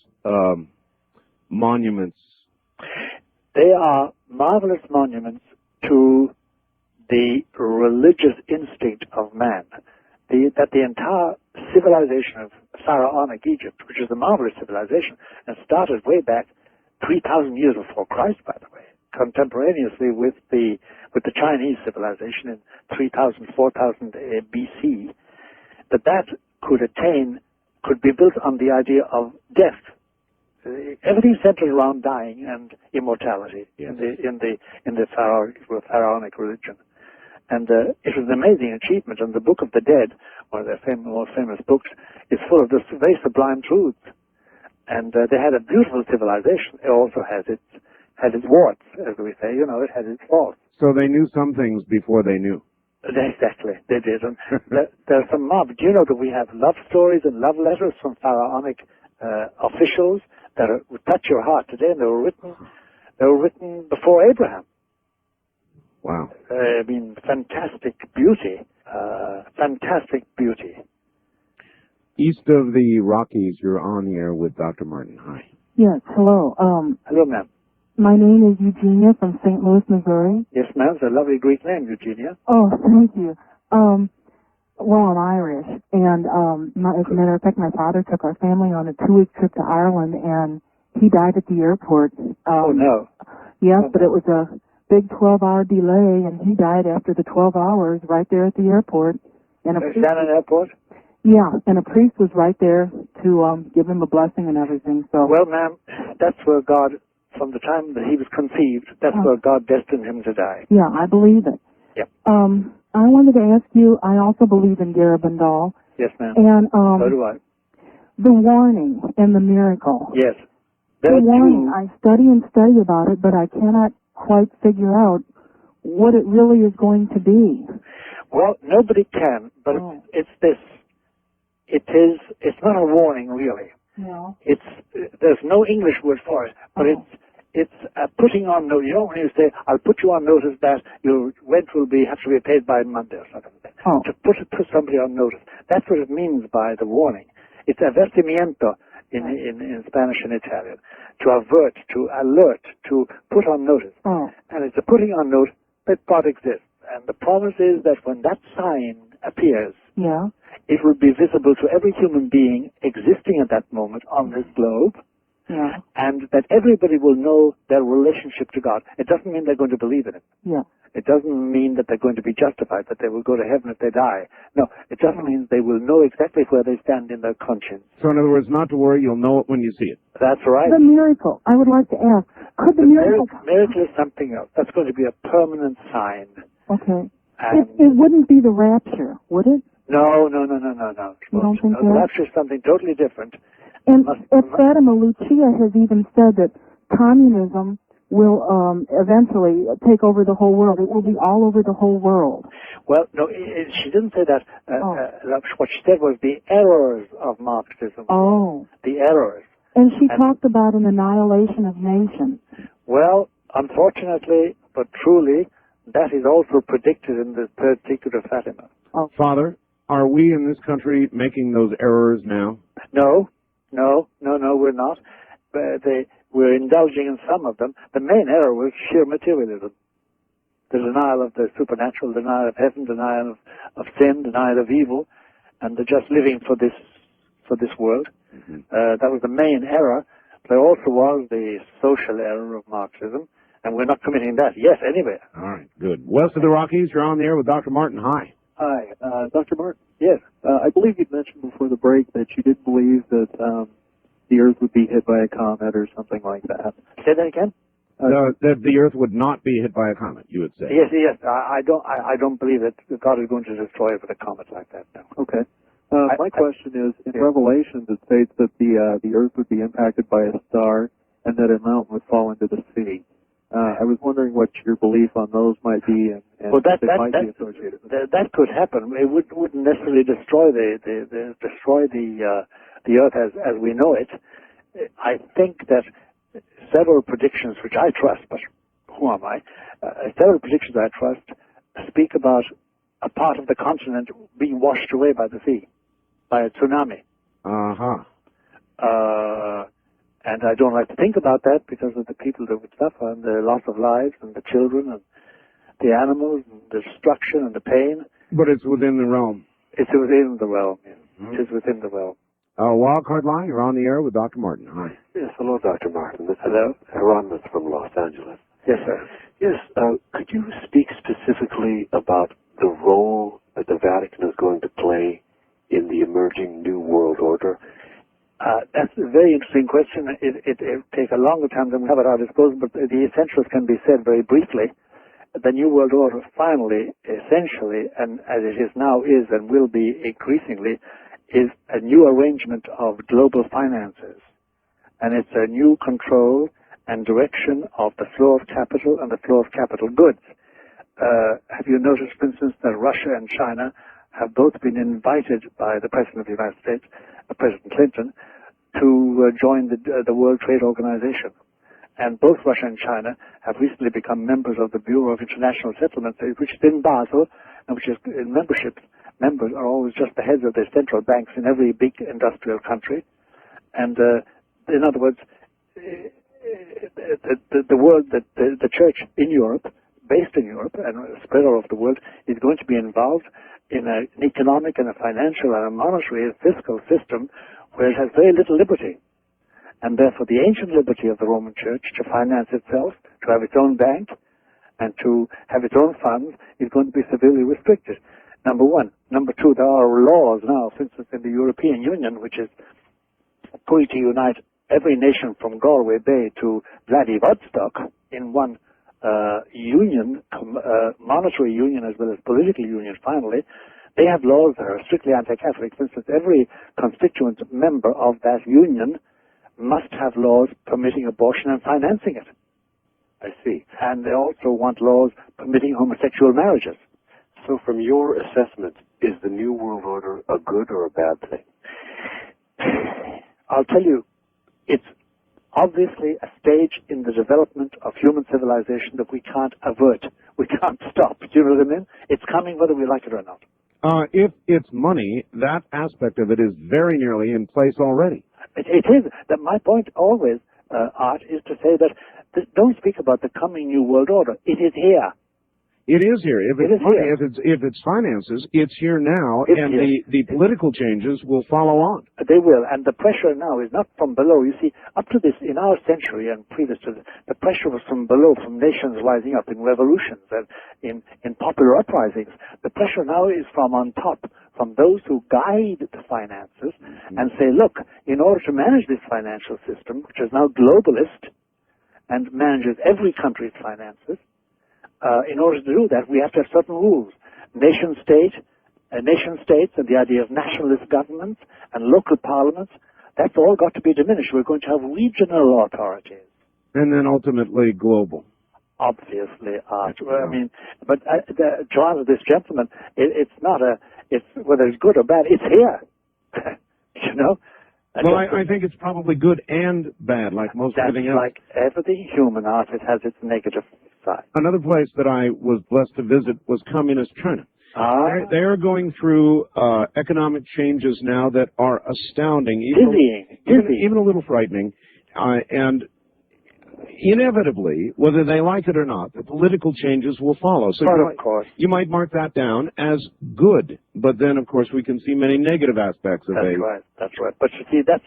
monuments? They are marvelous monuments to the religious instinct of man. That the entire civilization of Pharaonic Egypt, which is a marvelous civilization, and started way back 3,000 years before Christ, by the way, contemporaneously with the Chinese civilization in 3,000, 4,000 BC, that could be built on the idea of death. Everything centers around dying and immortality in the Pharaonic religion. And it was an amazing achievement. And the Book of the Dead, one of their most famous books, is full of this very sublime truths. And they had a beautiful civilization. It also had its warts, as we say. You know, it had its faults. So they knew some things before they knew. Exactly, they did. And there's some mob. Do you know that we have love stories and love letters from Pharaonic officials that would touch your heart today? And they were written before Abraham. Wow. I mean, fantastic beauty. Fantastic beauty. East of the Rockies, you're on the air with Dr. Martin. Hi. Yes, hello. Hello, ma'am. My name is Eugenia from St. Louis, Missouri. Yes, ma'am. It's a lovely Greek name, Eugenia. Oh, thank you. Well, I'm Irish, and as a matter of fact, my father took our family on a 2-week trip to Ireland, and he died at the airport. Oh, no. Yes, but it was a big 12-hour delay, and he died after the 12 hours right there at the airport. And Shannon Airport? Yeah, and a priest was right there to give him a blessing and everything. So. Well, ma'am, that's where God, from the time that he was conceived, that's where God destined him to die. Yeah, I believe it. Yep. I wanted to ask you, I also believe in Garabandal. Yes, ma'am. And so do I. The warning and the miracle. Yes. The warning, I study about it, but I cannot quite figure out what it really is going to be. Well, nobody can, but it's this. It's not a warning, really. No. There's no English word for it, but it's putting on notice. You know, when you say, I'll put you on notice that your rent will have to be paid by Monday or something like that. Oh. To put somebody on notice. That's what it means by the warning. It's avertimiento in Spanish and Italian. To avert, to alert, to put on notice. Oh. And it's a putting on notice that God exists. And the promise is that when that sign appears, it will be visible to every human being existing at that moment on this globe, and that everybody will know their relationship to God. It doesn't mean they're going to believe in it. Yeah. It doesn't mean that they're going to be justified, that they will go to heaven if they die. No, it just means they will know exactly where they stand in their conscience. So in other words, not to worry, you'll know it when you see it. That's right. The miracle, I would like to ask, could the miracle... Miracle is something else. That's going to be a permanent sign. Okay. It wouldn't be the rapture, would it? No. You don't think the rapture is something totally different. And Fatima Lucia has even said that communism will eventually take over the whole world. It will be all over the whole world. Well, no, she didn't say that. What she said was the errors of Marxism. Oh. The errors. And she talked about an annihilation of nations. Well, unfortunately, but truly, that is also predicted in the third secret of Fatima. Oh. Father, are we in this country making those errors now? No, we're not. We're indulging in some of them. The main error was sheer materialism. The denial of the supernatural, denial of heaven, denial of sin, denial of evil, and the just living for this world. That was the main error. There also was the social error of Marxism, and we're not committing that yet anyway. All right, good. West of the Rockies, you're on the air with Dr. Martin. Hi. Hi, Dr. Martin. Yes. I believe you mentioned before the break that you didn't believe that the Earth would be hit by a comet or something like that. Say that again? That the Earth would not be hit by a comet, you would say. Yes. I don't believe that God is going to destroy it with a comet like that. No. Okay. My question is, in Revelations it states that the Earth would be impacted by a star and that a mountain would fall into the sea. I was wondering what your belief on those might be, and well, if they might be associated with that could happen. It wouldn't necessarily destroy the Earth as we know it. I think that several predictions, which I trust, but who am I? Several predictions I trust speak about a part of the continent being washed away by the sea, by a tsunami. And I don't like to think about that because of the people that would suffer and the loss of lives and the children and the animals and the destruction and the pain. But it's within the realm. It's within the realm. It is within the realm. Wildcard line, you're on the air with Dr. Martin. Hi. Yes, hello, Dr. Martin. This Hello. is Hieronymus from Los Angeles. Yes, sir. Yes, could you speak specifically about the role that the Vatican is going to play in the emerging New World Order? That's a very interesting question. It takes a longer time than we have at our disposal, but the essentials can be said very briefly. The New World Order finally, essentially, and as it is now is and will be increasingly, is a new arrangement of global finances. And it's a new control and direction of the flow of capital and the flow of capital goods. Have you noticed, for instance, that Russia and China have both been invited by the President of the United States, President Clinton, to join the World Trade Organization. And both Russia and China have recently become members of the Bureau of International Settlements, which is in Basel, and which is in membership. Members are always just the heads of the central banks in every big industrial country. And in other words, the world, the church in Europe, based in Europe and spread all over the world, is going to be involved in an economic and a financial and a monetary and fiscal system where it has very little liberty. And therefore the ancient liberty of the Roman Church to finance itself, to have its own bank, and to have its own funds is going to be severely restricted. Number one. Number two, there are laws now, for instance, in the European Union, which is going to unite every nation from Galway Bay to Vladivostok in one union, monetary union as well as political union finally. They have laws that are strictly anti-Catholic. For instance, every constituent member of that union must have laws permitting abortion and financing it. I see. And they also want laws permitting homosexual marriages. So from your assessment, is the New World Order a good or a bad thing? I'll tell you, it's obviously a stage in the development of human civilization that we can't avert. We can't stop. Do you know what I mean? It's coming whether we like it or not. If it's money, that aspect of it is very nearly in place already. It is. That my point always, Art, is to say that don't speak about the coming New World Order. It is here. It is here. If it's money, if it's finances, it's here now, and the political changes will follow on. They will, and the pressure now is not from below. You see, up to this, in our century and previous to this, the pressure was from below, from nations rising up in revolutions and in popular uprisings. The pressure now is from on top, from those who guide the finances and say, look, in order to manage this financial system, which is now globalist and manages every country's finances, in order to do that, we have to have certain rules. Nation states and the idea of nationalist governments and local parliaments, that's all got to be diminished. We're going to have regional authorities. And then ultimately global. Obviously, art. Well, I mean, but to answer this gentleman, it's not it's whether it's good or bad. It's here, you know. Well, I think it's probably good and bad, like most everything else. Like everything human art, it has its negative side. Another place that I was blessed to visit was communist China. They're going through economic changes now that are astounding, even a little frightening, and inevitably, whether they like it or not, the political changes will follow. So of course, you might mark that down as good, but then of course we can see many negative aspects of it. That's right. But you see, that's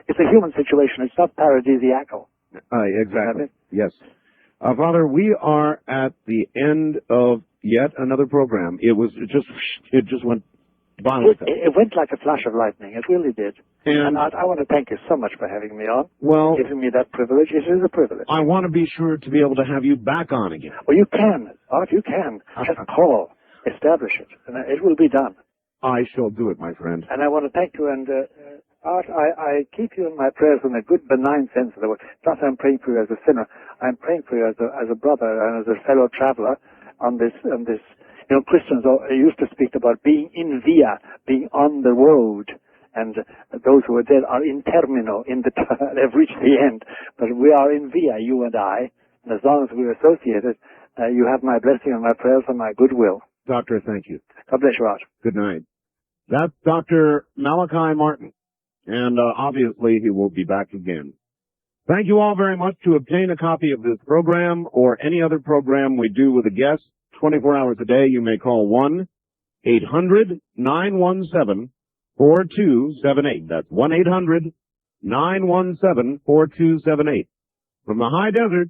it's a human situation. It's not paradisiacal. Exactly. Yes. Father, we are at the end of yet another program. It just went violent. It went like a flash of lightning. It really did. And I want to thank you so much for having me on. Well, giving me that privilege. It is a privilege. I want to be sure to be able to have you back on again. Well, you can. Art, you can. Just call. Establish it. And it will be done. I shall do it, my friend. And I want to thank you. And Art, I keep you in my prayers in a good, benign sense of the word. Not that I'm praying for you as a sinner. I'm praying for you as a brother and as a fellow traveler on this. You know, Christians used to speak about being in via, being on the road, and those who are dead are in termino, they've reached the end. But we are in via, you and I, and as long as we're associated, you have my blessing and my prayers and my goodwill. Doctor, thank you. God bless you, Art. Good night. That's Dr. Malachi Martin, and obviously he will be back again. Thank you all very much. To obtain a copy of this program or any other program we do with a guest, 24 hours a day, you may call 1-800-917-4278. That's 1-800-917-4278. From the high desert,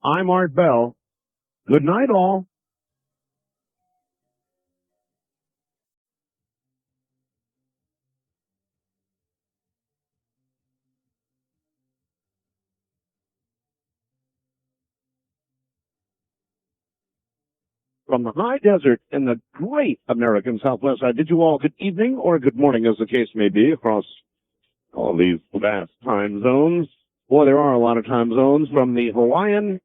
I'm Art Bell. Good night, all. From the high desert in the great American Southwest, I bid you all good evening or good morning, as the case may be, across all these vast time zones. Boy, there are a lot of time zones, from the Hawaiian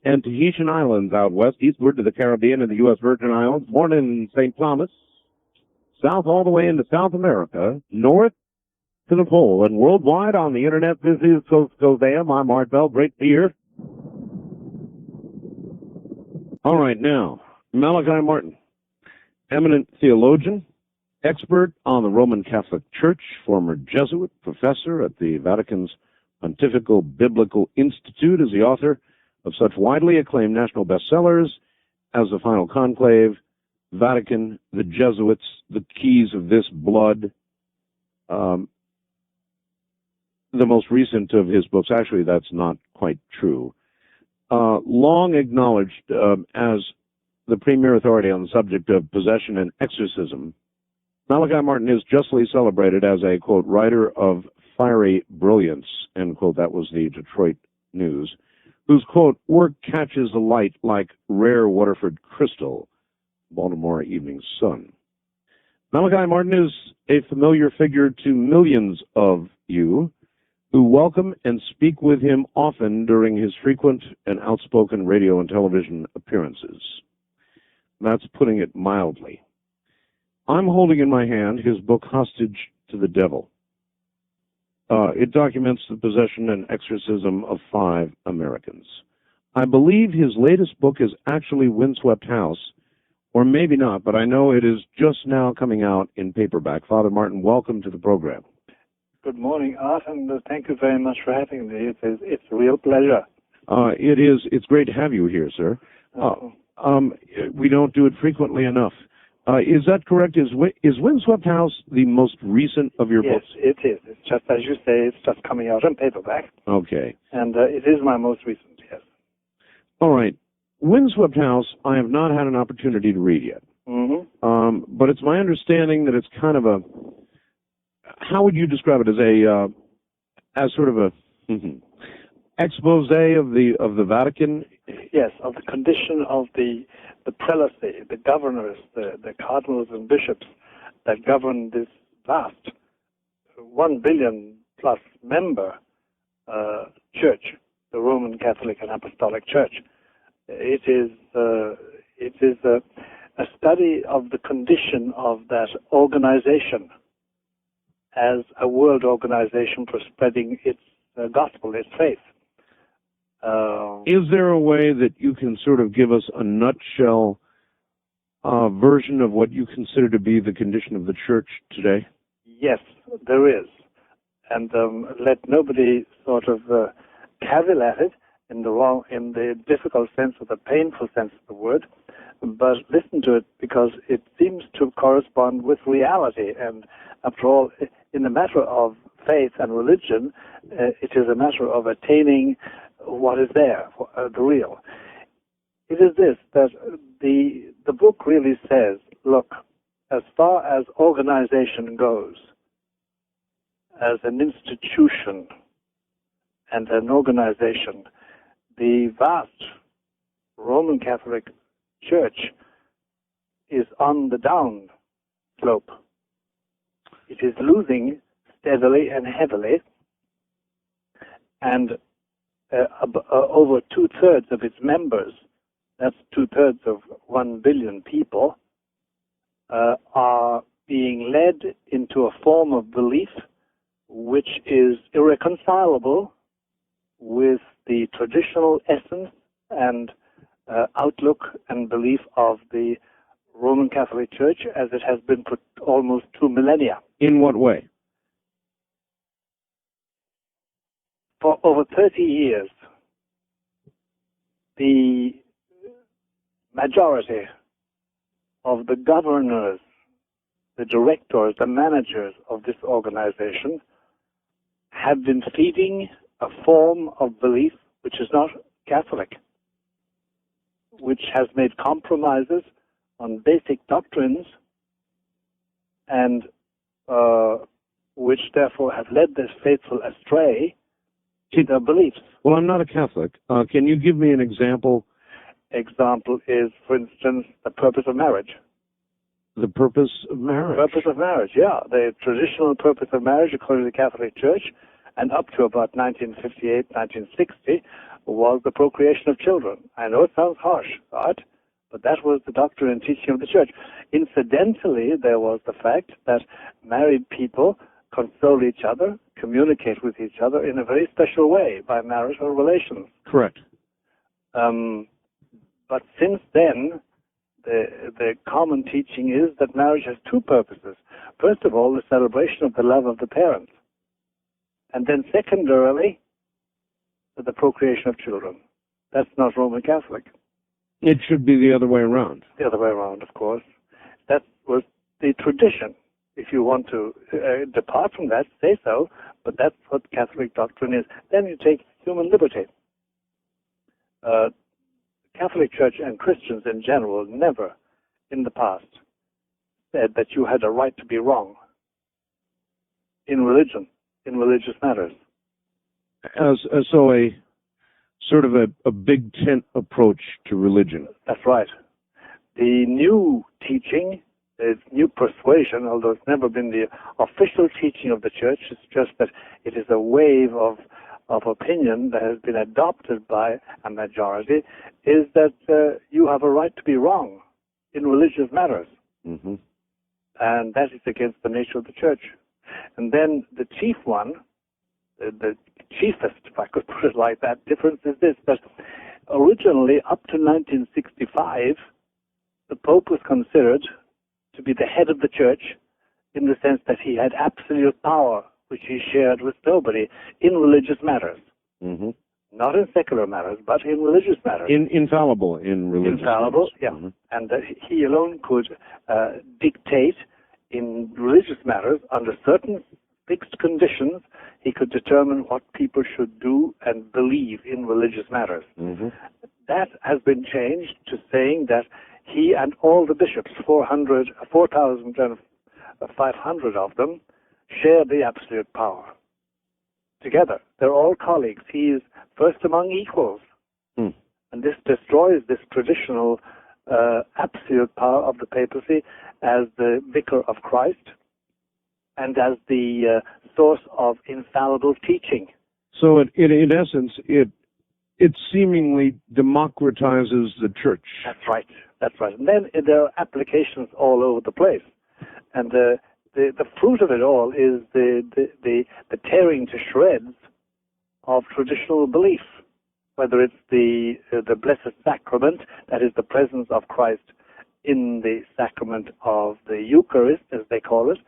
and Tahitian Islands out west, eastward to the Caribbean and the U.S. Virgin Islands, born in St. Thomas, south all the way into South America, north to the pole, and worldwide on the Internet. This is Coast to Coast AM. I'm Art Bell. Great to be here. All right, now, Malachi Martin, eminent theologian, expert on the Roman Catholic Church, former Jesuit, professor at the Vatican's Pontifical Biblical Institute, is the author of such widely acclaimed national bestsellers as The Final Conclave, Vatican, The Jesuits, The Keys of This Blood. The most recent of his books, actually that's not quite true, long acknowledged as the premier authority on the subject of possession and exorcism, Malachi Martin is justly celebrated as a, quote, writer of fiery brilliance, end quote. That was the Detroit News, whose, quote, work catches the light like rare Waterford crystal, Baltimore Evening Sun. Malachi Martin is a familiar figure to millions of you who welcome and speak with him often during his frequent and outspoken radio and television appearances. That's putting it mildly. I'm holding in my hand his book, Hostage to the Devil. It documents the possession and exorcism of 5 Americans. I believe his latest book is actually Windswept House, or maybe not, but I know it is just now coming out in paperback. Father Martin, welcome to the program. Good morning, Art, and thank you very much for having me. It's a real pleasure. It's great to have you here, sir. We don't do it frequently enough. Is that correct? Is Windswept House the most recent of your books? Yes, it is. It's just, as you say, it's just coming out in paperback. Okay. And it is my most recent, yes. All right. Windswept House, I have not had an opportunity to read yet. Mm-hmm. But it's my understanding that it's kind of a, how would you describe it, as sort of a expose of the Vatican? Yes, of the condition of the prelacy, the governors, the cardinals and bishops that govern this vast 1 billion plus member church the Roman Catholic and Apostolic Church. It is a study of the condition of that organization as a world organization for spreading its gospel, its faith. Is there a way that you can sort of give us a nutshell version of what you consider to be the condition of the church today? Yes, there is. And let nobody sort of cavil at it in the difficult sense or the painful sense of the word, but listen to it because it seems to correspond with reality. And after all, in the matter of faith and religion, it is a matter of attaining what is there, the real. It is this, that the book really says, look, as far as organization goes, as an institution and an organization, the vast Roman Catholic Church is on the down slope. It is losing steadily and heavily, and over 2/3 of its members, that's 2/3 of 1 billion people, are being led into a form of belief which is irreconcilable with the traditional essence and outlook and belief of the Roman Catholic Church as it has been for almost 2 millennia. In what way? For over 30 years, the majority of the governors, the directors, the managers of this organization have been feeding a form of belief which is not Catholic, which has made compromises on basic doctrines and which therefore have led this faithful astray in their beliefs. Well, I'm not a Catholic. Can you give me an example? Example is, for instance, the purpose of marriage. The purpose of marriage? Purpose of marriage, yeah. The traditional purpose of marriage, according to the Catholic Church, and up to about 1958, 1960, was the procreation of children. I know it sounds harsh, right? But that was the doctrine and teaching of the Church. Incidentally, there was the fact that married people console each other, communicate with each other in a very special way by marital relations. Correct. But since then, the common teaching is that marriage has two purposes. First of all, the celebration of the love of the parents. And then secondarily, the procreation of children. That's not Roman Catholic. It should be the other way around. The other way around, of course. That was the tradition. If you want to depart from that, say so, but that's what Catholic doctrine is. Then you take human liberty. Catholic Church and Christians in general never, in the past, said that you had a right to be wrong in religion, in religious matters. So a sort of a big tent approach to religion. That's right. The new teaching, the new persuasion, although it's never been the official teaching of the Church, it's just that it is a wave of opinion that has been adopted by a majority, is that you have a right to be wrong in religious matters. Mm-hmm. And that is against the nature of the Church. And then the chief one, the chiefest, if I could put it like that, difference is this, that originally up to 1965, the Pope was considered to be the head of the Church in the sense that he had absolute power, which he shared with nobody in religious matters. Mm-hmm. Not in secular matters, but in religious matters. Infallible in religious Infallible, matters. yeah. Mm-hmm. And that he alone could dictate in religious matters under certain fixed conditions. He could determine what people should do and believe in religious matters. Mm-hmm. That has been changed to saying that he and all the bishops, 4,500 of them, share the absolute power. Together. They're all colleagues. He is first among equals. Mm. And this destroys this traditional absolute power of the papacy as the vicar of Christ and as the source of infallible teaching. So in essence, it it seemingly democratizes the church. That's right. That's right. And then there are applications all over the place. And the fruit of it all is the tearing to shreds of traditional belief, whether it's the Blessed Sacrament, that is the presence of Christ in the sacrament of the Eucharist, as they call it.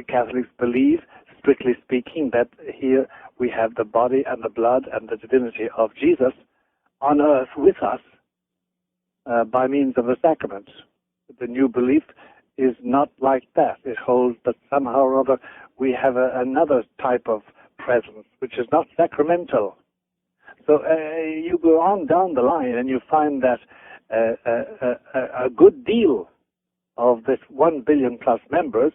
Catholics believe, strictly speaking, that here we have the body and the blood and the divinity of Jesus on earth with us by means of a sacrament. The new belief is not like that. It holds that somehow or other we have another type of presence, which is not sacramental. So you go on down the line and you find that a good deal of this 1 billion plus members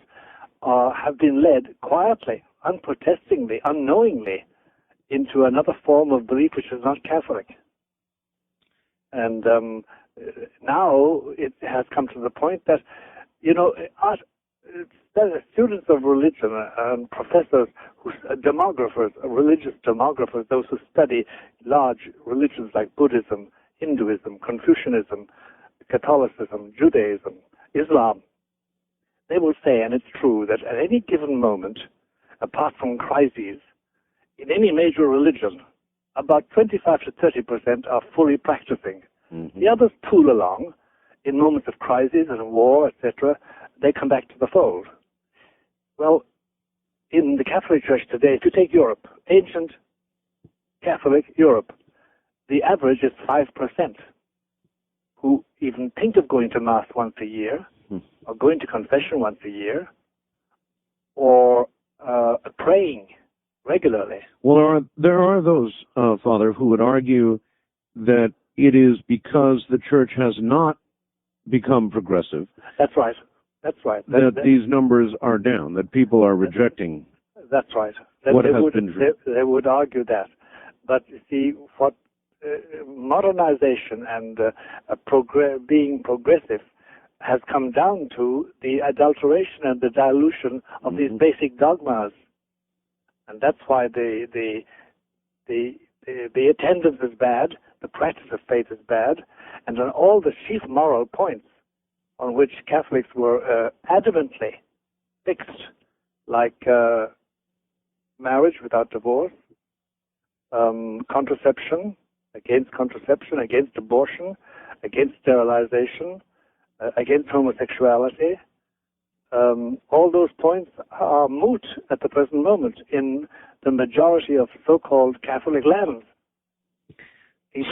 have been led quietly, unprotestingly, unknowingly into another form of belief which is not Catholic. And now it has come to the point that, you know, students of religion and professors, demographers, religious demographers, those who study large religions like Buddhism, Hinduism, Confucianism, Catholicism, Judaism, Islam, they will say, and it's true, that at any given moment, apart from crises, in any major religion, about 25 to 30% are fully practicing. Mm-hmm. The others tool along. In moments of crisis and war, etc., they come back to the fold. Well, in the Catholic Church today, if you take Europe, ancient Catholic Europe, the average is 5% who even think of going to Mass once a year, or going to confession once a year, or praying regularly. Well, there are those, Father, who would argue that it is because the Church has not become progressive. That's right. That's right. That these numbers are down, that people are rejecting. That's right. What has been true. They would argue that. But you see, what modernization and being progressive has come down to the adulteration and the dilution of these basic dogmas. And that's why the attendance is bad, the practice of faith is bad, and on all the chief moral points on which Catholics were adamantly fixed, like marriage without divorce, contraception, against abortion, against sterilization, against homosexuality. All those points are moot at the present moment in the majority of so-called Catholic lands.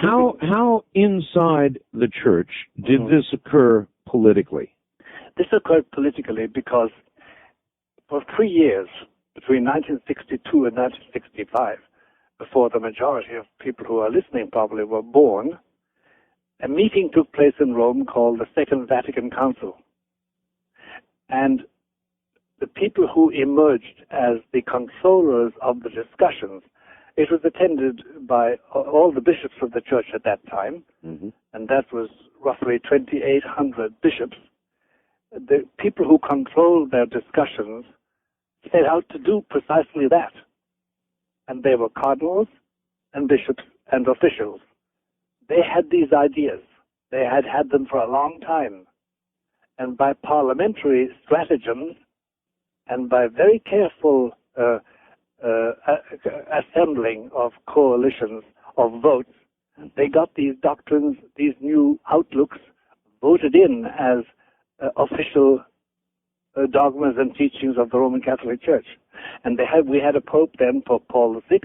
How inside the Church did this occur politically? This occurred politically because for 3 years, between 1962 and 1965, before the majority of people who are listening probably were born, a meeting took place in Rome called the Second Vatican Council. And the people who emerged as the controllers of the discussions, it was attended by all the bishops of the church at that time, and that was roughly 2,800 bishops. The people who controlled their discussions set out to do precisely that. And they were cardinals and bishops and officials. They had these ideas. They had had them for a long time. And by parliamentary stratagems and by very careful assembling of coalitions of votes, they got these doctrines, these new outlooks, voted in as official dogmas and teachings of the Roman Catholic Church. And we had a pope then, Pope Paul VI,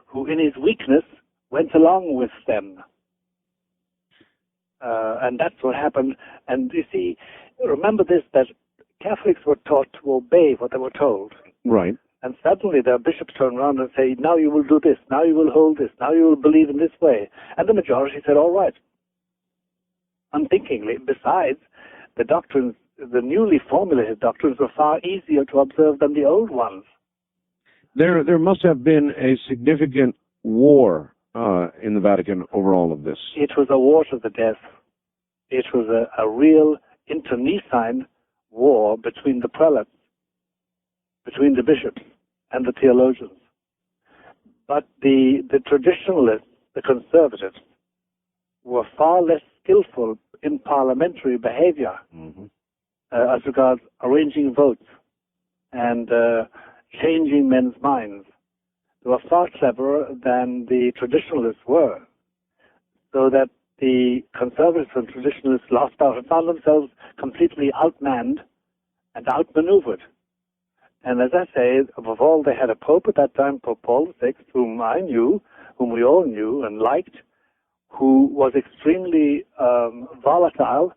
who in his weakness went along with them. And that's what happened. And you see, remember this, that Catholics were taught to obey what they were told. Right. And suddenly their bishops turn around and say, now you will do this, now you will hold this, now you will believe in this way. And the majority said, all right. Unthinkingly. Besides, the doctrines, the newly formulated doctrines were far easier to observe than the old ones. There must have been a significant war in the Vatican over all of this. It was a war to the death. It was a real internecine war between the prelates, between the bishops and the theologians. But the traditionalists the conservatives were far less skillful in parliamentary behavior as regards arranging votes and changing men's minds. They were far cleverer than the traditionalists were, so that the conservatives and traditionalists lost out and found themselves completely outmanned and outmaneuvered. And as I say, above all, they had a pope at that time, Pope Paul VI, whom I knew, whom we all knew and liked, who was extremely volatile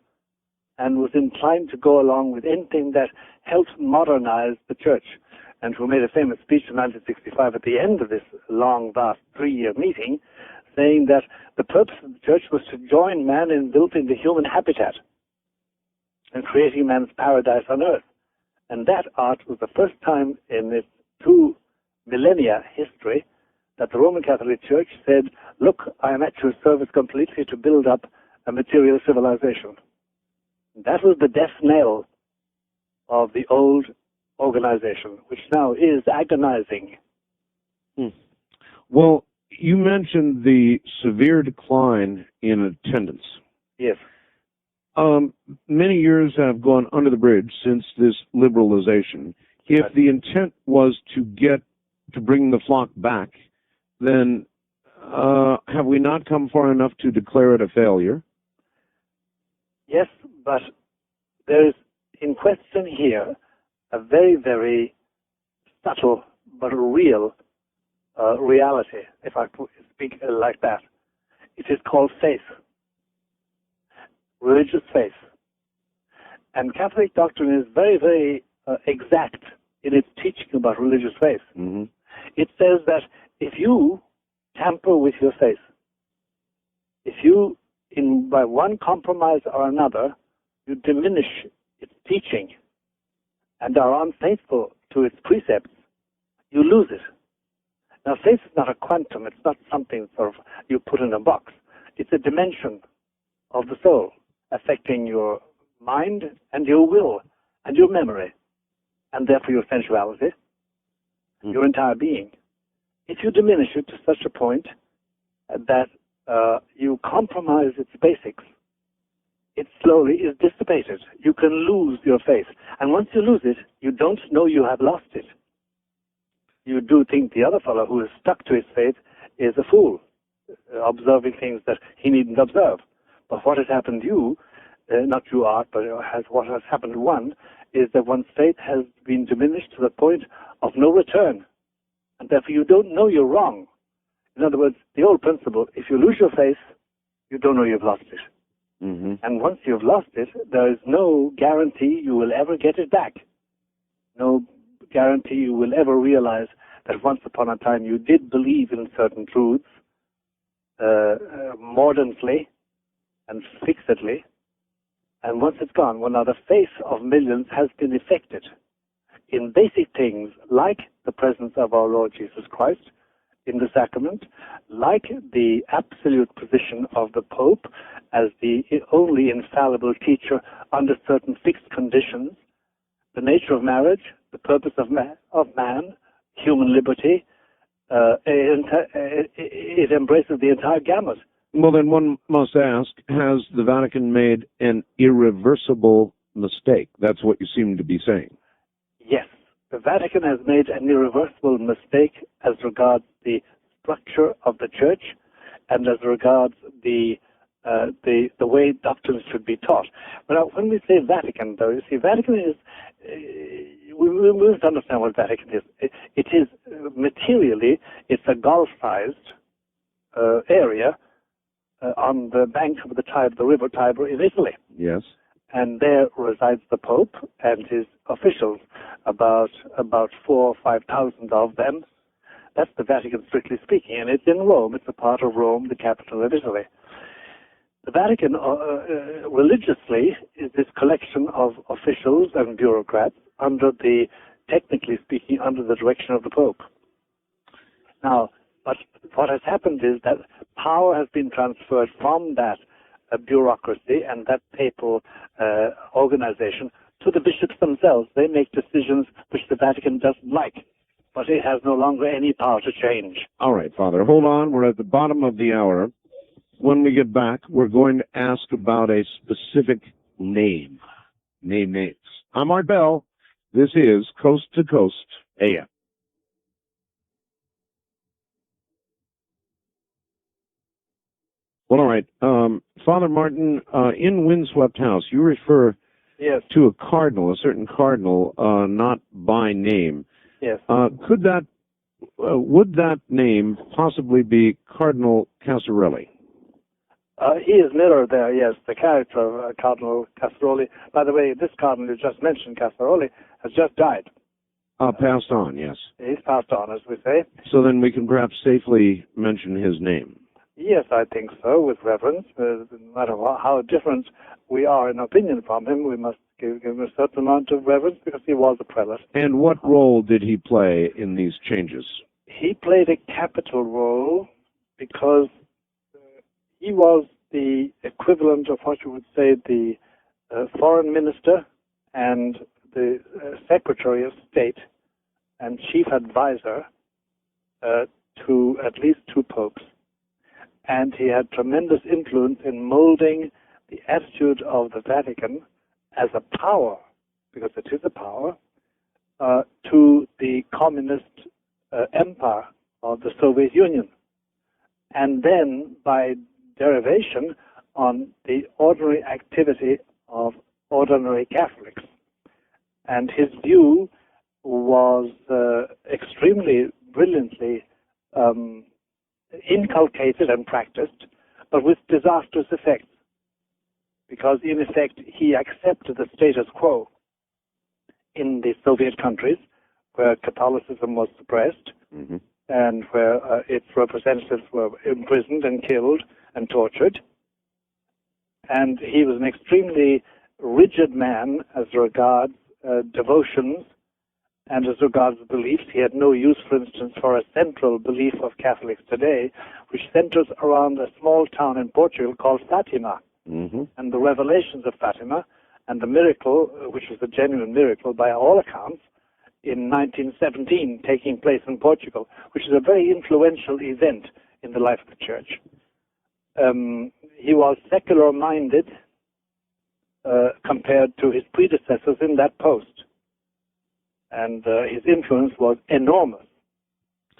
and was inclined to go along with anything that helped modernize the church, and who made a famous speech in 1965 at the end of this long, vast 3-year meeting, saying that the purpose of the church was to join man in building the human habitat and creating man's paradise on earth. And that art was the first time in its 2 millennia history that the Roman Catholic Church said, look, I am at your service completely to build up a material civilization. That was the death knell of the old organization, which now is agonizing. Well, you mentioned the severe decline in attendance. Yes. Many years have gone under the bridge since this liberalization. If the intent was to bring the flock back, then have we not come far enough to declare it a failure? Yes, but there is in question here a very, very subtle but real reality, if I speak like that. It is called faith, religious faith. And Catholic doctrine is very, very exact in its teaching about religious faith. It says that if you tamper with your faith, if you, by one compromise or another, you diminish its teaching and are unfaithful to its precepts, you lose it. Now, faith is not a quantum. It's not something sort of you put in a box. It's a dimension of the soul affecting your mind and your will and your memory, and therefore your sensuality, your entire being. If you diminish it to such a point that you compromise its basics, it slowly is dissipated. You can lose your faith. And once you lose it, you don't know you have lost it. You do think the other fellow who is stuck to his faith is a fool, observing things that he needn't observe. But what has happened to you, not you, Art, but what has happened to one, is that one's faith has been diminished to the point of no return. And therefore you don't know you're wrong. In other words, the old principle, if you lose your faith, you don't know you've lost it. And once you've lost it, there is no guarantee you will ever get it back. No guarantee you will ever realize that once upon a time you did believe in certain truths mordantly and fixedly, and once it's gone, well, now the faith of millions has been affected in basic things like the presence of our Lord Jesus Christ in the sacrament, like the absolute position of the Pope as the only infallible teacher under certain fixed conditions, the nature of marriage, the purpose of man, human liberty. It embraces the entire gamut. Well, then one must ask, has the Vatican made an irreversible mistake? That's what you seem to be saying. Yes. The Vatican has made an irreversible mistake as regards the structure of the Church and as regards the way doctrines should be taught. But when we say Vatican, though, you see, Vatican is, we must understand what Vatican is. It is materially, it's a Gulf-sized area on the bank of the river Tiber in Italy. Yes. And there resides the Pope and his officials, about 4,000 or 5,000 of them. That's the Vatican, strictly speaking, and it's in Rome. It's a part of Rome, the capital of Italy. The Vatican, religiously, is this collection of officials and bureaucrats technically speaking, under the direction of the Pope. Now, but what has happened is that power has been transferred from that bureaucracy and that papal organization to the bishops themselves. They make decisions which the Vatican doesn't like. but it has no longer any power to change. All right, Father, hold on. We're at the bottom of the hour. When we get back, we're going to ask about a specific name. Names. I'm Art Bell. This is Coast to Coast AM. Well, all right. Father Martin, in Windswept House, you refer to a cardinal, a certain cardinal, not by name. Yes. Would that name possibly be Cardinal Casarelli? He is mirrored there, yes, the character of Cardinal Casaroli. By the way, this cardinal you just mentioned, Casaroli, has just died. Passed on, yes. He's passed on, as we say. So then we can perhaps safely mention his name. Yes, I think so, with reverence. No matter how different we are in opinion from him, we must give him a certain amount of reverence because he was a prelate. And what role did he play in these changes? He played a capital role because he was the equivalent of what you would say the foreign minister and the secretary of state and chief advisor to at least two popes. And he had tremendous influence in molding the attitude of the Vatican as a power, because it is a power, to the communist empire of the Soviet Union. And then, by derivation, on the ordinary activity of ordinary Catholics. And his view was extremely brilliantly inculcated and practiced, but with disastrous effects, because in effect he accepted the status quo in the Soviet countries where Catholicism was suppressed and where its representatives were imprisoned and killed and tortured. And he was an extremely rigid man as regards devotions and as regards beliefs. He had no use, for instance, for a central belief of Catholics today, which centers around a small town in Portugal called Fatima, and the revelations of Fatima, and the miracle, which was a genuine miracle by all accounts, in 1917, taking place in Portugal, which is a very influential event in the life of the Church. He was secular-minded compared to his predecessors in that post. And his influence was enormous,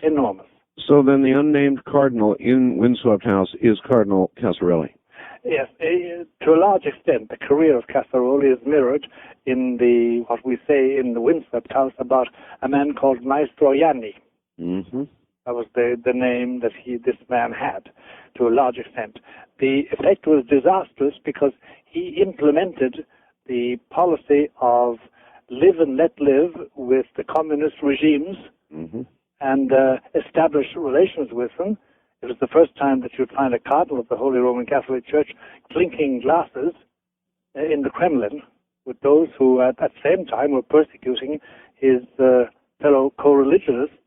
enormous. So then the unnamed cardinal in Windswept House is Cardinal Casarelli. Yes, to a large extent, the career of Casarelli is mirrored in what we say in the Windswept House about a man called Maestro Yanni. That was the name that this man had, to a large extent. The effect was disastrous because he implemented the policy of live and let live with the communist regimes and establish relations with them. It was the first time that you'd find a cardinal of the Holy Roman Catholic Church clinking glasses in the Kremlin with those who at that same time were persecuting his fellow co-religionists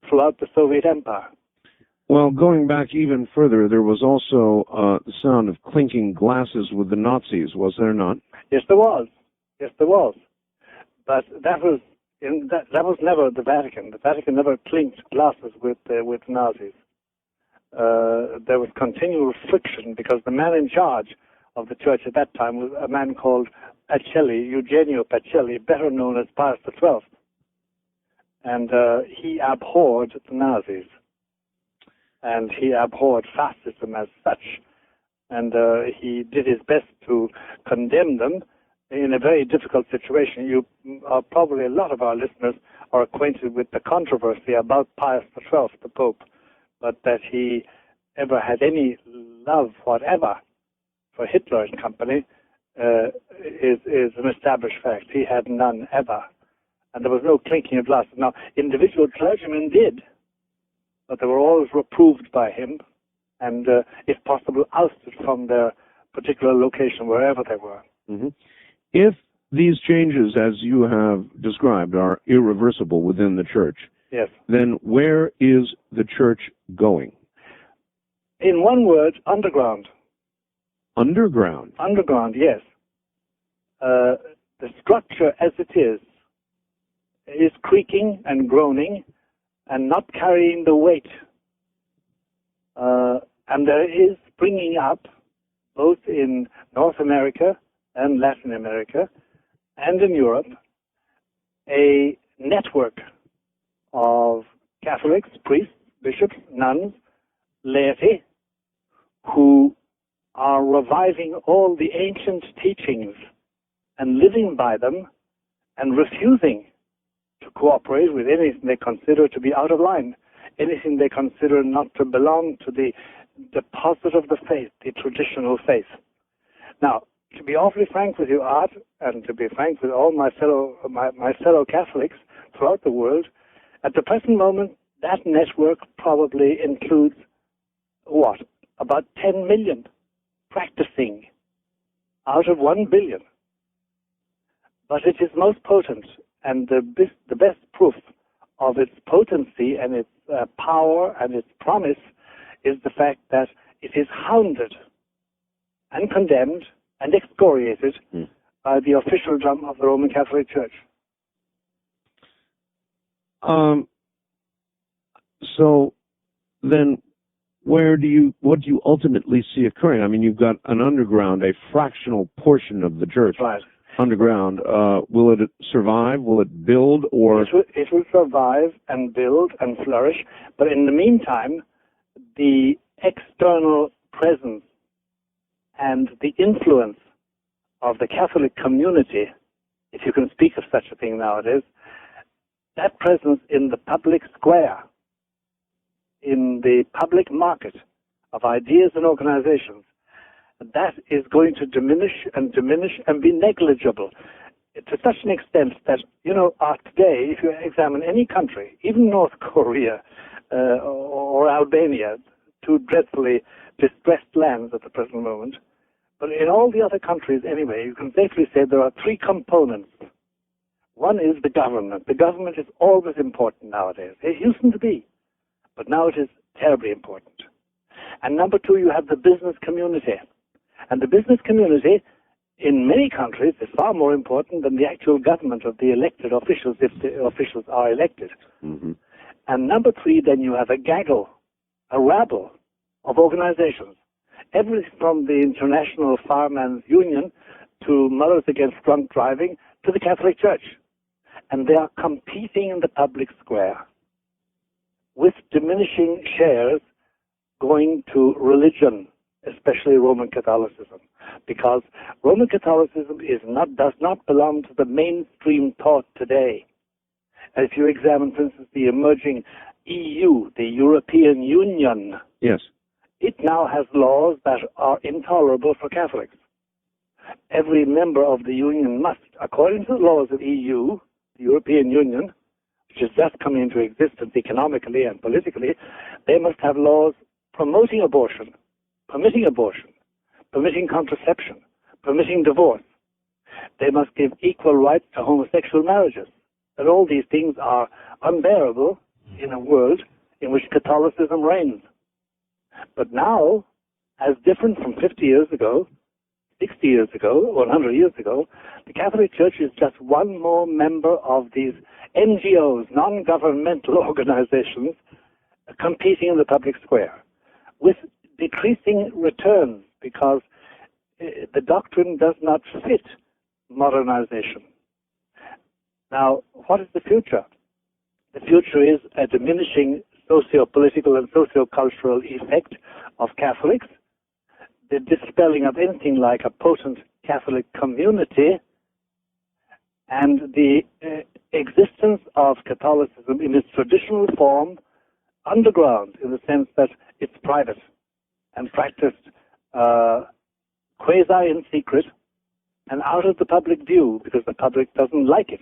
throughout the Soviet Empire. Well, going back even further, there was also the sound of clinking glasses with the Nazis, was there not? Yes, there was. Yes, there was. But that was never the Vatican. The Vatican never clinked glasses with Nazis. There was continual friction because the man in charge of the church at that time was a man called Pacelli, Eugenio Pacelli, better known as Pius XII. And he abhorred the Nazis. And he abhorred fascism as such. And he did his best to condemn them in a very difficult situation. You are probably, a lot of our listeners are acquainted with the controversy about Pius XII, the Pope, but that he ever had any love whatever for Hitler and company is an established fact. He had none ever. And there was no clinking of glasses. Now, individual clergymen did, but they were always reproved by him and, if possible, ousted from their particular location, wherever they were. If these changes, as you have described, are irreversible within the church, yes, then where is the church going? In one word, underground. Underground? Underground, yes. The structure as it is creaking and groaning and not carrying the weight. And there is springing up, both in North America and Latin America and in Europe, a network of Catholics, priests, bishops, nuns, laity, who are reviving all the ancient teachings and living by them and refusing to cooperate with anything they consider to be out of line, anything they consider not to belong to the deposit of the faith, the traditional faith. Now, to be awfully frank with you, Art, and to be frank with all my fellow Catholics throughout the world, at the present moment, that network probably includes, what, about 10 million practicing out of 1 billion. But it is most potent, and the best proof of its potency and its power and its promise is the fact that it is hounded and condemned and excoriated by the official drum of the Roman Catholic Church. So then what do you ultimately see occurring? I mean, you've got an underground, a fractional portion of the church. Right. Underground. Will it survive? Will it build? Or it will survive and build and flourish, but in the meantime, the external presence and the influence of the Catholic community, if you can speak of such a thing nowadays, that presence in the public square, in the public market of ideas and organizations, that is going to diminish and be negligible to such an extent that, today, if you examine any country, even North Korea or Albania, two dreadfully distressed lands at the present moment, but in all the other countries anyway, you can safely say there are three components. One is the government. The government is always important nowadays. It used to be, but now it is terribly important. And number two, you have the business community. And the business community in many countries is far more important than the actual government of the elected officials, if the officials are elected. Mm-hmm. And number three, then you have a gaggle, a rabble of organizations. Everything from the International Firemen's Union to Mothers Against Drunk Driving to the Catholic Church. And they are competing in the public square with diminishing shares going to religion, especially Roman Catholicism, because Roman Catholicism does not belong to the mainstream thought today. And if you examine, for instance, the emerging EU, the European Union, yes, it now has laws that are intolerable for Catholics. Every member of the Union must, according to the laws of EU, the European Union, which is just coming into existence economically and politically, they must have laws promoting abortion, permitting contraception, permitting divorce. They must give equal rights to homosexual marriages. And all these things are unbearable in a world in which Catholicism reigns. But now, as different from 50 years ago, 60 years ago, 100 years ago, the Catholic Church is just one more member of these NGOs, non-governmental organizations, competing in the public square with decreasing returns because the doctrine does not fit modernization. Now, what is the future? The future is a diminishing socio-political and socio-cultural effect of Catholics, the dispelling of anything like a potent Catholic community, and the existence of Catholicism in its traditional form underground, in the sense that it's private and practiced quasi in secret and out of the public view because the public doesn't like it.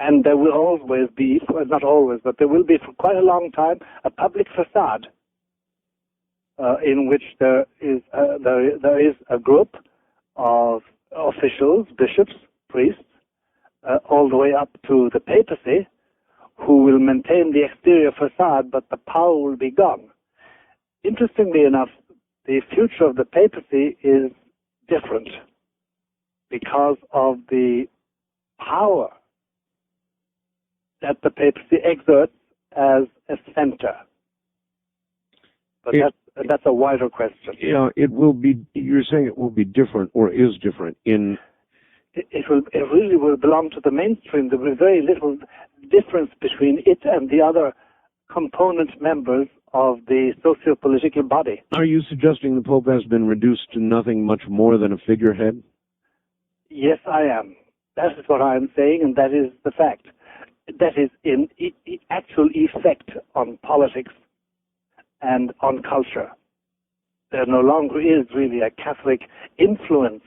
And there will always be, not always, but there will be for quite a long time, a public facade in which there is a group of officials, bishops, priests, all the way up to the papacy, who will maintain the exterior facade, but the power will be gone. Interestingly enough, the future of the papacy is different because of the power that the papacy exerts as a center. But that's a wider question. Yeah, it will be. You're saying it will be different, or is different in. It really will belong to the mainstream. There will be very little difference between it and the other component members of the socio-political body. Are you suggesting the Pope has been reduced to nothing much more than a figurehead? Yes, I am. That is what I am saying, and that is the fact. That is in actual effect on politics and on culture. There no longer is really a Catholic influence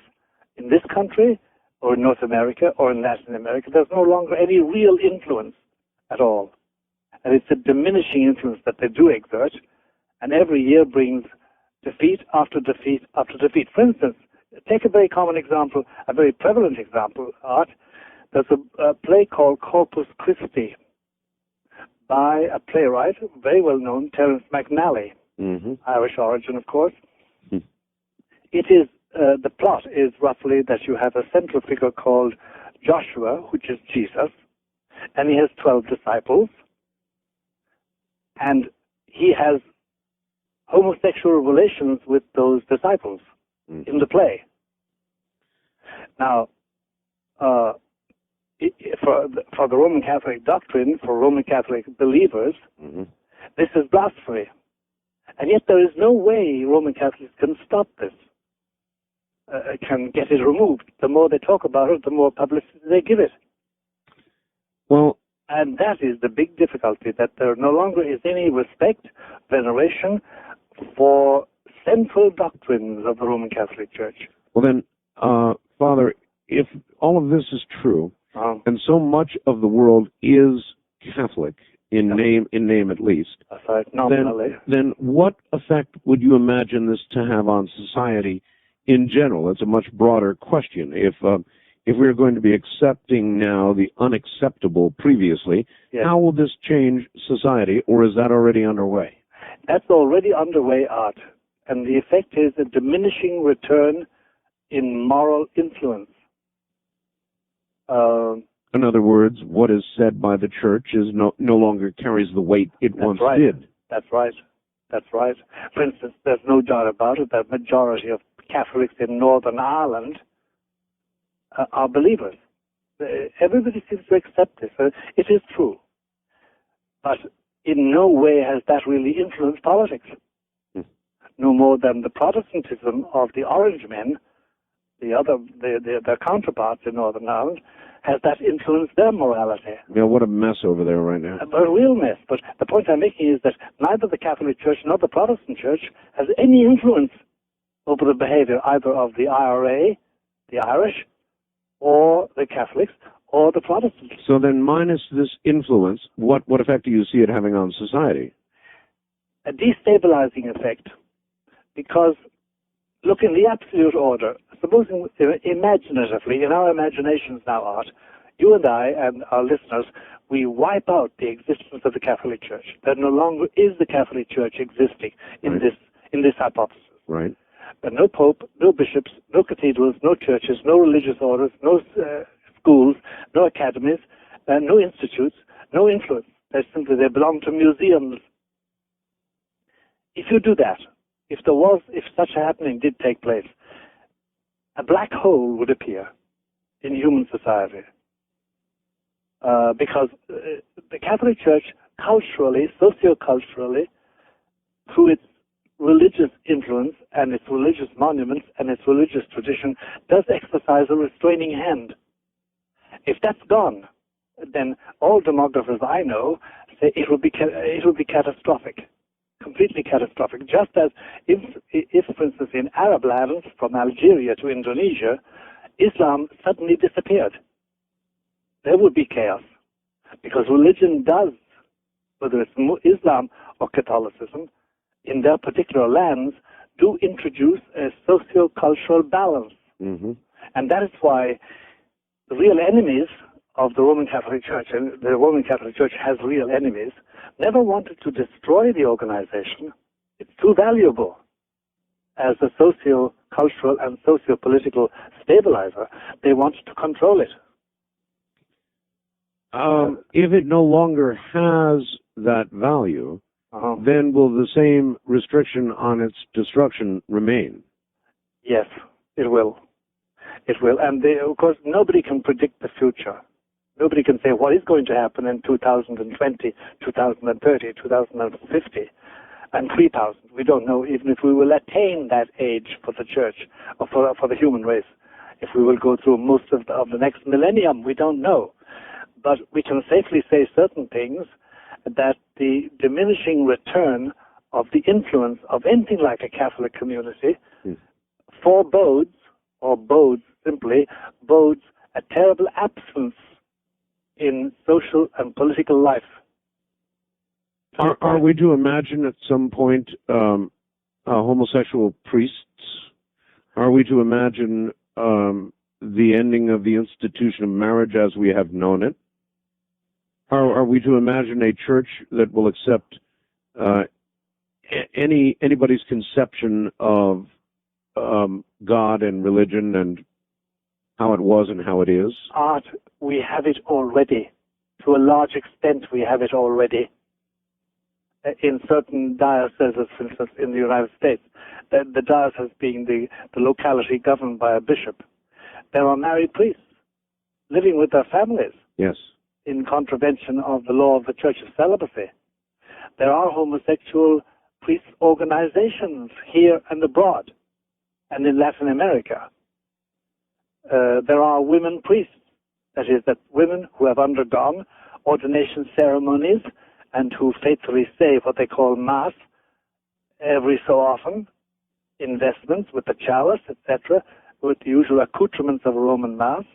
in this country, or in North America, or in Latin America. There's no longer any real influence at all. And it's a diminishing influence that they do exert, and every year brings defeat after defeat after defeat. For instance, take a very common example, a very prevalent example, Art. There's a play called Corpus Christi by a playwright, very well known, Terence McNally, Irish origin, of course. It is the plot is roughly that you have a central figure called Joshua, which is Jesus, and he has 12 disciples, and he has homosexual relations with those disciples in the play. Now, for the Roman Catholic doctrine, for Roman Catholic believers, this is blasphemy. And yet there is no way Roman Catholics can stop this, can get it removed. The more they talk about it, the more publicity they give it. Well, and that is the big difficulty, that there no longer is any respect, veneration for central doctrines of the Roman Catholic Church. Well then, Father, if all of this is true, and so much of the world is Catholic, in name at least, then what effect would you imagine this to have on society in general? It's a much broader question. If we're going to be accepting now the unacceptable previously, how will this change society, or is that already underway? That's already underway, Art. And the effect is a diminishing return in moral influence. In other words, what is said by the Church is no longer carries the weight it once did. That's right. That's right. For instance, there's no doubt about it that the majority of Catholics in Northern Ireland are believers. Everybody seems to accept this. It is true. But in no way has that really influenced politics. No more than the Protestantism of the Orange men, their counterparts in Northern Ireland, has that influenced their morality. Yeah, what a mess over there right now. A real mess. But the point I'm making is that neither the Catholic Church nor the Protestant Church has any influence over the behavior either of the IRA, the Irish, or the Catholics, or the Protestants. So then, minus this influence, what effect do you see it having on society? A destabilizing effect. Because, look, in the absolute order, supposing imaginatively, in our imaginations now, Art, you and I and our listeners, we wipe out the existence of the Catholic Church. There no longer is the Catholic Church existing in this hypothesis. Right. But no pope, no bishops, no cathedrals, no churches, no religious orders, no schools, no academies, no institutes, no influence. They belong to museums. If you do that, if such a happening did take place, a black hole would appear in human society. Because the Catholic Church, culturally, socio-culturally, through its religious influence and its religious monuments and its religious tradition, does exercise a restraining hand. If that's gone, then all demographers I know say it will be catastrophic, completely catastrophic. Just as if, for instance, in Arab lands, from Algeria to Indonesia, Islam suddenly disappeared, there would be chaos, because religion does, whether it's Islam or Catholicism, in their particular lands, do introduce a socio-cultural balance. And that is why the real enemies of the Roman Catholic Church, and the Roman Catholic Church has real enemies, never wanted to destroy the organization. It's too valuable as a socio-cultural and socio-political stabilizer. They want to control it. if it no longer has that value, then will the same restriction on its destruction remain? Yes, it will. It will. And of course, nobody can predict the future. Nobody can say what is going to happen in 2020, 2030, 2050, and 3000. We don't know even if we will attain that age for the church, or for the human race. If we will go through most of the next millennium, we don't know. But we can safely say certain things, that the diminishing return of the influence of anything like a Catholic community forebodes, or bodes a terrible absence in social and political life. Are we to imagine at some point homosexual priests? Are we to imagine the ending of the institution of marriage as we have known it? Are we to imagine a church that will accept anybody's conception of God and religion and how it was and how it is? Art, we have it already. To a large extent, we have it already. In certain dioceses, for instance, in the United States, the diocese being the locality governed by a bishop, there are married priests living with their families. Yes. In contravention of the law of the Church of Celibacy. There are homosexual priest organizations here and abroad, and in Latin America. There are women priests, that is, that women who have undergone ordination ceremonies and who faithfully say what they call Mass every so often, in vestments with the chalice, etc., with the usual accoutrements of a Roman Mass.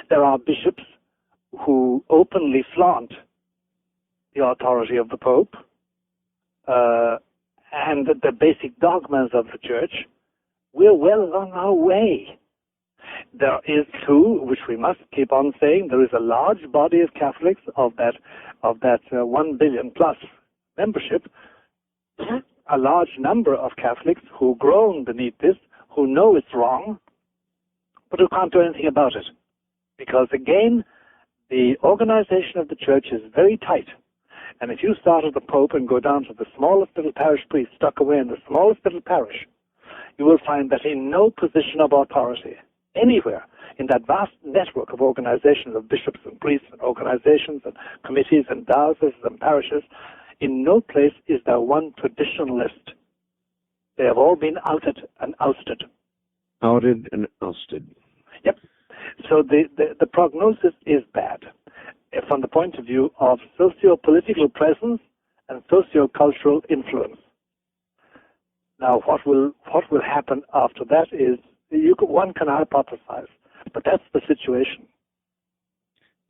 There are bishops who openly flaunt the authority of the Pope and the basic dogmas of the Church. We're well on our way. There is, too, which we must keep on saying, there is a large body of Catholics of that 1 billion plus membership, a large number of Catholics who groan beneath this, who know it's wrong, but who can't do anything about it. Because, again, the organization of the Church is very tight. And if you start at the Pope and go down to the smallest little parish priest stuck away in the smallest little parish, you will find that in no position of authority, anywhere in that vast network of organizations of bishops and priests and organizations and committees and dioceses and parishes, in no place is there one traditionalist. They have all been outed and ousted. Outed and ousted. Yep. So the prognosis is bad from the point of view of socio-political presence and socio-cultural influence. Now, what will happen after that is one can hypothesize, but that's the situation.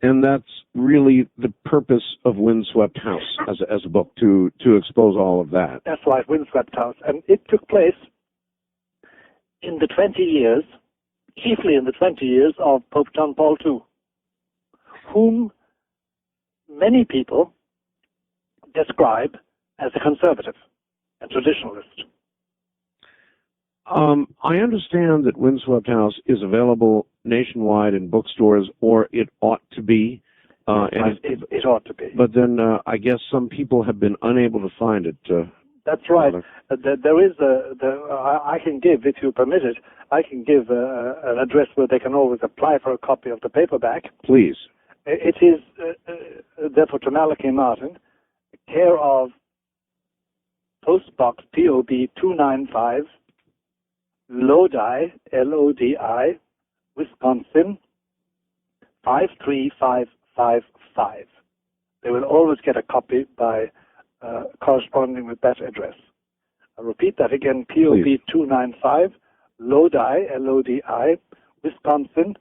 And that's really the purpose of Windswept House as a book, to expose all of that. That's right, Windswept House. And it took place in the 20 years, chiefly in the 20 years of Pope John Paul II, whom many people describe as a conservative, a traditionalist. I understand that Windswept House is available nationwide in bookstores, or it ought to be. It ought to be. But then I guess some people have been unable to find it. That's right. There is I can give, if you permit it, I can give an address where they can always apply for a copy of the paperback. Please. It is, therefore, to Malachi Martin, care of Post Box POB 295, Lodi, Lodi, Wisconsin, 53555. They will always get a copy by corresponding with that address. I'll repeat that again, POB 295, Lodi, Lodi, Wisconsin,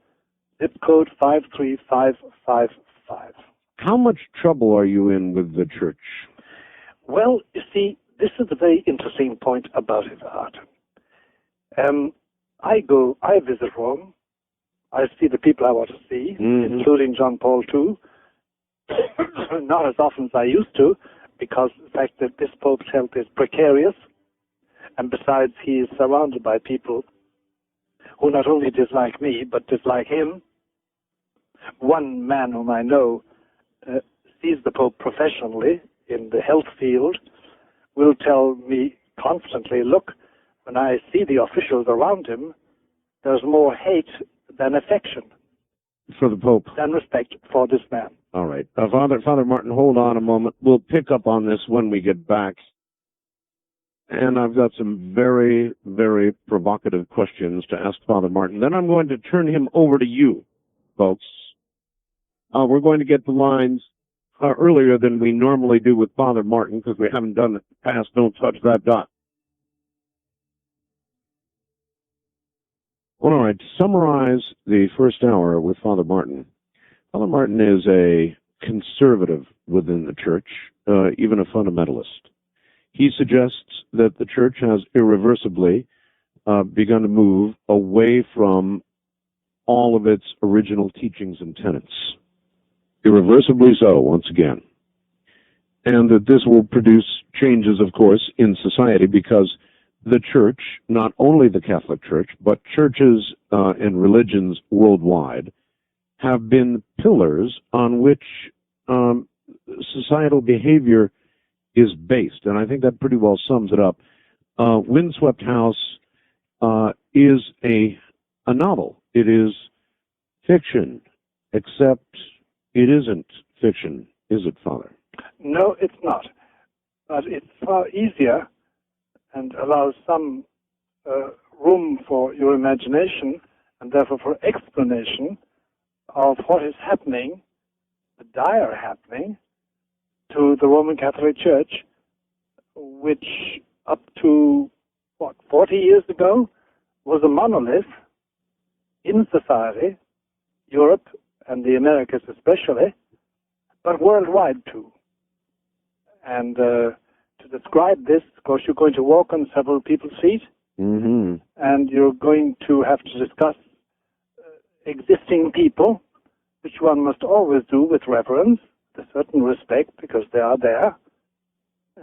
zip code 53555. How much trouble are you in with the church? Well, you see, this is a very interesting point about it, Art. I visit Rome. I see the people I want to see, including John Paul II. Not as often as I used to, because the fact that this Pope's health is precarious, and besides he is surrounded by people who not only dislike me, but dislike him, one man whom I know sees the Pope professionally in the health field will tell me constantly, look, when I see the officials around him, there's more hate than affection. For the Pope. Than respect for this man. All right. Father Martin, hold on a moment. We'll pick up on this when we get back. And I've got some very, very provocative questions to ask Father Martin. Then I'm going to turn him over to you, folks. We're going to get the lines earlier than we normally do with Father Martin because we haven't done it in the past. Don't touch that dot. Well, all right. To summarize the first hour with Father Martin. Father Martin is a conservative within the church, even a fundamentalist. He suggests that the church has irreversibly begun to move away from all of its original teachings and tenets. Irreversibly so, once again. And that this will produce changes, of course, in society because the church, not only the Catholic Church, but churches and religions worldwide, have been pillars on which societal behavior is based. And I think that pretty well sums it up. Windswept House is a novel. It is fiction, except it isn't fiction, is it, Father? No, it's not. But it's far easier and allows some room for your imagination and therefore for explanation of what is happening, the dire happening, to the Roman Catholic Church, which up to, 40 years ago, was a monolith in society, Europe and the Americas especially, but worldwide too. And to describe this, of course, you're going to walk on several people's feet, and you're going to have to discuss existing people, which one must always do with reverence, with a certain respect, because they are there,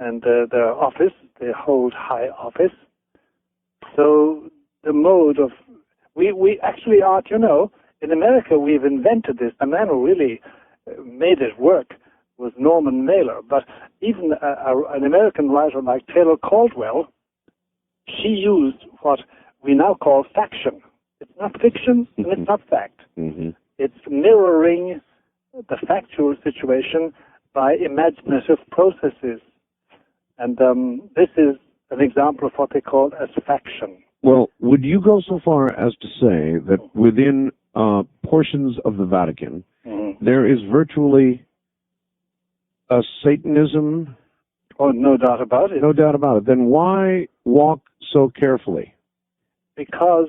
and their office, they hold high office. So the mode of, we actually are, in America we've invented this. The man who really made it work was Norman Mailer, but even an American writer like Taylor Caldwell, she used what we now call faction. It's not fiction and it's not fact. It's mirroring the factual situation by imaginative processes. And this is an example of what they call as faction. Well, would you go so far as to say that within portions of the Vatican, there is virtually a Satanism? Oh, no doubt about it. No doubt about it. Then why walk so carefully? Because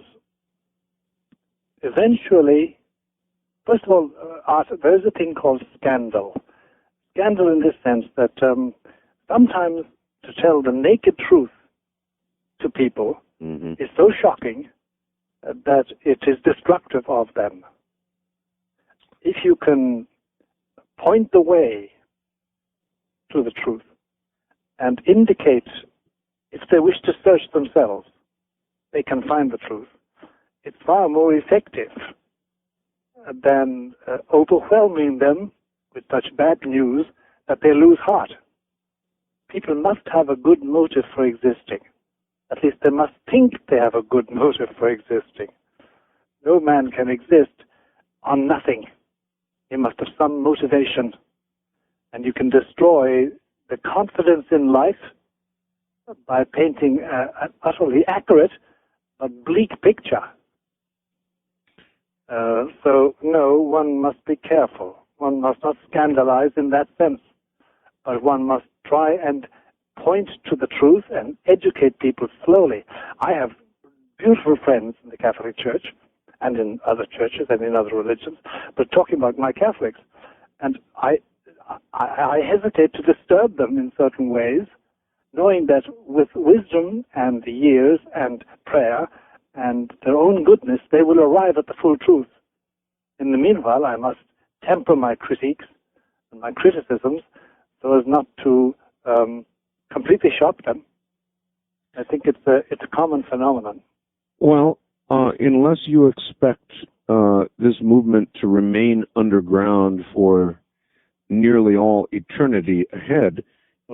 eventually, first of all, there's a thing called scandal. Scandal in this sense that sometimes to tell the naked truth to people is so shocking that it is destructive of them. If you can point the way to the truth and indicate, if they wish to search themselves, they can find the truth, it's far more effective than overwhelming them with such bad news that they lose heart. People must have a good motive for existing. At least they must think they have a good motive for existing. No man can exist on nothing. He must have some motivation. And you can destroy the confidence in life by painting an utterly accurate but bleak picture. So, no, one must be careful. One must not scandalize in that sense. But one must try and point to the truth and educate people slowly. I have beautiful friends in the Catholic Church and in other churches and in other religions, but talking about my Catholics, and I hesitate to disturb them in certain ways, knowing that with wisdom and the years and prayer and their own goodness, they will arrive at the full truth. In the meanwhile, I must temper my critiques and my criticisms so as not to completely shock them. I think it's a common phenomenon. Well, unless you expect this movement to remain underground for nearly all eternity ahead,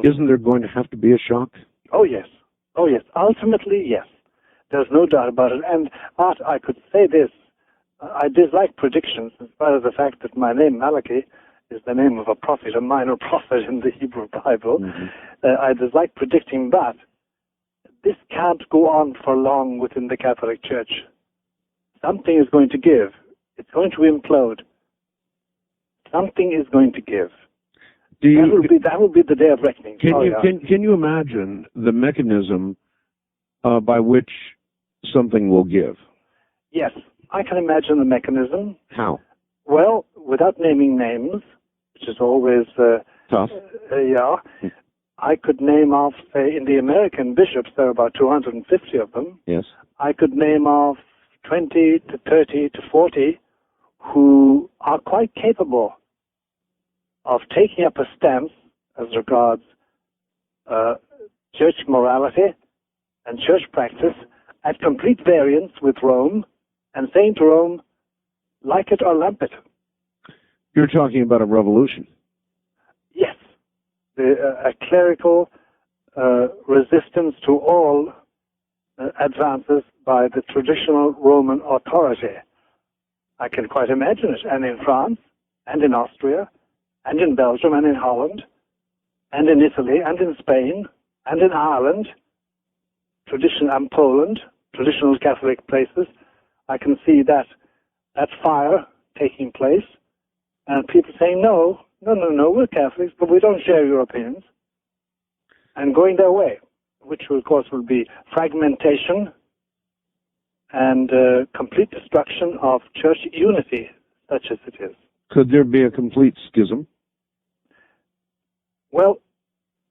isn't there going to have to be a shock? Oh, yes. Oh, yes. Ultimately, yes. There's no doubt about it. And, Art, I could say this. I dislike predictions, in spite of the fact that my name, Malachi, is the name of a prophet, a minor prophet in the Hebrew Bible. I dislike predicting, but this can't go on for long within the Catholic Church. Something is going to give. It's going to implode. Something is going to give. That will be the day of reckoning. Can you imagine the mechanism by which something will give? Yes, I can imagine the mechanism. How? Well, without naming names, which is always tough. I could name off, say, in the American bishops, there are about 250 of them. Yes. I could name off 20 to 30 to 40 who are quite capable of taking up a stance as regards church morality and church practice at complete variance with Rome and saying to Rome, like it or lump it. You're talking about a revolution. Yes. A clerical resistance to all advances by the traditional Roman authority. I can quite imagine it. And in France, and in Austria, and in Belgium, and in Holland, and in Italy, and in Spain, and in Ireland, and Poland, traditional Catholic places, I can see that fire taking place, and people saying, no, we're Catholics, but we don't share your opinions, and going their way, which of course will be fragmentation and complete destruction of church unity, such as it is. Could there be a complete schism? Well,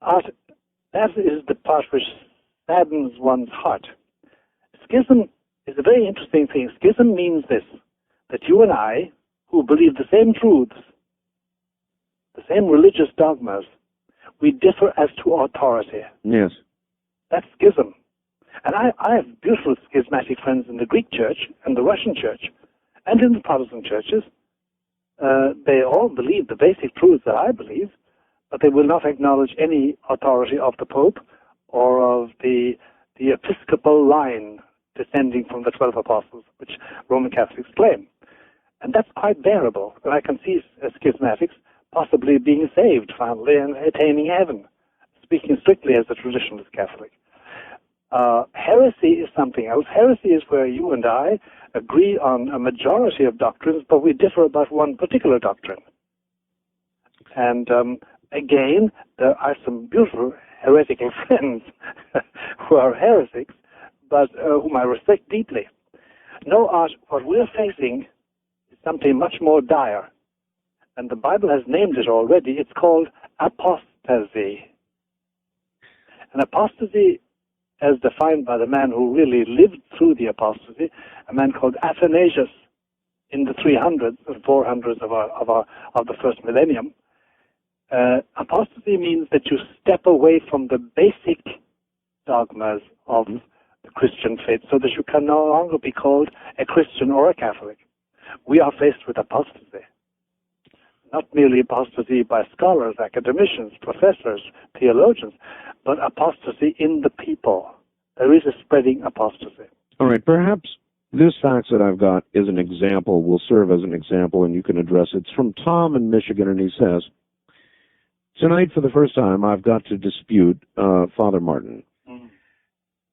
Art, that is the part which saddens one's heart. Schism is a very interesting thing. Schism means this, that you and I, who believe the same truths, the same religious dogmas, we differ as to authority. Yes. That's schism. And I have beautiful schismatic friends in the Greek church and the Russian church and in the Protestant churches. They all believe the basic truths that I believe, but they will not acknowledge any authority of the Pope or of the episcopal line descending from the 12 apostles, which Roman Catholics claim. And that's quite bearable. And I can see schismatics possibly being saved finally and attaining heaven, speaking strictly as a traditionalist Catholic. Heresy is something else. Heresy is where you and I agree on a majority of doctrines, but we differ about one particular doctrine. And again, there are some beautiful heretical friends who are heretics, but whom I respect deeply. No, Art, what we're facing is something much more dire. And the Bible has named it already. It's called apostasy. And apostasy, as defined by the man who really lived through the apostasy, a man called Athanasius in the 300s and 400s of the first millennium. Apostasy means that you step away from the basic dogmas of the Christian faith so that you can no longer be called a Christian or a Catholic. We are faced with apostasy. Not merely apostasy by scholars, academicians, professors, theologians, but apostasy in the people. There is a spreading apostasy. All right, perhaps this fact that I've got is an example, will serve as an example, and you can address it. It's from Tom in Michigan, and he says, tonight for the first time I've got to dispute Father Martin.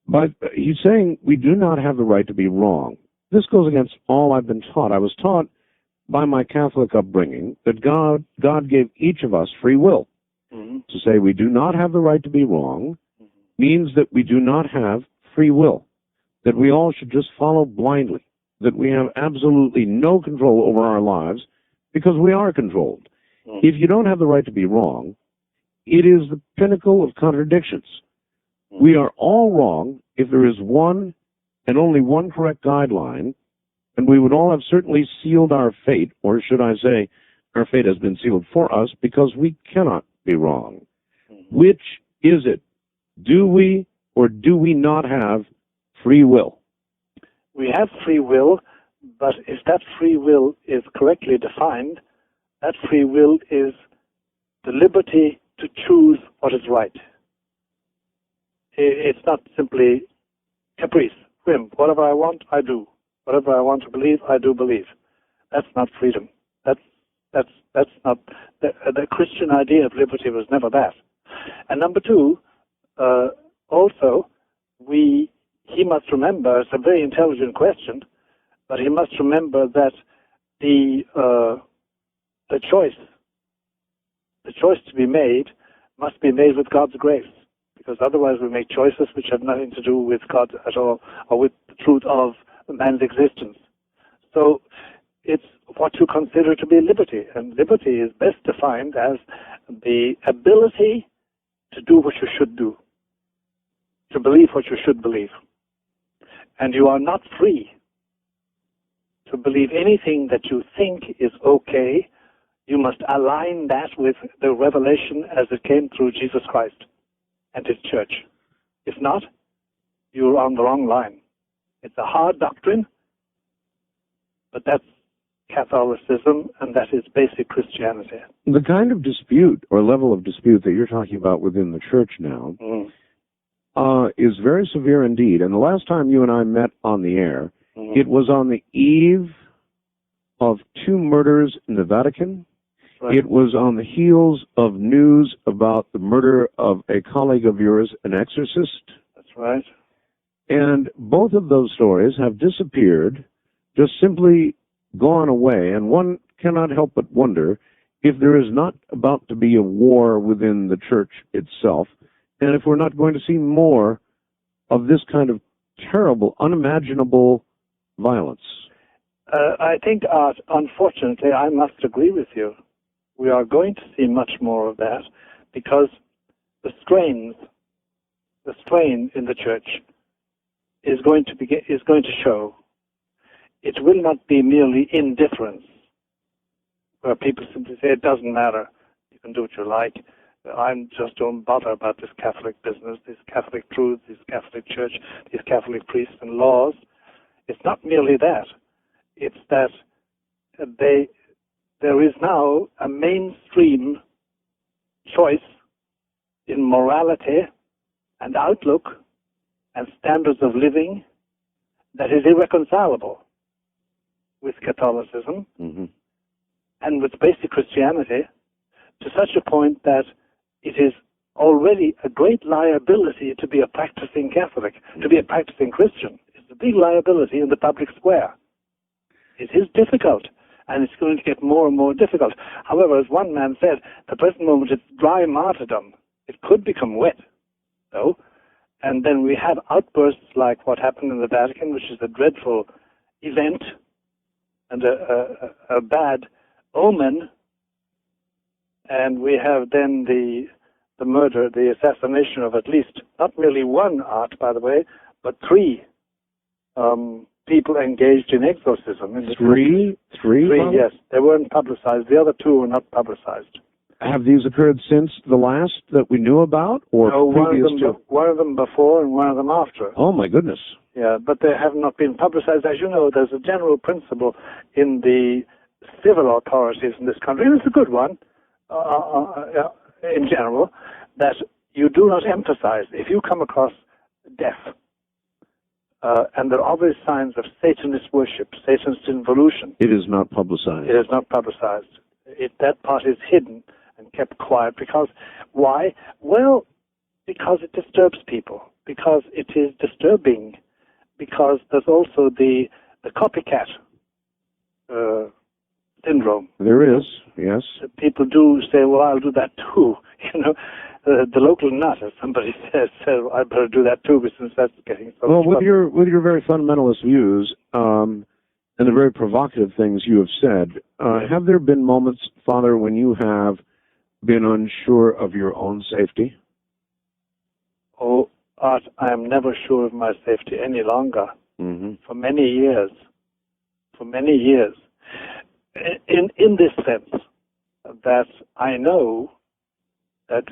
But he's saying we do not have the right to be wrong. This goes against all I've been taught. I was taught by my Catholic upbringing that God gave each of us free will. To say we do not have the right to be wrong means that we do not have free will, that we all should just follow blindly, that we have absolutely no control over our lives because we are controlled. If you don't have the right to be wrong, it is the pinnacle of contradictions. We are all wrong if there is one and only one correct guideline, and we would all have certainly sealed our fate, or should I say, our fate has been sealed for us because we cannot be wrong. Which is it? Do we or do we not have free will? We have free will, But if that free will is correctly defined, that free will is the liberty to choose what is right. It's not simply caprice, whim. Whatever I want, I do. Whatever I want to believe, I do believe. That's not freedom. That's not the Christian idea of liberty was never that. And number two, also, he must remember, it's a very intelligent question, but he must remember that the choice to be made must be made with God's grace, because otherwise we make choices which have nothing to do with God at all, or with the truth of man's existence. So it's what you consider to be liberty, and liberty is best defined as the ability to do what you should do, to believe what you should believe. And you are not free to believe anything that you think is okay. You must align that with the revelation as it came through Jesus Christ and His church. If not, you're on the wrong line. It's a hard doctrine, but that's Catholicism, and that is basic Christianity. The kind of dispute or level of dispute that you're talking about within the church now is very severe indeed. And the last time you and I met on the air, it was on the eve of 2 murders in the Vatican. Right. It was on the heels of news about the murder of a colleague of yours, an exorcist. That's right. And both of those stories have disappeared, just simply gone away, and one cannot help but wonder if there is not about to be a war within the church itself, and if we're not going to see more of this kind of terrible, unimaginable violence. I think, Art, unfortunately, I must agree with you. We are going to see much more of that, because the strain in the church is going to show. It will not be merely indifference, where people simply say, it doesn't matter, you can do what you like. I just don't bother about this Catholic business, this Catholic truth, this Catholic church, these Catholic priests and laws. It's not merely that. It's that there is now a mainstream choice in morality and outlook and standards of living that is irreconcilable with Catholicism and with basic Christianity, to such a point that it is already a great liability to be a practicing Catholic, to be a practicing Christian. It's a big liability in the public square. It is difficult, and it's going to get more and more difficult. However, as one man said, at the present moment it's dry martyrdom. It could become wet, though, and then we have outbursts like what happened in the Vatican, which is a dreadful event and a bad omen. And we have then the murder, the assassination of at least, not merely one, Art, by the way, but 3 people engaged in exorcism. Three? Three, yes. They weren't publicized. The other 2 were not publicized. Have these occurred since the last that we knew about, or no, previous to? One of them before and one of them after. Oh, my goodness. Yeah, but they have not been publicized. As you know, there's a general principle in the civil authorities in this country, and it's a good one, in general, that you do not emphasize. If you come across death, and there are obvious signs of Satanist worship, Satanist involution, it is not publicized. It is not publicized. That part is hidden and kept quiet. Because, why? Well, because it disturbs people, because it is disturbing, because there's also the copycat syndrome. There is, yes. People do say, well, I'll do that too. You know, the local nut, as somebody says, I better do that too, since that's getting so well, much with your very fundamentalist views and the very provocative things you have said, have there been moments, Father, when you have been unsure of your own safety? Oh, Art, I am never sure of my safety any longer. For many years. For many years. In this sense, that I know that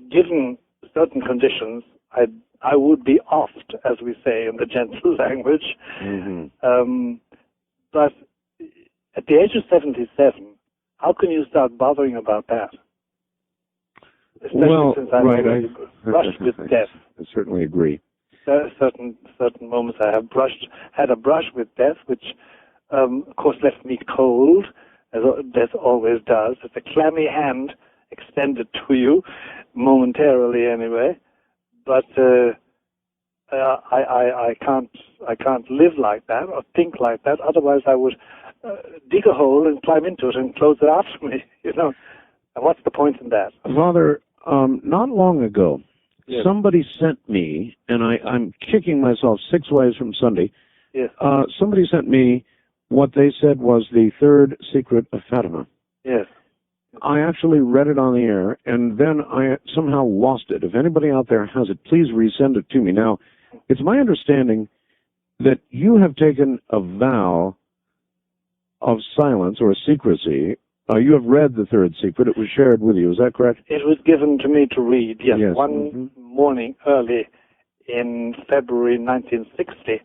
given certain conditions, I would be offed, as we say in the gentle language. But at the age of 77, how can you start bothering about that? Especially since I'm already brushed with death. I certainly agree. There are certain moments I have had a brush with death, which of course left me cold, as death always does. It's a clammy hand extended to you, momentarily anyway. But I can't live like that or think like that. Otherwise, I would dig a hole and climb into it and close it after me. You know, and what's the point in that? Father, not long ago, yes. Somebody sent me, and I'm kicking myself 6 ways from Sunday. Yes. Somebody sent me what they said was the third secret of Fatima. Yes. I actually read it on the air, and then I somehow lost it. If anybody out there has it, please resend it to me. Now, it's my understanding that you have taken a vow of silence or secrecy. You have read the third secret. It was shared with you. Is that correct? It was given to me to read, yes. Yes. One morning early in February 1960.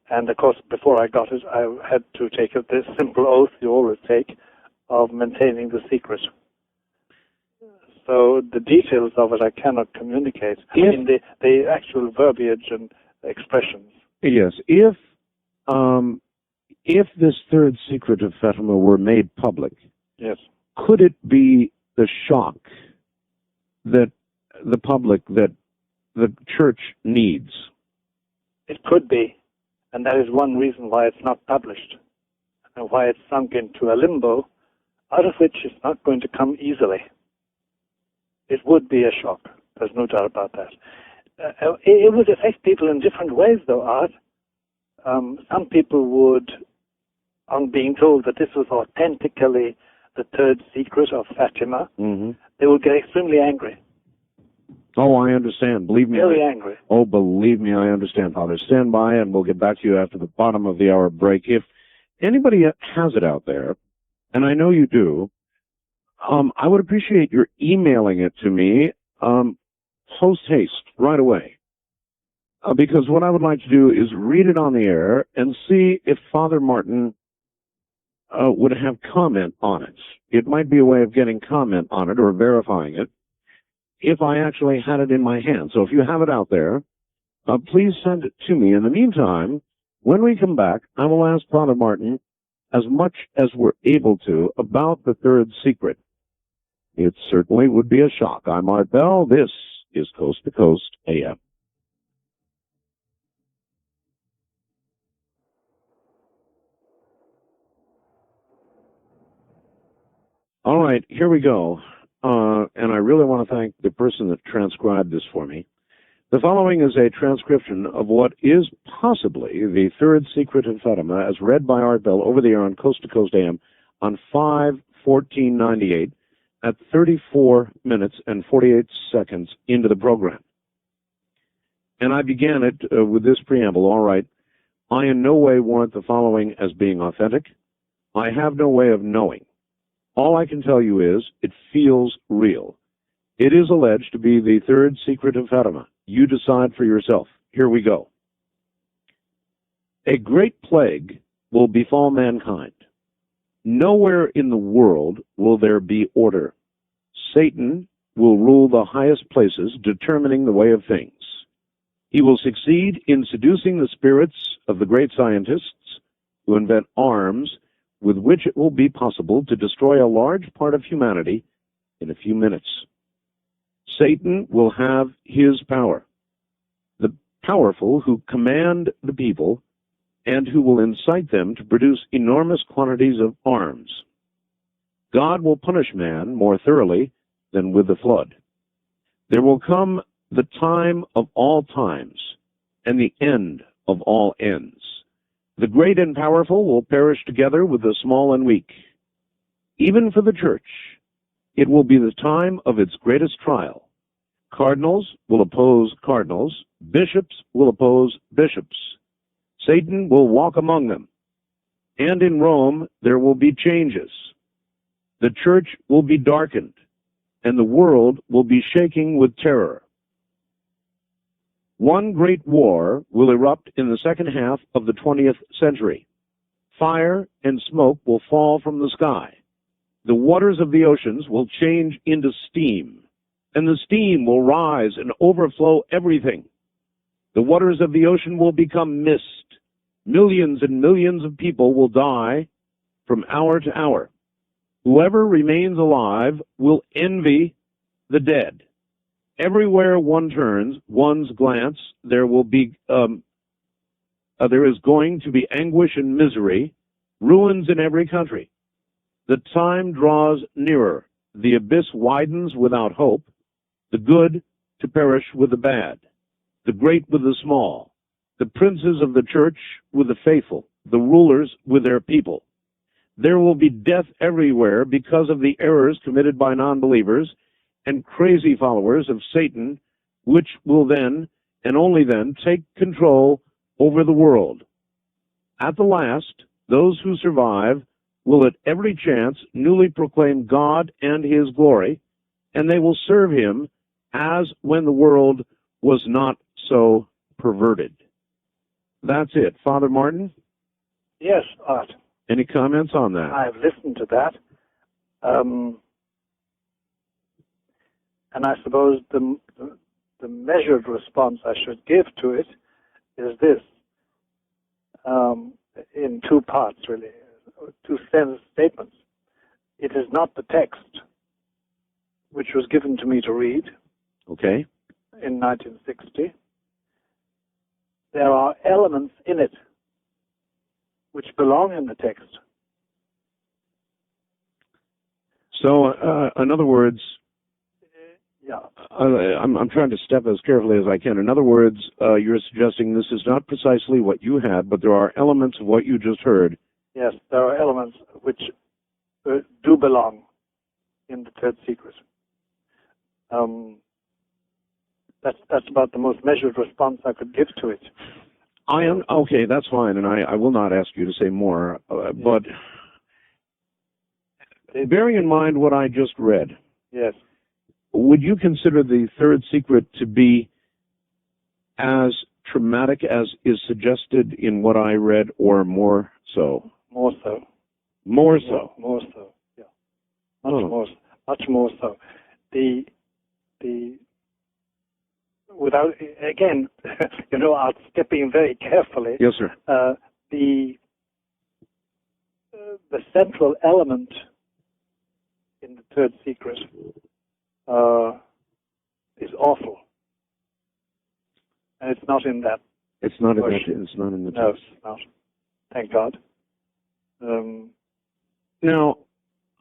And, of course, before I got it, I had to take this simple oath you always take of maintaining the secret. So the details of it I cannot communicate. I mean, the actual verbiage and expressions. Yes. If this third secret of Fatima were made public, yes, could it be the shock that the public, that the church needs? It could be. And that is one reason why it's not published and why it's sunk into a limbo out of which it's not going to come easily. It would be a shock. There's no doubt about that. It would affect people in different ways, though, Art. Some people would, on being told that this was authentically the third secret of Fatima, they would get extremely angry. Oh, I understand. Believe me. Very angry. Oh, believe me, I understand, Father. Stand by, and we'll get back to you after the bottom of the hour break. If anybody has it out there, and I know you do, I would appreciate your emailing it to me post haste, right away. Because what I would like to do is read it on the air and see if Father Martin would have comment on it. It might be a way of getting comment on it or verifying it if I actually had it in my hand. So if you have it out there, please send it to me. In the meantime, when we come back, I will ask Father Martin as much as we're able to about the third secret. It certainly would be a shock. I'm Art Bell. This is Coast to Coast AM. All right, here we go. And I really want to thank the person that transcribed this for me. The following is a transcription of what is possibly the third secret of Fatima, as read by Art Bell over the air on Coast to Coast AM on 5/14/98 at 34 minutes and 48 seconds into the program. And I began it with this preamble. All right, I in no way warrant the following as being authentic. I have no way of knowing. All I can tell you is it feels real. It is alleged to be the third secret of Fatima. You decide for yourself. Here we go. A great plague will befall mankind. Nowhere in the world will there be order. Satan will rule the highest places, determining the way of things. He will succeed in seducing the spirits of the great scientists who invent arms with which it will be possible to destroy a large part of humanity in a few minutes. Satan will have his power. The powerful who command the people and who will incite them to produce enormous quantities of arms. God will punish man more thoroughly than with the flood. There will come the time of all times and the end of all ends. The great and powerful will perish together with the small and weak. Even for the church, it will be the time of its greatest trial. Cardinals will oppose cardinals. Bishops will oppose bishops. Satan will walk among them. And in Rome, there will be changes. The church will be darkened, and the world will be shaking with terror. One great war will erupt in the second half of the 20th century. Fire and smoke will fall from the sky. The waters of the oceans will change into steam, and the steam will rise and overflow everything. The waters of the ocean will become mist. Millions and millions of people will die from hour to hour. Whoever remains alive will envy the dead. Everywhere one turns, one's glance, there is going to be anguish and misery, ruins in every country. The time draws nearer. The abyss widens without hope, the good to perish with the bad, the great with the small, the princes of the church with the faithful, the rulers with their people. There will be death everywhere because of the errors committed by non-believers and crazy followers of Satan, which will then, and only then, take control over the world. At the last, those who survive will at every chance newly proclaim God and His glory, and they will serve Him as when the world was not so perverted. That's it. Father Martin? Yes, Art. Any comments on that? I've listened to that. And I suppose the measured response I should give to it is this, in two parts, really, two statements. It is not the text which was given to me to read Okay. in 1960. There are elements in it which belong in the text. So, in other words, yeah, I'm trying to step as carefully as I can. In other words, you're suggesting this is not precisely what you had, but there are elements of what you just heard. Yes, there are elements which do belong in the third secret. That's about the most measured response I could give to it. I am okay. That's fine, and I will not ask you to say more. But bearing in mind what I just read, yes, would you consider the third secret to be as traumatic as is suggested in what I read, or more so? More so. More so. More so. Yeah. Much more so. The without, again, I'm stepping very carefully. Yes, sir. The central element in the third secret is awful, and it's not in that. It's not in version. that. It's not in the text. No, it's not. Thank God. Now,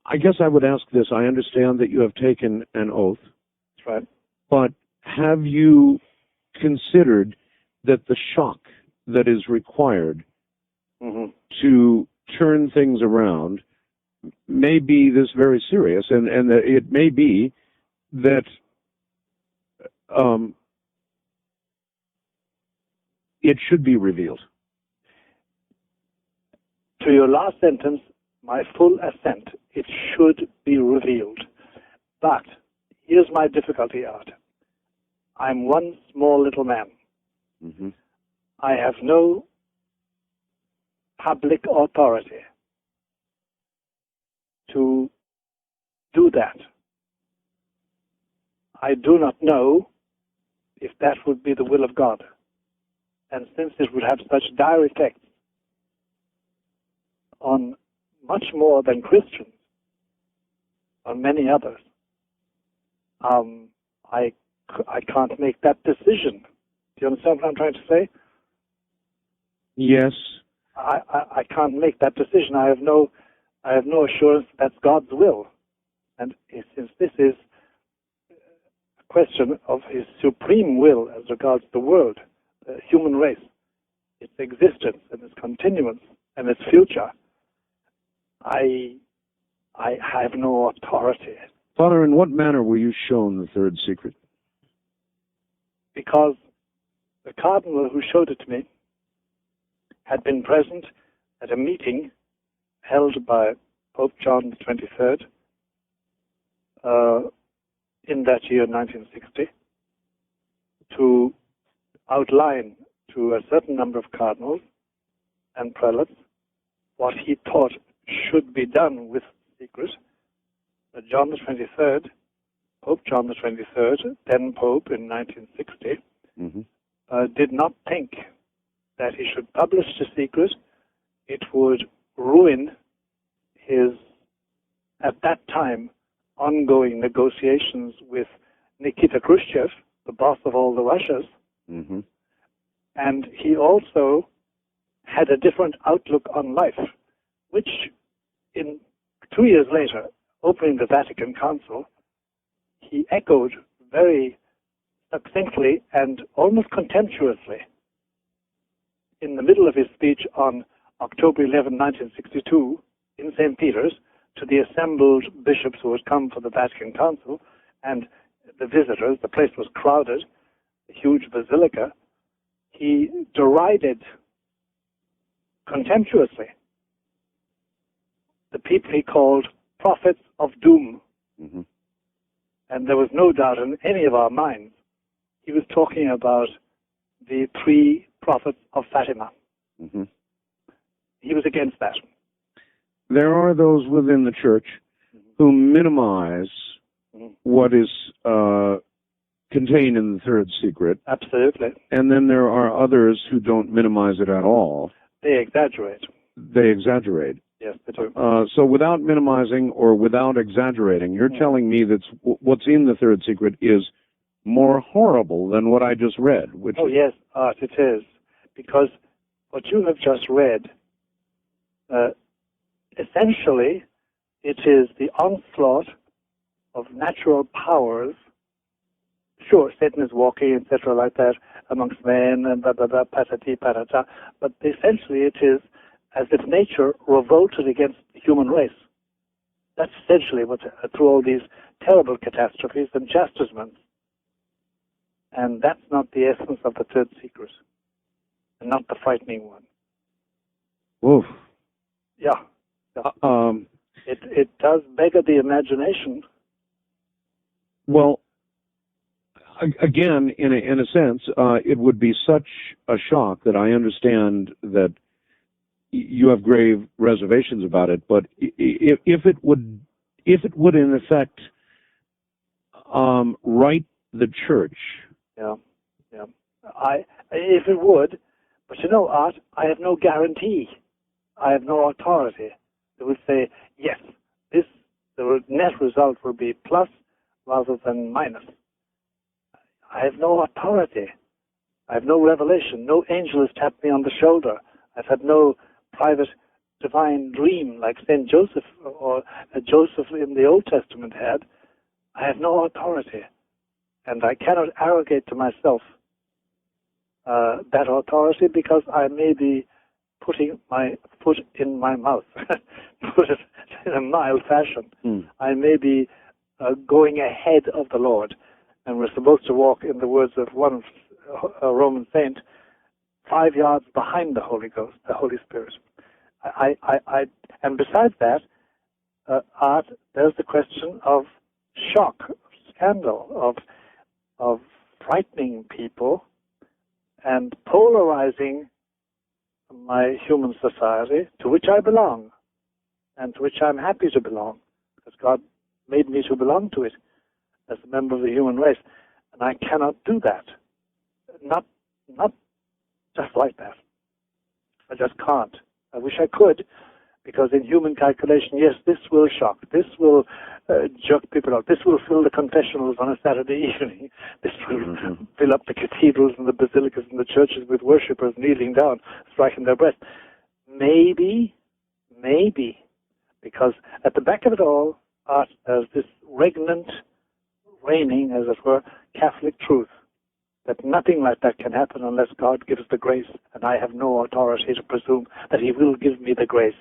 I guess I would ask this. I understand that you have taken an oath. That's right. But have you considered that the shock that is required to turn things around may be this very serious, and that it may be that it should be revealed? To your last sentence, my full assent. It should be revealed. But here's my difficulty, Art. I'm one small little man. Mm-hmm. I have no public authority to do that. I do not know if that would be the will of God. And since it would have such dire effects on much more than Christians, on many others, I can't make that decision. Do you understand what I'm trying to say? Yes. I can't make that decision. I have no assurance that's God's will. And since this is a question of His supreme will as regards the world, the human race, its existence and its continuance and its future, I have no authority. Father, in what manner were you shown the third secret? Because the cardinal who showed it to me had been present at a meeting held by Pope John XXIII in that year, 1960, to outline to a certain number of cardinals and prelates what he thought should be done with secret, John the 23rd, Pope John the 23rd, then Pope in 1960, did not think that he should publish the secret. It would ruin his, at that time, ongoing negotiations with Nikita Khrushchev, the boss of all the Russias. And he also had a different outlook on life, which in 2 years later, opening the Vatican Council, he echoed very succinctly and almost contemptuously in the middle of his speech on October 11, 1962, in St. Peter's, to the assembled bishops who had come for the Vatican Council and the visitors. The place was crowded, a huge basilica. He derided contemptuously the people he called prophets of doom. And there was no doubt in any of our minds he was talking about the 3 prophets of Fatima. He was against that. There are those within the church who minimize what is contained in the third secret. Absolutely. And then there are others who don't minimize it at all. They exaggerate. They exaggerate. Yes, they do. So without minimizing or without exaggerating, you're telling me that what's in the third secret is more horrible than what I just read. Which yes, Art, it is. Because what you have just read, essentially, it is the onslaught of natural powers. Sure, Satan is walking, etc., like that, amongst men, and blah, blah, blah, patati, patata. But essentially it is as if nature revolted against the human race. That's essentially what, through all these terrible catastrophes and chastisements. And that's not the essence of the third secret, and not the frightening one. Oof. Yeah. It does beggar the imagination. Well, again, in a sense, it would be such a shock that I understand that you have grave reservations about it. But if it would in effect right the church. Yeah. If it would, but you know, Art, I have no guarantee. I have no authority. They would say, yes, the net result will be plus rather than minus. I have no authority. I have no revelation. No angel has tapped me on the shoulder. I've had no private divine dream like St. Joseph or Joseph in the Old Testament had. I have no authority. And I cannot arrogate to myself that authority, because I may be putting my foot in my mouth, put it in a mild fashion. I may be going ahead of the Lord, and we're supposed to walk, in the words of one Roman saint, 5 yards behind the Holy Ghost, the Holy Spirit. And besides that, Art, there's the question of shock, of scandal, of frightening people and polarizing my human society, to which I belong, and to which I'm happy to belong, because God made me to belong to it as a member of the human race. And I cannot do that. Not just like that. I just can't. I wish I could, because in human calculation, yes, this will shock. This will jerk people out. This will fill the confessionals on a Saturday evening. This will fill up the cathedrals and the basilicas and the churches with worshippers kneeling down, striking their breast. Maybe, because at the back of it all, Art, there's this regnant, reigning, as it were, Catholic truth, that nothing like that can happen unless God gives the grace, and I have no authority to presume that He will give me the grace,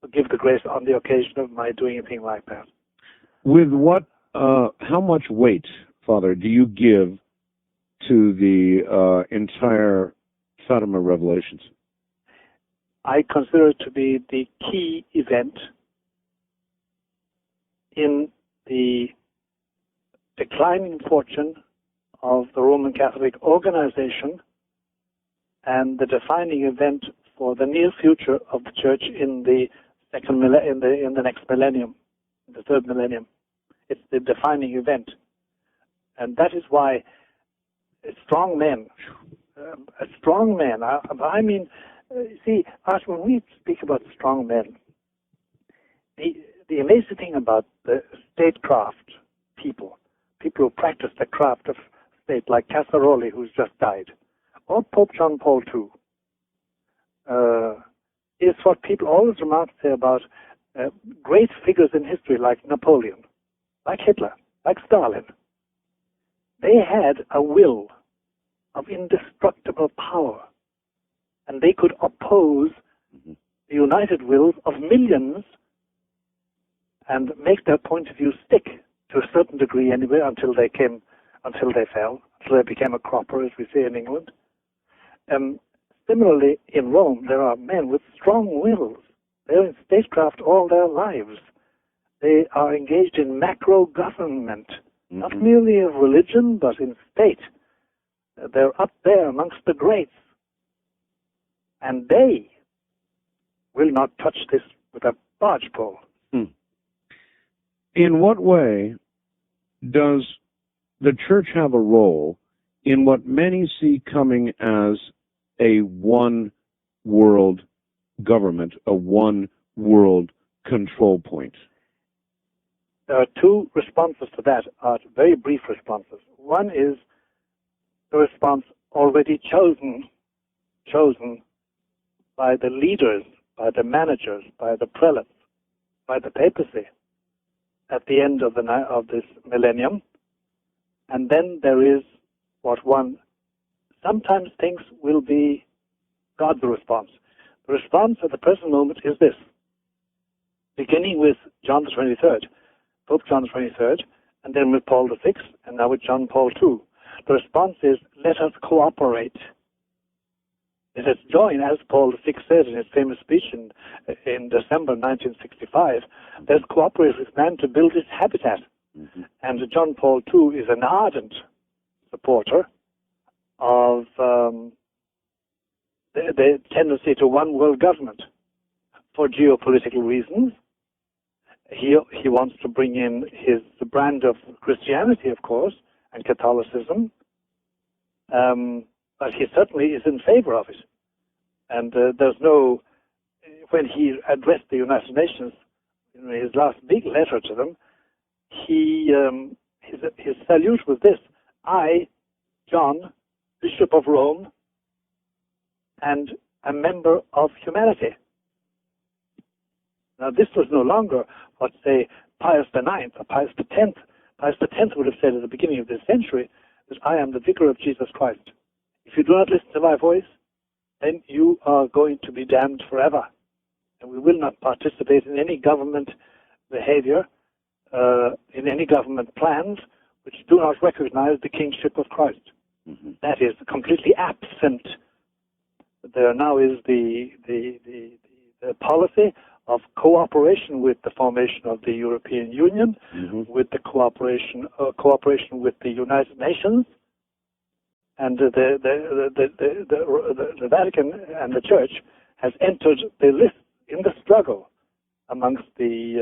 or give the grace on the occasion of my doing anything like that. With what, how much weight, Father, do you give to the entire Fatima revelations? I consider it to be the key event in the declining fortune of the Roman Catholic organization, and the defining event for the near future of the church in the in the next millennium, the third millennium. It's the defining event, and that is why strong men. I mean, see, Art, when we speak about strong men, the amazing thing about the statecraft people who practice the craft of state, like Casaroli, who's just died, or Pope John Paul II, is what people always remark about great figures in history like Napoleon, like Hitler, like Stalin. They had a will of indestructible power, and they could oppose the united wills of millions and make their point of view stick to a certain degree anyway until they fell, until they became a cropper, as we say in England. Similarly, in Rome, there are men with strong wills. They're in statecraft all their lives. They are engaged in macro government, not merely of religion, but in state. They're up there amongst the greats. And they will not touch this with a barge pole. In what way does the church have a role in what many see coming as a one-world government, a one-world control point? There are two responses to that, very brief responses. One is the response already chosen by the leaders, by the managers, by the prelates, by the papacy at the end of this millennium. And then there is what one sometimes thinks will be God's response. The response at the present moment is this, beginning with John the 23rd, Pope John the 23rd, and then with Paul VI, and now with John Paul II. The response is, let us cooperate. Let us join, as Paul VI said in his famous speech in December 1965, let's cooperate with man to build his habitat. And John Paul II is an ardent supporter of the tendency to one world government for geopolitical reasons. He wants to bring in his brand of Christianity, of course, and Catholicism, but he certainly is in favor of it. And when he addressed the United Nations in his last big letter to them, his salute was this: I, John, Bishop of Rome, and a member of humanity. Now, this was no longer what, say, Pius IX or Pius X. Pius X would have said at the beginning of this century that I am the vicar of Jesus Christ. If you do not listen to my voice, then you are going to be damned forever. And we will not participate in any government behavior, in any government plans which do not recognize the kingship of Christ. That is completely absent. There now is the policy of cooperation with the formation of the European Union, with the cooperation with the United Nations, and the Vatican and the Church has entered the list in the struggle amongst the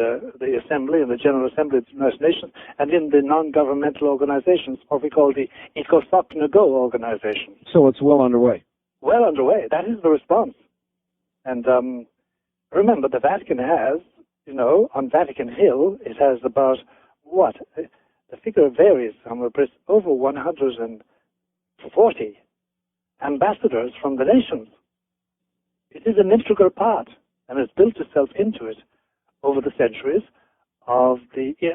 Assembly and the General Assembly of the United Nations, and in the non-governmental organizations, what we call the ECOSOC-NGO organization. So it's well underway. Well underway. That is the response. And remember, the Vatican has, on Vatican Hill, it has about, the figure varies, but it's over 140 ambassadors from the nations. It is an integral part, and has built itself into it over the centuries of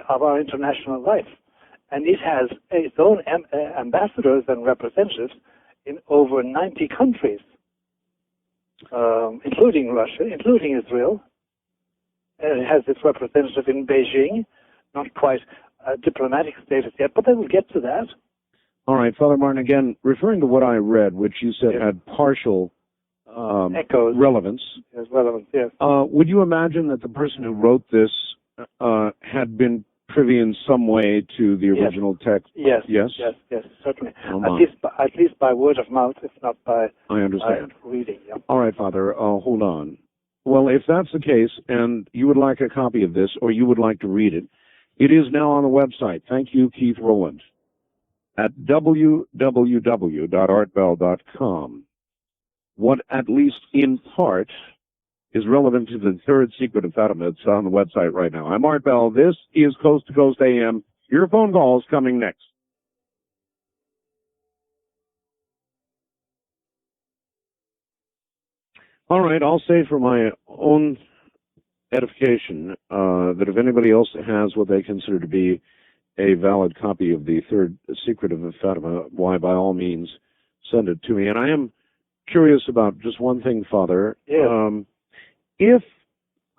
our international life. And it has its own ambassadors and representatives in over 90 countries, including Russia, including Israel. And it has its representative in Beijing, not quite a diplomatic status yet, but they will get to that. All right, Father Martin, again, referring to what I read, which you said had partial echoes, relevance. Yes, relevance, yes. Would you imagine that the person who wrote this had been privy in some way to the original text? Yes. Yes? Yes, certainly. Oh, at least by word of mouth, if not by I understand. reading. Yeah. All right, Father, hold on. Well, if that's the case, and you would like a copy of this, or you would like to read it, it is now on the website. Thank you, Keith Rowland, at www.artbell.com. What, at least in part, is relevant to the third secret of Fatima. It's on the website right now. I'm Art Bell. This is Coast to Coast AM. Your phone calls coming next. All right, I'll say for my own edification that if anybody else has what they consider to be a valid copy of the third secret of Fatima, why, by all means, send it to me. And I am curious about just one thing, Father. Yes. If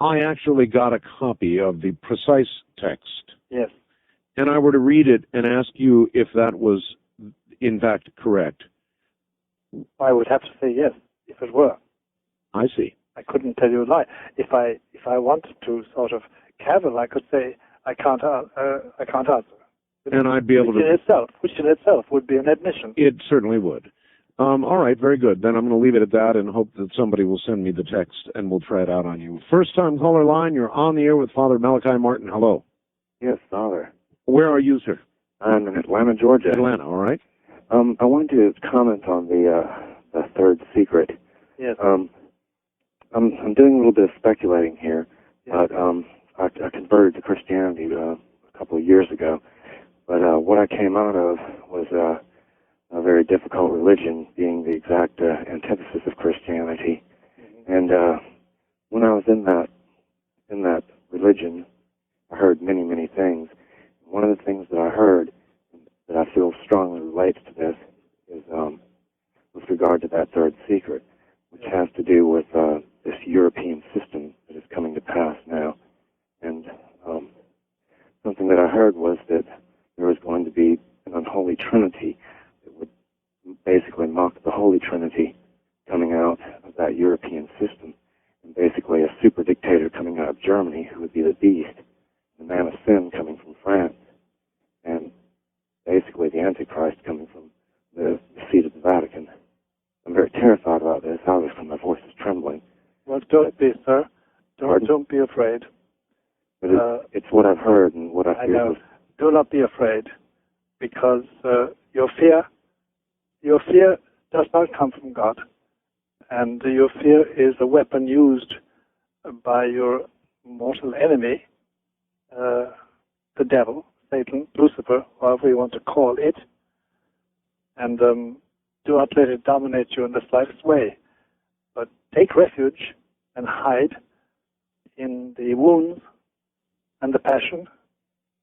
I actually got a copy of the precise text, yes, and I were to read it and ask you if that was in fact correct, I would have to say yes, if it were. I see. I couldn't tell you a lie. If I wanted to sort of cavil, I could say I can't answer. And I'd be able to. Which in itself would be an admission. It certainly would. All right, very good. Then I'm going to leave it at that and hope that somebody will send me the text and we'll try it out on you. First time caller line, you're on the air with Father Malachi Martin. Hello. Yes, Father. Where are you, sir? I'm in Atlanta, Georgia. Atlanta, all right. I wanted to comment on the third secret. Yes. I'm doing a little bit of speculating here, but I converted to Christianity a couple of years ago. But what I came out of was a very difficult religion, being the exact antithesis of Christianity. And when I was in that religion, I heard many, many things. One of the things that I heard that I feel strongly relates to this is with regard to that third secret, which has to do with this European system that is coming to pass now. And something that I heard was that there was going to be an unholy trinity that would basically mock the Holy Trinity coming out of that European system, and basically a super dictator coming out of Germany who would be the beast, the man of sin coming from France, and basically the Antichrist coming from the seat of the Vatican. I'm very terrified about this. Obviously, my voice is trembling. Well, don't be, sir. Don't be afraid. But it's what I've heard and what I I feel. know. Do not be afraid, because your fear does not come from God, and your fear is a weapon used by your mortal enemy, the devil, Satan, Lucifer, however you want to call it, and do not let it dominate you in the slightest way, but take refuge and hide in the wounds and the passion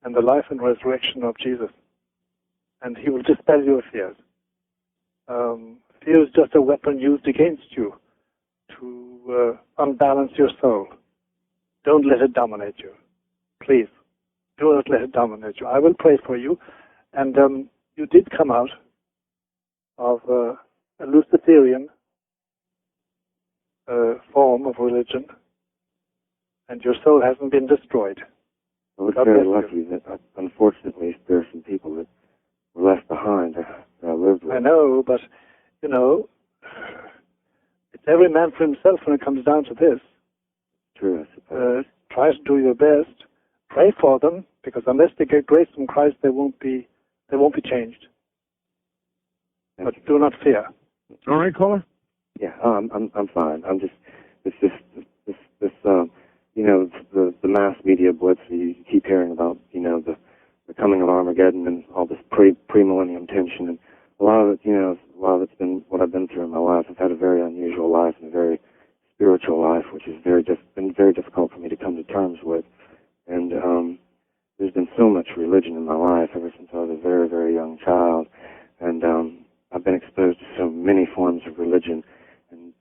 and the life and resurrection of Jesus, and he will dispel your fears. Fear is just a weapon used against you to unbalance your soul. Don't let it dominate you. Please, do not let it dominate you. I will pray for you. And you did come out of a Luciferian form of religion, and your soul hasn't been destroyed. I was very lucky that, unfortunately, there are some people that were left behind that I lived with. I know, but, you know, it's every man for himself when it comes down to this. True, I suppose. Try to do your best. Pray for them, because unless they get grace from Christ, they won't be changed. But do not fear. All right, caller. Yeah, I'm fine. I'm just this you know, the mass media blitz. You keep hearing about, you know, the coming of Armageddon and all this pre-millennium tension, and a lot of it's been what I've been through in my life. I've had a very unusual life and a very spiritual life, which has been very difficult for me to come to terms with. And there's been so much religion in my life ever since I was a very, very young child, and I've been exposed to so many forms of religion, and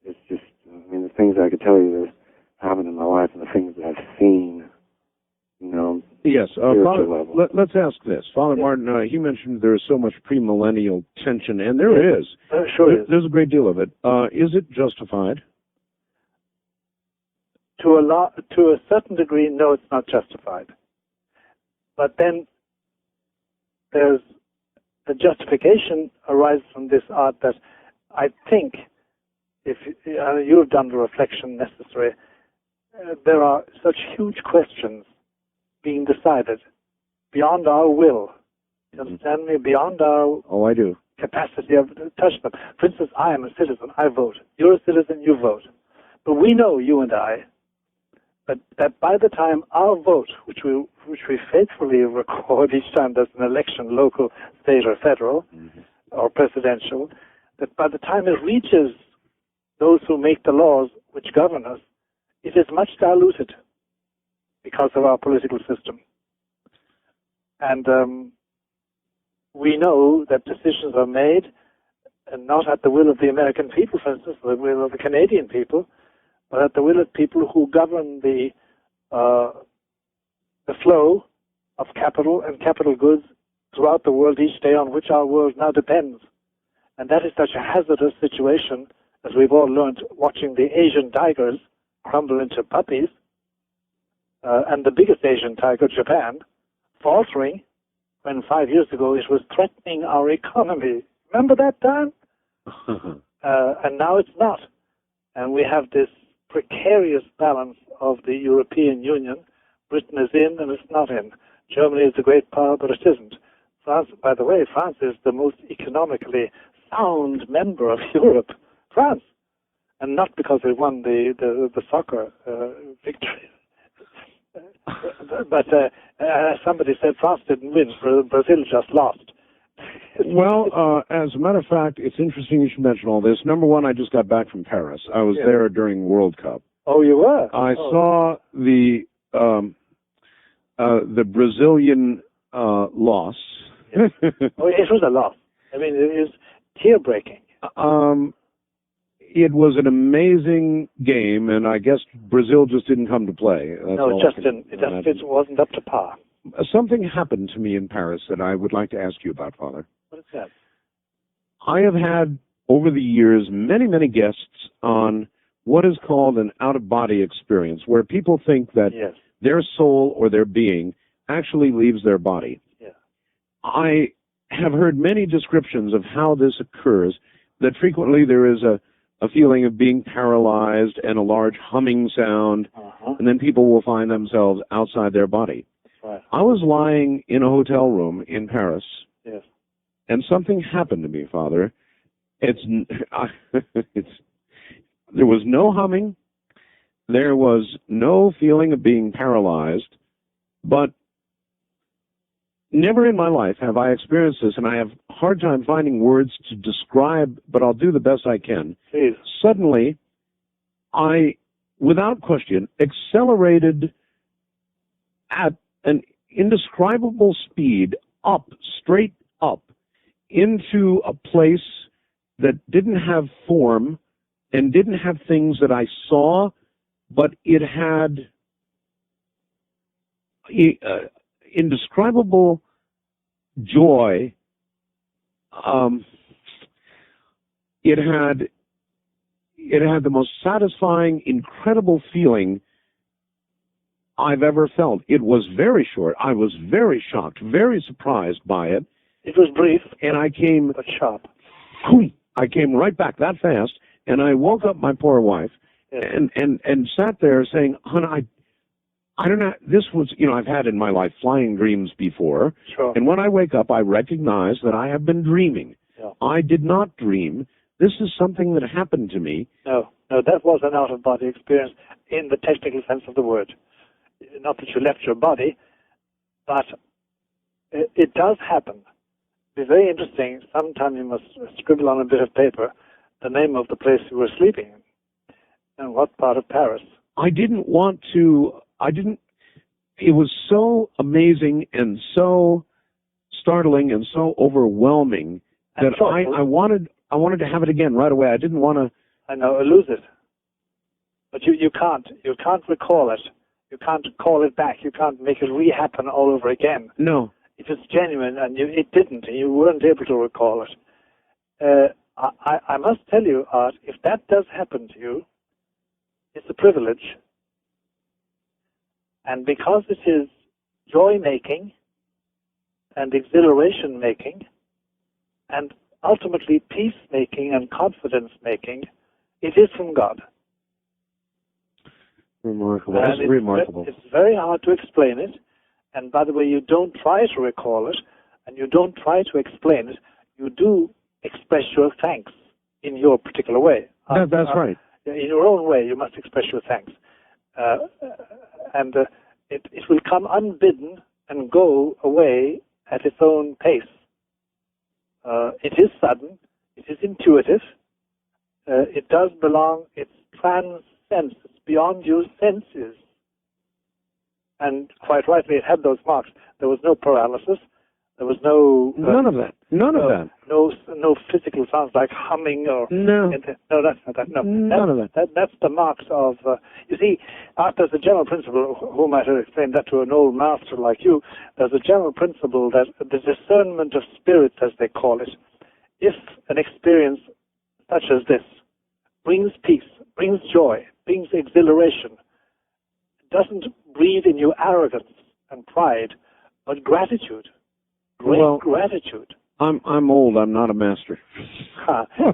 it's just, I mean, the things I could tell you that happened in my life and the things that I've seen, you know. Yes, spiritual level. let's ask this. Father Martin, he mentioned there is so much premillennial tension, and there is. Sure is. There's a great deal of it. Is it justified? To a certain degree, no, it's not justified. But then there's the justification arises from this art that I think, if you have done the reflection necessary, there are such huge questions being decided beyond our will. You understand me? Beyond our I do. Capacity of touch them. For instance, I am a citizen. I vote. You're a citizen. You vote. But we know, you and I, that by the time our vote, which we faithfully record each time there's an election, local, state, or federal, or presidential, that by the time it reaches those who make the laws which govern us, it is much diluted because of our political system. And we know that decisions are made, and not at the will of the American people, for instance, or the will of the Canadian people, but at the will of people who govern the flow of capital and capital goods throughout the world each day, on which our world now depends. And that is such a hazardous situation, as we've all learned watching the Asian tigers crumble into puppies, and the biggest Asian tiger, Japan, faltering when 5 years ago it was threatening our economy. Remember that time? And now it's not. And we have this precarious balance of the European Union. Britain is in and it's not in. Germany is a great power, but it isn't. France, by the way, France is the most economically sound member of Europe. France. And not because they won the soccer victory. But somebody said France didn't win, Brazil just lost. Well, as a matter of fact, it's interesting you should mention all this. Number one, I just got back from Paris. I was there during World Cup. Oh, you were? I saw the Brazilian loss. Yes. Oh, it was a loss. I mean, it is tear-breaking. It was an amazing game, and I guess Brazil just didn't come to play. No, it just didn't. It wasn't up to par. Something happened to me in Paris that I would like to ask you about, Father. What is that? I have had, over the years, many, many guests on what is called an out-of-body experience, where people think that their soul or their being actually leaves their body. Yeah. I have heard many descriptions of how this occurs, that frequently there is a feeling of being paralyzed and a large humming sound, and then people will find themselves outside their body. Right. I was lying in a hotel room in Paris, Yes. and something happened to me, Father. There was no humming, there was no feeling of being paralyzed, but never in my life have I experienced this, and I have a hard time finding words to describe, but I'll do the best I can. Please. Suddenly, I, without question, accelerated at an indescribable speed straight up, into a place that didn't have form and didn't have things that I saw, but it had indescribable joy. It had the most satisfying, incredible feeling I've ever felt. It was very short. I was very shocked, very surprised by it. It was brief, and I came but sharp. I came right back that fast, and I woke up my poor wife, and sat there saying, "Hon, I don't know. This was, I've had in my life flying dreams before, Sure. And when I wake up, I recognize that I have been dreaming. Yeah. I did not dream. This is something that happened to me." No, that was an out-of-body experience in the technical sense of the word. Not that you left your body, but it does happen. It's very interesting. Sometime you must scribble on a bit of paper the name of the place you were sleeping in and what part of Paris. I didn't want to. It was so amazing and so startling and so overwhelming that I wanted to have it again right away. I didn't want to. I know, lose it. But you can't. You can't recall it. You can't call it back. You can't make it re-happen all over again. No. If it's genuine and it didn't, and you weren't able to recall it. I must tell you, Art, if that does happen to you, it's a privilege. And because it is joy-making, and exhilaration-making, and ultimately peace-making and confidence-making, it is from God. Remarkable. And That's remarkable. It's very hard to explain it. And by the way, you don't try to recall it, and you don't try to explain it. You do express your thanks in your particular way. That's right. In your own way, you must express your thanks. It will come unbidden and go away at its own pace. It is sudden. It is intuitive. It does belong. It transcends. It's beyond your senses. And quite rightly, it had those marks. There was no paralysis. There was no... None of that. None of that. No physical sounds like humming or... No. No, that's not that. No. None of that. That's the marks of... you see, there's a general principle, who might have explained that to an old master like you, there's a general principle that the discernment of spirits, as they call it, if an experience such as this brings peace, brings joy, brings exhilaration, doesn't breed in you arrogance and pride, but gratitude. Great gratitude. I'm old. I'm not a master.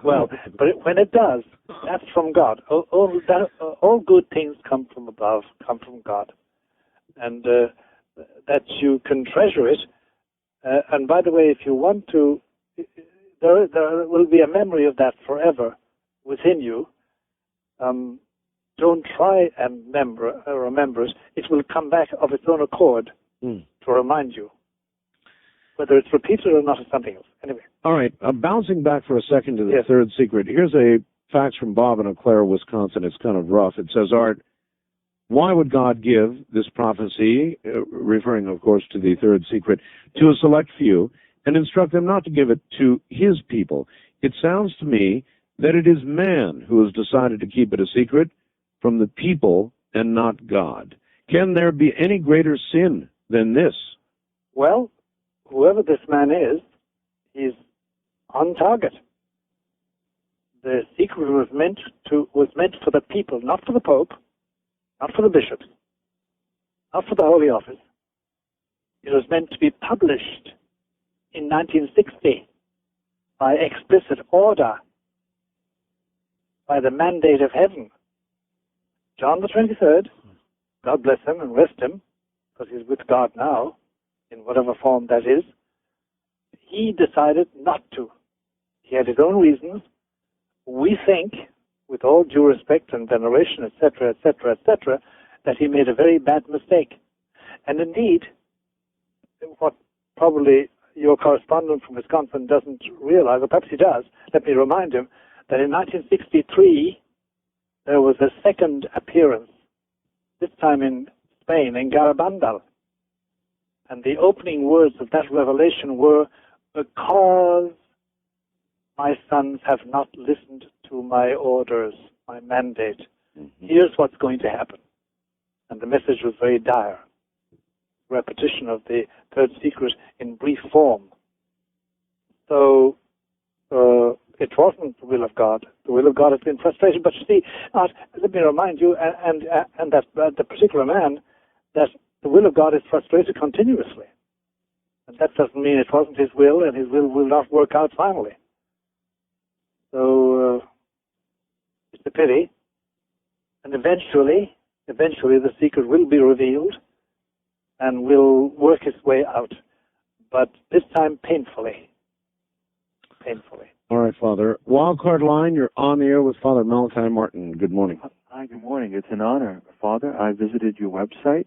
Well, but when it does, that's from God. All good things come from above, come from God, and that you can treasure it. And by the way, if you want to, there will be a memory of that forever within you. Don't try and remember it. It will come back of its own accord to remind you. Whether it's repeated or not is something else. Anyway. All right. Bouncing back for a second to the third secret. Here's a fax from Bob in Eau Claire, Wisconsin. It's kind of rough. It says, Art, why would God give this prophecy, referring, of course, to the third secret, to a select few and instruct them not to give it to his people? It sounds to me that it is man who has decided to keep it a secret from the people and not God. Can there be any greater sin than this? Well, whoever this man is, he's on target. The secret was meant for the people, not for the Pope, not for the bishops, not for the Holy Office. It was meant to be published in 1960 by explicit order, by the mandate of heaven. John the 23rd, God bless him and rest him, because he's with God now, in whatever form that is, he decided not to. He had his own reasons. We think, with all due respect and veneration, etc., etc., etc., that he made a very bad mistake. And indeed, what probably your correspondent from Wisconsin doesn't realize, or perhaps he does, let me remind him, that in 1963, there was a second appearance, this time in Spain, in Garabandal. And the opening words of that revelation were, because my sons have not listened to my orders, my mandate, here's what's going to happen. And the message was very dire. Repetition of the third secret in brief form. So it wasn't the will of God. The will of God has been frustrated. But you see, let me remind you, and that the particular man, that the will of God is frustrated continuously. And that doesn't mean it wasn't his will, and his will not work out finally. So it's a pity. And eventually the secret will be revealed and will work its way out. But this time painfully. Painfully. All right, Father. Wildcard line, you're on the air with Father Malachi Martin. Good morning. Hi, good morning. It's an honor, Father. I visited your website,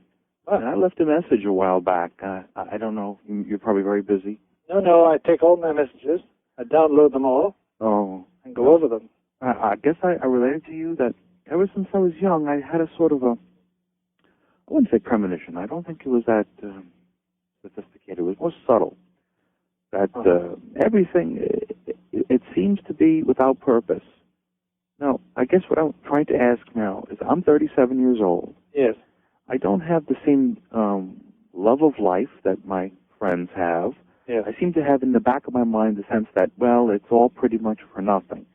and I left a message a while back. I don't know. You're probably very busy. No, I take all my messages. I download them all. Oh. And go over them. I guess I related to you that ever since I was young, I had a sort of I wouldn't say premonition. I don't think it was that sophisticated. It was more subtle. That everything, it seems to be without purpose. Now, I guess what I'm trying to ask now is I'm 37 years old. Yes. I don't have the same love of life that my friends have. Yes. I seem to have in the back of my mind the sense that, well, it's all pretty much for nothing.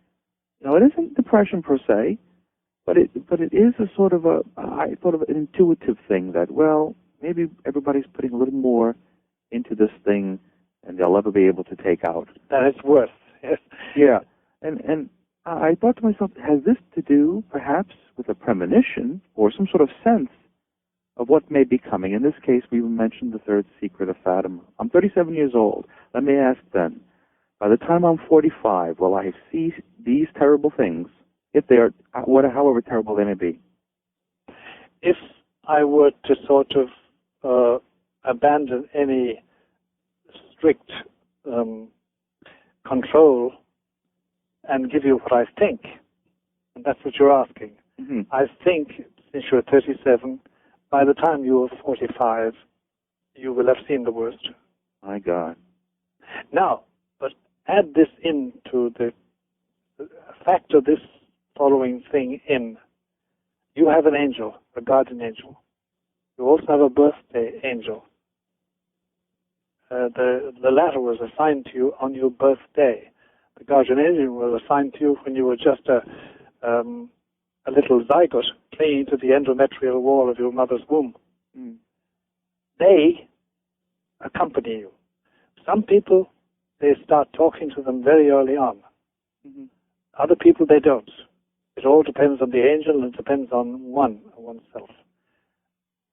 Now, it isn't depression per se, but it is a sort of an intuitive thing that, well, maybe everybody's putting a little more into this thing than they'll ever be able to take out. Then it's worse. Yes. Yeah. And I thought to myself, has this to do perhaps with a premonition or some sort of sense of what may be coming? In this case, we mentioned the third secret of Fatima. I'm 37 years old. Let me ask then, by the time I'm 45, will I see these terrible things, if they are, however terrible they may be? If I were to sort of abandon any strict control and give you what I think, and that's what you're asking. Mm-hmm. I think, since you're 37, by the time you are 45, you will have seen the worst. My God. Now, but add this into the factor this following thing in. You have an angel, a guardian angel. You also have a birthday angel. The latter was assigned to you on your birthday. The guardian angel was assigned to you when you were just a little zygote clinging to the endometrial wall of your mother's womb. Mm. They accompany you. Some people, they start talking to them very early on. Mm-hmm. Other people, they don't. It all depends on the angel, and it depends on oneself.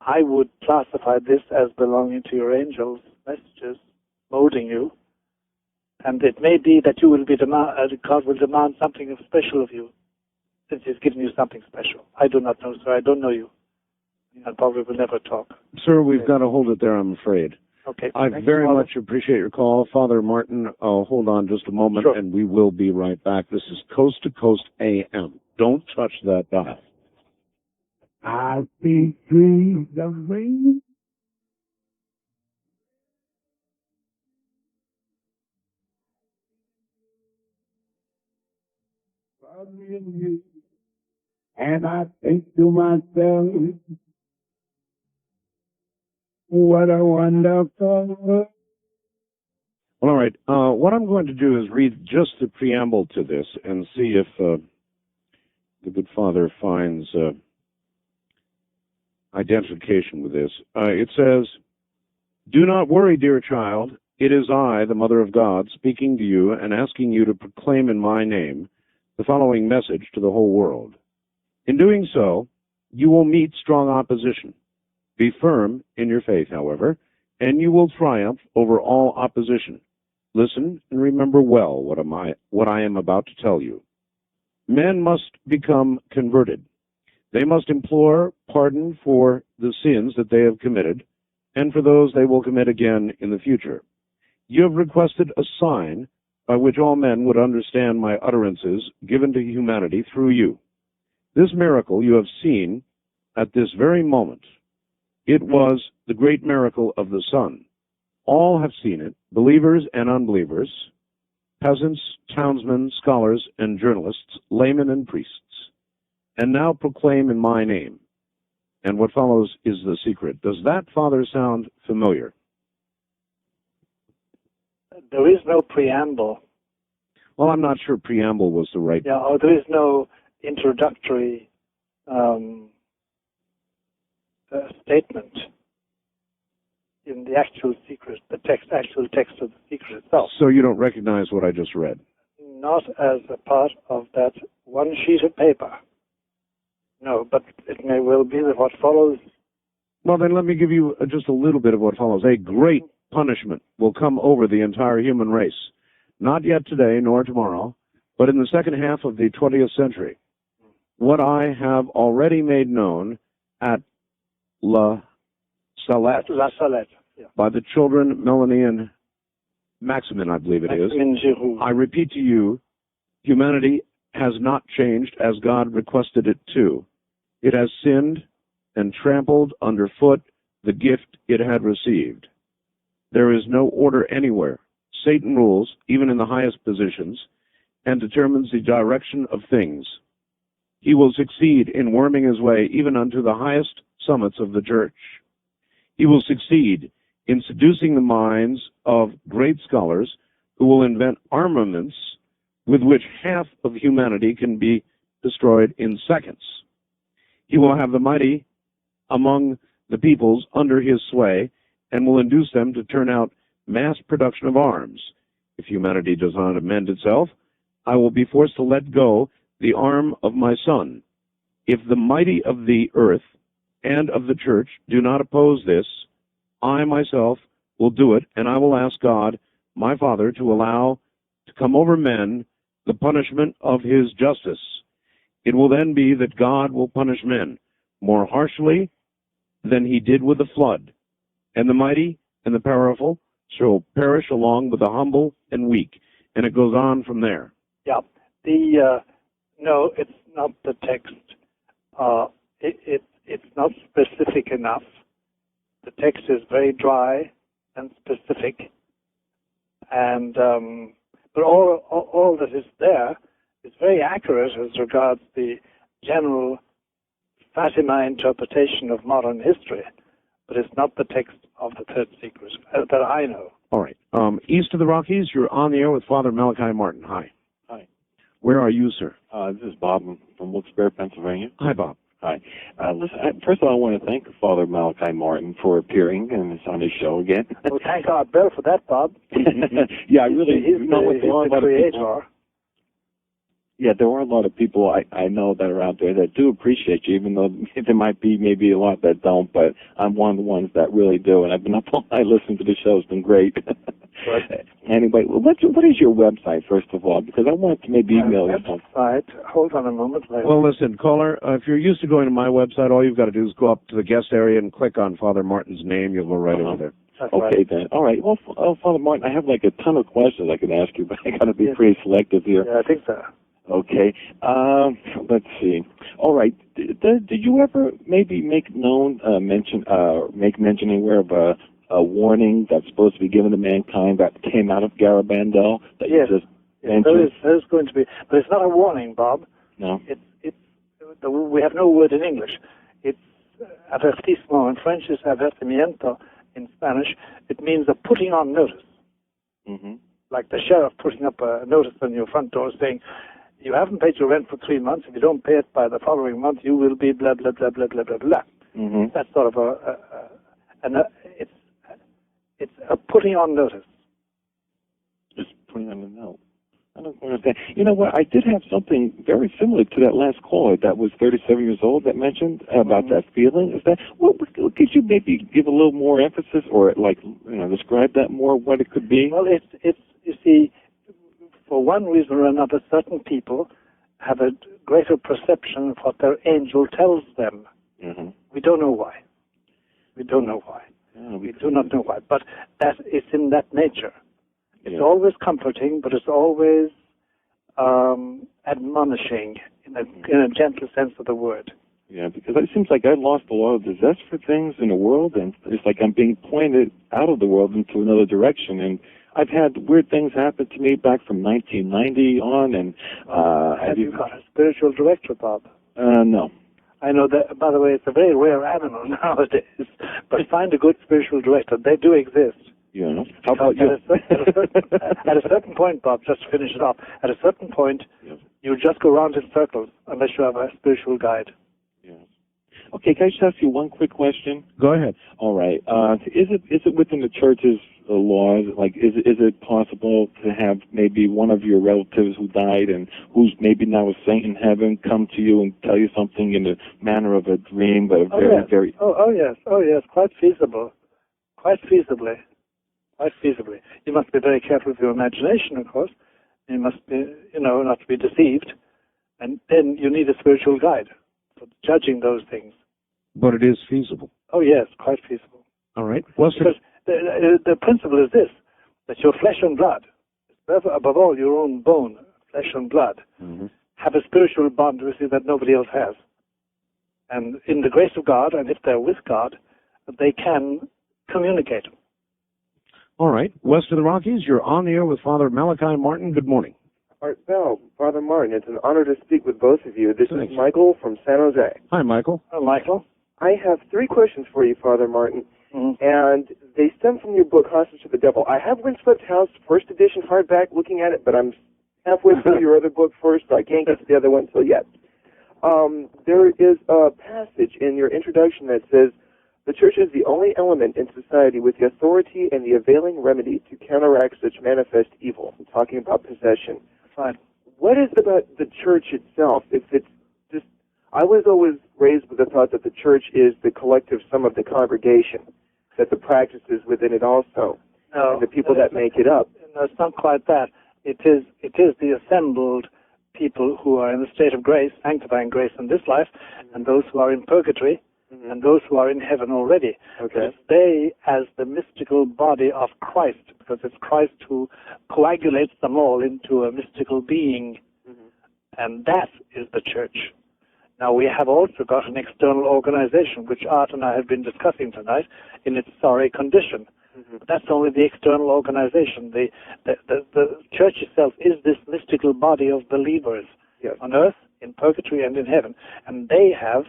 I would classify this as belonging to your angel's messages, molding you. And it may be that you will be God will demand something special of you, since He's given you something special. I do not know, sir. I don't know you. I probably will never talk. Sir, we've got to hold it there, I'm afraid. Okay. I very much appreciate your call. Father Martin, hold on just a moment, Sure. and we will be right back. This is Coast to Coast AM. Don't touch that dial. I see trees of green. And I think to myself, what a wonderful world. Well, all right. What I'm going to do is read just the preamble to this and see if the good Father finds identification with this. It says, "Do not worry, dear child. It is I, the Mother of God, speaking to you and asking you to proclaim in my name the following message to the whole world. In doing so, you will meet strong opposition. Be firm in your faith, however, and you will triumph over all opposition. Listen and remember well what I am about to tell you. Men must become converted. They must implore pardon for the sins that they have committed, and for those they will commit again in the future. You have requested a sign by which all men would understand my utterances given to humanity through you. This miracle you have seen at this very moment. It was the great miracle of the sun. All have seen it, believers and unbelievers, peasants, townsmen, scholars and journalists, laymen and priests. And now proclaim in my name." And what follows is the secret. Does that, Father, sound familiar? There is no preamble. Well, I'm not sure preamble was the right... Yeah, or there is no introductory statement in the actual secret, actual text of the secret itself. So you don't recognize what I just read? Not as a part of that one sheet of paper. No, but it may well be that what follows... Well, then let me give you just a little bit of what follows. A great punishment will come over the entire human race. Not yet today, nor tomorrow, but in the second half of the 20th century. What I have already made known at La Salette, yeah. By the children Melanie and Maximin, I believe it is. I repeat to you, humanity has not changed as God requested it to. It has sinned and trampled underfoot the gift it had received. There is no order anywhere. Satan rules, even in the highest positions, and determines the direction of things. He will succeed in worming his way even unto the highest summits of the church. He will succeed in seducing the minds of great scholars who will invent armaments with which half of humanity can be destroyed in seconds. He will have the mighty among the peoples under his sway and will induce them to turn out mass production of arms. If humanity does not amend itself, I will be forced to let go the arm of my son. If the mighty of the earth and of the church do not oppose this, I myself will do it, and I will ask God, my Father, to allow to come over men the punishment of his justice. It will then be that God will punish men more harshly than he did with the flood, and the mighty and the powerful shall perish along with the humble and weak. And it goes on from there. Yeah. No, it's not the text. It's not specific enough. The text is very dry and specific, and but all that is there is very accurate as regards the general Fatima interpretation of modern history, but it's not the text of the third secret that I know. All right. East of the Rockies, you're on the air with Father Malachi Martin. Hi. Hi. Where are you, sir? This is Bob from Wilkes-Barre, Pennsylvania. Hi, Bob. Hi. Listen, first of all, I want to thank Father Malachi Martin for appearing on his show again. Well, thank God better for that, Bob. Yeah, I really. He's the creator. Yeah, there are a lot of people I know that are out there that do appreciate you, even though there might be maybe a lot that don't, but I'm one of the ones that really do, and I've been up all night listening to the show. It's been great. Right. Anyway, what is your website, first of all? Because I wanted to maybe email you something. Hold on a moment. Well, listen, caller, if you're used to going to my website, all you've got to do is go up to the guest area and click on Father Martin's name. You'll go right over there. Okay, then. All right. Well, Father Martin, I have like a ton of questions I could ask you, but I got to be pretty selective here. Yeah, I think so. Okay. Let's see. All right. Did you ever maybe make mention anywhere of a warning that's supposed to be given to mankind that came out of Garabandal? That yes. You just there is going to be, but it's not a warning, Bob. No. We have no word in English. It's avertissement in French. It's avertimiento in Spanish. It means a putting on notice. Mm-hmm. Like the sheriff putting up a notice on your front door saying, you haven't paid your rent for 3 months. If you don't pay it by the following month, you will be blah, blah, blah, blah, blah, blah, blah. Mm-hmm. That's sort of it's a putting on notice. Just putting on a note. I don't understand. You know what? I did have something very similar to that last caller that was 37 years old that mentioned about that feeling. Is that could you maybe give a little more emphasis or describe that more? What it could be? Well, it's you see, for one reason or another, certain people have a greater perception of what their angel tells them. Mm-hmm. We don't know why. We don't know why. Yeah, we do not know why. But that is in that nature. It's always comforting, but it's always admonishing in a gentle sense of the word. Yeah, because it seems like I lost a lot of the zest for things in the world, and it's like I'm being pointed out of the world into another direction. And I've had weird things happen to me back from 1990 on. And have you got a spiritual director, Bob? No. I know that, by the way, it's a very rare animal nowadays, but find a good spiritual director. They do exist. Yeah. How about you? At a certain point, Bob, just to finish it off, at a certain point, you just go round in circles unless you have a spiritual guide. Yeah. Okay, can I just ask you one quick question? Go ahead. All right. Is it within the church's laws? Like, is it possible to have maybe one of your relatives who died and who's maybe now a saint in heaven come to you and tell you something in the manner of a dream, but very Oh yes, quite feasible, quite feasibly. You must be very careful with your imagination, of course. You must be, not to be deceived, and then you need a spiritual guide for judging those things. But it is feasible. Oh yes, quite feasible. All right. Because the principle is this, that your flesh and blood, above all your own bone, flesh and blood, have a spiritual bond with you that nobody else has. And in the grace of God, and if they're with God, they can communicate. All right. West of the Rockies, you're on the air with Father Malachi Martin. Good morning. Art Bell, Father Martin, it's an honor to speak with both of you. This is Michael from San Jose. Hi, Michael. Hi, Michael. I have 3 questions for you, Father Martin, and they stem from your book, Hostage to the Devil. I have Windswept House, first edition hardback, looking at it, but I'm halfway through your other book first, so I can't get to the other one until yet. There is a passage in your introduction that says, The church is the only element in society with the authority and the availing remedy to counteract such manifest evil. I'm talking about possession. Fine. What is it about the church itself? If it's just, I was always raised with the thought that the church is the collective sum of the congregation, that the practices within it also, and the people that make it up. No, it's not quite that. It is the assembled people who are in the state of grace, sanctifying grace in this life, and those who are in purgatory, and those who are in heaven already. Okay. It's they as the mystical body of Christ, because it's Christ who coagulates them all into a mystical being, and that is the church. Now, we have also got an external organization, which Art and I have been discussing tonight, in its sorry condition. But that's only the external organization. The church itself is this mystical body of believers on earth, in purgatory, and in heaven. And they have,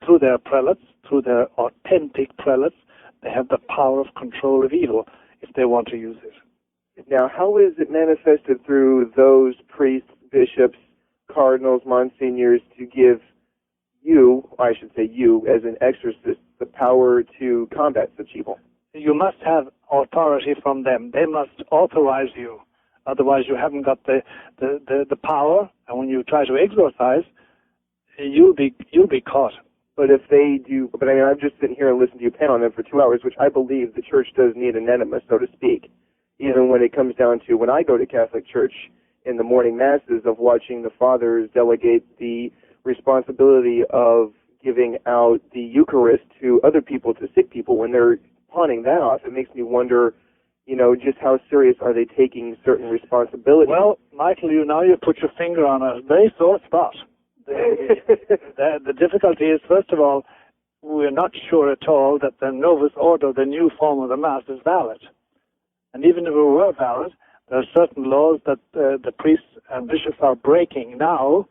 through their prelates, through their authentic prelates, they have the power of control of evil if they want to use it. Now, how is it manifested through those priests, bishops, cardinals, monsignors to give you, I should say you, as an exorcist, the power to combat such evil? You must have authority from them. They must authorize you. Otherwise, you haven't got the power. And when you try to exorcise, you'll be caught. But if they do, but I mean, I'm just sitting here and listening to you pound on them for 2 hours, which I believe the church does need an enema, so to speak. Even when it comes down to when I go to Catholic Church in the morning masses of watching the fathers delegate the responsibility of giving out the Eucharist to other people, to sick people, when they're pawning that off, it makes me wonder, you know, just how serious are they taking certain responsibilities? Well, Michael, you put your finger on a very sore spot. The difficulty is, first of all, we're not sure at all that the Novus Ordo, the new form of the Mass, is valid. And even if it were valid, there are certain laws that the priests and bishops are breaking now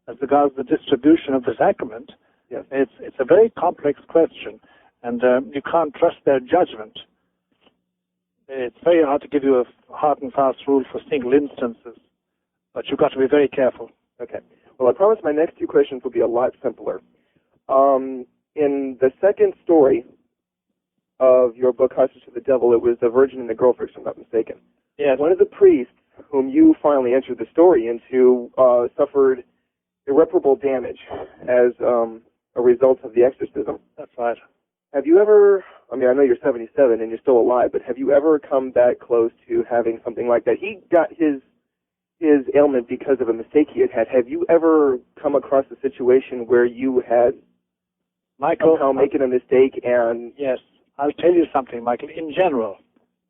as regards the distribution of the sacrament. Yes. It's a very complex question, and you can't trust their judgment. It's very hard to give you a hard and fast rule for single instances, but you've got to be very careful. Okay. Well, I promise my next two questions will be a lot simpler. In the second story of your book, Hostage to the Devil, it was the Virgin and the Girlfish, if I'm not mistaken. Yes. One of the priests whom you finally entered the story into suffered irreparable damage as a result of the exorcism. That's right. Have you ever, I mean, I know you're 77 and you're still alive, but have you ever come back close to having something like that? He got his ailment because of a mistake he had had. Have you ever come across a situation where you had somehow making a mistake and... Yes. I'll tell you something, Michael. In general,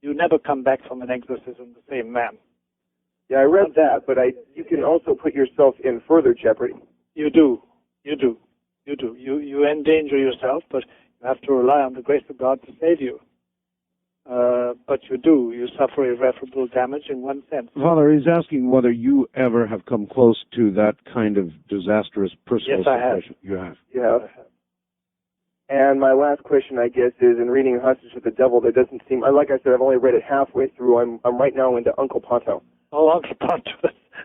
you never come back from an exorcism the same man. Yeah, I read that, but you can also put yourself in further jeopardy. You do. You endanger yourself, but you have to rely on the grace of God to save you. But you suffer irreparable damage in one sense. Father, he's asking whether you ever have come close to that kind of disastrous personal situation. Yes, I have. You have? You have. And my last question, I guess, is in reading Hostage to the Devil, there doesn't seem, like I said, I've only read it halfway through. I'm right now into Uncle Ponto. Oh, Uncle Ponto.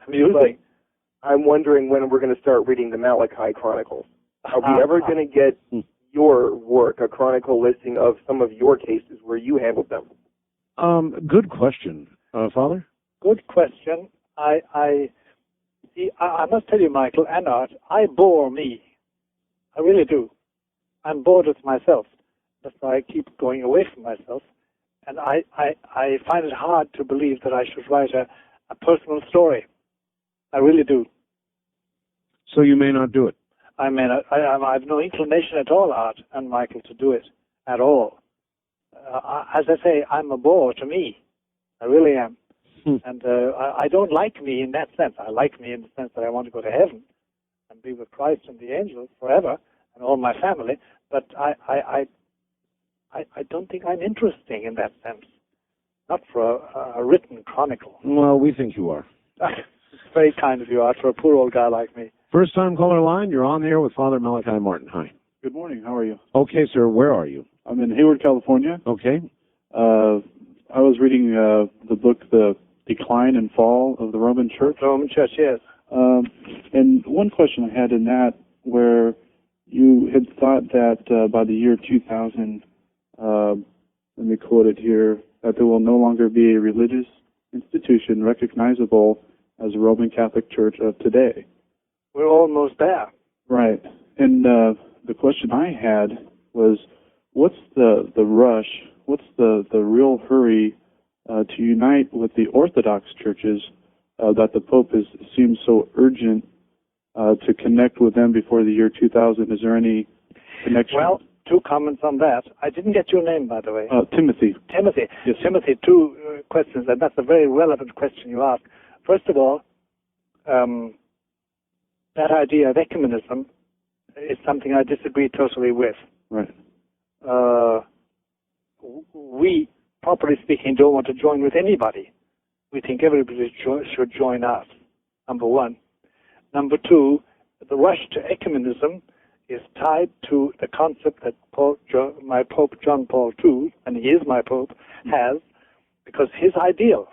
Amusing. But I'm wondering when we're going to start reading the Malachi Chronicles. Are we ever going to get your work, a chronicle listing of some of your cases where you handled them? Good question, Father. Good question. I must tell you, Michael and Art, I bore me. I really do. I'm bored with myself. That's why I keep going away from myself. And I find it hard to believe that I should write a personal story. I really do. So you may not do it? I may not. I have no inclination at all, Art and Michael, to do it at all. As I say, I'm a bore to me. I really am. And I don't like me in that sense. I like me in the sense that I want to go to heaven and be with Christ and the angels forever and all my family. But I don't think I'm interesting in that sense. Not for a written chronicle. Well, we think you are. It's very kind of you, Art, for a poor old guy like me. First time caller line, you're on the air with Father Malachi Martin. Hi. Good morning. How are you? Okay, sir. Where are you? I'm in Hayward, California. Okay. I was reading the book, The Decline and Fall of the Roman Church. Roman Church, yes. And one question I had in that, where you had thought that by the year 2000, let me quote it here, that there will no longer be a religious institution recognizable as the Roman Catholic Church of today. We're almost there. Right. And the question I had was, what's the rush, what's the real hurry to unite with the Orthodox churches that the Pope seems so urgent to connect with them before the year 2000? Is there any connection? Well, two comments on that. I didn't get your name, by the way. Timothy. Timothy. Yes. Timothy, two questions, and that's a very relevant question you ask. First of all, that idea of ecumenism is something I disagree totally with. Right. We, properly speaking, don't want to join with anybody. We think everybody should join us, number one. Number two, the rush to ecumenism is tied to the concept that my Pope John Paul II, and he is my Pope, has, because his ideal,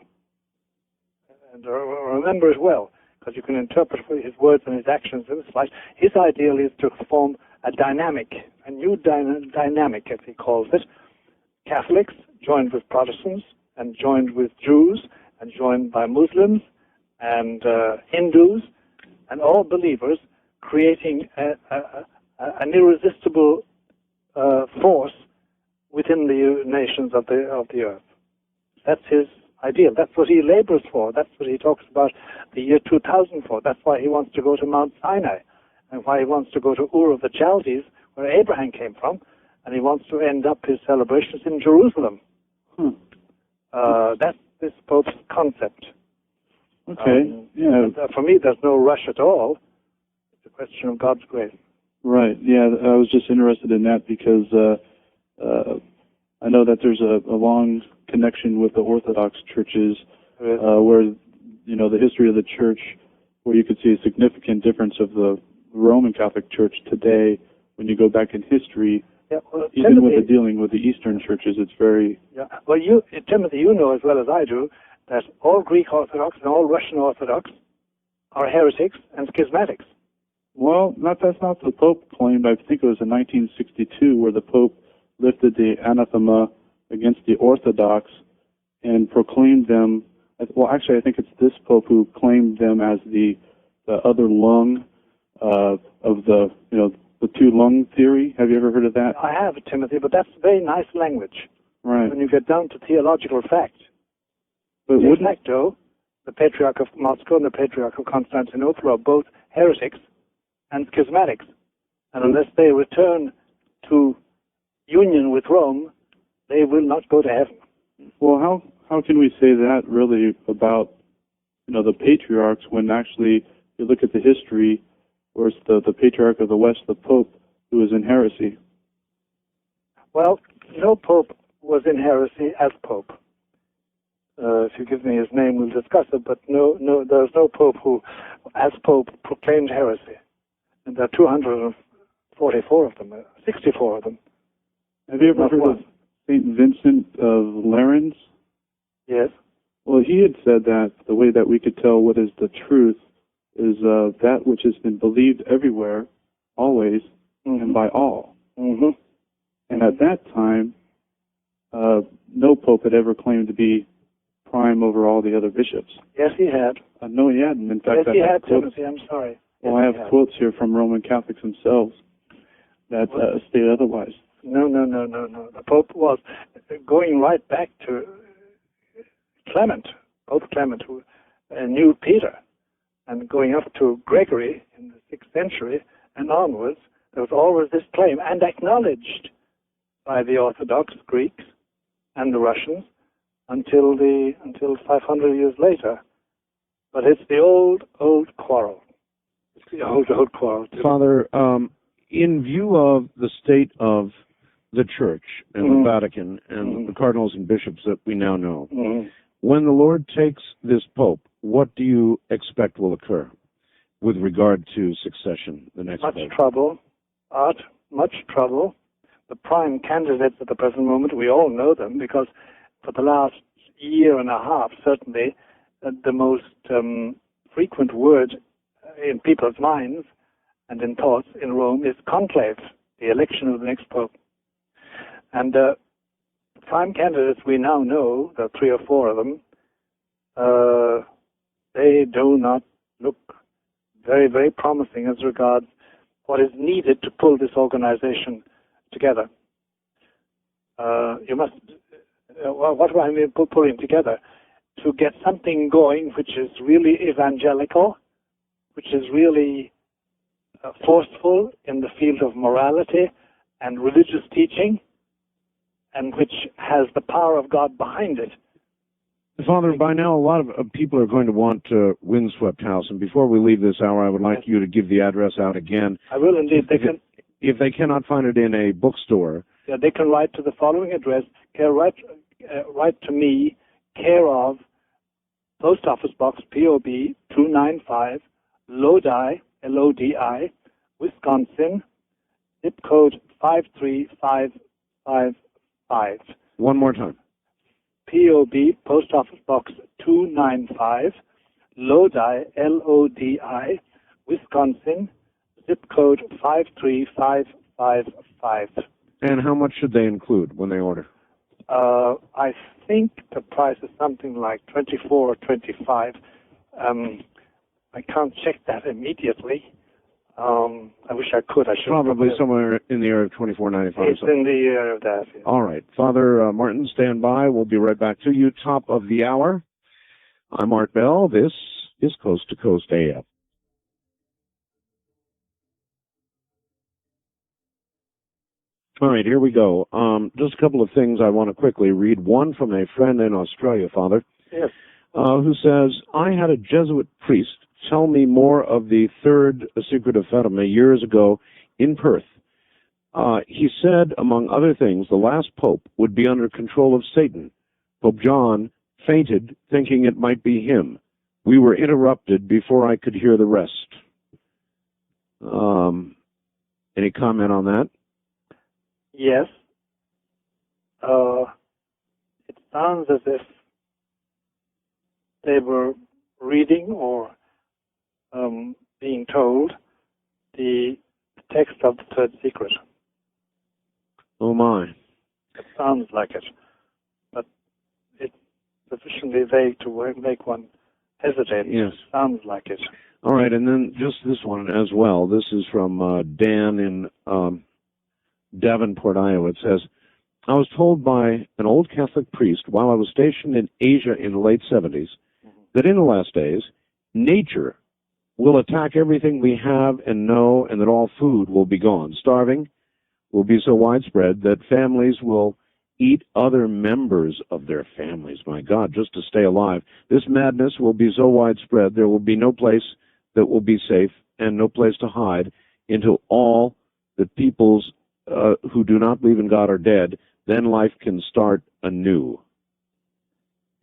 and remember as well, because you can interpret his words and his actions in this light, his ideal is to form a dynamic, a new dynamic, as he calls it. Catholics joined with Protestants, and joined with Jews, and joined by Muslims, and Hindus, and all believers, creating an irresistible force within the nations of the earth. That's his ideal. That's what he labors for. That's what he talks about the year 2000 for. That's why he wants to go to Mount Sinai, and why he wants to go to Ur of the Chaldees, where Abraham came from, and he wants to end up his celebrations in Jerusalem. That's this Pope's concept. Okay. Yeah. For me, there's no rush at all. It's a question of God's grace. Right. Yeah, I was just interested in that because I know that there's a long connection with the Orthodox churches where, you know, the history of the church, where you could see a significant difference of the Roman Catholic Church today when you go back in history. Yeah, well, even Timothy, with the dealing with the Eastern churches, it's very... Yeah. Well, Timothy, you know as well as I do that all Greek Orthodox and all Russian Orthodox are heretics and schismatics. Well, that's not the Pope claimed. I think it was in 1962 where the Pope lifted the anathema against the Orthodox and proclaimed them. Well, actually, I think it's this Pope who claimed them as the other lung of the two lung theory. Have you ever heard of that? I have, Timothy, but that's very nice language. Right. When you get down to theological fact. But De facto, the Patriarch of Moscow and the Patriarch of Constantinople are both heretics and schismatics. And unless they return to union with Rome, they will not go to heaven. Well, how can we say that really about, you know, the patriarchs when actually you look at the history where it's the Patriarch of the West, the Pope, who is in heresy? Well, no Pope was in heresy as Pope. If you give me his name, we'll discuss it, but there's no Pope who, as Pope, proclaimed heresy. And there are 244 of them, 64 of them. Have you ever heard of St. Vincent of Lerins? Yes. Well, he had said that the way that we could tell what is the truth is that which has been believed everywhere, always, and by all. Mm-hmm. And at that time, no Pope had ever claimed to be prime over all the other bishops. Yes, he had. No, he hadn't. In fact, yes, he had, quotes, Timothy. I'm sorry. Well, I have quotes here from Roman Catholics themselves that state otherwise. No. The Pope was going right back to Clement, Pope Clement, who knew Peter, and going up to Gregory in the 6th century and onwards. There was always this claim, and acknowledged by the Orthodox Greeks and the Russians until 500 years later. But it's the old quarrel. It's the old quarrel. Father, in view of the state of the Church and the Vatican and the cardinals and bishops that we now know, when the Lord takes this Pope, what do you expect will occur with regard to succession, the next Pope? Much trouble. The prime candidates at the present moment, we all know them, because for the last year and a half, certainly, the most frequent word in people's minds and in thoughts in Rome is conclave, the election of the next pope. And the prime candidates we now know, there are 3 or 4 of them, they do not look very, very promising as regards what is needed to pull this organization together. You must, what do I mean pulling together? To get something going which is really evangelical, which is really forceful in the field of morality and religious teaching, and which has the power of God behind it. Father, by now a lot of people are going to want Windswept House, and before we leave this hour, I would like you to give the address out again. I will indeed. If they cannot find it in a bookstore, yeah, they can write to the following address. Write to me, care of Post Office Box POB 295, Lodi, Lodi, Wisconsin, zip code 53555. One more time. POB, Post Office Box 295, Lodi, Lodi, Wisconsin, zip code 53555. And how much should they include when they order? I think the price is something like 24 or 25. I can't check that immediately. I wish I could. I should. Probably somewhere in the area of $24.95. It's in the area of that. Yeah. All right. Father Martin, stand by. We'll be right back to you. Top of the hour. I'm Art Bell. This is Coast to Coast AF. All right, here we go. Just a couple of things I want to quickly read. One from a friend in Australia, Father, yes, who says, I had a Jesuit priest tell me more of the third secret of Fatima years ago in Perth. He said, among other things, the last pope would be under control of Satan. Pope John fainted, thinking it might be him. We were interrupted before I could hear the rest. Any comment on that? Yes. It sounds as if they were reading or being told the text of the third secret. Oh, my. It sounds like it, but it's sufficiently vague to make one hesitate. Yes. It sounds like it. All right, and then just this one as well. This is from Dan in Davenport, Iowa. It says, I was told by an old Catholic priest while I was stationed in Asia in the late 70s that in the last days, nature will attack everything we have and know, and that all food will be gone. Starving will be so widespread that families will eat other members of their families, my God, just to stay alive. This madness will be so widespread there will be no place that will be safe and no place to hide until all the peoples who do not believe in God are dead. Then life can start anew.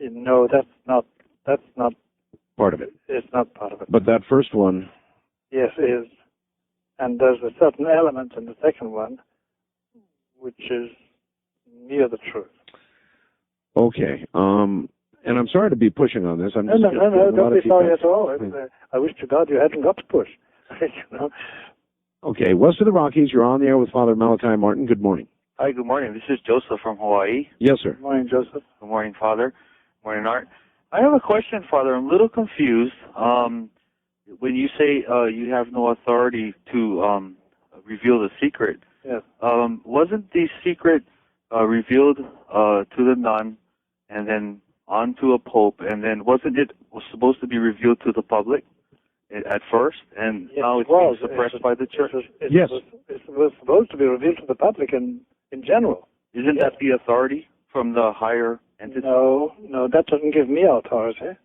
No, that's not part of it. It's not part of it. But that first one, yes, is, and there's a certain element in the second one which is near the truth. Okay. And I'm sorry to be pushing on this. No, don't be sorry at all. I wish to God you hadn't got to push. You know? Okay, west of the Rockies, you're on the air with Father Malachi Martin. Good morning. Hi, good morning. This is Joseph from Hawaii. Yes, sir. Good morning, Joseph. Good morning, Father. Good morning, Art. I have a question, Father. I'm a little confused. When you say you have no authority to reveal the secret, yes. Wasn't the secret revealed to the nun and then on to a pope, and then wasn't it supposed to be revealed to the public at first, and yes, now it's being suppressed by the church? Yes. It was supposed to be revealed to the public in general. Isn't that the authority from the higher entity? No, that doesn't give me authority.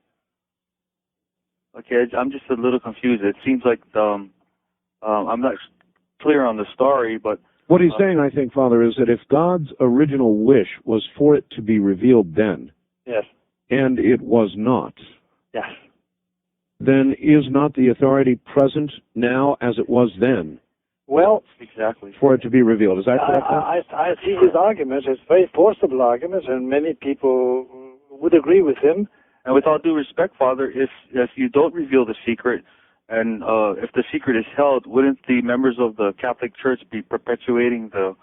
Okay, I'm just a little confused. It seems like I'm not clear on the story, but... What he's saying, I think, Father, is that if God's original wish was for it to be revealed then, yes, and it was not, yes, then is not the authority present now as it was then? Well, exactly. For it to be revealed. Is that correct? I see his argument. It's a very forcible argument, and many people would agree with him. And with all due respect, Father, if you don't reveal the secret, And if the secret is held, wouldn't the members of the Catholic Church be perpetuating the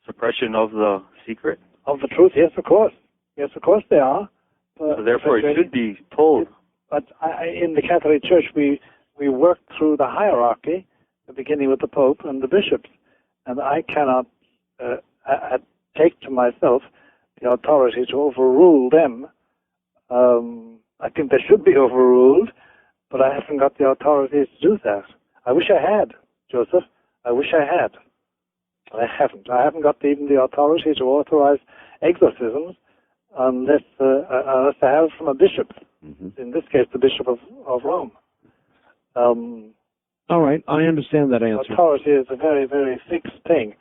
suppression of the secret? Of the truth, yes, of course. Yes, of course they are. So therefore, it should be told. But in the Catholic Church, we work through the hierarchy, beginning with the Pope and the bishops. And I cannot take to myself the authority to overrule them. I think they should be overruled, but I haven't got the authority to do that. I wish I had, Joseph. I wish I had. I haven't. I haven't got even the authority to authorize exorcisms unless I have it from a bishop. In this case, the Bishop of Rome. All right, I understand that answer. Authority is a very, very fixed thing,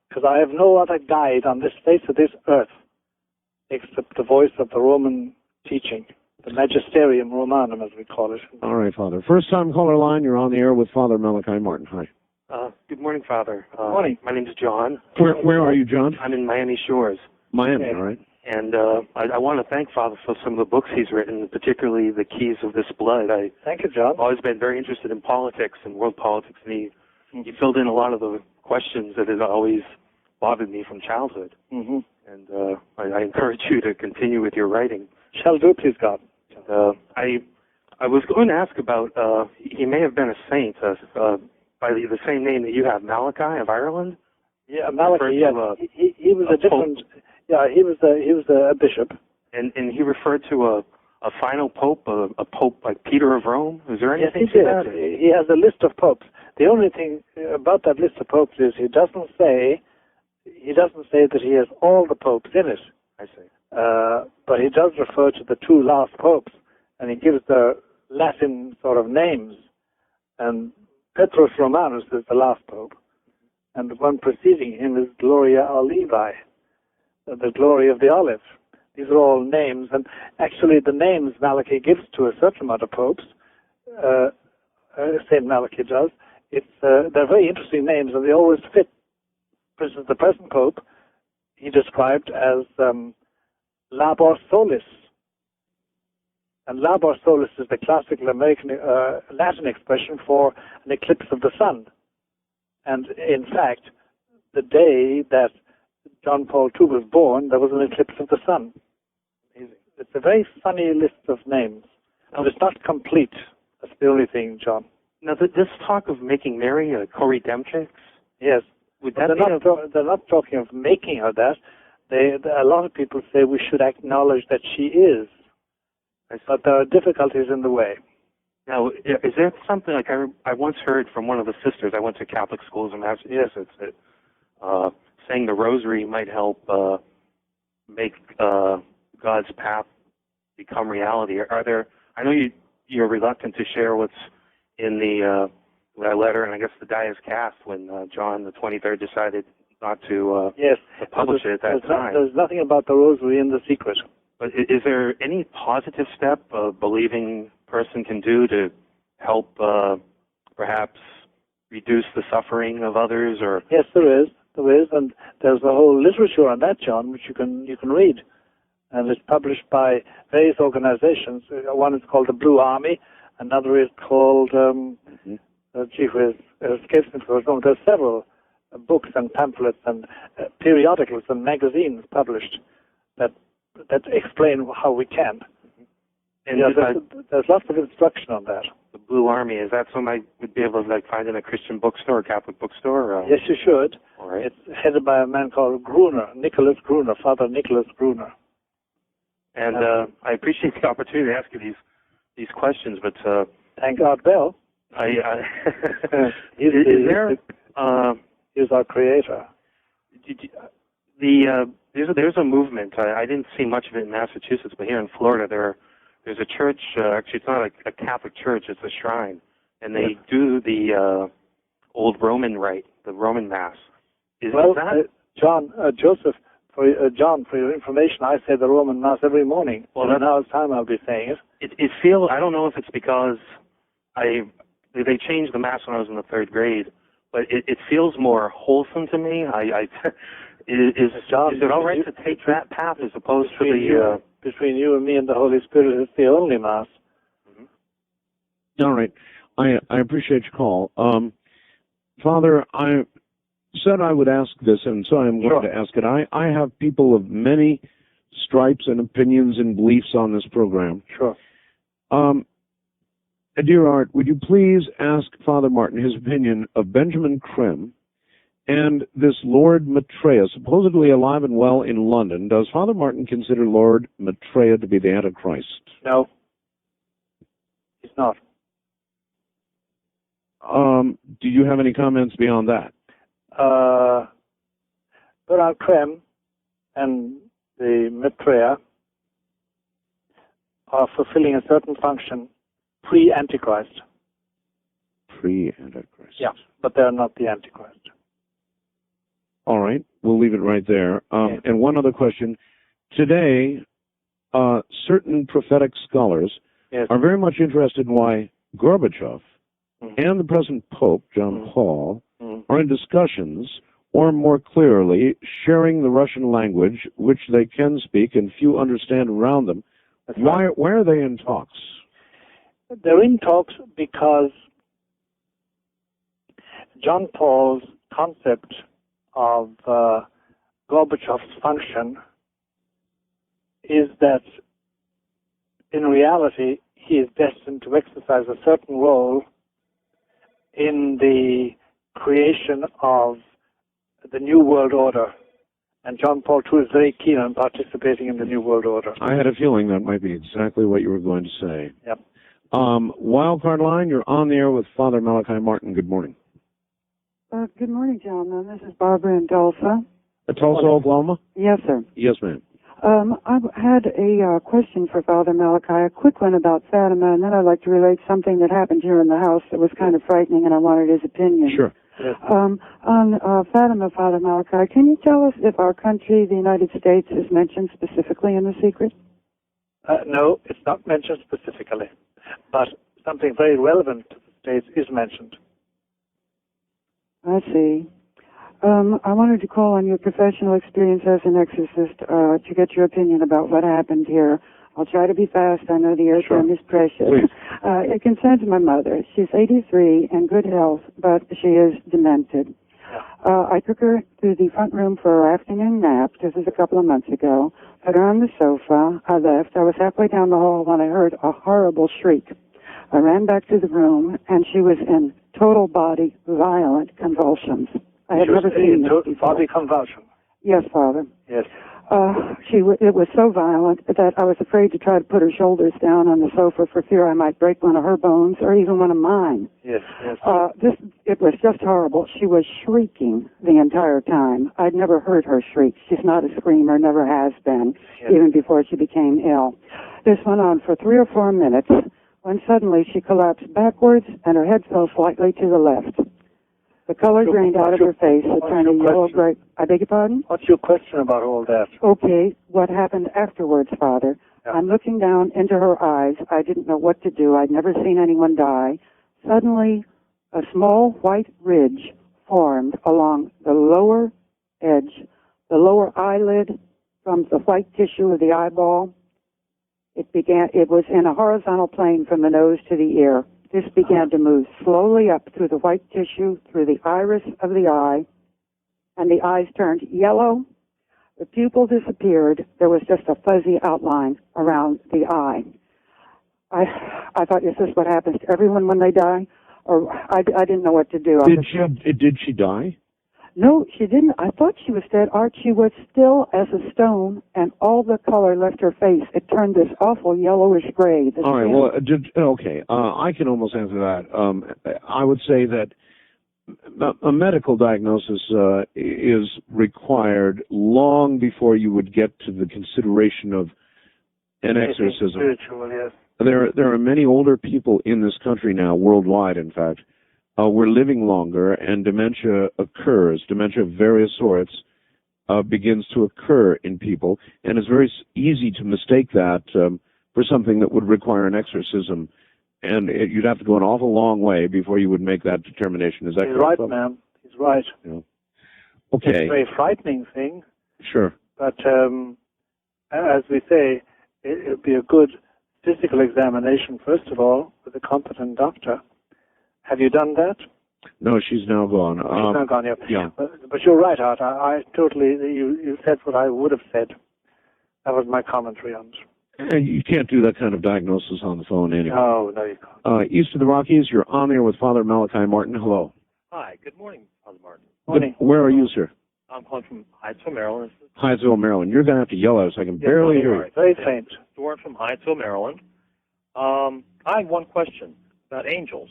because I have no other guide on this face of this earth except the voice of the Roman teaching, the Magisterium Romanum, as we call it. All right, Father. First time caller line, you're on the air with Father Malachi Martin. Hi. Good morning, Father. Good morning. My name's John. Where are you, John? I'm in Miami Shores. Miami, all right. And I want to thank Father for some of the books he's written, particularly The Keys of This Blood. Thank you, John. I've always been very interested in politics and world politics, and he filled in a lot of the questions that had always bothered me from childhood. Mm-hmm. And I encourage you to continue with your writing. Shall do, please, God. I was going to ask about, he may have been a saint by the same name that you have, Malachi of Ireland? Yeah, Malachi, yeah. He was a different... Pope. Yeah, he was a bishop. And he referred to a final pope, a pope like Peter of Rome? Is there anything to that? He has a list of popes. The only thing about that list of popes is he doesn't say that he has all the popes in it. I see. But he does refer to the two last popes, and he gives the Latin sort of names. And Petrus Romanus is the last pope, and the one preceding him is Gloria Olivae, the glory of the olive. These are all names, and actually the names Malachi gives to a certain amount of popes, St. Malachi does, they're very interesting names, and they always fit. For instance, the present pope, he described as Labor Solis. And Labor Solis is the classical American Latin expression for an eclipse of the sun. And in fact, the day that John Paul II was born, there was an eclipse of the sun. It's a very funny list of names. And it's not complete. That's the only thing, John. Now, this talk of making Mary a co-redemptrix? Yes. They're not talking of making her that. A lot of people say we should acknowledge that she is. But there are difficulties in the way. Now, is there something, like I once heard from one of the sisters, I went to Catholic schools in Massachusetts, that saying the rosary might help make God's path become reality. Are there, I know you're reluctant to share what's in that letter, and I guess the die is cast when John the 23rd decided not to publish it at that time. There's nothing about the rosary in the secret. But is there any positive step a believing person can do to help perhaps reduce the suffering of others? Or yes, there is, and there's a whole literature on that, John, which you can read, and it's published by various organizations. One is called the Blue Army, another is called escapes me for a moment. There's several books and pamphlets and periodicals and magazines published that explain how we can. And there's lots of instruction on that. The Blue Army, is that something I would be able to find in a Christian bookstore or Catholic bookstore? Yes, you should. All right. It's headed by a man called Nicholas Gruner, Father Nicholas Gruner. And I appreciate the opportunity to ask you these questions, but thank God, Bell. He's our creator. There's a movement. I didn't see much of it in Massachusetts, but here in Florida, there's a church. Actually, it's not a Catholic church; it's a shrine, and they do the old Roman rite, the Roman Mass. John, Joseph, John, for your information, I say the Roman Mass every morning. Well, now it's time I'll be saying it. It feels. I don't know if it's because they changed the Mass when I was in the 3rd grade, but it feels more wholesome to me. Is it all right to take that path as opposed to the... Between you and me and the Holy Spirit, it's the only Mass. All right. I appreciate your call. Father, I said I would ask this, and so I'm going to ask it. I have people of many stripes and opinions and beliefs on this program. Sure. Dear Art, would you please ask Father Martin his opinion of Benjamin Krem and this Lord Maitreya, supposedly alive and well in London? Does Father Martin consider Lord Maitreya to be the Antichrist? No. He's not. Do you have any comments beyond that? Bernard Krem and the Maitreya are fulfilling a certain function pre-Antichrist. Pre-Antichrist. Yeah, but they're not the Antichrist. All right, we'll leave it right there. And one other question. Today, certain prophetic scholars are very much interested in why Gorbachev and the present Pope, John Paul, are in discussions, or more clearly, sharing the Russian language, which they can speak and few understand around them. Why are they in talks? They're in talks because John Paul's concept of Gorbachev's function is that in reality he is destined to exercise a certain role in the creation of the New World Order. And John Paul II is very keen on participating in the New World Order. I had a feeling that might be exactly what you were going to say. Yep. Wildcard line, you're on the air with Father Malachi Martin. Good morning. Good morning, gentlemen. This is Barbara in Tulsa. Tulsa, Oklahoma? Yes, sir. Yes, ma'am. I had a question for Father Malachi, a quick one about Fatima, and then I'd like to relate something that happened here in the house that was kind of frightening, and I wanted his opinion. Sure. On Fatima, Father Malachi, can you tell us if our country, the United States, is mentioned specifically in the secret? No, it's not mentioned specifically, but something very relevant to the States is mentioned. I see. I wanted to call on your professional experience as an exorcist to get your opinion about what happened here. I'll try to be fast. I know the airtime is precious. It concerns my mother. She's 83 and good health, but she is demented. I took her to the front room for her afternoon nap. This was a couple of months ago. Put her on the sofa. I left. I was halfway down the hall when I heard a horrible shriek. I ran back to the room, and she was in total body violent convulsions. I had never seen this before. Body convulsion. Yes, Father. Yes. It was so violent that I was afraid to try to put her shoulders down on the sofa for fear I might break one of her bones or even one of mine. Yes, yes. It was just horrible. She was shrieking the entire time. I'd never heard her shriek. She's not a screamer, never has been, even before she became ill. This went on for 3 or 4 minutes when suddenly she collapsed backwards and her head fell slightly to the left. The color drained out of her face. It turned a yellow-gray. I beg your pardon? What's your question about all that? Okay, what happened afterwards, Father? Yeah. I'm looking down into her eyes. I didn't know what to do. I'd never seen anyone die. Suddenly, a small white ridge formed along the lower edge, the lower eyelid from the white tissue of the eyeball. It was in a horizontal plane from the nose to the ear. This began to move slowly up through the white tissue, through the iris of the eye, and the eyes turned yellow. The pupil disappeared. There was just a fuzzy outline around the eye. I thought, is this what happens to everyone when they die? Or I didn't know what to do. Did she die? No, she didn't. I thought she was dead, Art. She was still as a stone, and all the color left her face. It turned this awful yellowish gray. All right, well, okay. I can almost answer that. I would say that a medical diagnosis is required long before you would get to the consideration of an exorcism. Spiritual, yes. There are many older people in this country now, worldwide, in fact. We're living longer, and dementia occurs. Dementia of various sorts begins to occur in people, and it's very easy to mistake that for something that would require an exorcism. And you'd have to go an awful long way before you would make that determination. Is that correct? He's right, ma'am. He's right. Yeah. Okay. It's a very frightening thing. Sure. But as we say, it would be a good physical examination, first of all, with a competent doctor. Have you done that? No, she's now gone. She's now gone, yeah. Yeah. But you're right, Art. I totally, you said what I would have said. That was my commentary on it. And you can't do that kind of diagnosis on the phone anyway. No, you can't. East of the Rockies, you're on there with Father Malachi Martin. Hello. Hi, good morning, Father Martin. Morning. Where are you, sir? I'm calling from Hyattsville, Maryland. Hyattsville, Maryland. You're going to have to yell at us. I can barely hear you. Very faint. Stuart from Hyattsville, Maryland. I have one question about angels.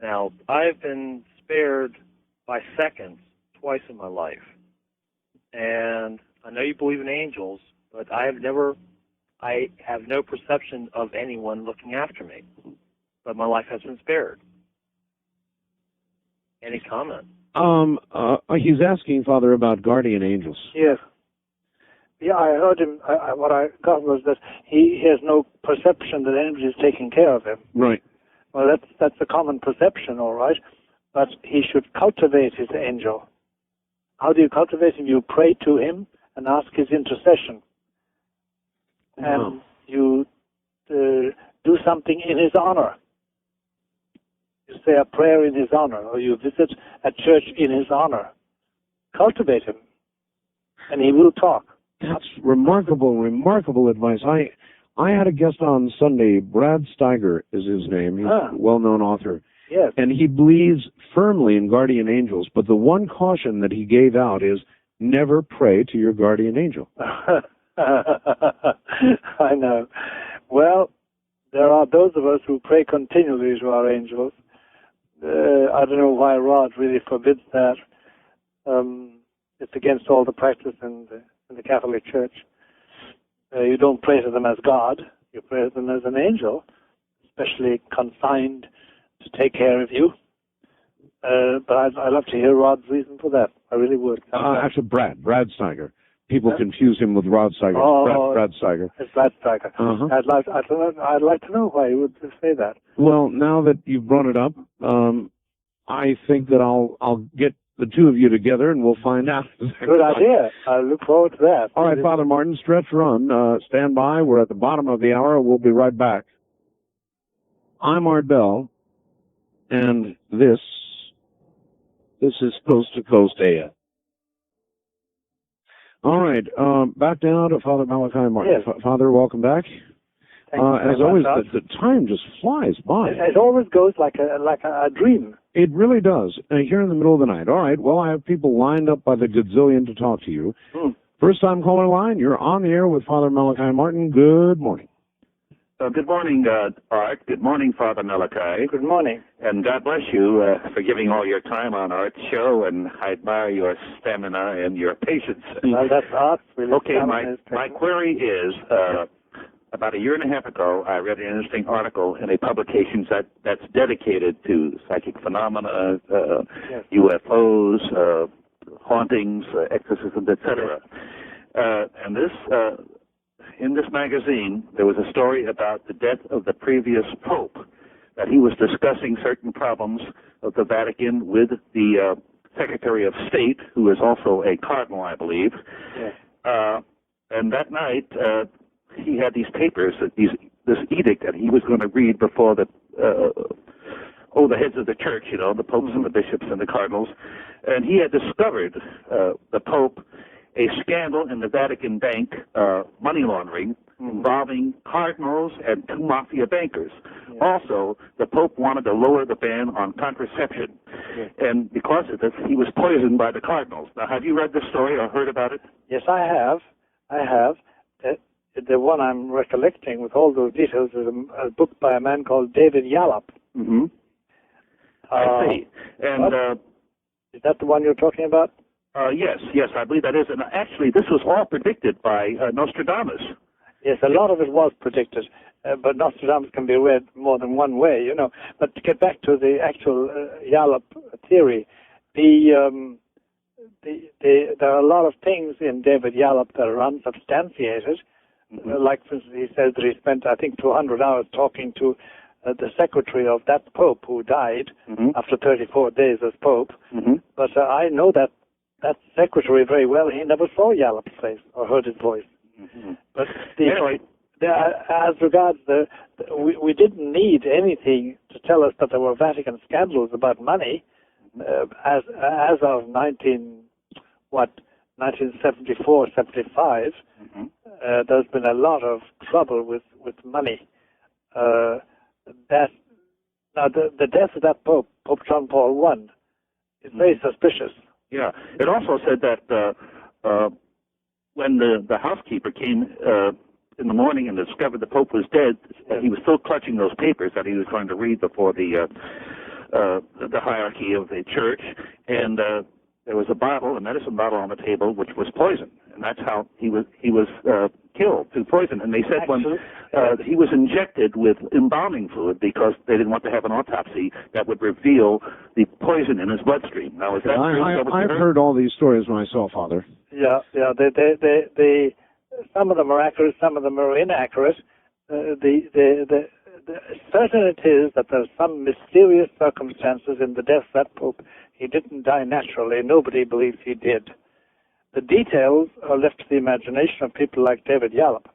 Now, I've been spared by seconds twice in my life. And I know you believe in angels, but I have no perception of anyone looking after me. But my life has been spared. Any comment? He's asking, Father, about guardian angels. Yes. Yeah, I heard him. What I got was that he has no perception that anybody is taking care of him. Right. Well, that's a common perception, all right. But he should cultivate his angel. How do you cultivate him? You pray to him and ask his intercession. And you do something in his honor. You say a prayer in his honor, or you visit a church in his honor. Cultivate him, and he will talk. That's remarkable advice. I had a guest on Sunday. Brad Steiger is his name. He's a well-known author. Yes. And he believes firmly in guardian angels, but the one caution that he gave out is never pray to your guardian angel. I know. Well, there are those of us who pray continually to our angels. I don't know why Rod really forbids that. It's against all the practice in the Catholic Church. You don't pray to them as God. You pray to them as an angel, especially consigned to take care of you. But I'd love to hear Rod's reason for that. I really would. Actually, Brad Steiger. People confuse him with Rod Steiger. Brad Steiger. It's Brad Steiger. I'd like to know why he would say that. Well, now that you've brought it up, I think that I'll get the two of you together and we'll find out. Good idea. I look forward to that. All right, Father Martin, stretch run. Stand by. We're at the bottom of the hour. We'll be right back. I'm Art Bell, and this is Coast to Coast AM. All right, back down to Father Malachi Martin. Yes. Father, welcome back. Thank you as always, the time just flies by. It always goes like a dream. It really does. Here in the middle of the night. All right, well, I have people lined up by the gazillion to talk to you. First time caller line, you're on the air with Father Malachi Martin. Good morning. Good morning, Art. Good morning, Father Malachi. Good morning. And God bless you for giving all your time on Art's show, and I admire your stamina and your patience. Well, that's Art. Really. Okay, my query is, about a year and a half ago, I read an interesting article in a publication that's dedicated to psychic phenomena, UFOs, hauntings, exorcisms, etc. And this... in this magazine, there was a story about the death of the previous Pope, that he was discussing certain problems of the Vatican with the Secretary of State, who is also a cardinal, I believe. Yes. And that night, he had these papers, this edict that he was going to read before the heads of the church, the popes and the bishops and the cardinals. And he had discovered, the Pope, a scandal in the Vatican bank, money laundering, involving cardinals and two mafia bankers. Yeah. Also, the Pope wanted to lower the ban on contraception. Yeah. And because of this, he was poisoned by the cardinals. Now, have you read this story or heard about it? Yes, I have. The one I'm recollecting with all those details is a book by a man called David Yallop. Mm-hmm. I see. And is that the one you're talking about? Yes, I believe that is. And actually, this was all predicted by Nostradamus. Yes, a lot of it was predicted, but Nostradamus can be read more than one way, But to get back to the actual Yallop theory, there are a lot of things in David Yallop that are unsubstantiated. Mm-hmm. Like, for instance, he says that he spent, I think, 200 hours talking to the secretary of that Pope who died after 34 days as Pope. Mm-hmm. But I know that secretary very well. He never saw Yallop's face or heard his voice. Mm-hmm. But anyway, as regards we didn't need anything to to tell us that there were Vatican scandals about money as of 1974, 75. There's been a lot of trouble with money. The death of that Pope John Paul I, is very suspicious. Yeah. It also said that when the housekeeper came in the morning and discovered the Pope was dead, he was still clutching those papers that he was going to read before the hierarchy of the church, and there was a medicine bottle on the table, which was poison, and that's how he was killed through poison. And they said when he was injected with embalming fluid because they didn't want to have an autopsy that would reveal the poison in his bloodstream. Now, is that true? I've heard all these stories myself, Father. Yeah. They some of them are accurate, some of them are inaccurate. Certain it is that there's some mysterious circumstances in the death of that Pope. He didn't die naturally. Nobody believes he did. The details are left to the imagination of people like David Yallop.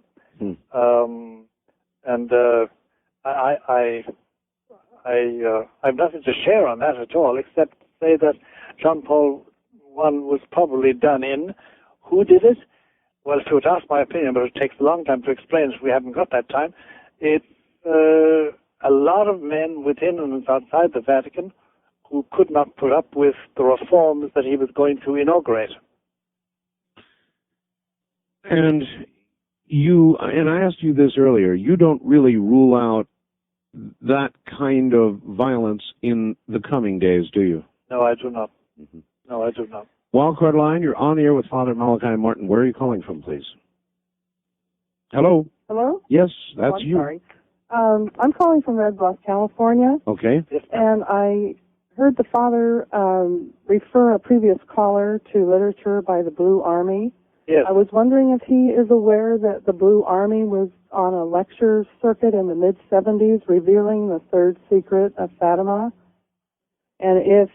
I've nothing to share on that at all, except to say that John Paul I was probably done in. Who did it? Well, if you would ask my opinion, but it takes a long time to explain if we haven't got that time, it's a lot of men within and outside the Vatican who could not put up with the reforms that he was going to inaugurate. And I asked you this earlier, you don't really rule out that kind of violence in the coming days, do you? No, I do not. No, I do not. Wildcard line, you're on the air with Father Malachi Martin. Where are you calling from, please? Hello? Hello? Yes, that's I'm you. Sorry. I'm calling from Red Bluff, California. Okay. And I heard the Father refer a previous caller to literature by the Blue Army. Yes. I was wondering if he is aware that the Blue Army was on a lecture circuit in the mid-70s revealing the third secret of Fatima, and if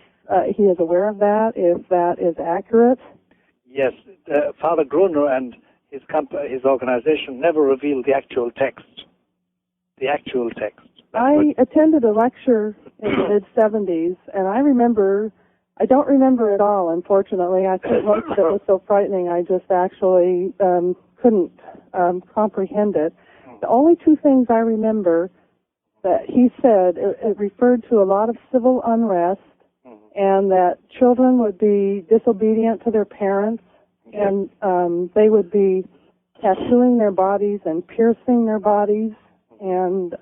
he is aware of that, if that is accurate. Yes, Father Gruner and his organization never revealed the actual text. The actual text. I attended a lecture in the mid-70s, and I don't remember it all, unfortunately. I think most of it was so frightening, I just actually couldn't comprehend it. The only two things I remember that he said, it referred to a lot of civil unrest, and that children would be disobedient to their parents, and they would be tattooing their bodies and piercing their bodies, and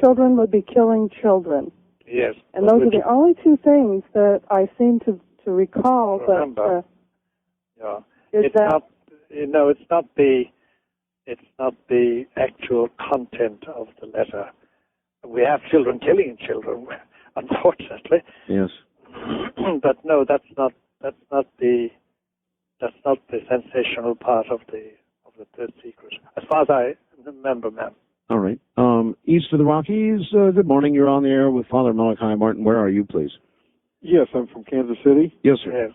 children would be killing children. Yes. And those are the only two things that I seem to recall. Remember. But it's not the actual content of the letter. We have children killing children, unfortunately. Yes. But no, that's not the sensational part of the third secret, as far as I remember, ma'am. All right. East of the Rockies, good morning. You're on the air with Father Malachi Martin. Where are you, please? Yes, I'm from Kansas City. Yes, sir.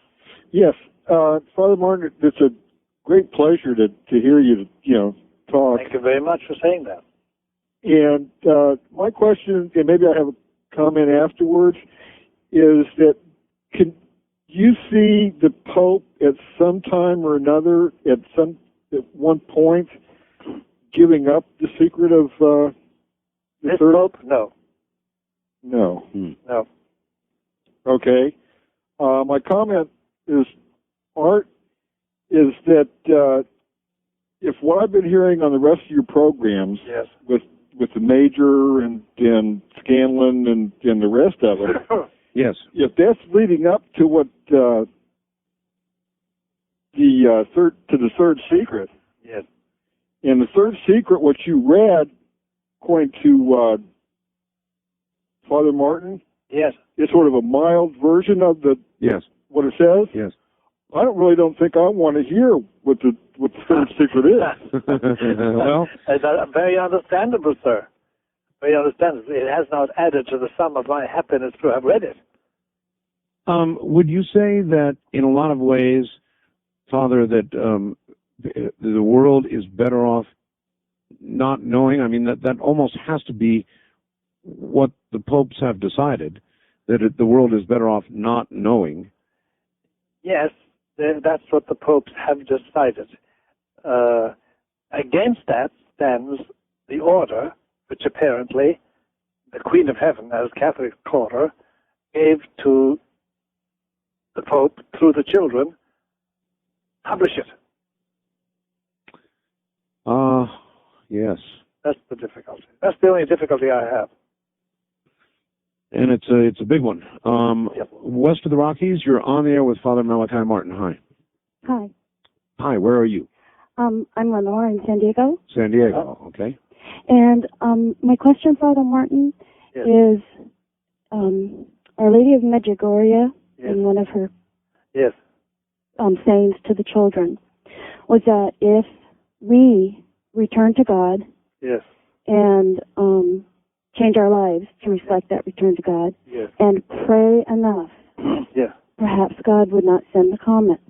Yes. Father Martin, it's a great pleasure to hear you, talk. Thank you very much for saying that. And my question, and maybe I have a comment afterwards, is that can you see the Pope at some time or another, at one point, giving up the secret of the third Pope? No. No. No. Okay. My comment is, Art, is that if what I've been hearing on the rest of your programs, yes, with the Major and Scanlon and the rest of it, yes, if that's leading up to what the third secret. Yes. And the third secret, what you read, according to Father Martin, yes, is sort of a mild version of what it says. Yes. I don't think I want to hear what the third secret is. Well, very understandable, sir. Very understandable. It has not added to the sum of my happiness to have read it. Would you say that in a lot of ways, Father, that the world is better off not not knowing? I mean, that almost has to be what the popes have decided, that the world is better off not knowing. Yes, that's what the popes have decided. Against that stands the order, which apparently the Queen of Heaven, as Catholic order, gave to the Pope through the children. Publish it. Yes. That's the difficulty. That's the only difficulty I have. And it's a big one. West of the Rockies, you're on the air with Father Malachi Martin. Hi. Hi. Hi, where are you? I'm Lenore in San Diego. San Diego, okay. And my question, Father Martin, is Our Lady of Medjugorje, in one of her sayings to the children, was that if we return to God and change our lives to reflect that return to God and pray enough, perhaps God would not send the comet.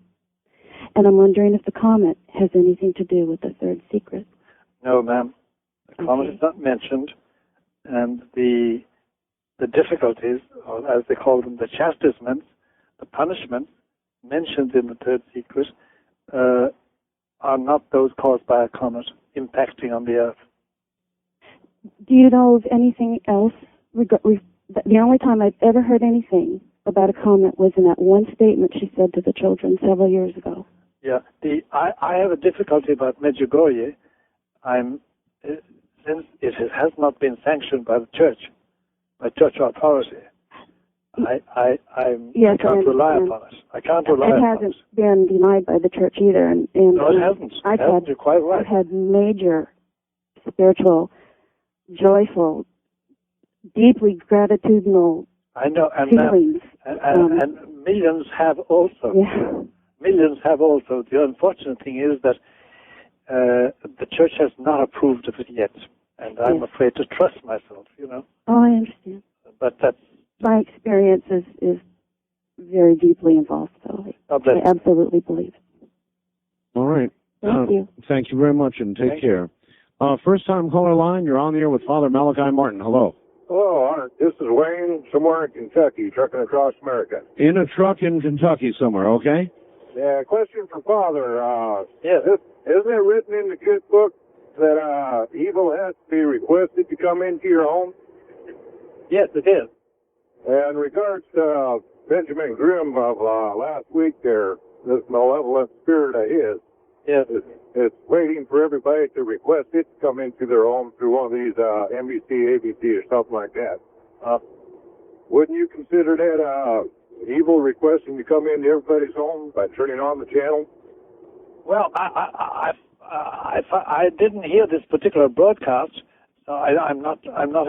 And I'm wondering if the comet has anything to do with the third secret. No, ma'am. The comet is not mentioned, and the difficulties, or as they call them, the chastisements, the punishments mentioned in the third secret, are not those caused by a comet impacting on the earth. Do you know of anything else? The only time I've ever heard anything about a comet was in that one statement she said to the children several years ago. Yeah, I have a difficulty about Medjugorje. Since it has not been sanctioned by the church, by church authority, I can't rely upon it. I can't rely upon it. It hasn't been denied by the church either. And no, it hasn't. You're quite right. I've had major spiritual, joyful, deeply gratitudinal feelings. And millions have also. Yeah. Millions have also. The unfortunate thing is that the church has not approved of it yet, and I'm afraid to trust myself, Oh, I understand. But that's... My experience is very deeply involved, so I absolutely believe it. All right. Thank you. Thank you very much, and take care. First-time caller line, you're on the air with Father Malachi Martin. Hello. Hello, this is Wayne, somewhere in Kentucky, trucking across America. In a truck in Kentucky somewhere, okay? Yeah, question for Father. Isn't it written in the good book that evil has to be requested to come into your home? Yes, it is. And in regards to Benjamin Grimm of last week there, this malevolent spirit of his, it's waiting for everybody to request it to come into their home through one of these NBC, ABC, or something like that. Wouldn't you consider that evil requesting to come into everybody's home by turning on the channel? Well, I didn't hear this particular broadcast, so I'm not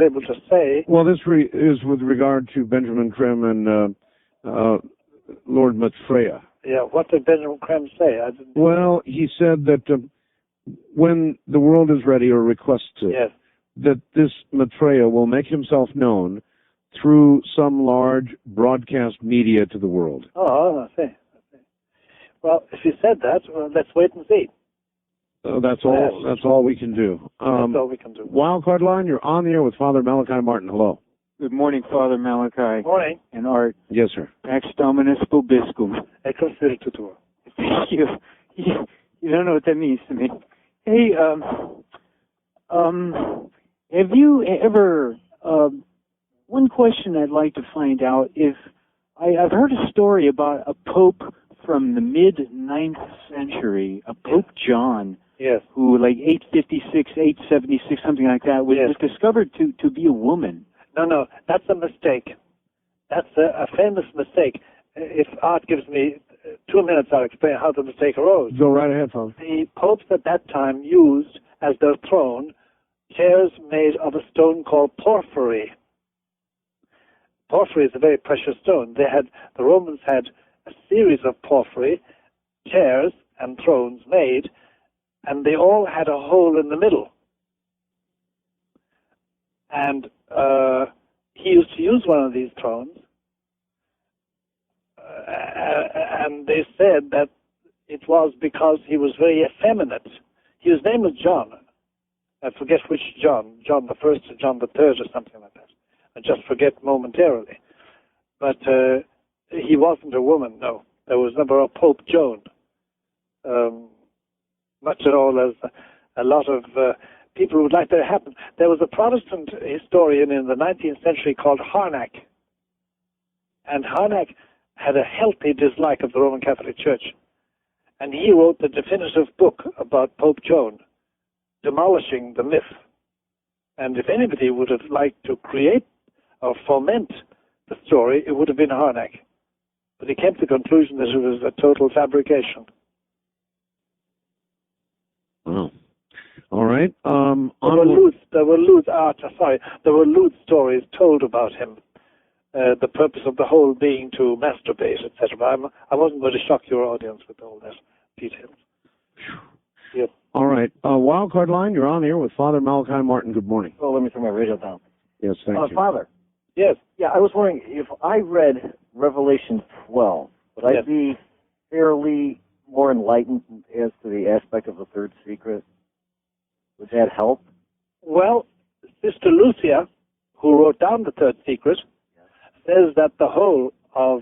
able to say. Well, this is with regard to Benjamin Grimm and Lord Maitreya. Yeah, what did Benjamin Grimm say? Well, he said that when the world is ready or requests it, that this Maitreya will make himself known through some large broadcast media to the world. Oh, I see. Well, if you said that, let's wait and see. That's all. That's all we can do. That's all we can do. Wildcard line, you're on the air with Father Malachi Martin. Hello. Good morning, Father Malachi. Morning. And Art. Yes, sir. Ex Dominus Vobiscum. Exorcist. Thank you. You don't know what that means to me. Hey, have you ever? One question I'd like to find out is, I've heard a story about a pope from the mid-9th century, a Pope John, who, like 856, 876, something like that, was discovered to be a woman. No, that's a mistake. That's a famous mistake. If Art gives me 2 minutes, I'll explain how the mistake arose. Go right ahead, Father. The popes at that time used, as their throne, chairs made of a stone called porphyry. Porphyry is a very precious stone. The Romans had a series of porphyry chairs and thrones made, and they all had a hole in the middle. And he used to use one of these thrones, and they said that it was because he was very effeminate. His name was John, I forget which John the First or John the Third or something like that. I just forget momentarily. But he wasn't a woman, no. There was never a Pope Joan. Much at all as a lot of people would like that to happen. There was a Protestant historian in the 19th century called Harnack. And Harnack had a healthy dislike of the Roman Catholic Church. And he wrote the definitive book about Pope Joan, demolishing the myth. And if anybody would have liked to create or foment the story, it would have been Harnack. But he came to the conclusion that it was a total fabrication. Wow. All right. There were lewd stories told about him. The purpose of the whole being to masturbate, etc. I wasn't going to shock your audience with all that details. Yep. All right. Wildcard line, you're on here with Father Malachi Martin. Good morning. Oh, let me turn my radio down. Yes, thank you. Father. Yes. Yeah, I was wondering if I read Revelation 12, would I be fairly more enlightened as to the aspect of the third secret? Would that help? Well, Sister Lucia, who wrote down the third secret, says that the whole of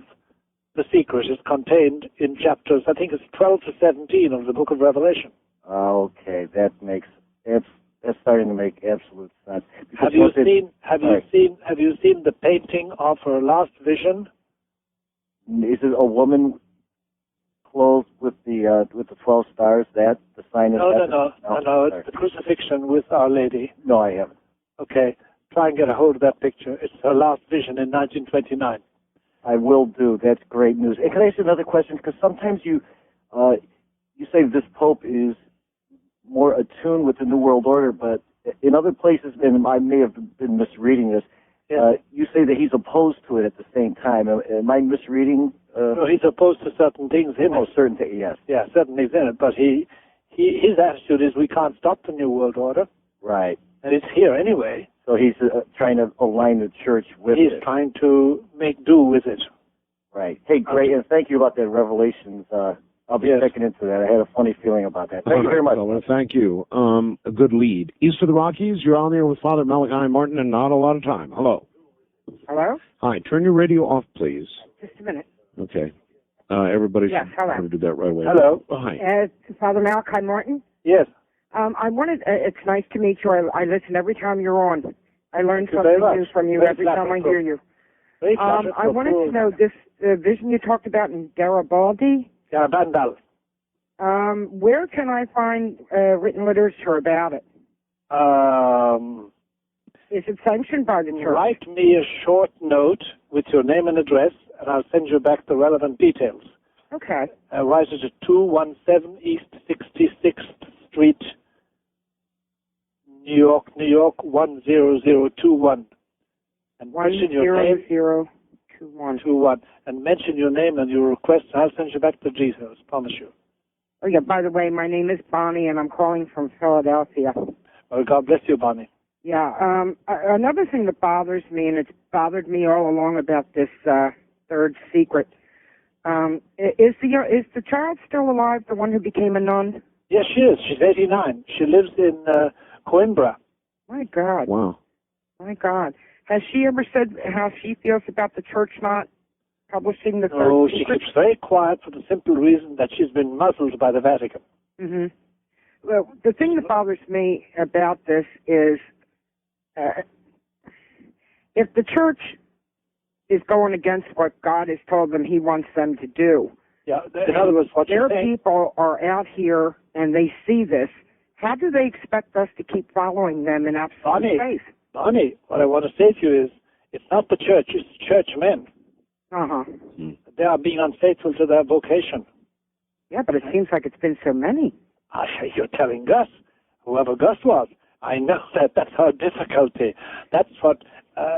the secret is contained in chapters, I think it's 12 to 17 of the book of Revelation. Okay, that's starting to make absolute sense. Have you seen the painting of her last vision? Is it a woman clothed with the 12 stars? That the sign of heaven? No. It's the crucifixion with Our Lady. No, I haven't. Okay, try and get a hold of that picture. It's her last vision in 1929. I will do. That's great news. And can I ask you another question? Because sometimes you say this Pope is more attuned with the New World Order, but in other places, and I may have been misreading this, you say that he's opposed to it at the same time. Am I misreading? No, he's opposed to certain things in it. Certain things, yes. Yeah, certain things in it. But his attitude is we can't stop the New World Order. Right. And it's here anyway. So he's trying to align the church with it. He's trying to make do with it. Right. Hey, great. And thank you about that Revelations. I'll be checking into that. I had a funny feeling about that. Thank you very much. Well, thank you. A good lead. East of the Rockies, you're on there with Father Malachi Martin and not a lot of time. Hello. Hello? Hi. Turn your radio off, please. Just a minute. Okay. Everybody Yes, should hello. try to do that right away. Hello. Hi. Father Malachi Martin? Yes. I wanted, it's nice to meet you. I listen every time you're on. I learn Thank you very something new much. from you Very every time I hear you. I wanted to know this vision you talked about in Garibaldi. Garabandal. Where can I find written literature about it? Is it sanctioned by the church? Write me a short note with your name and address, and I'll send you back the relevant details. Okay. Write it at 217 East 66th Street, New York, 10021. And mention your name. 10021. And mention your name and your request, and I'll send you back the details, promise you. Oh, yeah, by the way, my name is Bonnie, and I'm calling from Philadelphia. Oh, God bless you, Bonnie. Yeah, another thing that bothers me, and it's bothered me all along about this third secret, is the child still alive, the one who became a nun? Yes, she is. She's 89. She lives in Coimbra. My God. Wow. My God. Has she ever said how she feels about the church not publishing the third No, secret? she keeps very quiet for the simple reason that she's been muzzled by the Vatican. Mm-hmm. Well, the thing that bothers me about this is if the church is going against what God has told them he wants them to do, in other words, what their people are out here and they see this, how do they expect us to keep following them in absolute faith? Bonnie, what I want to say to you is, it's not the church, it's churchmen. Uh-huh. They are being unfaithful to their vocation. Yeah, but it seems like it's been so many. You're telling Gus, whoever Gus was. I know that's our difficulty. That's what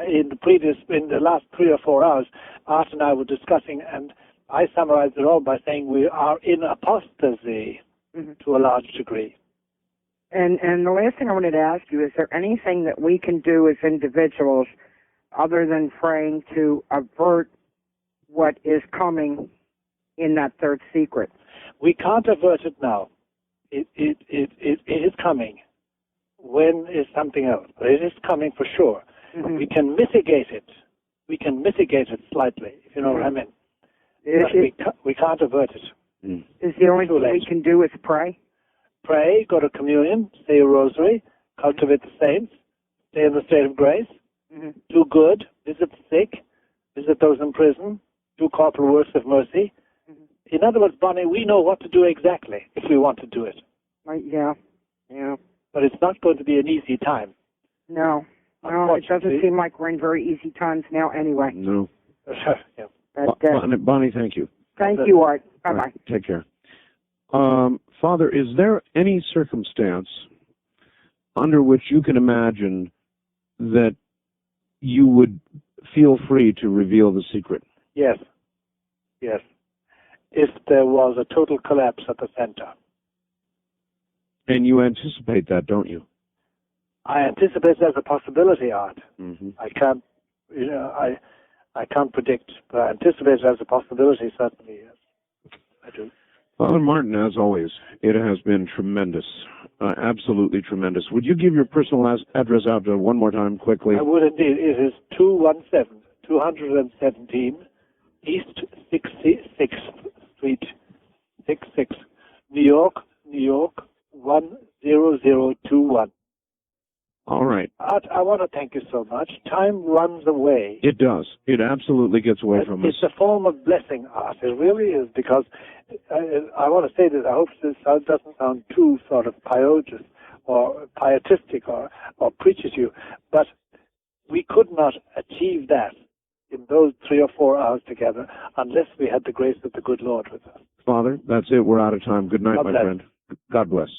in the last 3 or 4 hours, Art and I were discussing, and I summarized it all by saying we are in apostasy to a large degree. And the last thing I wanted to ask you, is there anything that we can do as individuals other than praying to avert what is coming in that third secret? We can't avert it now. It is coming. when is something else. But it is coming for sure. Mm-hmm. We can mitigate it. We can mitigate it slightly, if you know what I mean. But we can't avert it. Is the only thing we can do is pray? Pray, go to communion, say a rosary, cultivate the saints, stay in the state of grace, do good, visit the sick, visit those in prison, do corporal works of mercy. In other words, Bonnie, we know what to do exactly if we want to do it. Yeah. But it's not going to be an easy time. No, it doesn't seem like we're in very easy times now anyway. No. Yeah. But, Bonnie, thank you. Thank you, Art. Bye-bye. Right, take care. Father, is there any circumstance under which you can imagine that you would feel free to reveal the secret? Yes. If there was a total collapse at the center. And you anticipate that, don't you? I anticipate there's a possibility, Art. Mm-hmm. I can't predict, but I anticipate there's a possibility, certainly, yes. I do. Father Martin, as always, it has been tremendous, absolutely tremendous. Would you give your personal address out one more time quickly? I would indeed. It is 217 East 66th Street, 66, New York, 10021. All right. Art, I want to thank you so much. Time runs away. It does. It absolutely gets away from us. It's a form of blessing, Art. It really is, because I want to say this. I hope this doesn't sound too sort of pious or pietistic or preaches you, but we could not achieve that in those 3 or 4 hours together unless we had the grace of the good Lord with us. Father, that's it. We're out of time. Good night, my friend. God bless.